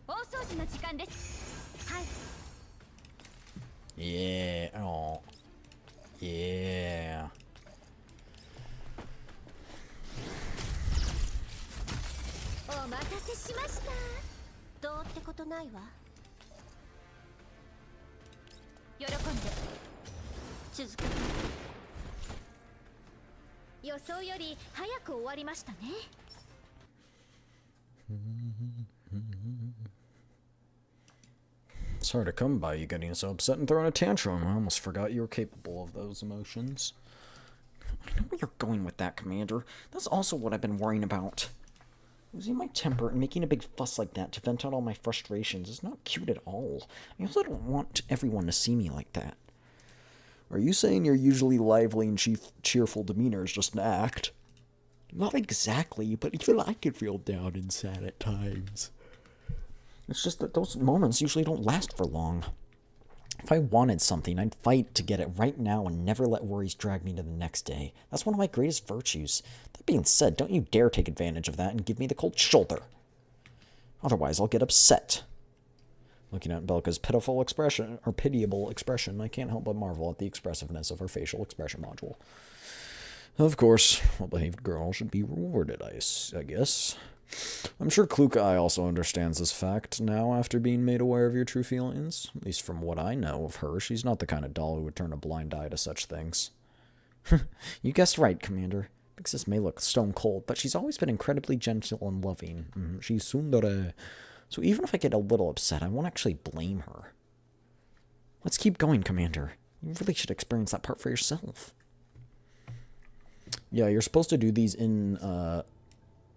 大掃除の時間です。はい。 Yeah. Oh. Yeah. お待たせしました。どうってことないわ。喜んで。続けて。予想より早く終わりましたね。It's hard to come by you getting so upset and throwing a tantrum. I almost forgot you were capable of those emotions. I know where you're going with that, Commander. That's also what I've been worrying about. Losing my temper and making a big fuss like that to vent out all my frustrations is not cute at all. I also don't want everyone to see me like that. Are you saying your usually lively and cheerful demeanor is just an act? Not exactly, but even I can feel down and sad at times. It's just that those moments usually don't last for long. If I wanted something, I'd fight to get it right now and never let worries drag me to the next day. That's one of my greatest virtues. That being said, don't you dare take advantage of that and give me the cold shoulder. Otherwise, I'll get upset. Looking at Belka's pitiful expression, or pitiable expression, I can't help but marvel at the expressiveness of her facial expression module. Of course, a well-behaved girl should be rewarded, I guess. I'm sure Klukai also understands this fact now after being made aware of your true feelings. At least from what I know of her, she's not the kind of doll who would turn a blind eye to such things. You guessed right, Commander. Big Sis may look stone cold, but she's always been incredibly gentle and loving. She's tsundere. So even if I get a little upset, I won't actually blame her. Let's keep going, Commander. You really should experience that part for yourself. Yeah, you're supposed to do these in, You're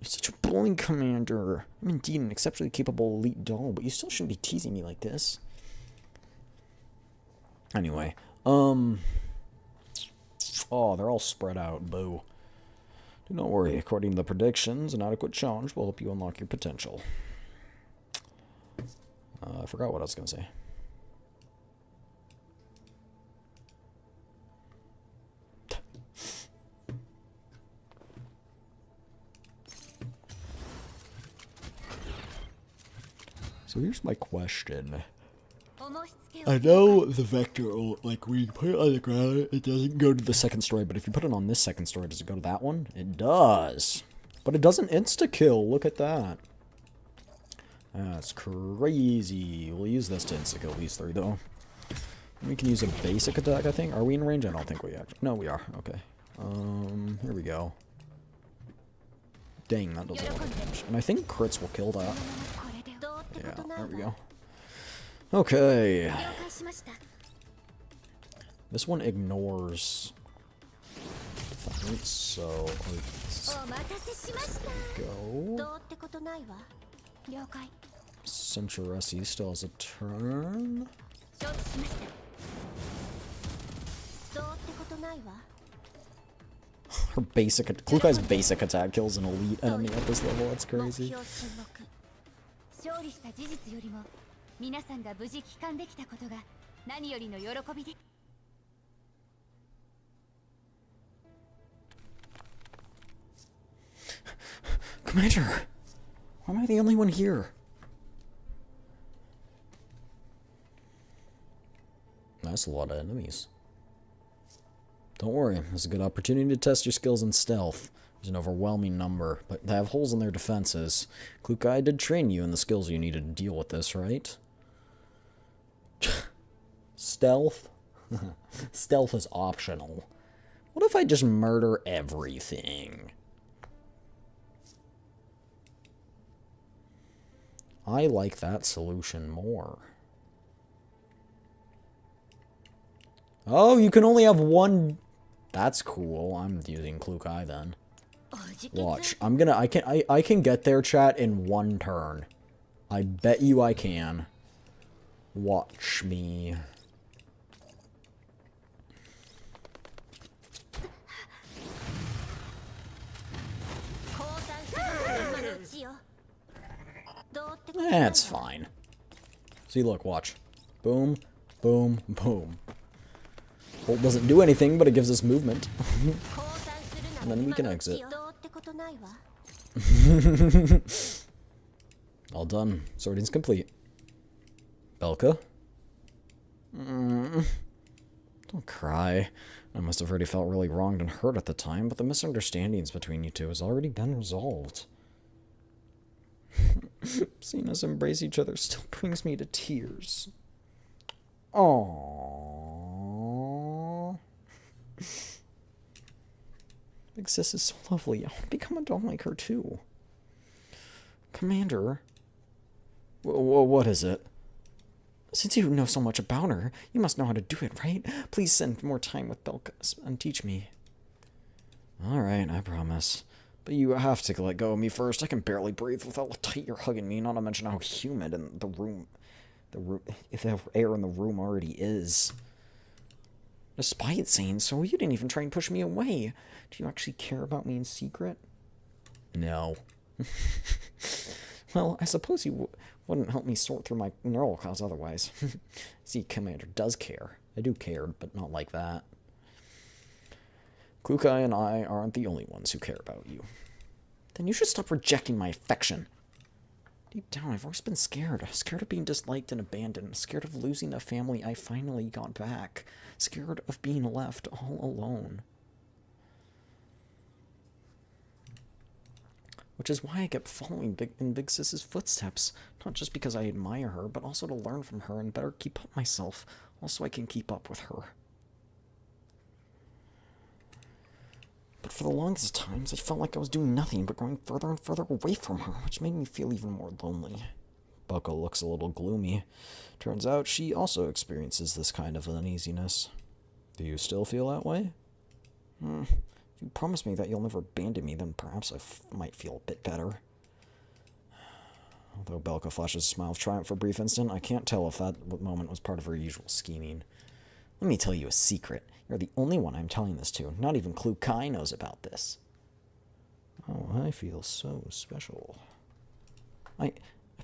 such a bullying, Commander. I'm indeed an exceptionally capable elite doll, but you still shouldn't be teasing me like this. Anyway, oh, they're all spread out, boo. Do not worry, according to the predictions, an adequate challenge will help you unlock your potential. I forgot what I was going to say. So here's my question. I know the vector, like, when you put it on the ground, it doesn't go to the second story, but if you put it on this second story, does it go to that one? It does. But it doesn't insta-kill, look at that. That's crazy. We'll use this to insta-kill these three, though. We can use a basic attack, I think. Are we in range? I don't think we are. No, we are. Okay. Here we go. Dang, that does a lot of damage. And I think crits will kill that. Yeah, there we go. Okay. This one ignores fights, so let's go. Centuresi still has a turn. Her basic, Klukai's basic attack kills an elite enemy at this level. That's crazy. Commander, why am I the only one here? That's a lot of enemies. Don't worry, this is a good opportunity to test your skills in stealth. There's an overwhelming number, but they have holes in their defenses. Klukai did train you in the skills you needed to deal with this, right? Stealth? Stealth is optional. What if I just murder everything? I like that solution more. Oh, you can only have one. That's cool. I'm using Klukai then. Watch. I can get there, chat, in one turn. I bet you I can. Watch me. That's fine. See, look, watch. Boom, boom, boom. Bolt doesn't do anything, but it gives us movement. And then we can exit. All done. Sorting's complete. Belka? Don't cry. I must have already felt really wronged and hurt at the time, but the misunderstandings between you two has already been resolved. Seeing us embrace each other still brings me to tears. Aww. Big sis is so lovely. I want to become a doll like her too. Commander? What is it? Since you know so much about her, you must know how to do it, right? Please spend more time with Belka and teach me. Alright, I promise. But you have to let go of me first. I can barely breathe without how tight you're hugging me, not to mention how humid in the room, if the air in the room already is. Despite saying so, you didn't even try and push me away. Do you actually care about me in secret? No. Well, I suppose you wouldn't help me sort through my neural cause otherwise. See, Commander does care. I do care, but not like that. Klukai and I aren't the only ones who care about you. Then you should stop rejecting my affection. Deep down, I've always been scared. Scared of being disliked and abandoned. Scared of losing the family I finally got back. Scared of being left all alone. Which is why I kept following in Big Sis's footsteps. Not just because I admire her, but also to learn from her and better keep up myself. Also, I can keep up with her. But for the longest times, I felt like I was doing nothing but going further and further away from her, which made me feel even more lonely. Bucko looks a little gloomy. Turns out she also experiences this kind of uneasiness. Do you still feel that way? If you promise me that you'll never abandon me, then perhaps I might feel a bit better. Although Belka flashes a smile of triumph for a brief instant, I can't tell if that moment was part of her usual scheming. Let me tell you a secret. You're the only one I'm telling this to. Not even Klukai knows about this. Oh, I feel so special. I've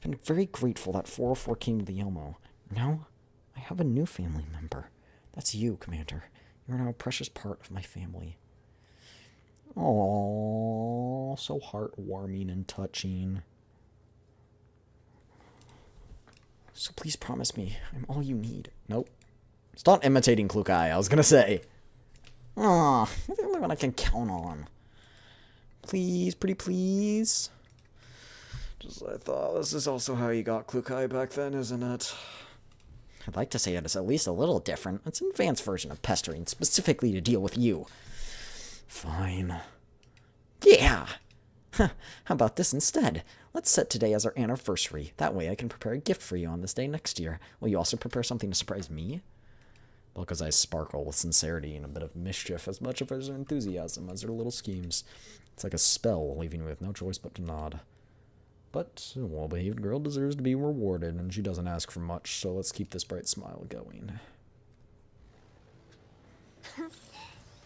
been very grateful that 404 came to the Elmo. Now, I have a new family member. That's you, Commander. You're now a precious part of my family. Aww, so heartwarming and touching. So please promise me I'm all you need. Nope. Stop imitating Klukai, I was gonna say. Aw, you're the only one I can count on. Please, pretty please. Just as I thought, this is also how you got Klukai back then, isn't it? I'd like to say it is at least a little different. It's an advanced version of pestering, specifically to deal with you. Fine. Yeah! How about this instead? Let's set today as our anniversary. That way I can prepare a gift for you on this day next year. Will you also prepare something to surprise me? Belka's eyes sparkle with sincerity and a bit of mischief, as much of her enthusiasm as her little schemes. It's like a spell, leaving me with no choice but to nod. But a well-behaved girl deserves to be rewarded, and she doesn't ask for much, so let's keep this bright smile going.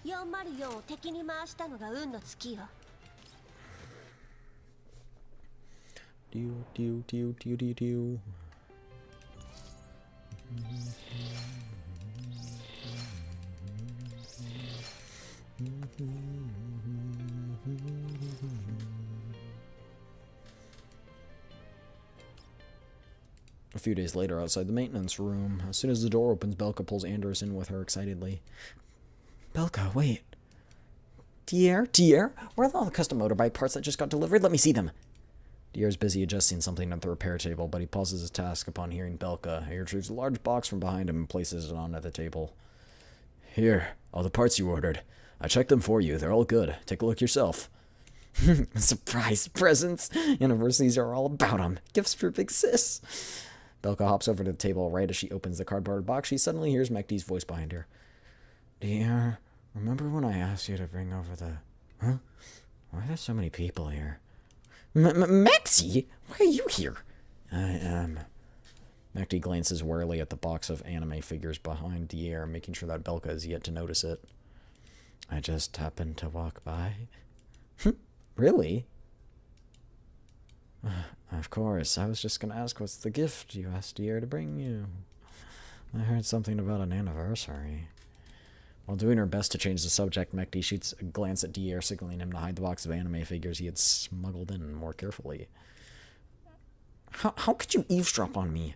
404を敵に回したのが運の尽きよ。Do. A few days later, outside the maintenance room, as soon as the door opens, Belka pulls Anders in with her excitedly. Belka, wait. Dier, where are all the custom motorbike parts that just got delivered? Let me see them. Dier's busy adjusting something at the repair table, but he pauses his task upon hearing Belka. He retrieves a large box from behind him and places it onto the table. Here, all the parts you ordered. I checked them for you. They're all good. Take a look yourself. Surprise presents. Anniversaries are all about them. Gifts for Big Sis. Belka hops over to the table. Right as she opens the cardboard box, she suddenly hears Mekti's voice behind her. Dier, remember when I asked you to bring over the... Huh? Why are there so many people here? Mekti? Why are you here? I am... Mekti glances warily at the box of anime figures behind Dier, making sure that Belka is yet to notice it. I just happened to walk by. Really? Of course, I was just gonna ask what's the gift you asked Dier to bring you. I heard something about an anniversary. While doing her best to change the subject, Mekti shoots a glance at Dier, signaling him to hide the box of anime figures he had smuggled in more carefully. How could you eavesdrop on me?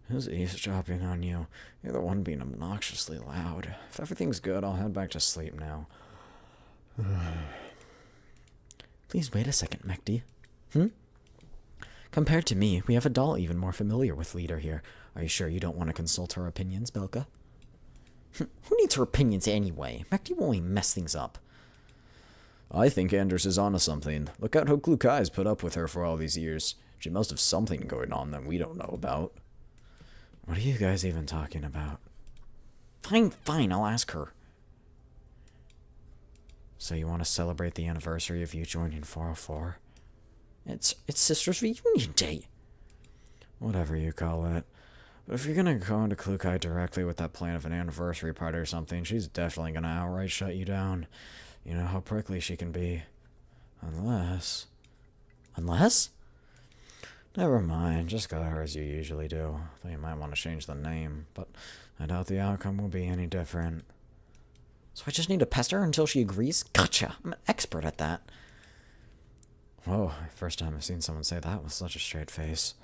Who's eavesdropping on you? You're the one being obnoxiously loud. If everything's good, I'll head back to sleep now. Please wait a second, Mekti. Compared to me, we have a doll even more familiar with Leader here. Are you sure you don't want to consult her opinions, Belka? Who needs her opinions anyway? Mekti will only mess things up. I think Anders is onto something. Look at how Klukai's put up with her for all these years. She must have something going on that we don't know about. What are you guys even talking about? Fine, I'll ask her. So you want to celebrate the anniversary of you joining 404? It's Sister's Reunion Day. Whatever you call it. But if you're gonna go into Klukai directly with that plan of an anniversary party or something, she's definitely gonna outright shut you down. You know how prickly she can be. Unless? Never mind, just go to her as you usually do. Though you might want to change the name, but I doubt the outcome will be any different. So I just need to pester her until she agrees? Gotcha! I'm an expert at that. Whoa, first time I've seen someone say that with such a straight face.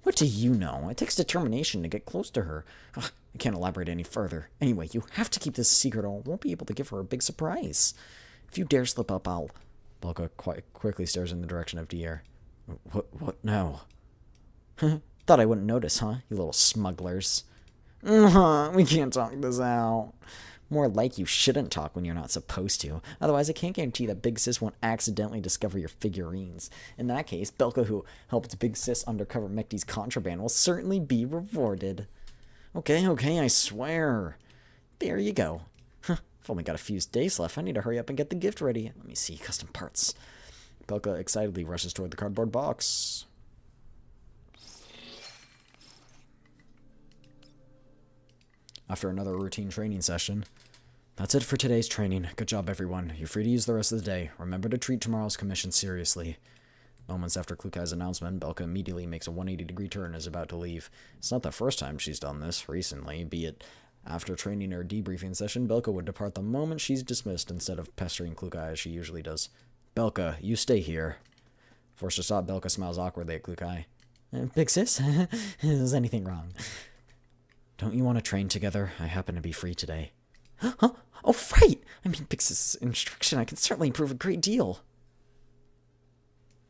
What do you know? It takes determination to get close to her. Ugh, I can't elaborate any further. Anyway, you have to keep this a secret or I won't be able to give her a big surprise. If you dare slip up, I'll... Belka quite quickly stares in the direction of Dier. What now? Thought I wouldn't notice, huh? You little smugglers. We can't talk this out. More like you shouldn't talk when you're not supposed to. Otherwise, I can't guarantee that Big Sis won't accidentally discover your figurines. In that case, Belka, who helped Big Sis undercover Mekti's contraband, will certainly be rewarded. Okay, I swear. There you go. I've only got a few days left. I need to hurry up and get the gift ready. Let me see. Custom parts. Belka excitedly rushes toward the cardboard box. After another routine training session, that's it for today's training. Good job, everyone. You're free to use the rest of the day. Remember to treat tomorrow's commission seriously. Moments after Klukai's announcement, Belka immediately makes a 180-degree turn and is about to leave. It's not the first time she's done this recently, be it after training or debriefing session. Belka would depart the moment she's dismissed instead of pestering Klukai as she usually does. Belka, you stay here. Forced to stop, Belka smiles awkwardly at Klukai. Big Sis? Is anything wrong? Don't you want to train together? I happen to be free today. Huh? Oh, right! I mean, Big Sis' instruction, I can certainly improve a great deal.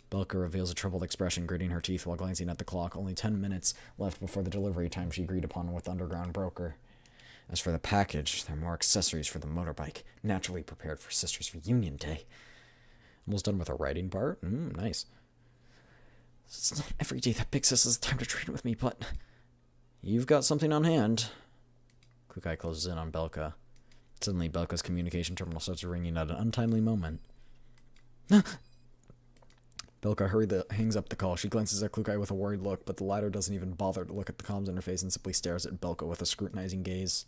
Belka reveals a troubled expression, gritting her teeth while glancing at the clock. Only 10 minutes left before the delivery time she agreed upon with Underground Broker. As for the package, there are more accessories for the motorbike, naturally prepared for Sister's Reunion Day. Almost done with a writing part? Nice. It's not every day that Big Sis has time to train with me, but... You've got something on hand. Klukai closes in on Belka. Suddenly, Belka's communication terminal starts ringing at an untimely moment. Belka hurriedly hangs up the call. She glances at Klukai with a worried look, but the latter doesn't even bother to look at the comms interface and simply stares at Belka with a scrutinizing gaze.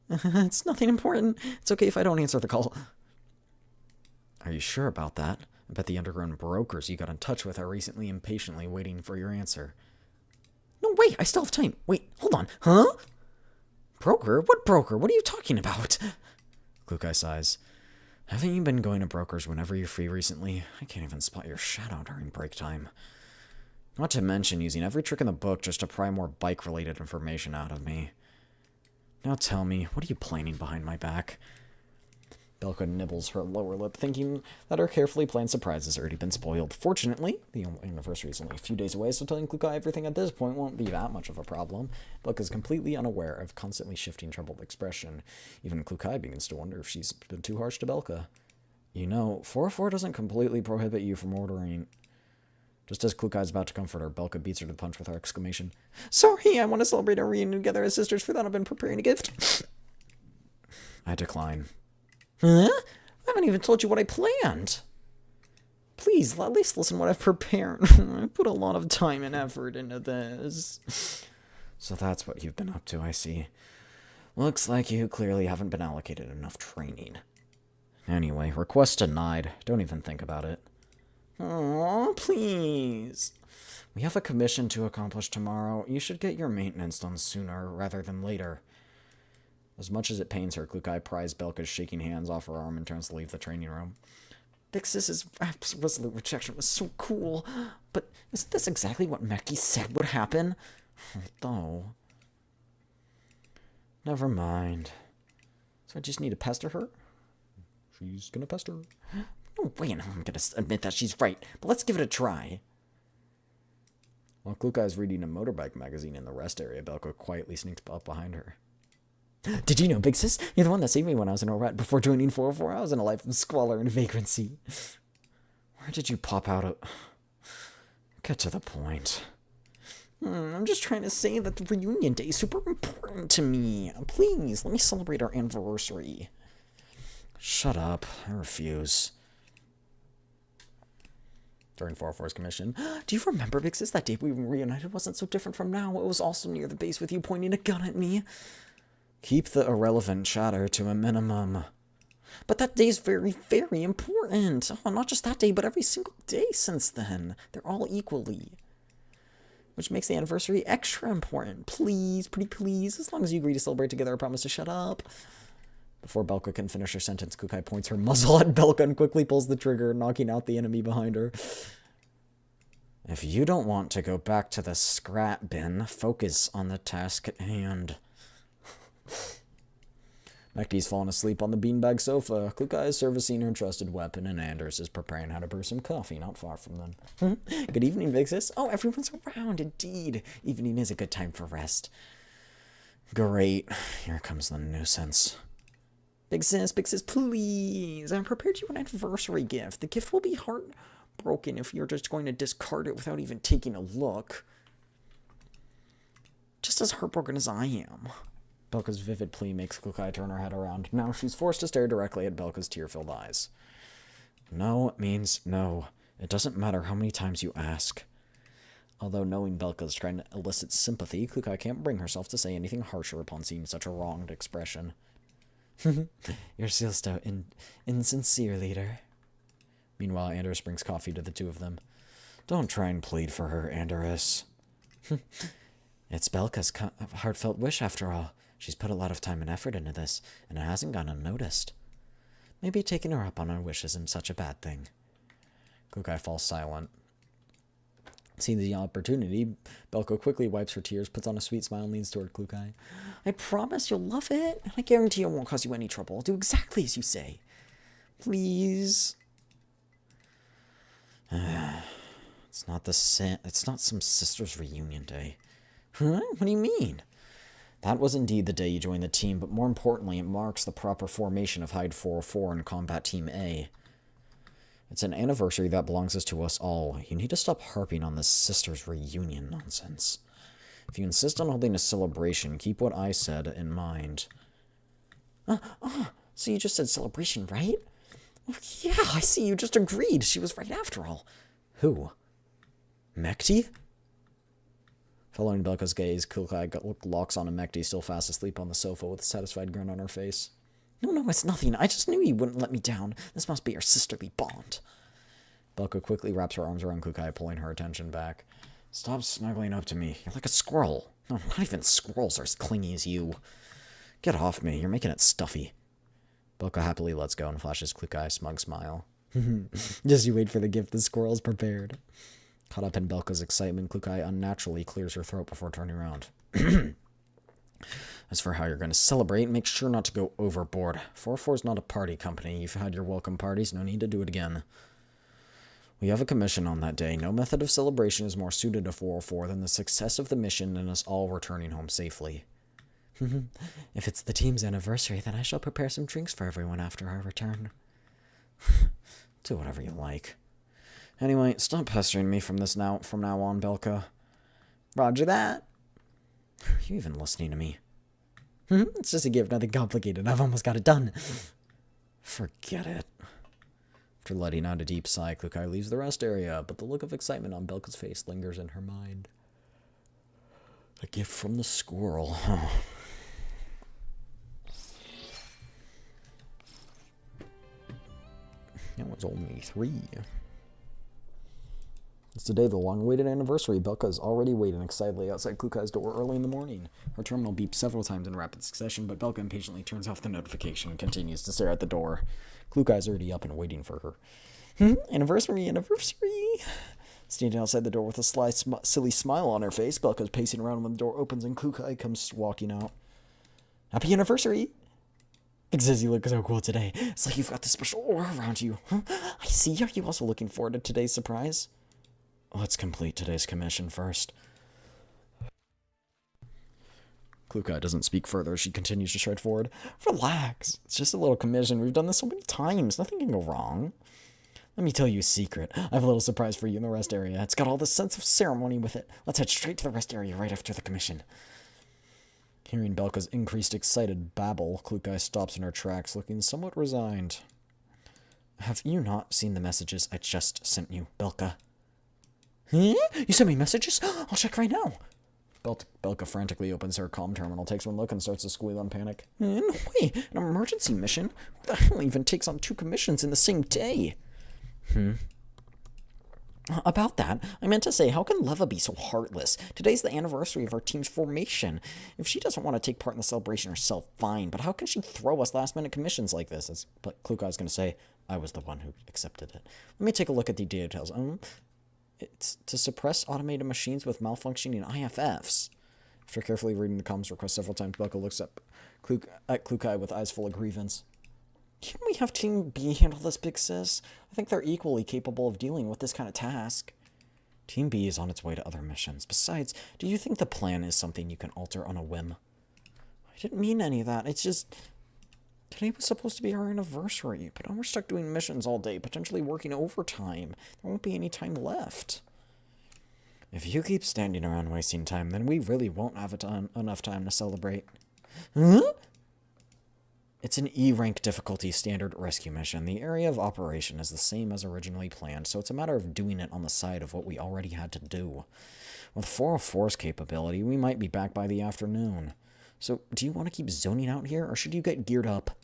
It's nothing important. It's okay if I don't answer the call. Are you sure about that? I bet the underground brokers you got in touch with are recently impatiently waiting for your answer. No, wait, I still have time. Wait, hold on. Huh? Broker? What broker? What are you talking about? Klukai sighs. Haven't you been going to brokers whenever you're free recently? I can't even spot your shadow during break time. Not to mention using every trick in the book just to pry more bike-related information out of me. Now tell me, what are you planning behind my back? Belka nibbles her lower lip, thinking that her carefully planned surprise has already been spoiled. Fortunately, the anniversary is only a few days away, so telling Klukai everything at this point won't be that much of a problem. Belka is completely unaware of constantly shifting troubled expression. Even Klukai begins to wonder if she's been too harsh to Belka. You know, 404 doesn't completely prohibit you from ordering. Just as Klukai is about to comfort her, Belka beats her to the punch with her exclamation. Sorry, I want to celebrate our reunion together as sisters. For that, I've been preparing a gift. I decline. Huh? I haven't even told you what I planned. Please, at least listen to what I've prepared. I put a lot of time and effort into this. So that's what you've been up to, I see. Looks like you clearly haven't been allocated enough training. Anyway, request denied. Don't even think about it. Aww, please. We have a commission to accomplish tomorrow. You should get your maintenance done sooner rather than later. As much as it pains her, Klukai pries Belka's shaking hands off her arm and turns to leave the training room. Vix's resolute rejection was so cool, but isn't this exactly what Meki said would happen? Although... Never mind. So I just need to pester her? She's gonna pester. No way I'm gonna admit that she's right, but let's give it a try. While Klukai is reading a motorbike magazine in the rest area, Belka quietly sneaks up behind her. Did you know, Big Sis? You're the one that saved me when I was in a rut. Before joining 404, I was in a life of squalor and vagrancy. Where did you pop out of... Get to the point. I'm just trying to say that the reunion day is super important to me. Please, let me celebrate our anniversary. Shut up. I refuse. During 404's commission. Do you remember, Big Sis, that day we reunited wasn't so different from now? It was also near the base with you pointing a gun at me. Keep the irrelevant chatter to a minimum. But that day's very, very important. Oh, not just that day, but every single day since then. They're all equally. Which makes the anniversary extra important. Please, pretty please. As long as you agree to celebrate together, I promise to shut up. Before Belka can finish her sentence, Klukai points her muzzle at Belka and quickly pulls the trigger, knocking out the enemy behind her. If you don't want to go back to the scrap bin, focus on the task at hand. Mekti's fallen asleep on the beanbag sofa. Klukai is servicing her trusted weapon, and Anders is preparing how to brew some coffee not far from them. Good evening, Big Sis. Oh, everyone's around, indeed. Evening is a good time for rest. Great. Here comes the nuisance. Big Sis, please. I prepared you an anniversary gift. The gift will be heartbroken if you're just going to discard it without even taking a look. Just as heartbroken as I am. Belka's vivid plea makes Klukai turn her head around. Now she's forced to stare directly at Belka's tear-filled eyes. No means no. It doesn't matter how many times you ask. Although knowing Belka's trying to elicit sympathy, Klukai can't bring herself to say anything harsher upon seeing such a wronged expression. You're still so insincere, leader. Meanwhile, Anders brings coffee to the two of them. Don't try and plead for her, Anders. It's Belka's heartfelt wish, after all. She's put a lot of time and effort into this, and it hasn't gone unnoticed. Maybe taking her up on her wish isn't such a bad thing. Klukai falls silent. Seeing the opportunity, Belka quickly wipes her tears, puts on a sweet smile, and leans toward Klukai. I promise you'll love it, and I guarantee it won't cause you any trouble. I'll do exactly as you say. Please. It's not some sister's reunion day. Huh? What do you mean? That was indeed the day you joined the team, but more importantly, it marks the proper formation of Hyde 404 and Combat Team A. It's an anniversary that belongs to us all. You need to stop harping on this sister's reunion nonsense. If you insist on holding a celebration, keep what I said in mind. So you just said celebration, right? Oh, yeah, I see, you just agreed. She was right after all. Who? Mekti? Following Belka's gaze, Klukai locks on a Mekti still fast asleep on the sofa with a satisfied grin on her face. No, it's nothing. I just knew you wouldn't let me down. This must be our sisterly bond. Belka quickly wraps her arms around Klukai, pulling her attention back. Stop snuggling up to me. You're like a squirrel. No, not even squirrels are as clingy as you. Get off me. You're making it stuffy. Belka happily lets go and flashes Klukai a smug smile. Just you wait for the gift the squirrel's prepared. Caught up in Belka's excitement, Klukai unnaturally clears her throat before turning around. As for how you're going to celebrate, make sure not to go overboard. 404's not a party company. You've had your welcome parties, no need to do it again. We have a commission on that day. No method of celebration is more suited to 404 than the success of the mission and us all returning home safely. If it's the team's anniversary, then I shall prepare some drinks for everyone after our return. Do whatever you like. Anyway, stop pestering me from now on, Belka. Roger that. Are you even listening to me? It's just a gift, nothing complicated. I've almost got it done. Forget it. After letting out a deep sigh, Klukai leaves the rest area, but the look of excitement on Belka's face lingers in her mind. A gift from the squirrel, huh? That was only 3. It's the day of the long-awaited anniversary. Belka is already waiting excitedly outside Klukai's door early in the morning. Her terminal beeps several times in rapid succession, but Belka impatiently turns off the notification and continues to stare at the door. Klukai's already up and waiting for her. Anniversary! Standing outside the door with a sly, silly smile on her face, Belka is pacing around when the door opens and Klukai comes walking out. Happy anniversary! Because you look so cool today. It's like you've got this special aura around you. I see. Are you also looking forward to today's surprise? Let's complete today's commission first. Klukai doesn't speak further. She continues to stride forward. Relax. It's just a little commission. We've done this so many times. Nothing can go wrong. Let me tell you a secret. I have a little surprise for you in the rest area. It's got all the sense of ceremony with it. Let's head straight to the rest area right after the commission. Hearing Belka's increased excited babble, Klukai stops in her tracks, looking somewhat resigned. Have you not seen the messages I just sent you, Belka? Huh? You sent me messages? I'll check right now. Belka frantically opens her comm terminal, takes one look, and starts to squeal in panic. No way! An emergency mission? Who the hell even takes on 2 commissions in the same day? About that, I meant to say, how can Leva be so heartless? Today's the anniversary of our team's formation. If she doesn't want to take part in the celebration herself, fine, but how can she throw us last-minute commissions like this? But Klukai's going to say, I was the one who accepted it. Let me take a look at the details. It's to suppress automated machines with malfunctioning IFFs. After carefully reading the comms request several times, Belka looks up at Klukai with eyes full of grievance. Can't we have Team B handle this, big sis? I think they're equally capable of dealing with this kind of task. Team B is on its way to other missions. Besides, do you think the plan is something you can alter on a whim? I didn't mean any of that. It's just... Today was supposed to be our anniversary, but now we're stuck doing missions all day, potentially working overtime. There won't be any time left. If you keep standing around wasting time, then we really won't have enough time to celebrate. Huh? It's an E-rank difficulty standard rescue mission. The area of operation is the same as originally planned, so it's a matter of doing it on the side of what we already had to do. With 404's capability, we might be back by the afternoon. So, do you want to keep zoning out here, or should you get geared up?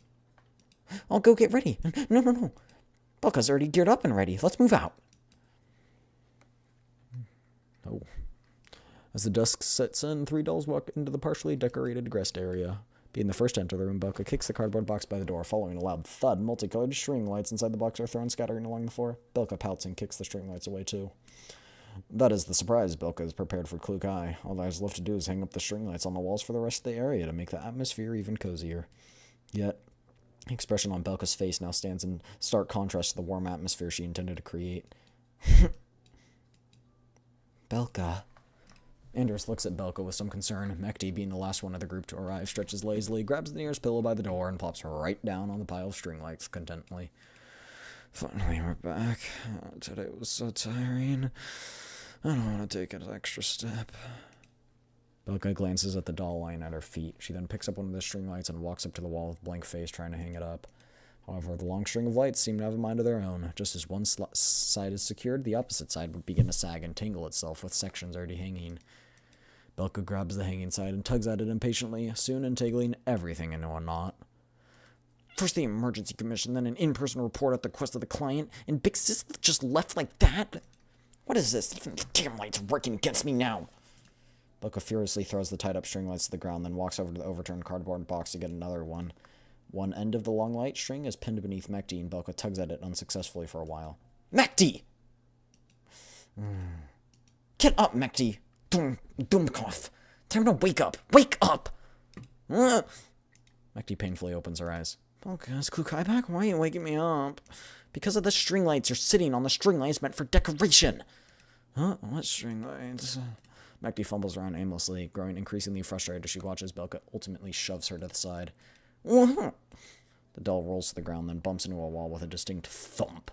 I'll go get ready. No. Belka's already geared up and ready. Let's move out. Oh. As the dusk sets in, 3 dolls walk into the partially decorated rest area. Being the first to enter the room, Belka kicks the cardboard box by the door. Following a loud thud, multicolored string lights inside the box are thrown scattering along the floor. Belka pouts and kicks the string lights away, too. That is the surprise Belka is prepared for Klukai. All that is left to do is hang up the string lights on the walls for the rest of the area to make the atmosphere even cozier. Yet, the expression on Belka's face now stands in stark contrast to the warm atmosphere she intended to create. Belka. Anders looks at Belka with some concern. Mekti, being the last one of the group to arrive, stretches lazily, grabs the nearest pillow by the door, and plops right down on the pile of string lights contentedly. Finally, we're back. Today was so tiring. I don't want to take an extra step. Belka glances at the doll lying at her feet. She then picks up one of the string lights and walks up to the wall with a blank face, trying to hang it up. However, the long string of lights seem to have a mind of their own. Just as one side is secured, the opposite side would begin to sag and tangle itself with sections already hanging. Belka grabs the hanging side and tugs at it impatiently, soon entangling everything into a knot. First the emergency commission, then an in-person report at the request of the client, and Big Sis just left like that? What is this? Even the damn lights are working against me now. Belka furiously throws the tied-up string lights to the ground, then walks over to the overturned cardboard box to get another one. One end of the long light string is pinned beneath Mekti, and Belka tugs at it unsuccessfully for a while. Mekti! Get up, Mekti! Dumkov! Time to wake up! Wake up! Mekti painfully opens her eyes. Belka, is Klukai back? Why are you waking me up? Because of the string lights. You're sitting on the string lights meant for decoration. Huh? What string lights? Mekti fumbles around aimlessly, growing increasingly frustrated as she watches Belka ultimately shoves her to the side. The doll rolls to the ground, then bumps into a wall with a distinct thump.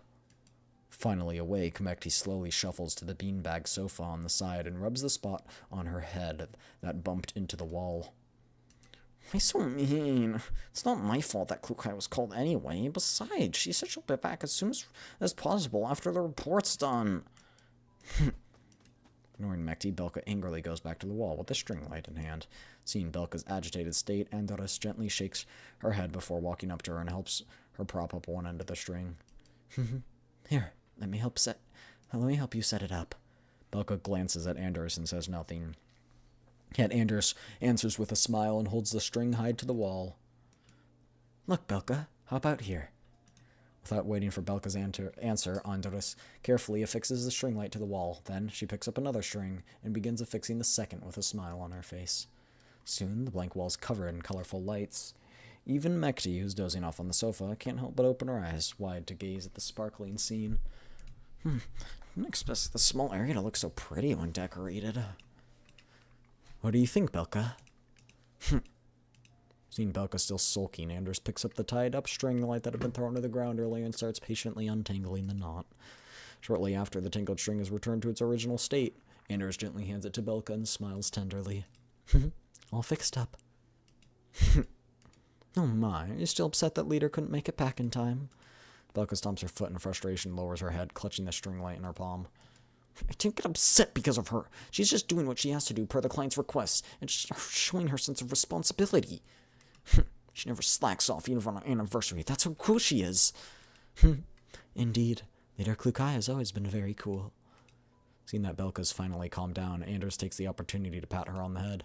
Finally awake, Mekti slowly shuffles to the beanbag sofa on the side and rubs the spot on her head that bumped into the wall. Why so mean? It's not my fault that Klukai was called anyway. Besides, she said she'll be back as soon as possible after the report's done. Ignoring Mekti, Belka angrily goes back to the wall with the string light in hand. Seeing Belka's agitated state, Andorras gently shakes her head before walking up to her and helps her prop up one end of the string. Here, let me help you set it up. Belka glances at Andorras and says nothing. Yet Andorras answers with a smile and holds the string high to the wall. Look, Belka, how about here? Without waiting for Belka's answer, Andorras carefully affixes the string light to the wall. Then she picks up another string and begins affixing the second with a smile on her face. Soon, the blank wall's covered in colorful lights. Even Mekti, who's dozing off on the sofa, can't help but open her eyes wide to gaze at the sparkling scene. Didn't expect the small area to look so pretty when decorated. What do you think, Belka? Seeing Belka still sulking, Anders picks up the tied-up string light that had been thrown to the ground earlier and starts patiently untangling the knot. Shortly after, the tangled string is returned to its original state. Anders gently hands it to Belka and smiles tenderly. All fixed up. Oh my, are you still upset that Leader couldn't make it back in time? Belka stomps her foot in frustration, lowers her head, clutching the string light in her palm. I didn't get upset because of her. She's just doing what she has to do per the client's request, and showing her sense of responsibility. She never slacks off even on our anniversary. That's how cool she is. Indeed, Leader Klukai has always been very cool. Seeing that Belka's finally calmed down, Anders takes the opportunity to pat her on the head.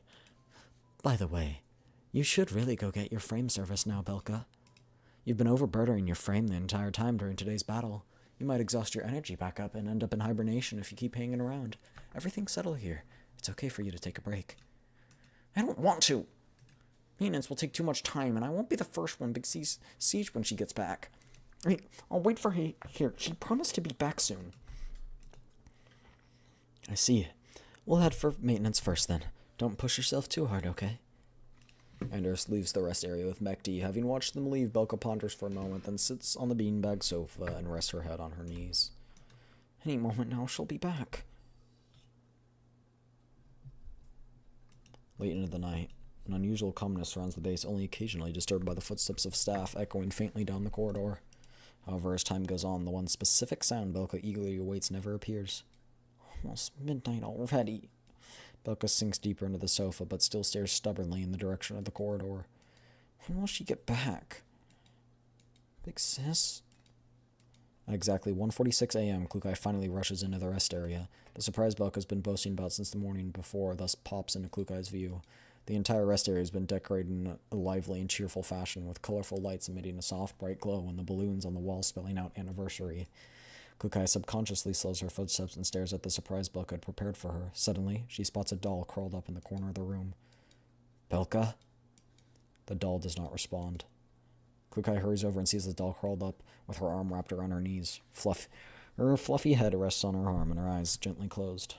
By the way, you should really go get your frame service now, Belka. You've been overburdening your frame the entire time during today's battle. You might exhaust your energy back up and end up in hibernation if you keep hanging around. Everything's settled here. It's okay for you to take a break. I don't want to. Maintenance will take too much time, and I won't be the first one Big C's siege when she gets back. I'll wait for her here. She promised to be back soon. I see. We'll head for maintenance first, then. Don't push yourself too hard, okay? Anders leaves the rest area with Mekti. Having watched them leave, Belka ponders for a moment, then sits on the beanbag sofa and rests her head on her knees. Any moment now, she'll be back. Late into the night, an unusual calmness surrounds the base, only occasionally disturbed by the footsteps of staff echoing faintly down the corridor. However, as time goes on, the one specific sound Belka eagerly awaits never appears. Almost midnight already. Belka sinks deeper into the sofa, but still stares stubbornly in the direction of the corridor. When will she get back? Big sis? At exactly 1:46 a.m., Klukai finally rushes into the rest area. The surprise Belka's been boasting about since the morning before thus pops into Klukai's view. The entire rest area has been decorated in a lively and cheerful fashion, with colorful lights emitting a soft, bright glow and the balloons on the wall spelling out anniversary. Klukai subconsciously slows her footsteps and stares at the surprise Belka had prepared for her. Suddenly, she spots a doll curled up in the corner of the room. Belka? The doll does not respond. Klukai hurries over and sees the doll curled up with her arm wrapped around her knees. Her fluffy head rests on her arm and her eyes gently closed.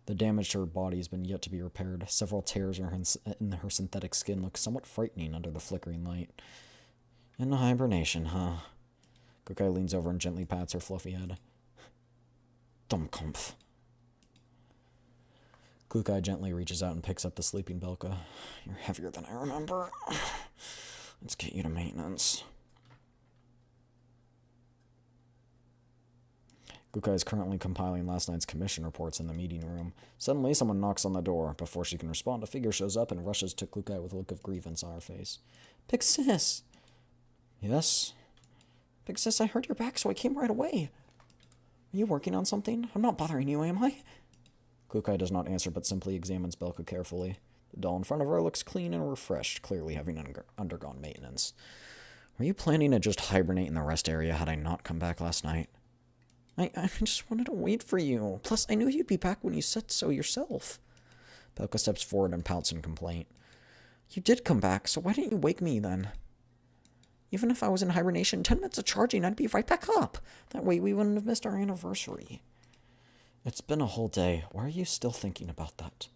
The damage to her body has been yet to be repaired. Several tears in her synthetic skin look somewhat frightening under the flickering light. In hibernation, huh? Klukai leans over and gently pats her fluffy head. Dummkopf. Klukai gently reaches out and picks up the sleeping Belka. You're heavier than I remember. Let's get you to maintenance. Klukai is currently compiling last night's commission reports in the meeting room. Suddenly, someone knocks on the door. Before she can respond, a figure shows up and rushes to Klukai with a look of grievance on her face. Big sis! Yes? Big sis, I heard you're back, so I came right away. Are you working on something? I'm not bothering you, am I? Klukai does not answer, but simply examines Belka carefully. The doll in front of her looks clean and refreshed, clearly having undergone maintenance. Were you planning to just hibernate in the rest area had I not come back last night? I just wanted to wait for you. Plus, I knew you'd be back when you said so yourself. Belka steps forward and pouts in complaint. You did come back, so why didn't you wake me then? Even if I was in hibernation, 10 minutes of charging, I'd be right back up. That way we wouldn't have missed our anniversary. It's been a whole day. Why are you still thinking about that?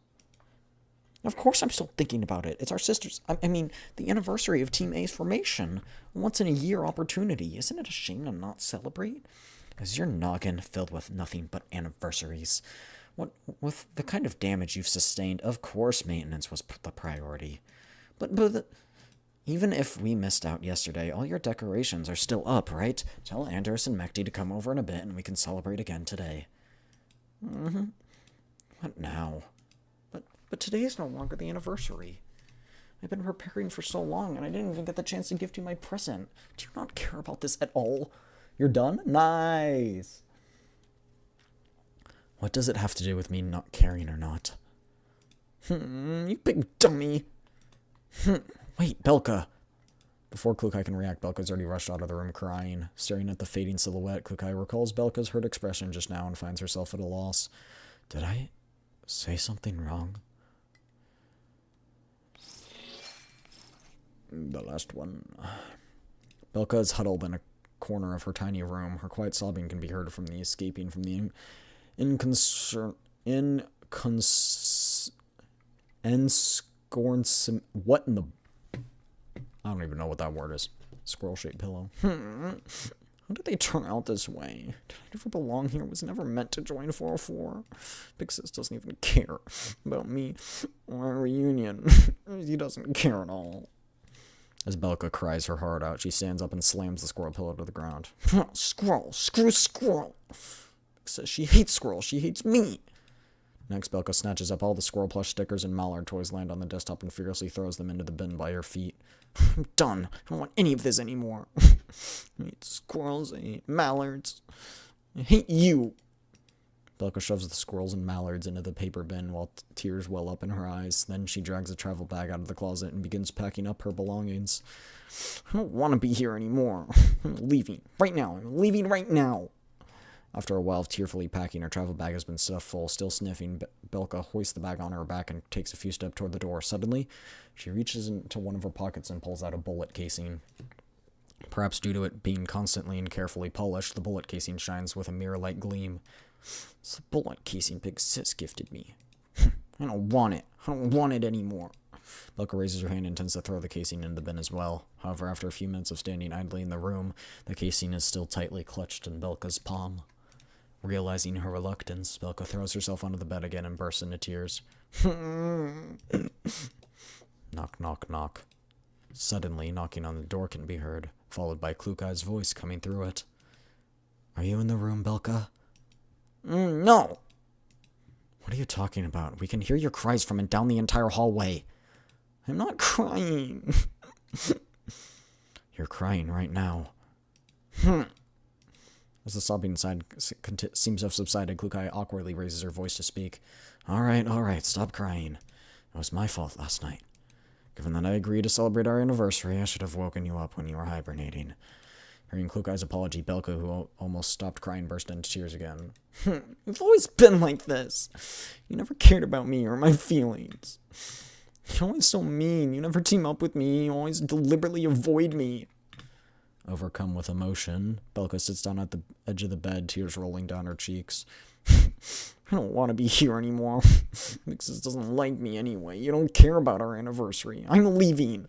Of course I'm still thinking about it. It's our sister's... I mean, the anniversary of Team A's formation. Once-in-a-year opportunity. Isn't it a shame to not celebrate? Is your noggin filled with nothing but anniversaries? What, with the kind of damage you've sustained, of course maintenance was the priority. But even if we missed out yesterday, all your decorations are still up, right? Tell Anders and Mekti to come over in a bit and we can celebrate again today. What now? But today is no longer the anniversary. I've been preparing for so long and I didn't even get the chance to gift you my present. Do you not care about this at all? You're done? Nice! What does it have to do with me not caring or not? You big dummy! Wait, Belka! Before Klukai can react, Belka's already rushed out of the room crying. Staring at the fading silhouette, Klukai recalls Belka's hurt expression just now and finds herself at a loss. Did I say something wrong? The last one. Belka is huddled in a corner of her tiny room. Her quiet sobbing can be heard from the escaping from the what in the... I don't even know what that word is. Squirrel-shaped pillow. How did they turn out this way? Did I never belong here? Was never meant to join 404. Big Sis doesn't even care about me or our reunion. He doesn't care at all. As Belka cries her heart out, she stands up and slams the squirrel pillow to the ground. Squirrel! Screw squirrel! Says she hates squirrel. She hates me. Next, Belka snatches up all the squirrel plush stickers and mallard toys land on the desktop and furiously throws them into the bin by her feet. I'm done. I don't want any of this anymore. I hate squirrels. I hate mallards. I hate you. Belka shoves the squirrels and mallards into the paper bin while tears well up in her eyes. Then she drags a travel bag out of the closet and begins packing up her belongings. I don't want to be here anymore. I'm leaving. Right now. I'm leaving right now. After a while of tearfully packing, her travel bag has been stuffed full. Still sniffing, Belka hoists the bag on her back and takes a few steps toward the door. Suddenly, she reaches into one of her pockets and pulls out a bullet casing. Perhaps due to it being constantly and carefully polished, the bullet casing shines with a mirror-like gleam. It's the bullet casing Big Sis gifted me. I don't want it. I don't want it anymore. Belka raises her hand and intends to throw the casing in the bin as well. However, after a few minutes of standing idly in the room, the casing is still tightly clutched in Belka's palm. Realizing her reluctance, Belka throws herself onto the bed again and bursts into tears. Knock, knock, knock. Suddenly, knocking on the door can be heard, followed by Klukai's voice coming through it. Are you in the room, Belka? No! What are you talking about? We can hear your cries from down the entire hallway. I'm not crying. You're crying right now. As the sobbing inside seems to have subsided, Klukai awkwardly raises her voice to speak. All right, stop crying. It was my fault last night. Given that I agreed to celebrate our anniversary, I should have woken you up when you were hibernating. Hearing Klukai's apology, Belka, who almost stopped crying, burst into tears again. You've always been like this. You never cared about me or my feelings. You're always so mean. You never team up with me. You always deliberately avoid me. Overcome with emotion, Belka sits down at the edge of the bed, tears rolling down her cheeks. I don't want to be here anymore. Mixes doesn't like me anyway. You don't care about our anniversary. I'm leaving.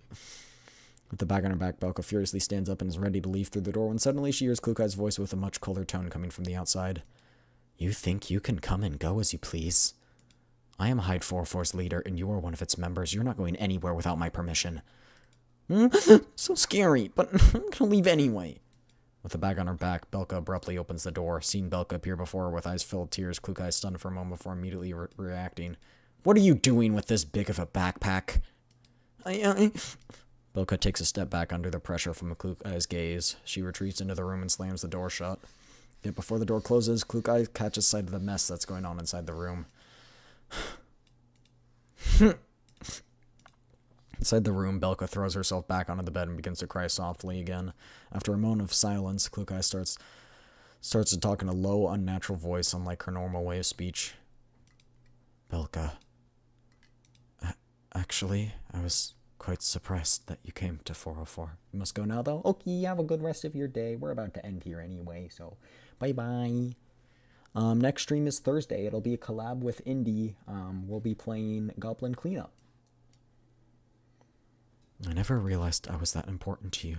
With the bag on her back, Belka furiously stands up and is ready to leave through the door when suddenly she hears Klukai's voice with a much colder tone coming from the outside. You think you can come and go as you please? I am Hyde 404's leader, and you are one of its members. You're not going anywhere without my permission. So scary, but I'm gonna leave anyway. With the bag on her back, Belka abruptly opens the door. Seeing Belka appear before her with eyes filled with tears, Klukai is stunned for a moment before immediately reacting. What are you doing with this big of a backpack? Belka takes a step back under the pressure from Klukai's gaze. She retreats into the room and slams the door shut. Yet before the door closes, Klukai catches sight of the mess that's going on inside the room. Inside the room, Belka throws herself back onto the bed and begins to cry softly again. After a moment of silence, Klukai starts to talk in a low, unnatural voice, unlike her normal way of speech. Belka. Actually, I was quite surprised that you came to 404. You must go now, though? Okay, have a good rest of your day. We're about to end here anyway, so bye-bye. Next stream is Thursday. It'll be a collab with Indy. We'll be playing Goblin Cleanup. I never realized I was that important to you,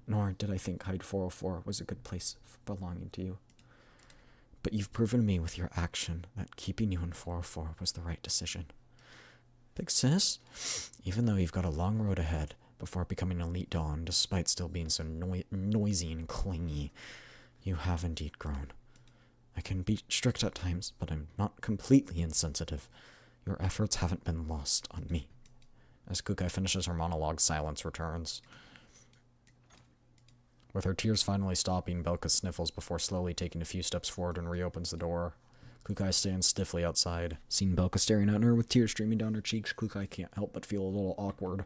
nor did I think Hide 404 was a good place belonging to you. But you've proven me with your action that keeping you in 404 was the right decision. Big sis, even though you've got a long road ahead before becoming Elite Dawn, despite still being so noisy and clingy, you have indeed grown. I can be strict at times, but I'm not completely insensitive. Your efforts haven't been lost on me. As Kukai finishes her monologue, silence returns. With her tears finally stopping, Belka sniffles before slowly taking a few steps forward and reopens the door. Kukai stands stiffly outside. Seeing Belka staring at her with tears streaming down her cheeks, Kukai can't help but feel a little awkward.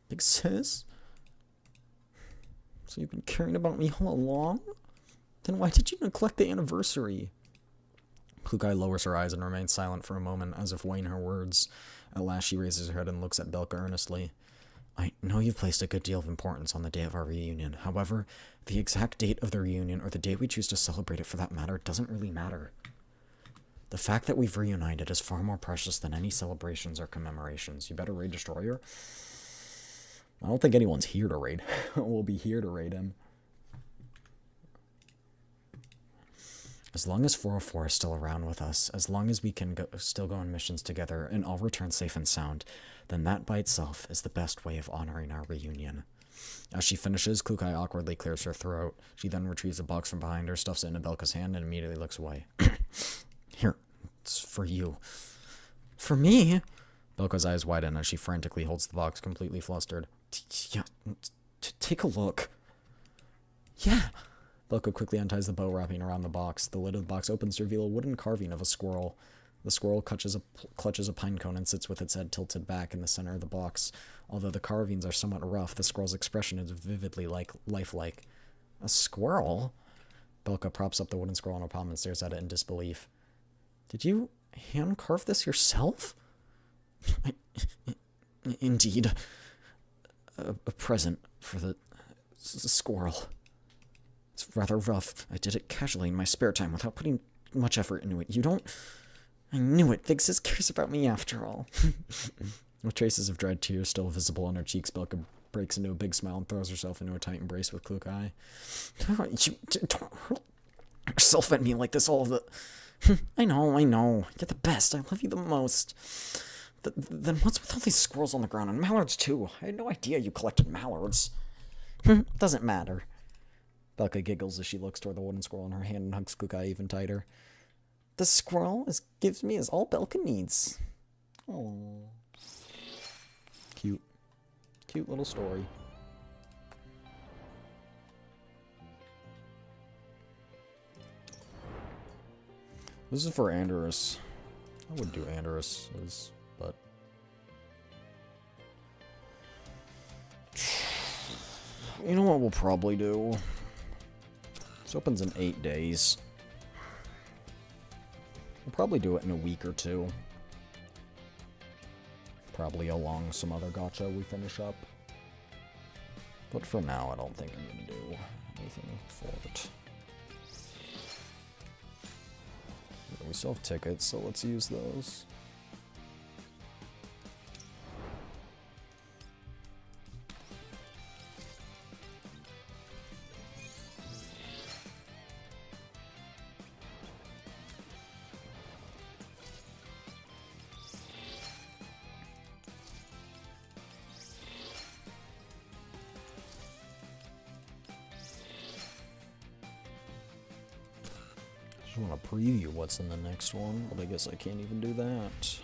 Big sis? So you've been caring about me all along? Then why did you neglect the anniversary? Kukai lowers her eyes and remains silent for a moment, as if weighing her words. At last she raises her head and looks at Belka earnestly. I know you've placed a good deal of importance on the day of our reunion. However, the exact date of the reunion, or the day we choose to celebrate it for that matter, doesn't really matter. The fact that we've reunited is far more precious than any celebrations or commemorations. You better raid Destroyer? I don't think anyone's here to raid. We'll be here to raid him. As long as 404 is still around with us, as long as we can still go on missions together and all return safe and sound, then that by itself is the best way of honoring our reunion. As she finishes, Kukai awkwardly clears her throat. She then retrieves a box from behind her, stuffs it into Belka's hand, and immediately looks away. Here, it's for you. For me? Belka's eyes widen as she frantically holds the box, completely flustered. Yeah, take a look. Yeah. Belka quickly unties the bow wrapping around the box. The lid of the box opens to reveal a wooden carving of a squirrel. The squirrel clutches a pine cone and sits with its head tilted back in the center of the box. Although the carvings are somewhat rough, the squirrel's expression is vividly lifelike. A squirrel? Belka props up the wooden squirrel on her palm and stares at it in disbelief. Did you hand-carve this yourself? Indeed. A present for the squirrel. It's rather rough. I did it casually in my spare time without putting much effort into it. You don't... I knew it. Big Sis cares about me after all. With traces of dried tears still visible on her cheeks, Belka breaks into a big smile and throws herself into a tight embrace with Kukai. You don't hurt yourself at me like this all of the... I know. You're the best. I love you the most. Then what's with all these squirrels on the ground? And mallards, too. I had no idea you collected mallards. Doesn't matter. Belka giggles as she looks toward the wooden squirrel in her hand and hugs Kukai even tighter. The squirrel gives me is all Belka needs. Oh, cute. Cute little story. This is for Andorus. I would do Andorus, but... You know what we'll probably do? This opens in 8 days. We'll probably do it in a week or two. Probably along some other gacha we finish up. But for now, I don't think I'm going to do anything for it. We still have tickets, so let's use those. I want to preview what's in the next one, but I guess I can't even do that.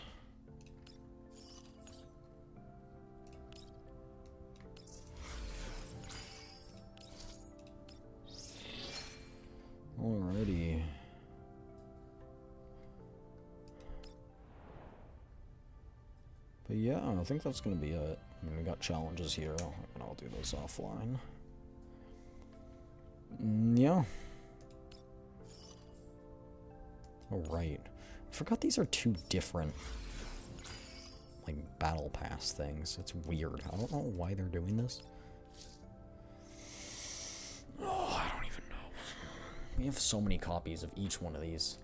Alrighty. But yeah, I think that's gonna be it. I mean, we got challenges here, and I'll do those offline. Yeah. Oh, right. I forgot these are two different like, battle pass things. It's weird. I don't know why they're doing this. Oh, I don't even know. We have so many copies of each one of these.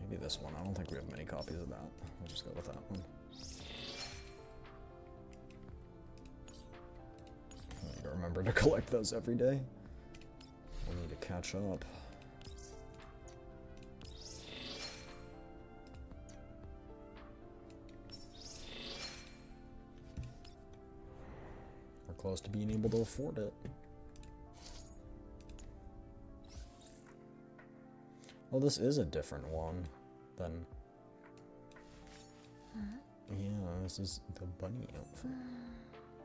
Maybe this one. I don't think we have many copies of that. We'll just go with that one. I gotta remember to collect those every day. We need to catch up. We're close to being able to afford it. Oh, this is a different one than... Yeah, this is the bunny outfit.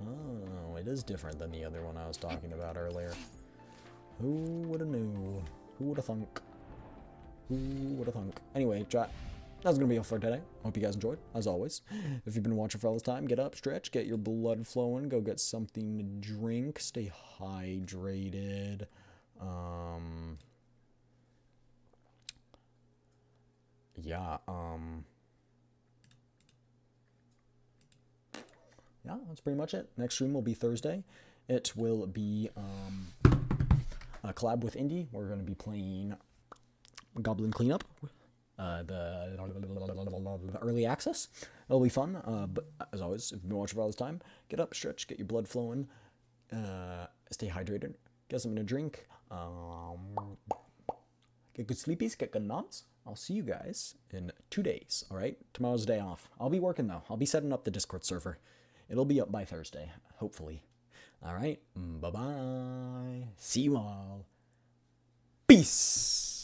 Oh, it is different than the other one I was talking about earlier. Who woulda knew? Who woulda thunk? Who woulda thunk? Anyway, chat, that's gonna be all for today. Hope you guys enjoyed, as always. If you've been watching for all this time, get up, stretch, get your blood flowing, go get something to drink, stay hydrated. Yeah, yeah, that's pretty much it. Next stream will be Thursday. It will be a collab with Indie. We're going to be playing Goblin Cleanup, the early access. It'll be fun. But as always, if you've been watching for all this time, get up, stretch, get your blood flowing, stay hydrated, get something to drink, get good sleepies, get good nods. I'll see you guys in 2 days, alright? Tomorrow's day off. I'll be working, though. I'll be setting up the Discord server. It'll be up by Thursday, hopefully. Alright, bye-bye. See you all. Peace!